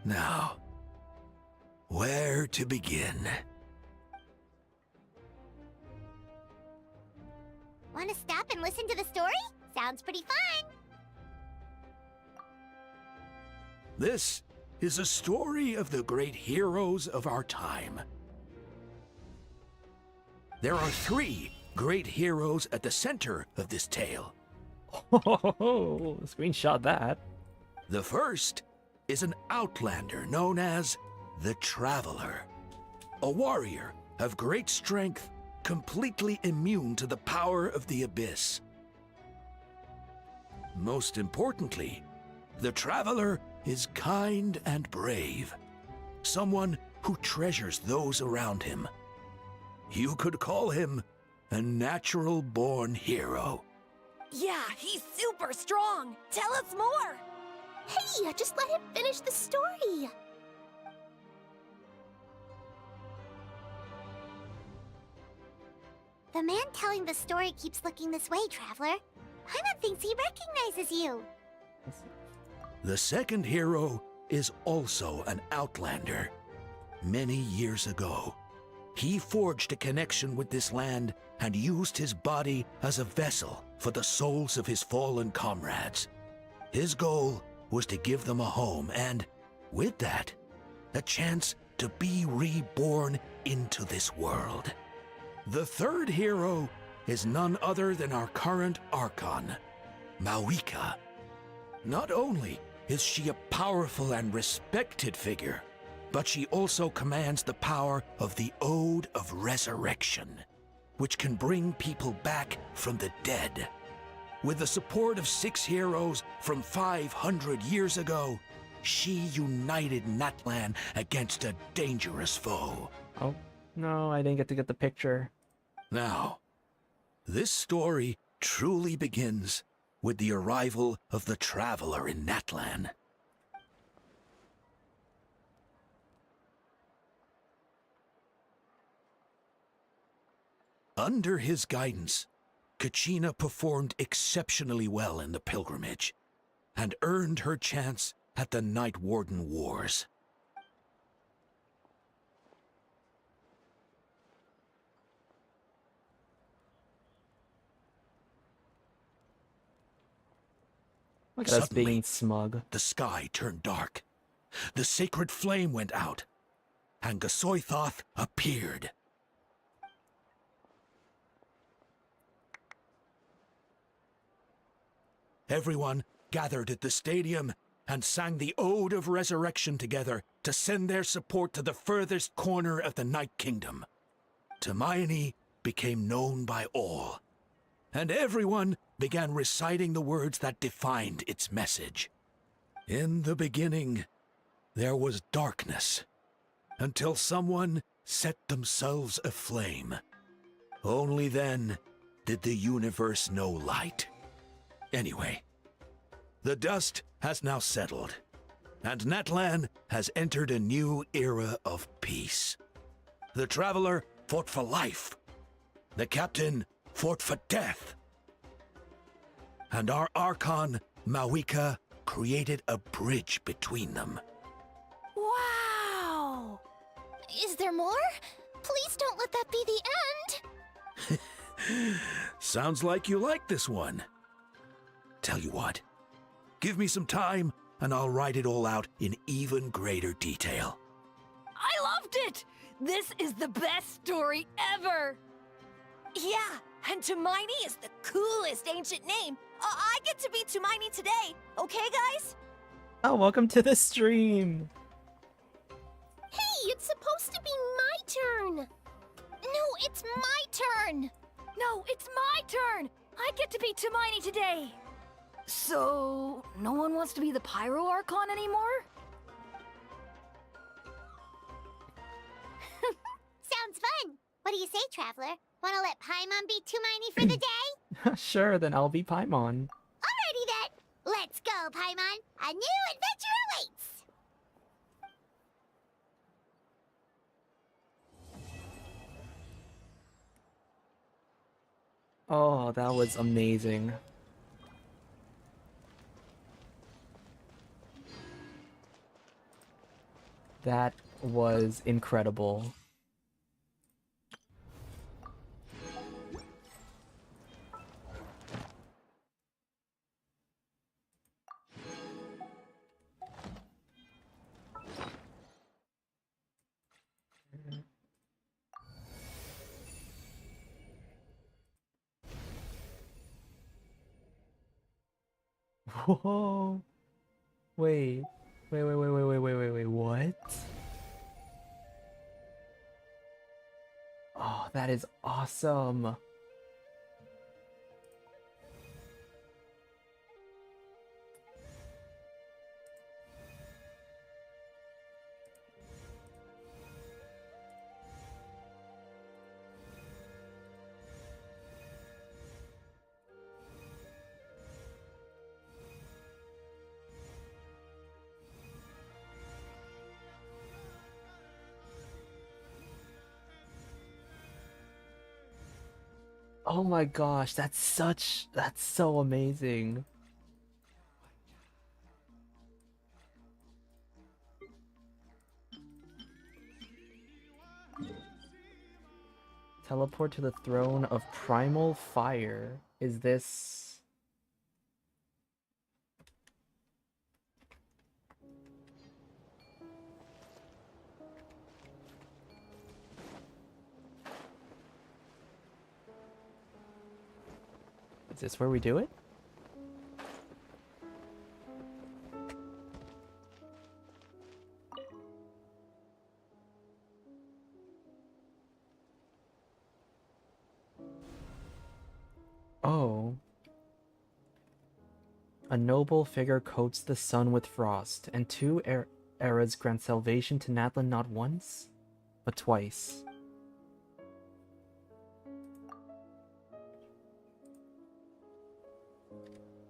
Speaker 17: Now, where to begin?
Speaker 3: Want to stop and listen to the story? Sounds pretty fun!
Speaker 17: This is a story of the great heroes of our time. There are 3 great heroes at the center of this tale.
Speaker 1: Oh, screenshot that.
Speaker 17: The first is an outlander known as the Traveler, a warrior of great strength, completely immune to the power of the Abyss. Most importantly, the Traveler is kind and brave, someone who treasures those around him. You could call him a natural-born hero.
Speaker 14: Yeah, he's super strong! Tell us more! Hey, just let him finish the story!
Speaker 3: The man telling the story keeps looking this way, Traveler. Paimon thinks he recognizes you.
Speaker 17: The second hero is also an outlander. Many years ago, he forged a connection with this land and used his body as a vessel for the souls of his fallen comrades. His goal was to give them a home and, with that, a chance to be reborn into this world. The third hero is none other than our current Archon, Mavuika. Not only is she a powerful and respected figure, but she also commands the power of the Ode of Resurrection, which can bring people back from the dead. With the support of 6 heroes from 500 years ago, she united Natlan against a dangerous foe.
Speaker 1: Oh, no, I didn't get to get the picture.
Speaker 17: Now, this story truly begins with the arrival of the Traveler in Natlan. Under his guidance, Kachina performed exceptionally well in the pilgrimage and earned her chance at the Night Warden Wars.
Speaker 1: Look at us
Speaker 17: Suddenly,
Speaker 1: being smug.
Speaker 17: the sky turned dark. The sacred flame went out, and Gasoithoth appeared. Everyone gathered at the stadium and sang the Ode of Resurrection together to send their support to the furthest corner of the Night Kingdom. Hermione became known by all, and everyone began reciting the words that defined its message. In the beginning, there was darkness, until someone set themselves aflame. Only then did the universe know light. Anyway, the dust has now settled, and Natlan has entered a new era of peace. The Traveler fought for life. The Captain fought for death. And our Archon, Mavuika, created a bridge between them.
Speaker 12: Wow! Is there more? Please don't let that be the end!
Speaker 17: Sounds like you like this one. Tell you what, give me some time and I'll write it all out in even greater detail.
Speaker 7: I loved it! This is the best story ever! Yeah, and Hermione is the coolest ancient name. I get to be Hermione today, okay guys?
Speaker 1: Oh, welcome to the stream!
Speaker 12: Hey, it's supposed to be my turn! No, it's my turn!
Speaker 7: No, it's my turn! I get to be Hermione today! So, no one wants to be the Pyro Archon anymore?
Speaker 3: Sounds fun. What do you say, Traveler? Wanna let Paimon be Hermione for the day?
Speaker 1: Sure, then I'll be Paimon.
Speaker 3: Alrighty then. Let's go, Paimon. A new adventure awaits.
Speaker 1: Oh, that was amazing. That was incredible. Whoa. Wait, what? Oh, that is awesome. Oh my gosh, that's so amazing. Teleport to the throne of primal fire. Is this... Is this where we do it? Oh. A noble figure coats the sun with frost, and two eras grant salvation to Natlan not once, but twice.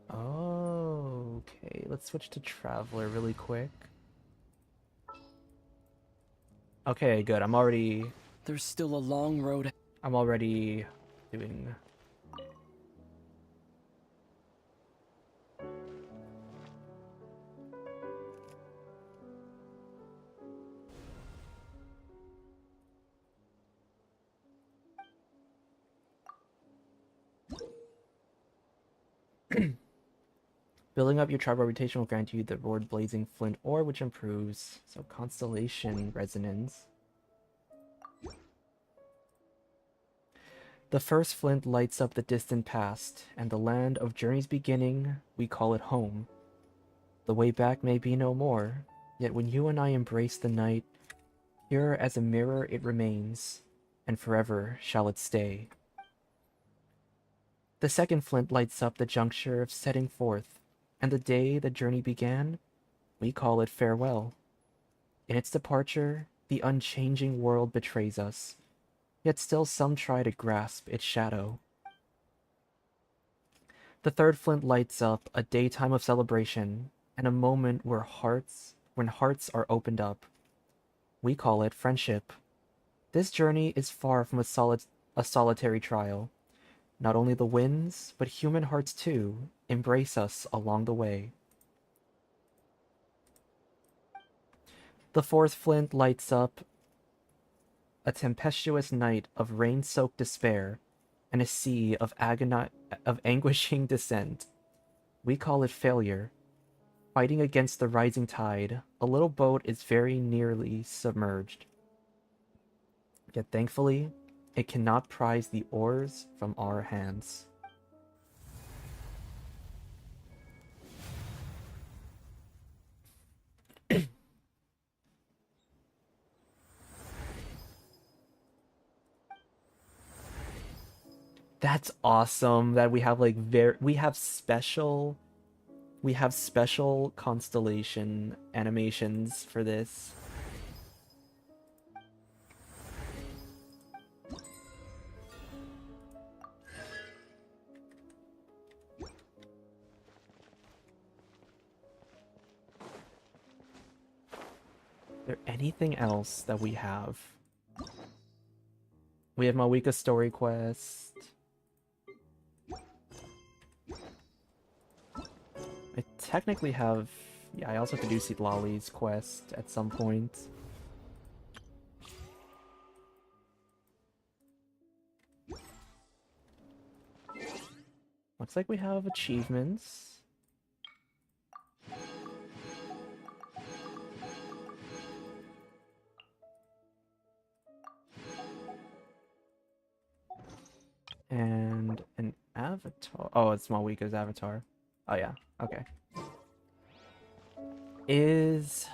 Speaker 1: Oh, okay. Let's switch to Traveler really quick. Okay, good.
Speaker 18: There's still a long road.
Speaker 1: I'm already doing... Building up your tribe reputation will grant you the Roared Blazing Flint Ore, which improves. So Constellation Resonance. The first flint lights up the distant past, and the land of journey's beginning, we call it home. The way back may be no more, yet when you and I embrace the night, pure as a mirror it remains, and forever shall it stay. The second flint lights up the juncture of setting forth, and the day the journey began, we call it farewell. In its departure, the unchanging world betrays us, yet still some try to grasp its shadow. The third flint lights up a daytime of celebration, and a moment when hearts are opened up. We call it friendship. This journey is far from a solitary trial. Not only the winds, but human hearts too, embrace us along the way. The fourth flint lights up a tempestuous night of rain-soaked despair and a sea of anguishing descent. We call it failure. Fighting against the rising tide, a little boat is very nearly submerged. Yet thankfully, it cannot prise the oars from our hands. That's awesome that we have like we have special constellation animations for this. Is there anything else that we have? We have Mavuika story quest. I technically have... Yeah, I also have to do Citlali's quest at some point. Looks like we have achievements. And an avatar. Oh, it's Mavuika's avatar. Oh yeah, okay. Is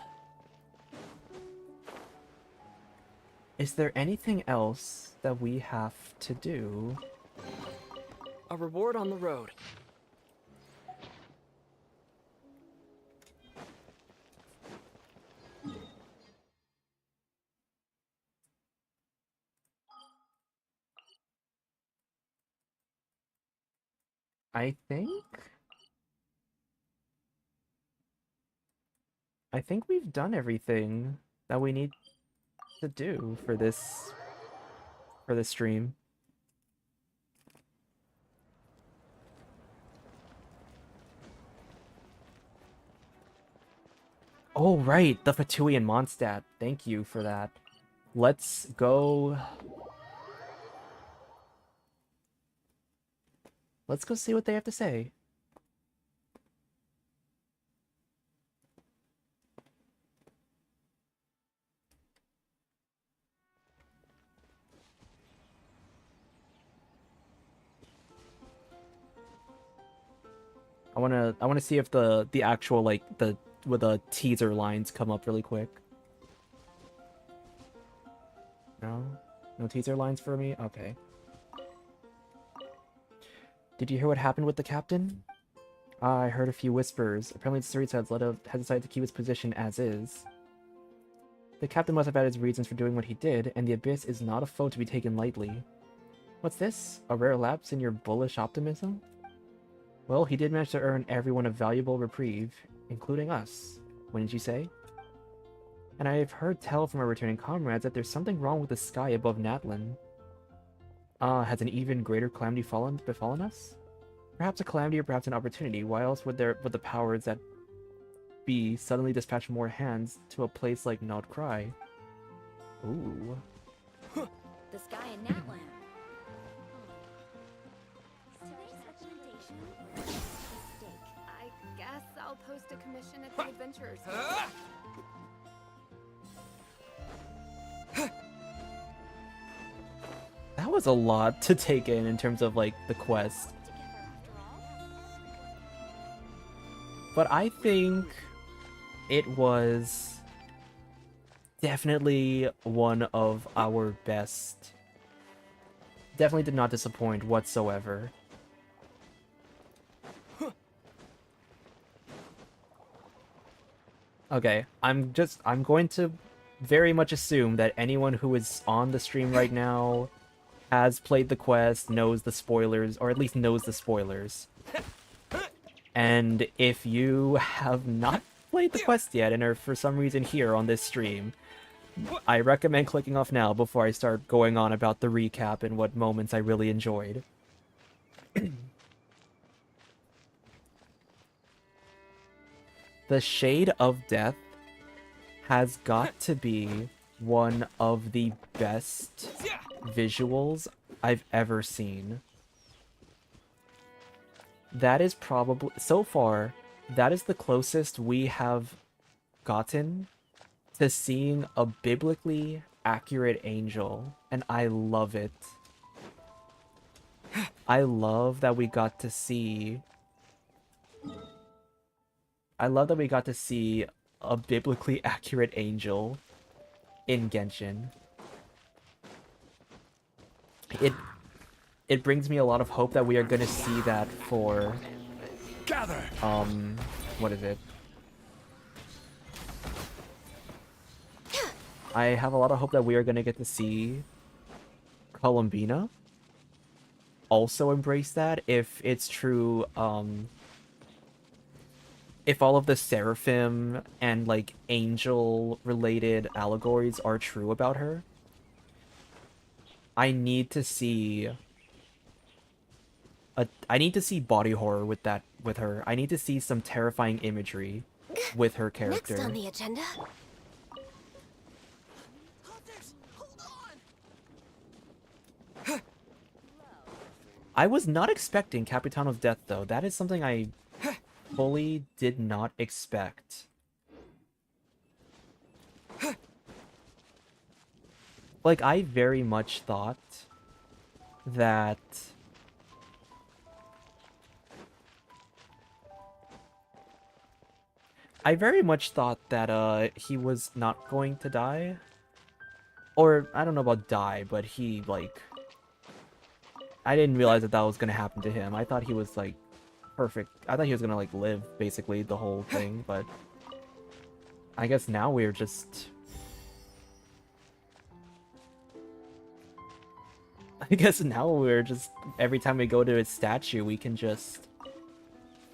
Speaker 1: there anything else that we have to do?
Speaker 18: A reward on the road.
Speaker 1: I think we've done everything that we need to do for this stream. Oh right, the Fatuian Mondstadt. Thank you for that. Let's go. Let's go see what they have to say. I wanna see if the actual like the teaser lines come up really quick. No teaser lines for me. Okay. Did you hear what happened with the captain? I heard a few whispers. Apparently the Ceres has decided to keep his position as is. The captain must have had his reasons for doing what he did, and the Abyss is not a foe to be taken lightly. What's this? A rare lapse in your bullish optimism? Well, he did manage to earn everyone a valuable reprieve, including us. Wouldn't you say? And I've heard tell from our returning comrades that there's something wrong with the sky above Natlan. Has an even greater calamity befallen us? Perhaps a calamity or perhaps an opportunity. Why else would the powers that be suddenly dispatch more hands to a place like Nod Cry? Ooh.
Speaker 11: The sky in Natlan.
Speaker 8: I guess I'll post a commission at the Adventurers.
Speaker 1: That was a lot to take in terms of, like, the quest. But I think it was definitely one of our best. Definitely did not disappoint whatsoever. Okay, I'm going to very much assume that anyone who is on the stream right now has played the quest, knows the spoilers, or at least knows the spoilers. And if you have not played the quest yet and are for some reason here on this stream, I recommend clicking off now before I start going on about the recap and what moments I really enjoyed. The Shade of Death has got to be one of the best visuals I've ever seen. That is probably, so far, that is the closest we have gotten to seeing a biblically accurate angel, and I love it. I love that we got to see... I love that we got to see a biblically accurate angel in Genshin. It brings me a lot of hope that we are going to see that for...
Speaker 17: Gather!
Speaker 1: What is it? I have a lot of hope that we are going to get to see Columbina also embrace that, if it's true, if all of the seraphim and, like, angel-related allegories are true about her. I need to see... I need to see body horror with her. I need to see some terrifying imagery with her character.
Speaker 11: Next on the agenda.
Speaker 1: I was not expecting Capitano's death, though. That is something I fully did not expect. Like, I very much thought that... I very much thought that, he was not going to die. Or, I don't know about die, but he, like... I didn't realize that that was gonna happen to him. I thought he was, like, perfect. I thought he was gonna, like, live, basically, the whole thing, but... I guess now we're just... I guess now we're just... Every time we go to his statue, we can just...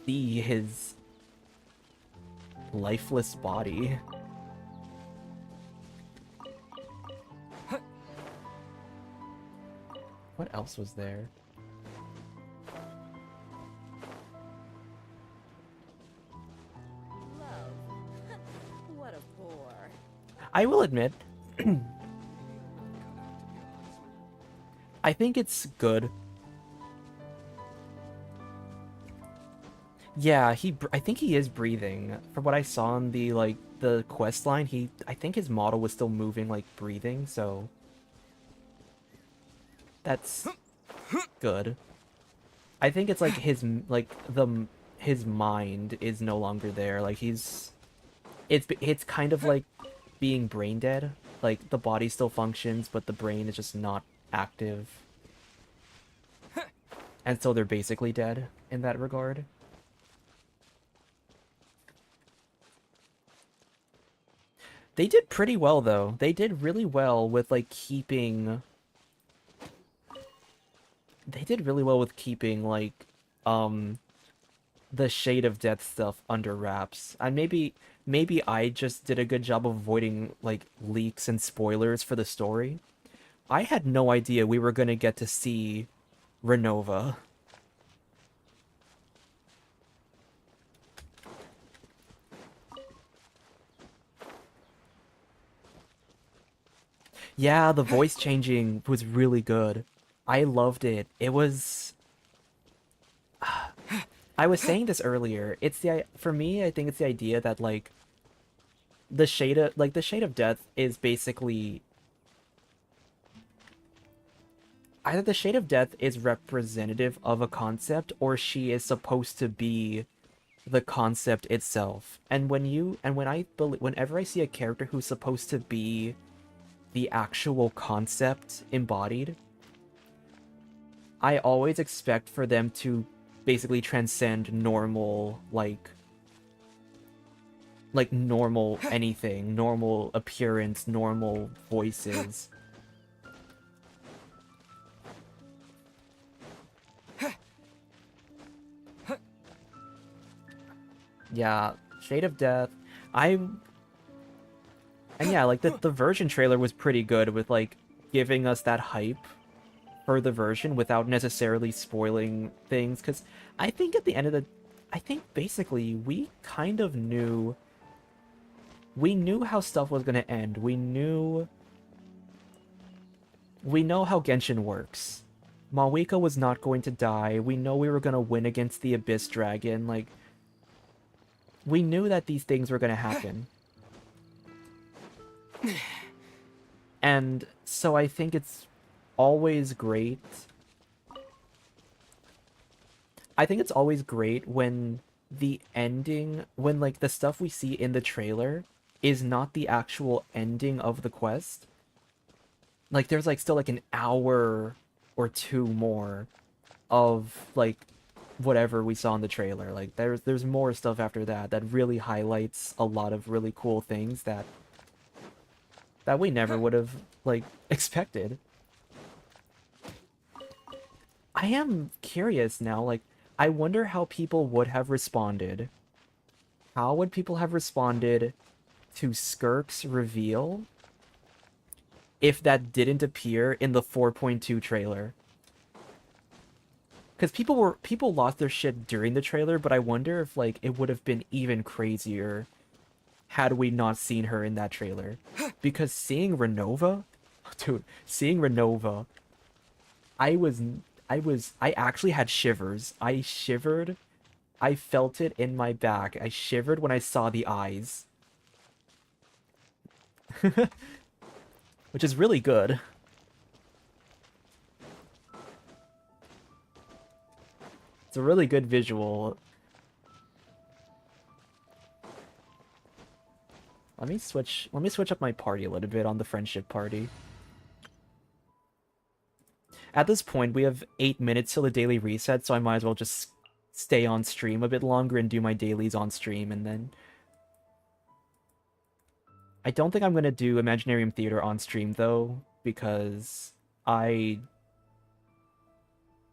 Speaker 1: see his... lifeless body. What else was there?
Speaker 11: What a bore.
Speaker 1: I will admit, I think it's good. Yeah, I think he is breathing. From what I saw on the, like, the quest line, I think his model was still moving, like, breathing, so... That's good. I think it's like his mind is no longer there. Like it's kind of like being brain dead. Like the body still functions, but the brain is just not active. and so they're basically dead in that regard. They did pretty well, though. They did really well with, like, keeping... They did really well with keeping, like, the Shade of Death stuff under wraps. And maybe I just did a good job of avoiding, like, leaks and spoilers for the story. I had no idea we were gonna get to see Renova. Yeah, the voice changing was really good. I loved it. It was... I was saying this earlier. For me, I think it's the idea that, like, the Shade of Death is basically... Either the Shade of Death is representative of a concept, or she is supposed to be the concept itself. And whenever I see a character who's supposed to be the actual concept embodied, I always expect for them to basically transcend normal, like normal anything, normal appearance, normal voices. Yeah, Shade of Death. And yeah, like the version trailer was pretty good with like giving us that hype for the version without necessarily spoiling things, because I think at the end of I think basically we kind of knew how stuff was gonna end. We know how Genshin works. Mavuika was not going to die. We know we were gonna win against the Abyss Dragon. Like, we knew that these things were gonna happen. And so I think it's always great. I think it's always great when the ending, when like the stuff we see in the trailer is not the actual ending of the quest. Like there's like still like an hour or two more of like whatever we saw in the trailer. Like there's more stuff after that that really highlights a lot of really cool things that we never would have like expected. I am curious now, like I wonder how people would have responded. How would people have responded to Skirk's reveal if that didn't appear in the 4.2 trailer? Because people lost their shit during the trailer, but I wonder if like it would have been even crazier had we not seen her in that trailer. Because seeing Renova, dude, seeing Renova, I actually had shivers. I shivered. I felt it in my back. I shivered when I saw the eyes. Which is really good. It's a really good visual. Let me switch up my party a little bit on the friendship party. At this point, we have 8 minutes till the daily reset, so I might as well just stay on stream a bit longer and do my dailies on stream, and then... I don't think I'm gonna do Imaginarium Theater on stream, though, because I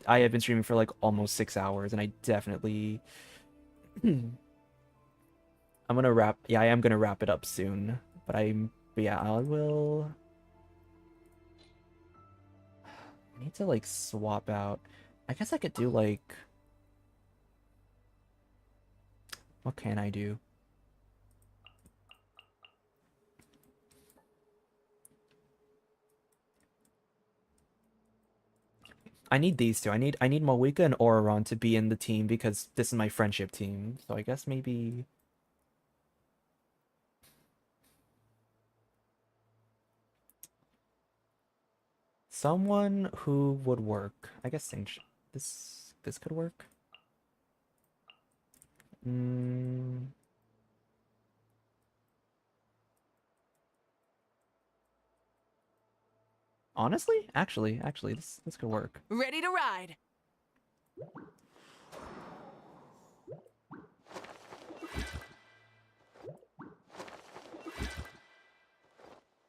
Speaker 1: have been streaming for, like, almost 6 hours, and I definitely... I'm gonna wrap... Yeah, I am gonna wrap it up soon. But yeah, I will... I need to, like, swap out... I guess I could do, like... What can I do? I need these two. I need Mavuika and Auroron to be in the team because this is my friendship team. So I guess maybe... Someone who would work. I guess this could work. Honestly, actually, this could work.
Speaker 7: Ready to ride.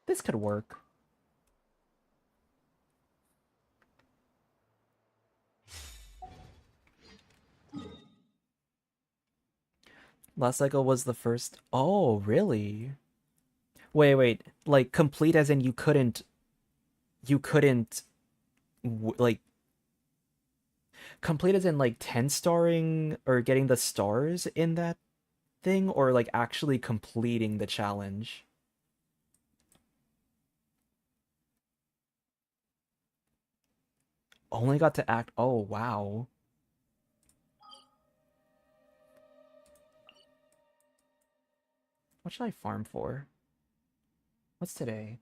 Speaker 1: This could work. Last cycle was the first. Oh, really? Wait. Like complete as in you couldn't like complete as in like 10 starring or getting the stars in that thing, or like actually completing the challenge? Only got to act. Oh, wow. What should I farm for? What's today?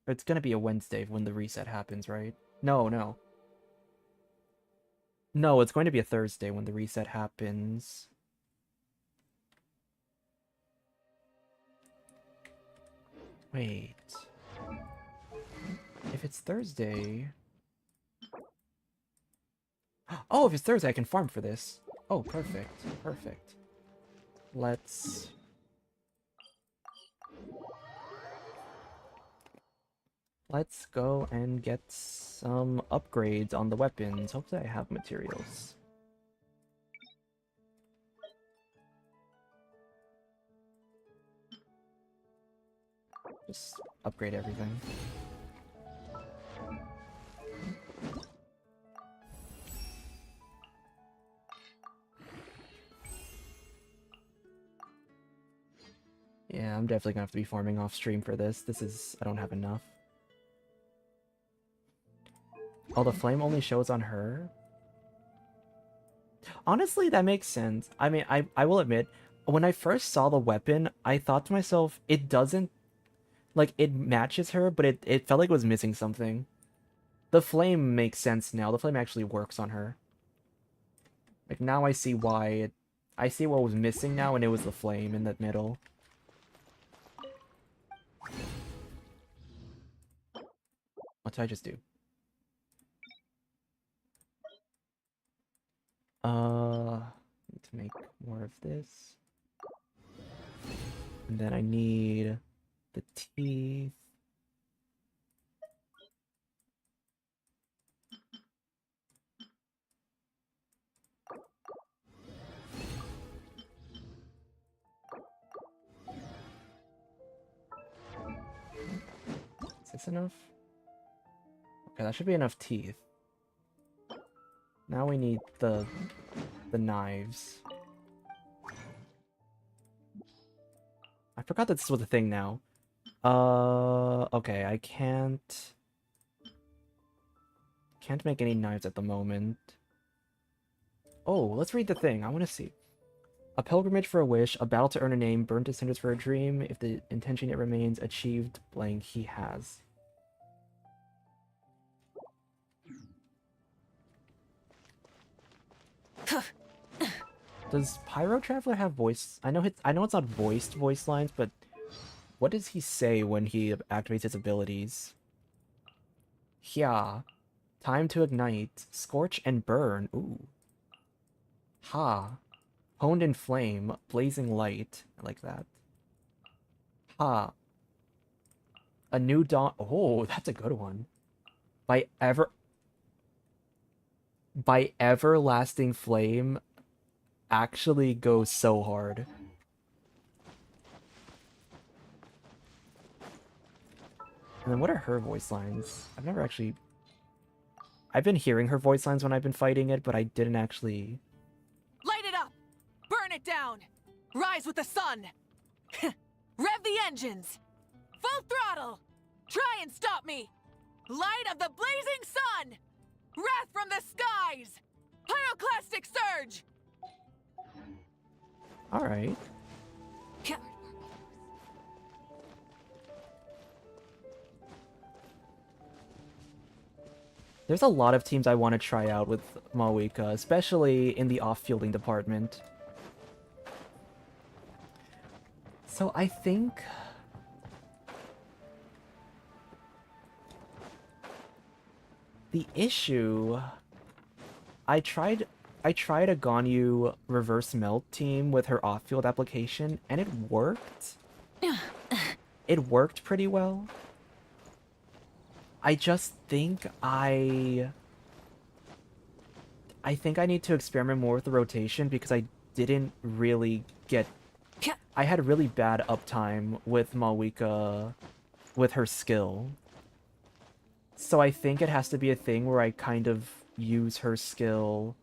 Speaker 1: It's gonna be a Wednesday when the reset happens, right? No. No, it's going to be a Thursday when the reset happens. Wait. If it's Thursday... Oh, if it's Thursday, I can farm for this. Oh, perfect. Perfect. Let's go and get some upgrades on the weapons. Hopefully I have materials. Just upgrade everything. Yeah, I'm definitely gonna have to be farming off stream for this. I don't have enough. Oh, the flame only shows on her? Honestly, that makes sense. I mean, I will admit, when I first saw the weapon, I thought to myself, it doesn't... Like, it matches her, but it felt like it was missing something. The flame makes sense now. The flame actually works on her. Like, now I see why it... I see what was missing now, and it was the flame in the middle. What did I just do? Need to make more of this. And then I need the teeth. Is this enough? Okay, that should be enough teeth. Now we need the knives. I forgot that this was a thing now. Okay, I can't make any knives at the moment. Oh, let's read the thing. I want to see. A pilgrimage for a wish, a battle to earn a name, burned to cinders for a dream. If the intention yet remains, achieved blank he has. Does Pyro Traveler have voice? I know it's not voice lines, but what does he say when he activates his abilities? Yeah. Time to ignite. Scorch and burn. Ooh. Ha. Honed in flame. Blazing light. I like that. Ha. A new dawn. Oh, that's a good one. By everlasting flame actually goes so hard. And then what are her voice lines? I've been hearing her voice lines when I've been fighting it, but I didn't actually...
Speaker 7: Light it up! Burn it down! Rise with the sun! Rev the engines! Full throttle! Try and stop me! Light of the blazing sun! Wrath from the skies! Pyroclastic surge!
Speaker 1: Alright. There's a lot of teams I want to try out with Mavuika, especially in the off-fielding department. So I think... the issue I tried a Ganyu reverse melt team with her off-field application, and it worked. It worked pretty well. I just think I think I need to experiment more with the rotation because I didn't really get... I had really bad uptime with Mavuika with her skill. So I think it has to be a thing where I kind of use her skill...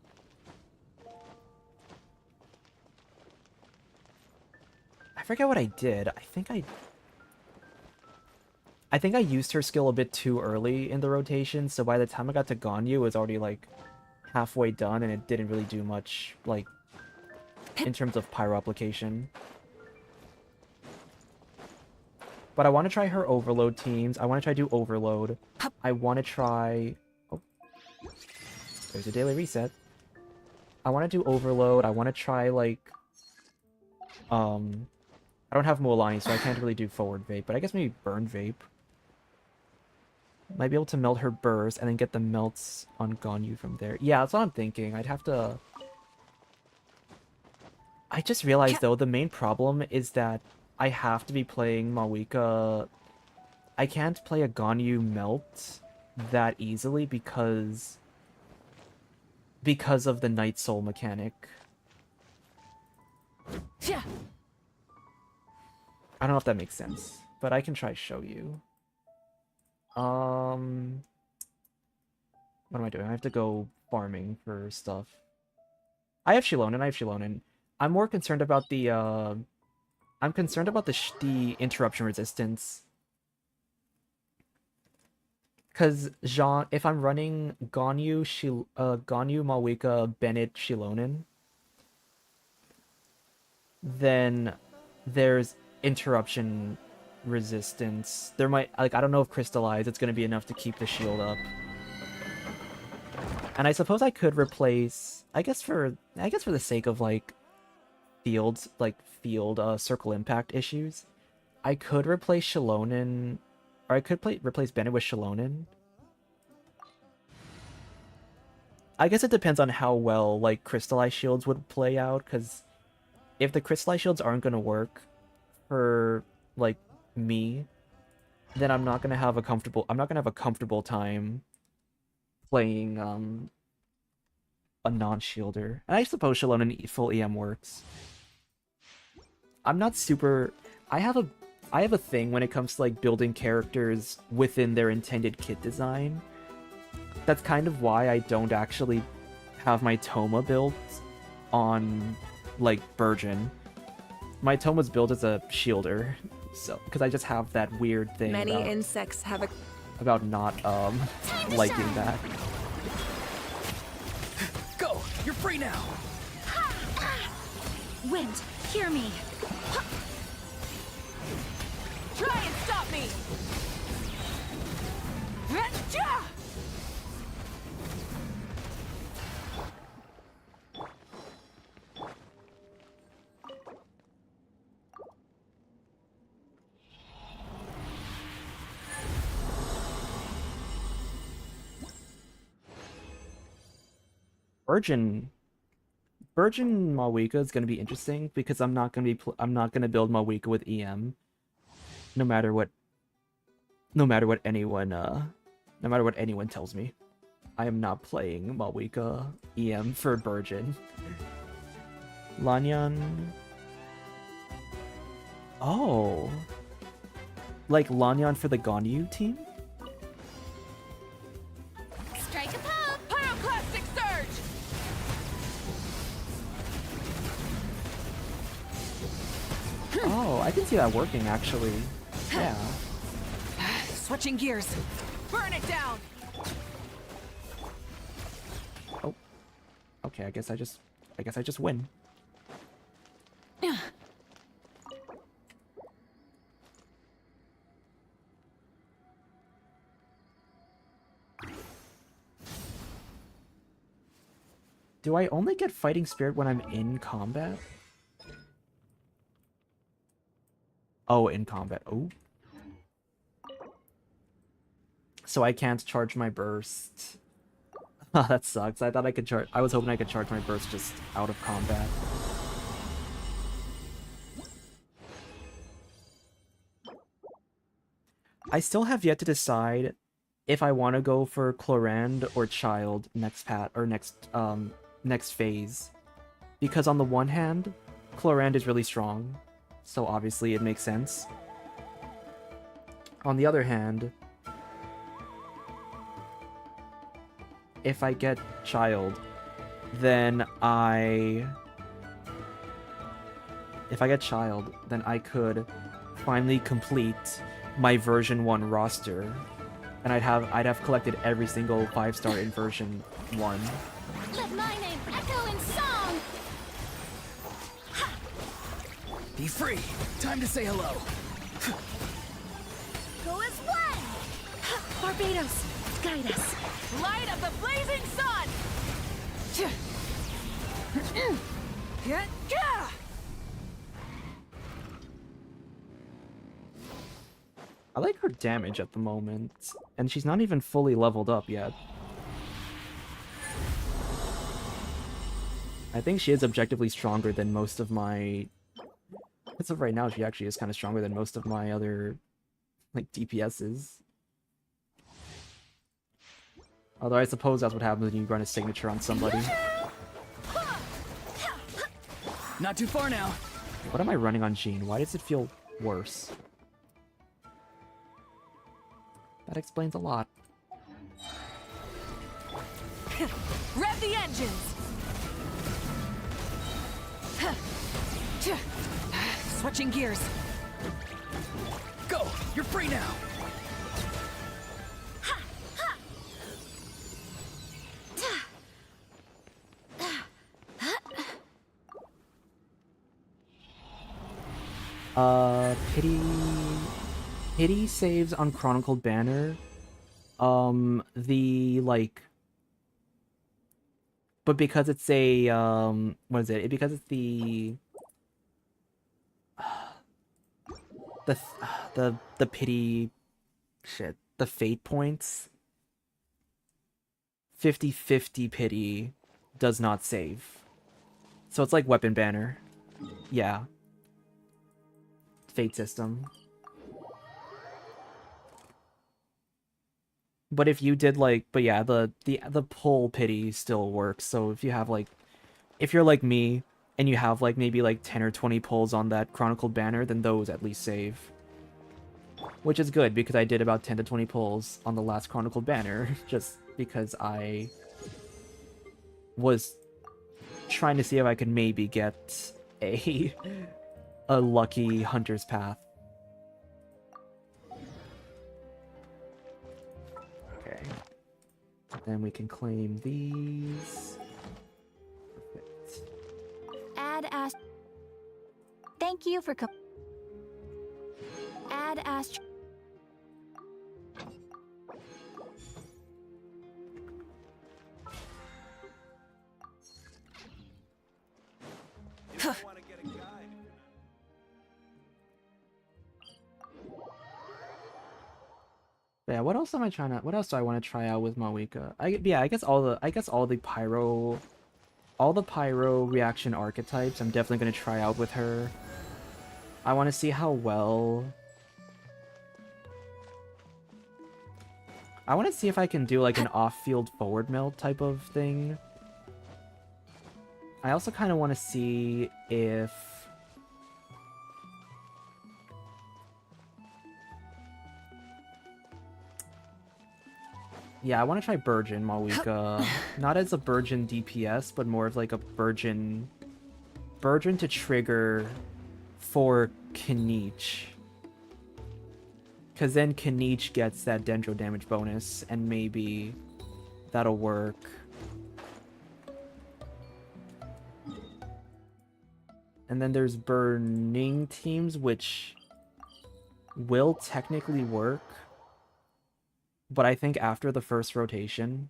Speaker 1: I forget what I did. I think I used her skill a bit too early in the rotation, so by the time I got to Ganyu, it was already, like, halfway done, and it didn't really do much, like, in terms of pyro application. But I want to try her overload teams. I want to try do overload. I want to try... Oh. There's a daily reset. I want to do overload. I want to try, like... I don't have Mualani, so I can't really do forward vape, but I guess maybe burn vape. Might be able to melt her burst and then get the melts on Ganyu from there. Yeah, that's what I'm thinking. I'd have to... I just realized, though, the main problem is that I have to be playing Mavuika. I can't play a Ganyu melt that easily because of the Night Soul mechanic.
Speaker 7: Yeah.
Speaker 1: I don't know if that makes sense, but I can try show you. What am I doing? I have to go farming for stuff. I have Shilonen. I'm more concerned about the, I'm concerned about the interruption resistance. Because if I'm running Ganyu, Mavuika, Bennett, Shilonen, then there's interruption resistance. There might, like, I don't know if Crystallize it's going to be enough to keep the shield up. And I suppose I could replace, I guess for the sake of, like, field circle impact issues, I could replace Shilonen, or I could replace Bennett with Shilonen. I guess it depends on how well, like, Crystallized shields would play out, because if the Crystallized shields aren't going to work for, like, me, then I'm not going to have a comfortable time playing, a non-shielder. And I suppose Shilonen full EM works. I'm not super... I have a thing when it comes to, like, building characters within their intended kit design. That's kind of why I don't actually have my Toma built on, like, Burgeon. My Toma's built as a shielder, so because I just have that weird thing
Speaker 13: Many insects have a...
Speaker 1: about not liking that.
Speaker 7: Go! You're free now!
Speaker 11: Wind, hear me.
Speaker 7: Try and stop me!
Speaker 1: Virgin Mavuika is going to be interesting because I'm not going to build Mavuika with EM, no matter what anyone tells me. I am not playing Mavuika EM for Virgin. Lanyan. Oh, like Lanyan for the Ganyu team?
Speaker 7: Strike a pose! Pyroclastic surge!
Speaker 1: Oh, I can see that working actually. Yeah.
Speaker 7: Switching gears. Burn it down!
Speaker 1: Oh. Okay, I guess I just win. Do I only get Fighting Spirit when I'm in combat? Oh, in combat. Oh. So I can't charge my burst. That sucks. I thought I could charge. I was hoping I could charge my burst just out of combat. I still have yet to decide if I want to go for Chlorand or Child next phase. Because on the one hand, Chlorand is really strong, so obviously it makes sense. On the other hand, if I get Child, then I could finally complete my version 1 roster, and I'd have collected every single 5-star in version 1.
Speaker 7: Let my name echo in song!
Speaker 18: Be free! Time to say hello!
Speaker 7: Go as one!
Speaker 14: Barbados, guide us.
Speaker 7: Light of the blazing sun!
Speaker 1: I like her damage at the moment, and she's not even fully leveled up yet. I think she is objectively stronger than most of my... As of right now, she actually is kind of stronger than most of my other, like, DPSs. Although I suppose that's what happens when you run a signature on somebody.
Speaker 18: Not too far now.
Speaker 1: What am I running on Jean? Why does it feel worse? That explains a lot.
Speaker 7: Rev the engines! Switching gears.
Speaker 18: Go! You're free now!
Speaker 1: Pity saves on Chronicled Banner. But because it's a, what is it? Because it's the pity, shit, the fate points. 50-50 pity does not save. So it's like Weapon Banner. Yeah. Fate system. But if you did but yeah, the pull pity still works. So if you have if you're like me and you have maybe 10 or 20 pulls on that Chronicled Banner, then those at least save. Which is good because I did about 10 to 20 pulls on the last Chronicled Banner just because I was trying to see if I could maybe get a lucky Hunter's Path. Okay. Then we can claim these. Perfect.
Speaker 14: Add Ast. Thank you for Add Ast.
Speaker 1: Yeah, what else am I trying to? What else do I want to try out with Mavuika? I guess all the pyro reaction archetypes I'm definitely gonna try out with her. I want to see how well. I want to see if I can do an off-field forward meld type of thing. I also kind of want to see if. Yeah, I want to try Burgeon Mavuika. Not as a Burgeon DPS, but more of a Burgeon to trigger for Kniech. Because then Kniech gets that Dendro damage bonus, and maybe that'll work. And then there's Burning Teams, which will technically work. But I think after the first rotation,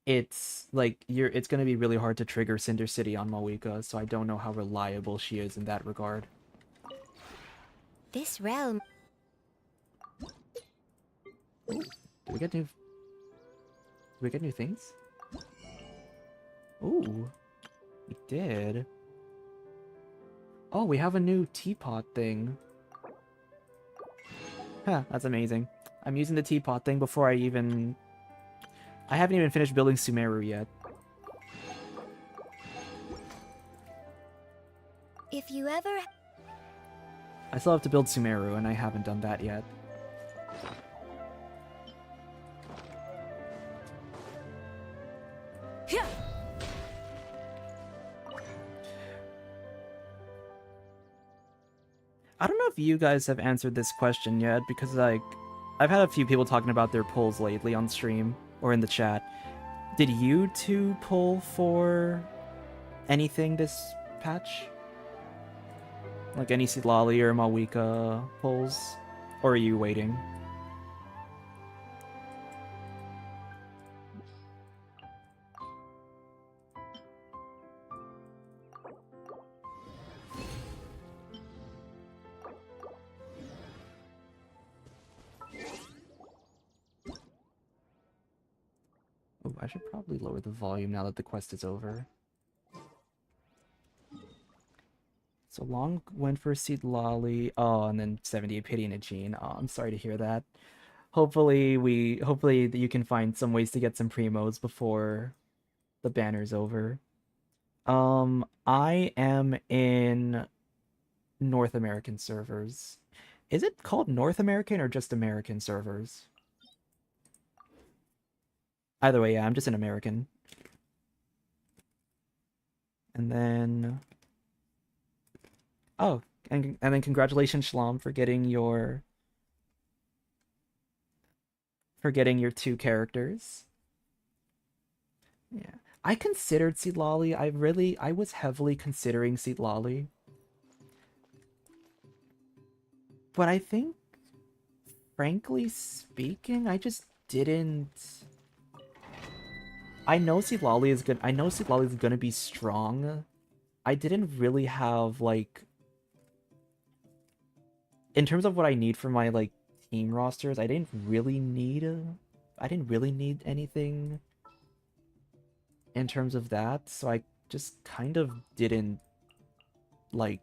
Speaker 1: it's it's gonna be really hard to trigger Cinder City on Mavuika, so I don't know how reliable she is in that regard.
Speaker 11: This realm.
Speaker 1: Do we get new? we get new things? Ooh, we did. Oh, we have a new teapot thing. Huh, that's amazing. I'm using the teapot thing before I haven't even finished building Sumeru yet.
Speaker 11: If you ever...
Speaker 1: I still have to build Sumeru, and I haven't done that yet. I don't know if you guys have answered this question yet, because, like, I've had a few people talking about their pulls lately on stream, or in the chat. Did you two pull for anything this patch? Like any Sitlali or Mavuika pulls? Or are you waiting? Oh, I should probably lower the volume now that the quest is over. So Long went for Sitlali. Oh, and then 78 Pity and a Gene. Oh, I'm sorry to hear that. Hopefully you can find some ways to get some primos before the banner's over. I am in North American servers. Is it called North American or just American servers? Either way, yeah, I'm just an American. And then... Oh, and then congratulations, Shlom, for getting your... two characters. Yeah. I considered Sitlali. I was heavily considering Sitlali. But I think, frankly speaking, I just didn't... I know Sitlali is good. I know Sitlali is gonna be strong. I didn't really have, like... In terms of what I need for my, like, team rosters, I didn't really need anything in terms of that, so I just kind of didn't, like...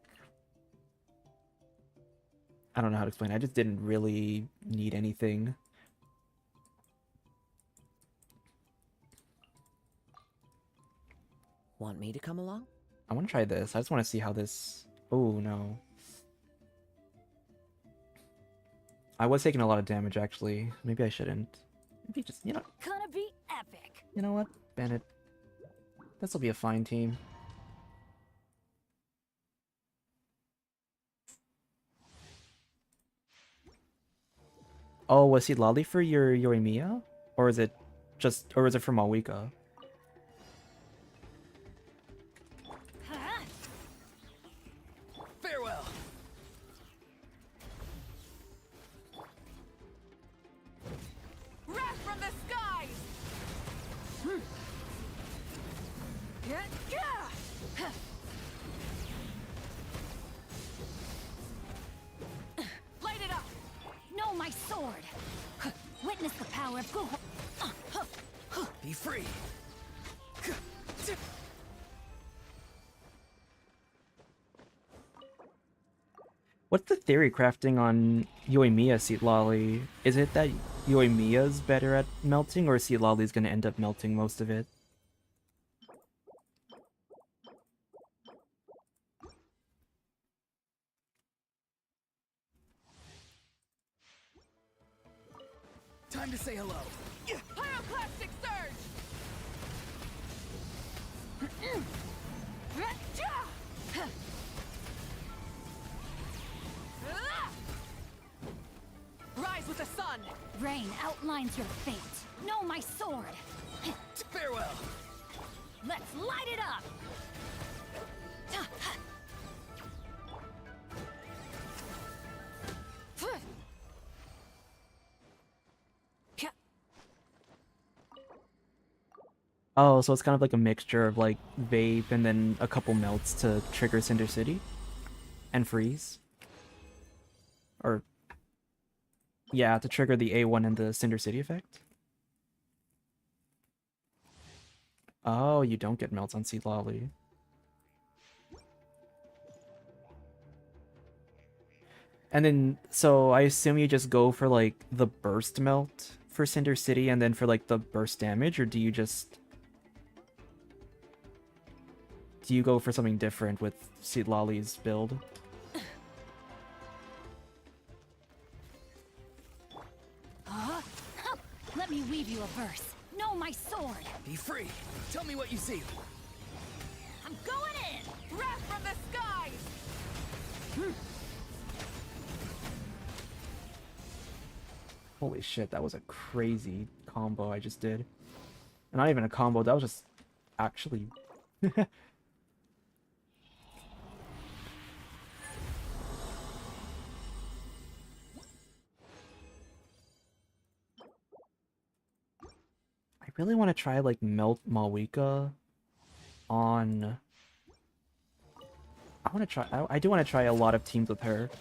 Speaker 1: I don't know how to explain. I just didn't really need anything.
Speaker 21: Want me to come along?
Speaker 1: I want to try this. I just want to see how this... Oh, no. I was taking a lot of damage, actually. Maybe I shouldn't. Maybe just, you know...
Speaker 7: Gonna be epic.
Speaker 1: You know what? Bennett. This'll be a fine team. Oh, was he Lolly for your Yoimiya? Or is it for Mavuika?
Speaker 7: Farewell. Wrath from the skies. Light it up.
Speaker 11: No, my sword! Witness the power of Google.
Speaker 21: Be free.
Speaker 1: What's the theory crafting on Yoimiya Sitlali? Is it that Yoimiya's better at melting, or Sitlali's gonna end up melting most of it?
Speaker 21: Time to say hello.
Speaker 7: Pyroclastic surge. Rise with the sun.
Speaker 11: Rain outlines your fate. No, my sword!
Speaker 21: Farewell.
Speaker 11: Let's light it up!
Speaker 1: Oh, so it's kind of like a mixture of like vape and then a couple melts to trigger Cinder City and freeze. Or yeah, to trigger the A1 and the Cinder City effect. Oh, you don't get melts on Seed Lolly. And then, so I assume you just go for like the burst melt for Cinder City and then for like the burst damage, or do you just... Do you go for something different with Seed Lolly's build?
Speaker 7: Let me weave you a verse. Know my sword.
Speaker 21: Be free. Tell me what you see.
Speaker 7: I'm going in. Wrath from the skies.
Speaker 1: Holy shit, that was a crazy combo I just did. And not even a combo, that was just actually... I really want to try, like, Melt Mavuika on... I do want to try a lot of teams with her.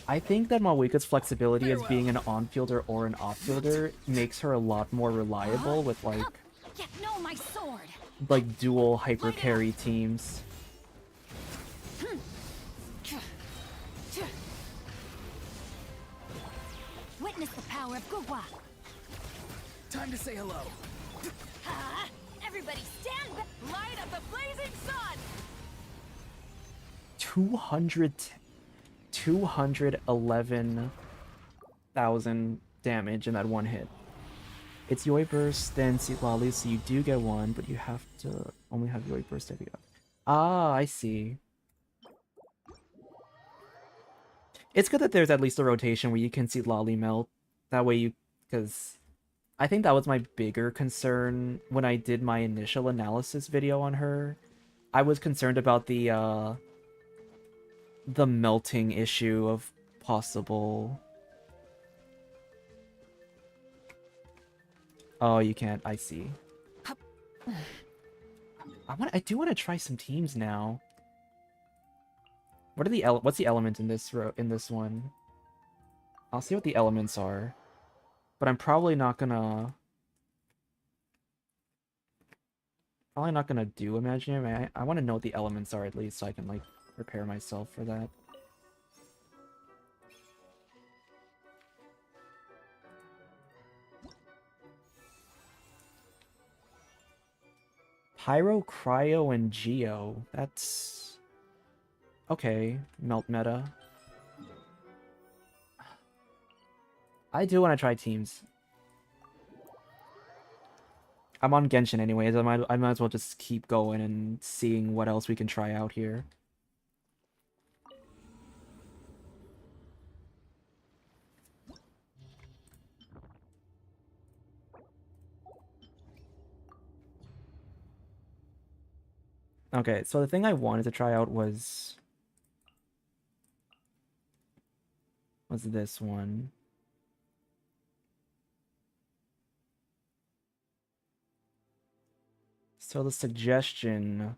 Speaker 1: I think that Mavuika's flexibility as being an on-fielder or an off-fielder makes her a lot more reliable with, like...
Speaker 7: Know my sword.
Speaker 1: Like, dual hyper-carry teams.
Speaker 7: Witness the power of Gugwa.
Speaker 21: Time to say hello.
Speaker 7: Everybody stand back. Light of the blazing sun.
Speaker 1: 211,000 damage in that one hit. It's Yoi Burst, then Seed Lolly, so you do get one, but you have to only have Yoi Burst every up. Ah, I see. It's good that there's at least a rotation where you can see Lolly melt. That way you... Because I think that was my bigger concern when I did my initial analysis video on her. I was concerned about the melting issue of possible... Oh, you can't. I see. I do want to try some teams now. What are the what's the element in this one? I'll see what the elements are. But I'm probably not gonna do imaginary. I want to know what the elements are at least so I can like prepare myself for that. Pyro, Cryo, and Geo. That's... Okay, melt meta. I do want to try teams. I'm on Genshin anyways, I might as well just keep going and seeing what else we can try out here. Okay, so the thing I wanted to try out was this one. So the suggestion...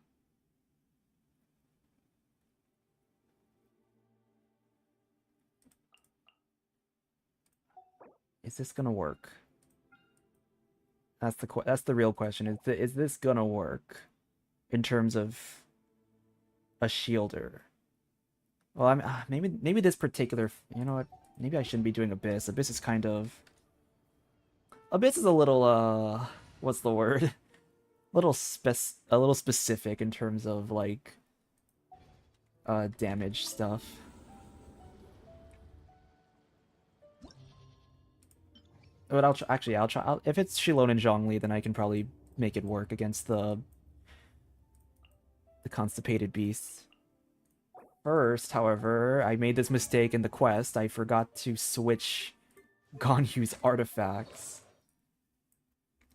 Speaker 1: Is this gonna work? That's the real question. Is this gonna work in terms of a shielder? Well, I'm maybe this particular, you know what? Maybe I shouldn't be doing Abyss. Abyss is kind of... Abyss is a little what's the word? A little specific in terms of like damage stuff. But I'll try. If it's Shilon and Zhongli, then I can probably make it work against the constipated beasts. First, however, I made this mistake in the quest. I forgot to switch Gonyu's artifacts.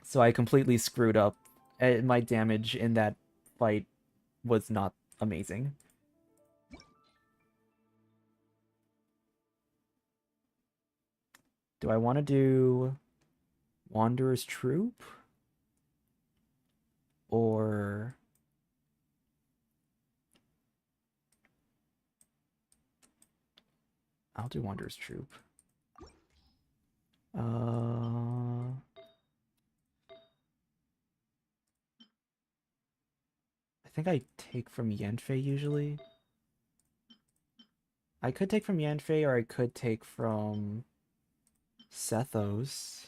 Speaker 1: So I completely screwed up. And my damage in that fight was not amazing. Do I want to do Wanderer's Troop? Or... I'll do Wanderer's Troop. think I take from Yanfei usually. I could take from Yanfei, or I could take from Sethos.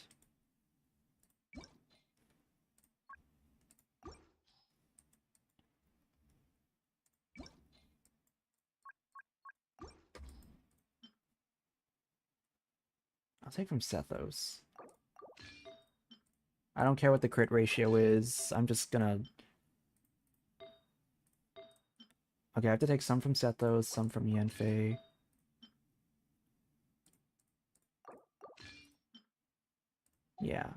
Speaker 1: I'll take from Sethos. I don't care what the crit ratio is. I'm just gonna... Okay, I have to take some from Sethos, some from Yanfei. Yeah.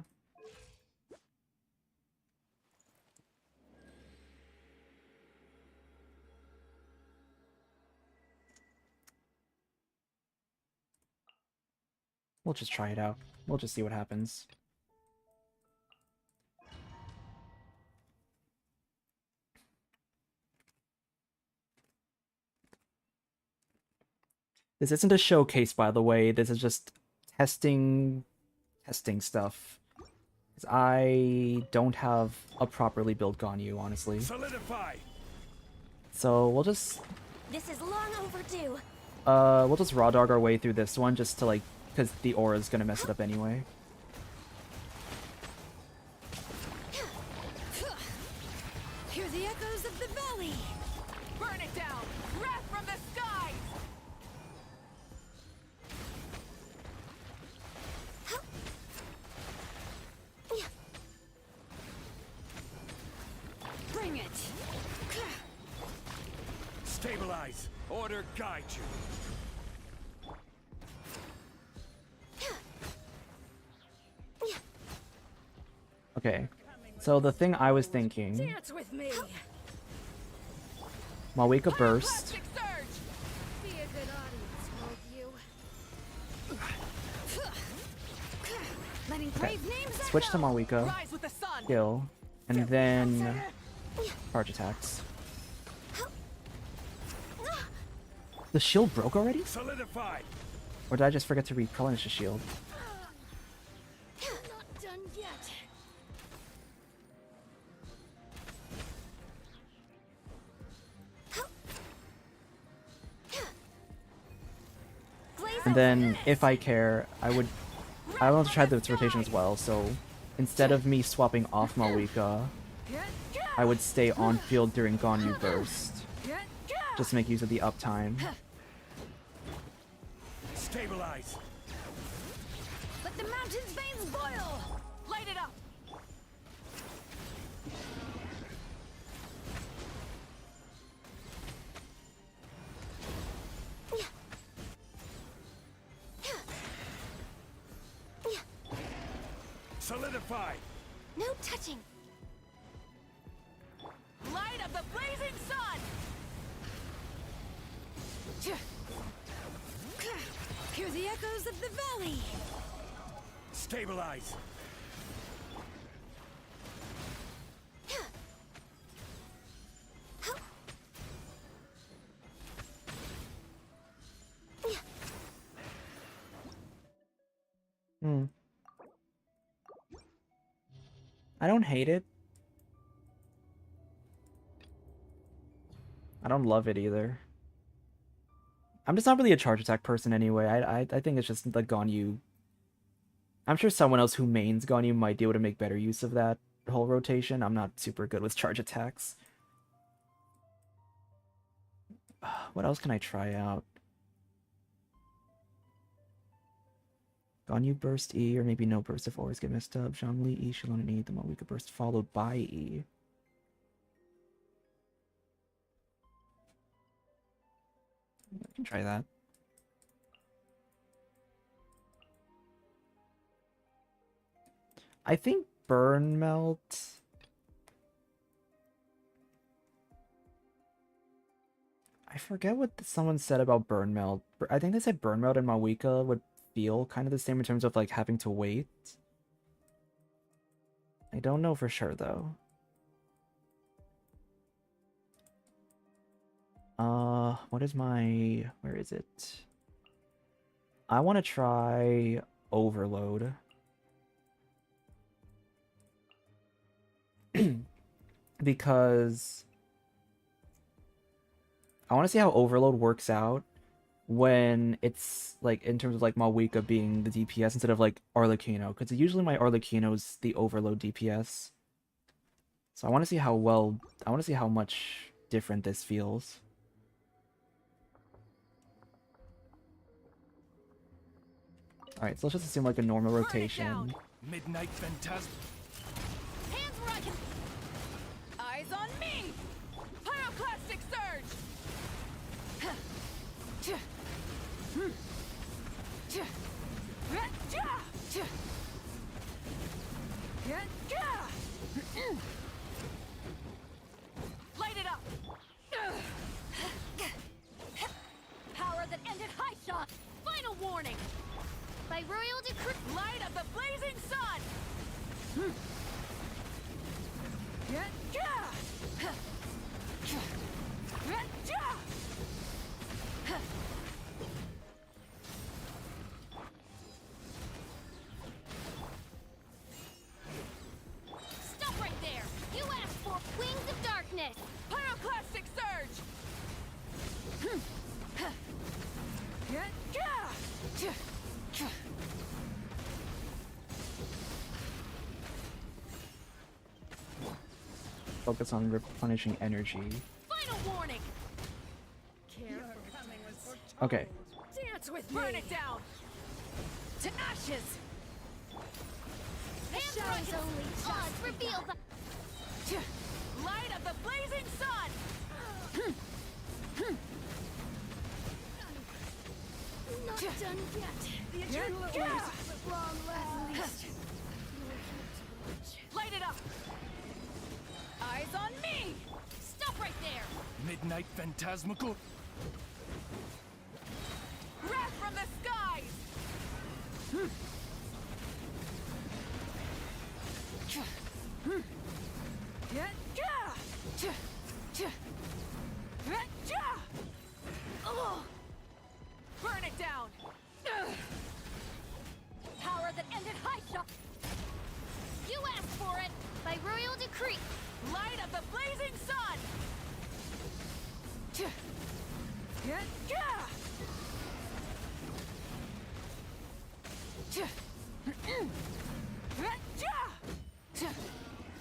Speaker 1: We'll just try it out. We'll just see what happens. This isn't a showcase, by the way. This is just testing stuff. Because I don't have a properly built Ganyu, honestly.
Speaker 21: Solidify.
Speaker 1: So we'll just...
Speaker 12: This is long overdue.
Speaker 1: We'll just raw dog our way through this one, just to like... Because the aura's gonna mess it up anyway.
Speaker 7: Hear the echoes of the valley. Burn it down. Wrath from the skies. Bring it.
Speaker 21: Stabilize. Order guide you.
Speaker 1: Okay. So the thing I was thinking...
Speaker 7: Dance with me.
Speaker 1: Mavuika Burst.
Speaker 12: Be a good audience, won't you?
Speaker 7: Letting brave names
Speaker 1: Switch to Mavuika.
Speaker 7: rise with the sun.
Speaker 1: Skill. And then... Charge attacks. The shield broke already?
Speaker 21: Solidify.
Speaker 1: Or did I just forget to replenish the shield?
Speaker 12: Not done yet.
Speaker 1: And then, if I care, I want to try this rotation as well, so instead of me swapping off Mavuika, I would stay on field during Ganyu Burst. Just to make use of the uptime.
Speaker 21: Stabilize.
Speaker 7: Let the mountain's veins boil. Light it up.
Speaker 21: Solidify.
Speaker 12: No touching.
Speaker 7: Light of the blazing sun. Hear the echoes of the valley.
Speaker 21: Stabilize.
Speaker 1: I don't hate it. I don't love it either. I'm just not really a charge attack person anyway. I think it's just the Ganyu. I'm sure someone else who mains Ganyu might be able to make better use of that whole rotation. I'm not super good with charge attacks. What else can I try out? Ganyu Burst E, or maybe no burst if auras get messed up. Zhongli E, Shalon and E, the Mavuika Burst followed by E. I can try that. I think Burn Melt... I forget what someone said about Burn Melt. I think they said Burn Melt and Mavuika would feel kind of the same in terms of like having to wait. I don't know for sure though. What is my... where is it? I want to try Overload. Because I want to see how Overload works out when it's like in terms of like Mavuika being the DPS instead of like Arlecchino, because usually my Arlecchino's the Overload DPS. So I want to see how much different this feels. Alright, so let's just assume like a normal rotation.
Speaker 21: Midnight Phantasm.
Speaker 7: Hands where I can. Eyes on me. Pyroclastic surge. Light it up. Power that ended high shot. Final warning.
Speaker 12: By royal decree.
Speaker 7: Light of the blazing sun.
Speaker 12: Stop right there. You asked for wings of darkness.
Speaker 7: Pyroclastic surge.
Speaker 1: Focus on replenishing energy.
Speaker 7: Final warning.
Speaker 1: Okay.
Speaker 7: Dance with me. Burn it down. To ashes.
Speaker 12: The shadows only just reveal the
Speaker 7: Light of the blazing sun.
Speaker 12: not done yet.
Speaker 7: The eternal oasis of long last. Light it up. Eyes on me.
Speaker 12: Stop right there.
Speaker 21: Midnight Phantasmical.
Speaker 7: Wrath from the skies. Burn it down. Power that ended high shot.
Speaker 12: You asked for it. By royal decree.
Speaker 7: Light of the blazing sun.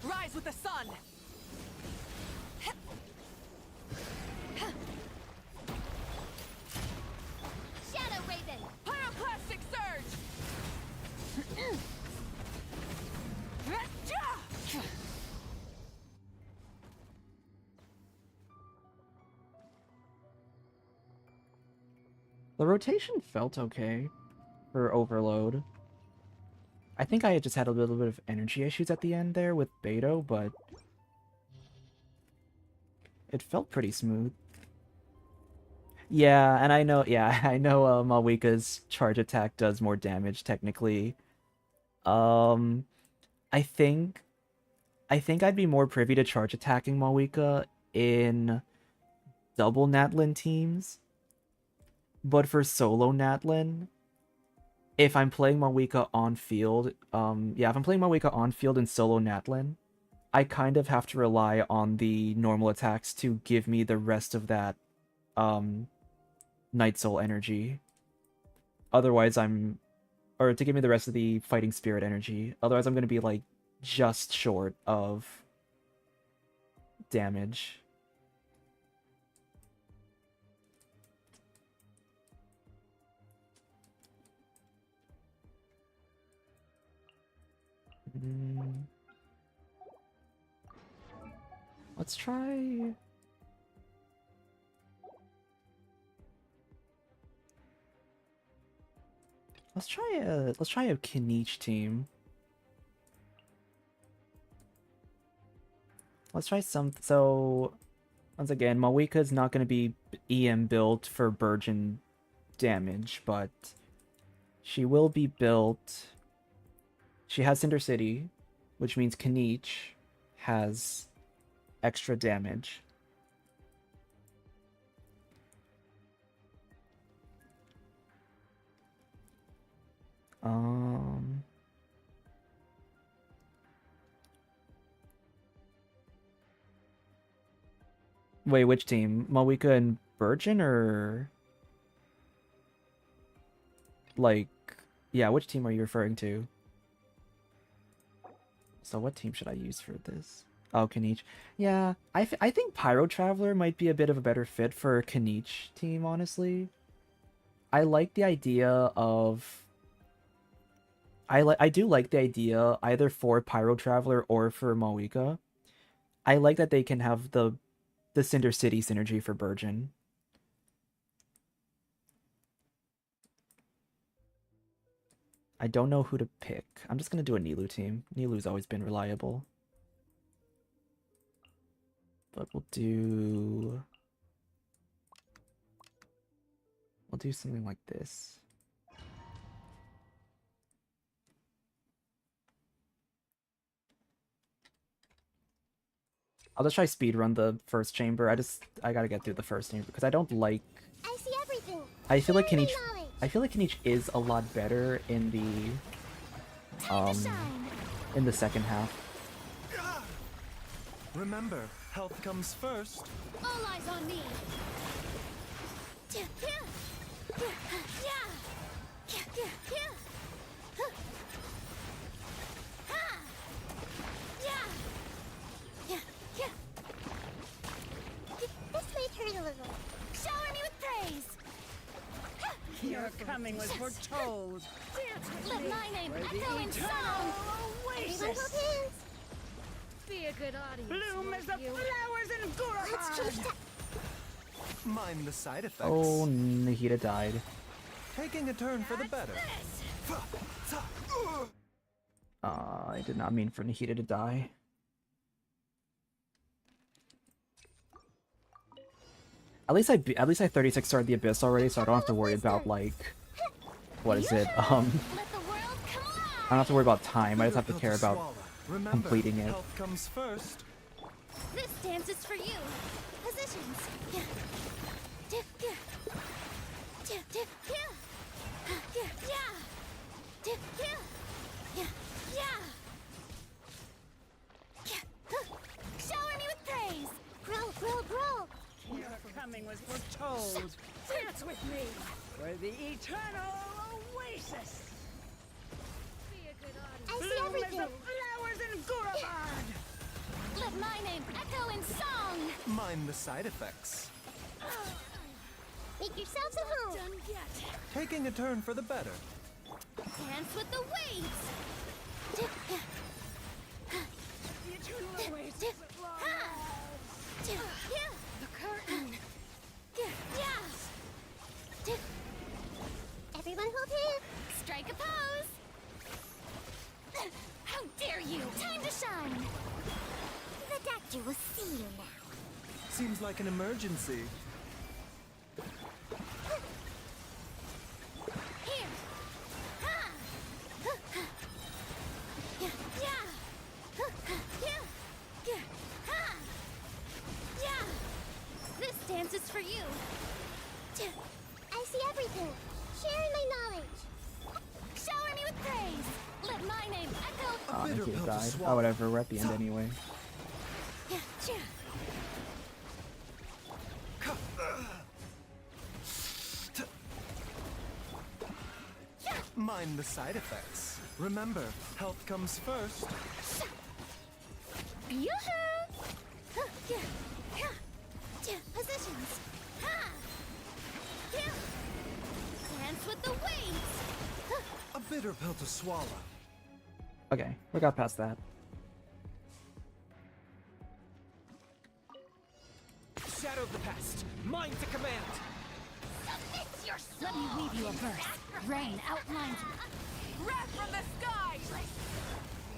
Speaker 7: Rise with the sun.
Speaker 12: Shadow Raven.
Speaker 7: Pyroclastic surge.
Speaker 1: The rotation felt okay for Overload. I think I just had a little bit of energy issues at the end there with Beto, but it felt pretty smooth. Yeah, and I know, Mavuika's charge attack does more damage technically. I think I'd be more privy to charge attacking Mavuika in double Natlan teams. But for solo Natlan, if I'm playing Mavuika on field, if I'm playing Mavuika on field in solo Natlan, I kind of have to rely on the normal attacks to give me the rest of that Night Soul energy. Otherwise to give me the rest of the Fighting Spirit energy. Otherwise I'm going to be like just short of damage. Let's try... Let's try a Kinich team. Let's try so once again, Mavuika's not going to be EM built for Burgeon damage, but she will be built. She has Cinder City, which means Kinich has extra damage. Wait, which team? Mavuika and Virgin or like, yeah, which team are you referring to? So what team should I use for this? Oh, Kaniche. Yeah, I think Pyro Traveler might be a bit of a better fit for Kaniche team, honestly. I like the idea of... I do like the idea either for Pyro Traveler or for Mavuika. I like that they can have the Cinder City synergy for Burgeon. I don't know who to pick. I'm just gonna do a Nilou team. Nilou's always been reliable. But we'll do something like this. I'll just try speedrun the first chamber. I gotta get through the first chamber because I don't like...
Speaker 3: I see everything.
Speaker 1: I feel like Kaniche is a lot better in the second half.
Speaker 21: Remember, health comes first.
Speaker 7: All eyes on me.
Speaker 3: This may hurt a little.
Speaker 7: Shower me with praise.
Speaker 15: Your coming was foretold.
Speaker 7: Let my name echo in song.
Speaker 15: Oasis.
Speaker 7: Be a good audience.
Speaker 15: Bloom as the flowers in
Speaker 3: Let's choose
Speaker 15: Gurahad.
Speaker 21: Mind the side effects.
Speaker 1: Oh, Nahida died.
Speaker 21: Taking a turn for the better.
Speaker 1: I did not mean for Nahida to die. At least I 36 started the Abyss already, so I don't have to worry about, like, what is it? I don't have to worry about time. I just have to care about completing it.
Speaker 21: Health comes first.
Speaker 7: This dance is for you. Positions. Shower me with praise.
Speaker 3: Growl, growl, growl.
Speaker 15: Your coming was foretold. Dance with me for the eternal oasis.
Speaker 7: Be a good audience.
Speaker 3: I see
Speaker 15: Bloom as
Speaker 3: everything.
Speaker 15: the flowers in Gurahad.
Speaker 7: Let my name echo in song.
Speaker 21: Mind the side effects.
Speaker 3: Make yourselves at home.
Speaker 7: Done yet.
Speaker 21: Taking a turn for the better.
Speaker 7: Dance with the waves.
Speaker 15: The eternal oasis at last.
Speaker 7: The curtain.
Speaker 3: Everyone hold hands.
Speaker 7: Strike a pose. How dare you? Time to shine.
Speaker 3: The doctor will see you now.
Speaker 21: Seems like an emergency.
Speaker 7: Here. This dance is for you.
Speaker 3: I see everything. Sharing my knowledge.
Speaker 7: Shower me with praise. Let my name echo.
Speaker 1: Oh, Nahida died. Oh, whatever. We're at the end anyway.
Speaker 21: Mind the side effects. Remember, health comes first.
Speaker 7: Yoo-hoo! Positions. Dance with the waves.
Speaker 21: A bitter pill to swallow.
Speaker 1: Okay, we got past that.
Speaker 21: Shadow of the past. Mind to command.
Speaker 7: Let me weave you a verse. Rain outlines. Wrath from the sky.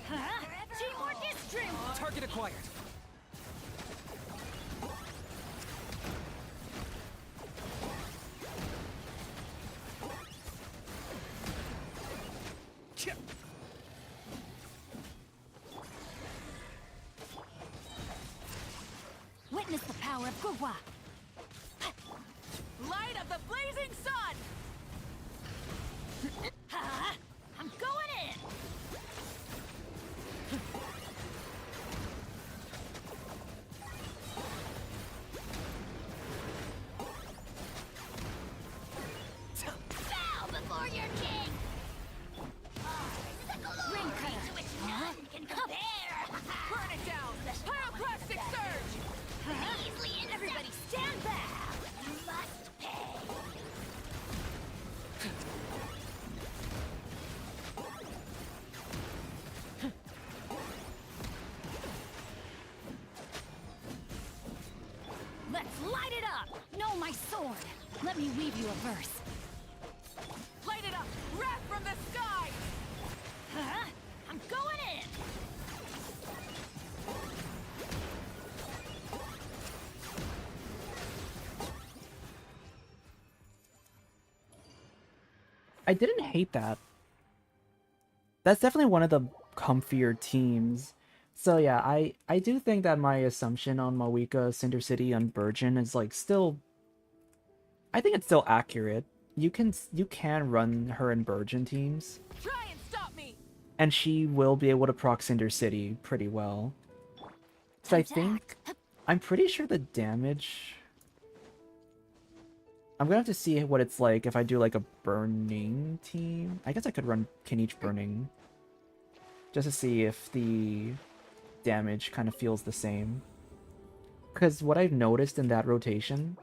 Speaker 7: Huh? Teamwork is true.
Speaker 21: Target acquired.
Speaker 7: Witness the power of Gurwa. Light of the blazing sun. Huh? I'm going in.
Speaker 11: my sword. Let me weave you a verse.
Speaker 7: Light it up! Wrath from the sky!
Speaker 11: Huh? I'm going in!
Speaker 1: I didn't hate that. That's definitely one of the comfier teams. So yeah, I do think that my assumption on Mavuika, Cinder City, and Burgeon is like still... I think it's still accurate. You can run her in Burgeon teams.
Speaker 7: Try and stop me!
Speaker 1: And she will be able to proc Cinder City pretty well. So I think... I'm pretty sure the damage... I'm gonna have to see what it's like if I do like a burning team. I guess I could run Kinich burning. Just to see if the damage kind of feels the same. Because what I've noticed in that rotation,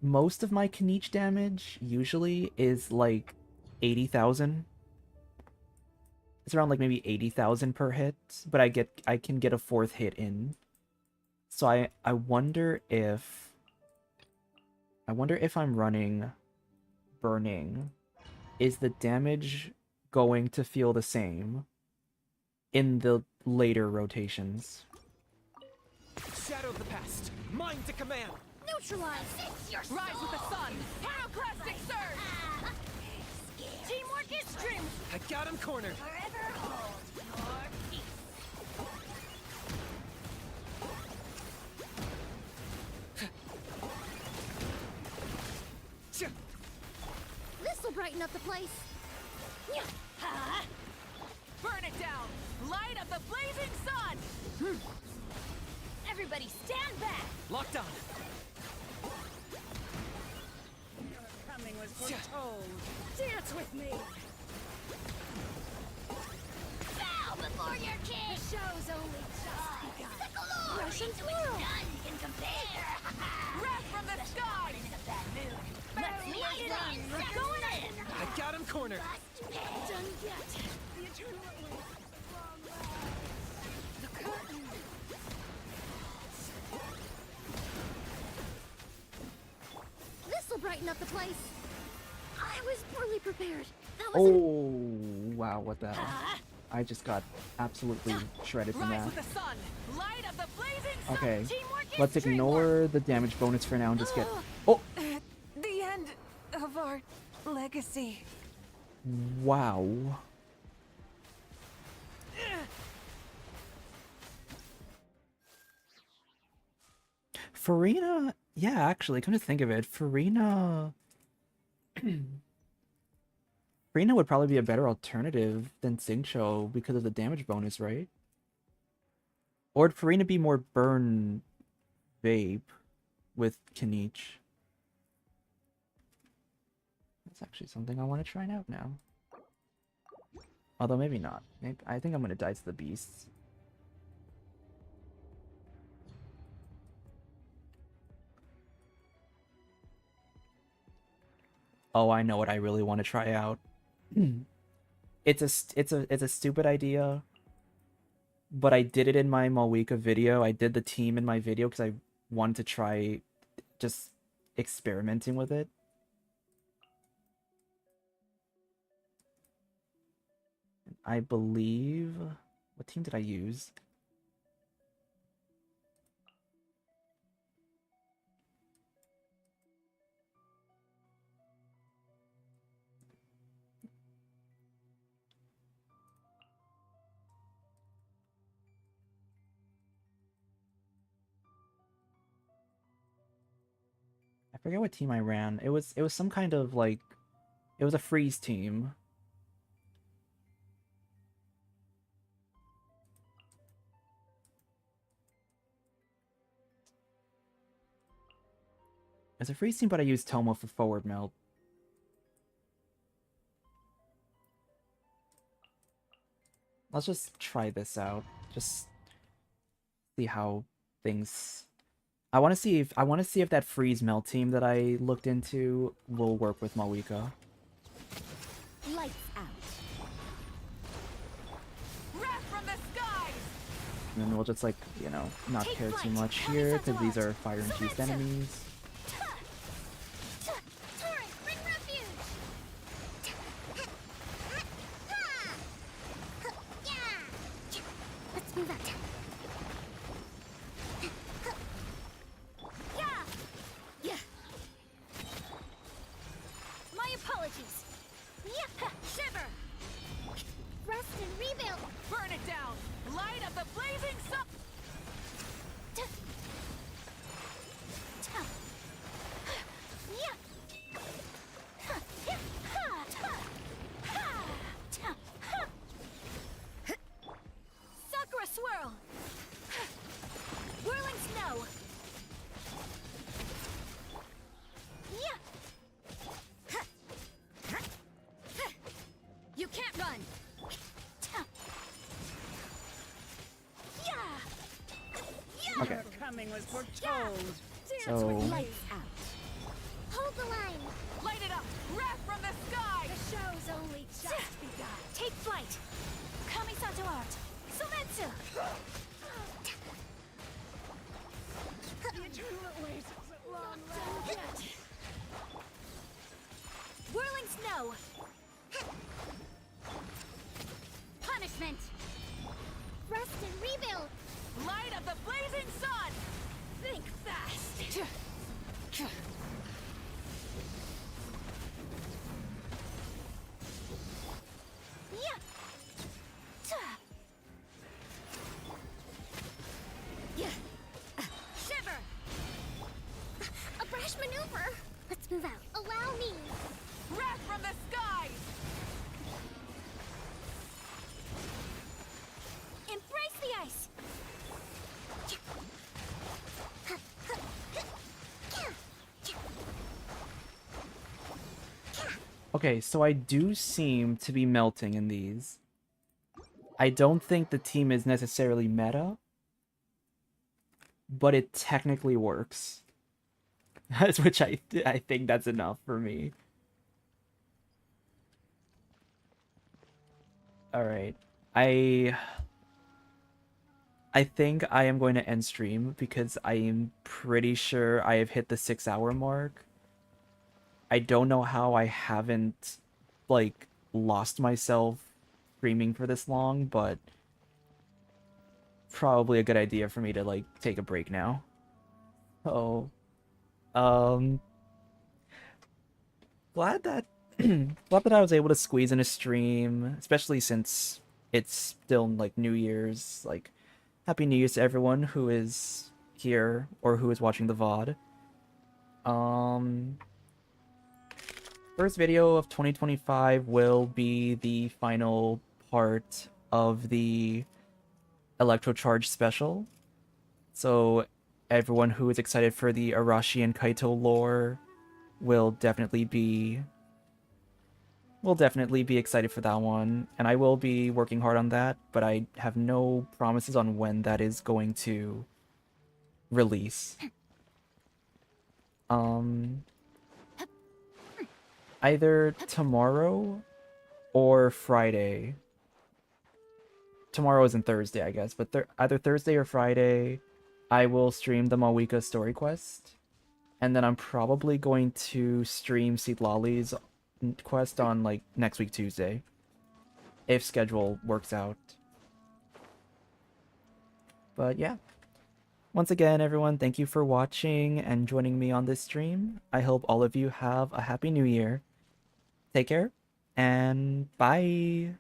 Speaker 1: most of my Kinich damage usually is like 80,000. It's around like maybe 80,000 per hit, but I can get a 4th hit in. So I wonder if I'm running burning, is the damage going to feel the same in the later rotations?
Speaker 21: Shadow of the past, mine to command.
Speaker 7: Neutralize! Rise with the sun! Pyroclastic surge! Teamwork is dream!
Speaker 21: I got him cornered.
Speaker 7: Forever hold your peace!
Speaker 11: This'll brighten up the place.
Speaker 7: Burn it down! Light up the blazing sun! Everybody stand back!
Speaker 21: Locked on.
Speaker 15: Your coming was foretold. Dance with me.
Speaker 3: Bow before your king!
Speaker 11: The show's only just begun.
Speaker 3: The glory
Speaker 11: Russian
Speaker 3: to which
Speaker 11: twirl.
Speaker 3: none can compare!
Speaker 7: Wrath from the sky!
Speaker 3: I'm in a bad mood.
Speaker 11: Let's light it up. We're going in.
Speaker 21: I got him cornered.
Speaker 11: Done yet.
Speaker 15: The eternal
Speaker 11: The curtain. This'll brighten up the place. I was poorly prepared. That was
Speaker 1: Oh, wow, what the hell? I just got absolutely shredded from
Speaker 7: Rise
Speaker 1: that.
Speaker 7: with the sun! Light up the blazing sun!
Speaker 1: Okay,
Speaker 7: Teamwork is
Speaker 1: let's
Speaker 7: dreamwork!
Speaker 1: ignore the damage bonus for now and just get... Oh!
Speaker 7: The end of our legacy.
Speaker 1: Wow. Farina... Yeah, actually, come to think of it, Farina... Farina would probably be a better alternative than Xingqiu because of the damage bonus, right? Or would Farina be more burn vape with Kinich? That's actually something I want to try out now. Although maybe not. Maybe I think I'm going to dice the beasts. Oh, I know what I really want to try out. It's a stupid idea, but I did it in my Mavuika video. I did the team in my video because I wanted to try just experimenting with it. I believe... What team did I use? I forget what team I ran. It was some kind of like... It was a freeze team. It's a freeze team, but I used Tomo for forward melt. Let's just try this out. Just see how things... I want to see if that freeze melt team that I looked into will work with Mavuika.
Speaker 11: Lights out.
Speaker 7: Wrath from the skies!
Speaker 1: And then we'll just like, you know, not care too much here because these are fire-infused enemies.
Speaker 7: blazing sun! Sakura swirl! Whirling snow! You can't run!
Speaker 1: Okay.
Speaker 15: Your coming was foretold.
Speaker 7: Dance
Speaker 1: So-
Speaker 7: with lights out.
Speaker 12: Hold the line.
Speaker 7: Light it up! Wrath from the sky!
Speaker 12: The show's only just begun.
Speaker 7: Take flight! Kamisato art! Sumetsu!
Speaker 15: The eternal oasis at long last.
Speaker 7: Yet. Whirling snow!
Speaker 12: Punishment. Rest and rebuild.
Speaker 7: Light of the blazing sun! Think fast!
Speaker 12: Shiver. A brash maneuver. Let's move out. Allow me.
Speaker 7: Wrath from the skies!
Speaker 12: Embrace the ice.
Speaker 1: Okay, so I do seem to be melting in these. I don't think the team is necessarily meta, but it technically works. Which I think that's enough for me. Alright. I think I am going to end stream because I am pretty sure I have hit the 6-hour mark. I don't know how I haven't, like, lost myself streaming for this long, but probably a good idea for me to, like, take a break now. So, glad that glad that I was able to squeeze in a stream, especially since it's still, like, New Year's. Like, Happy New Year's to everyone who is here or who is watching the VOD. First video of 2025 will be the final part of the Electrocharge special. So everyone who is excited for the Arashi and Kaito lore will definitely be excited for that one, and I will be working hard on that, but I have no promises on when that is going to release. Either tomorrow or Friday. Tomorrow isn't Thursday, I guess, but either Thursday or Friday, I will stream the Mavuika story quest, and then I'm probably going to stream Seedlali's quest on, like, next week Tuesday, if schedule works out. But yeah. Once again, everyone, thank you for watching and joining me on this stream. I hope all of you have a happy new year. Take care, and bye!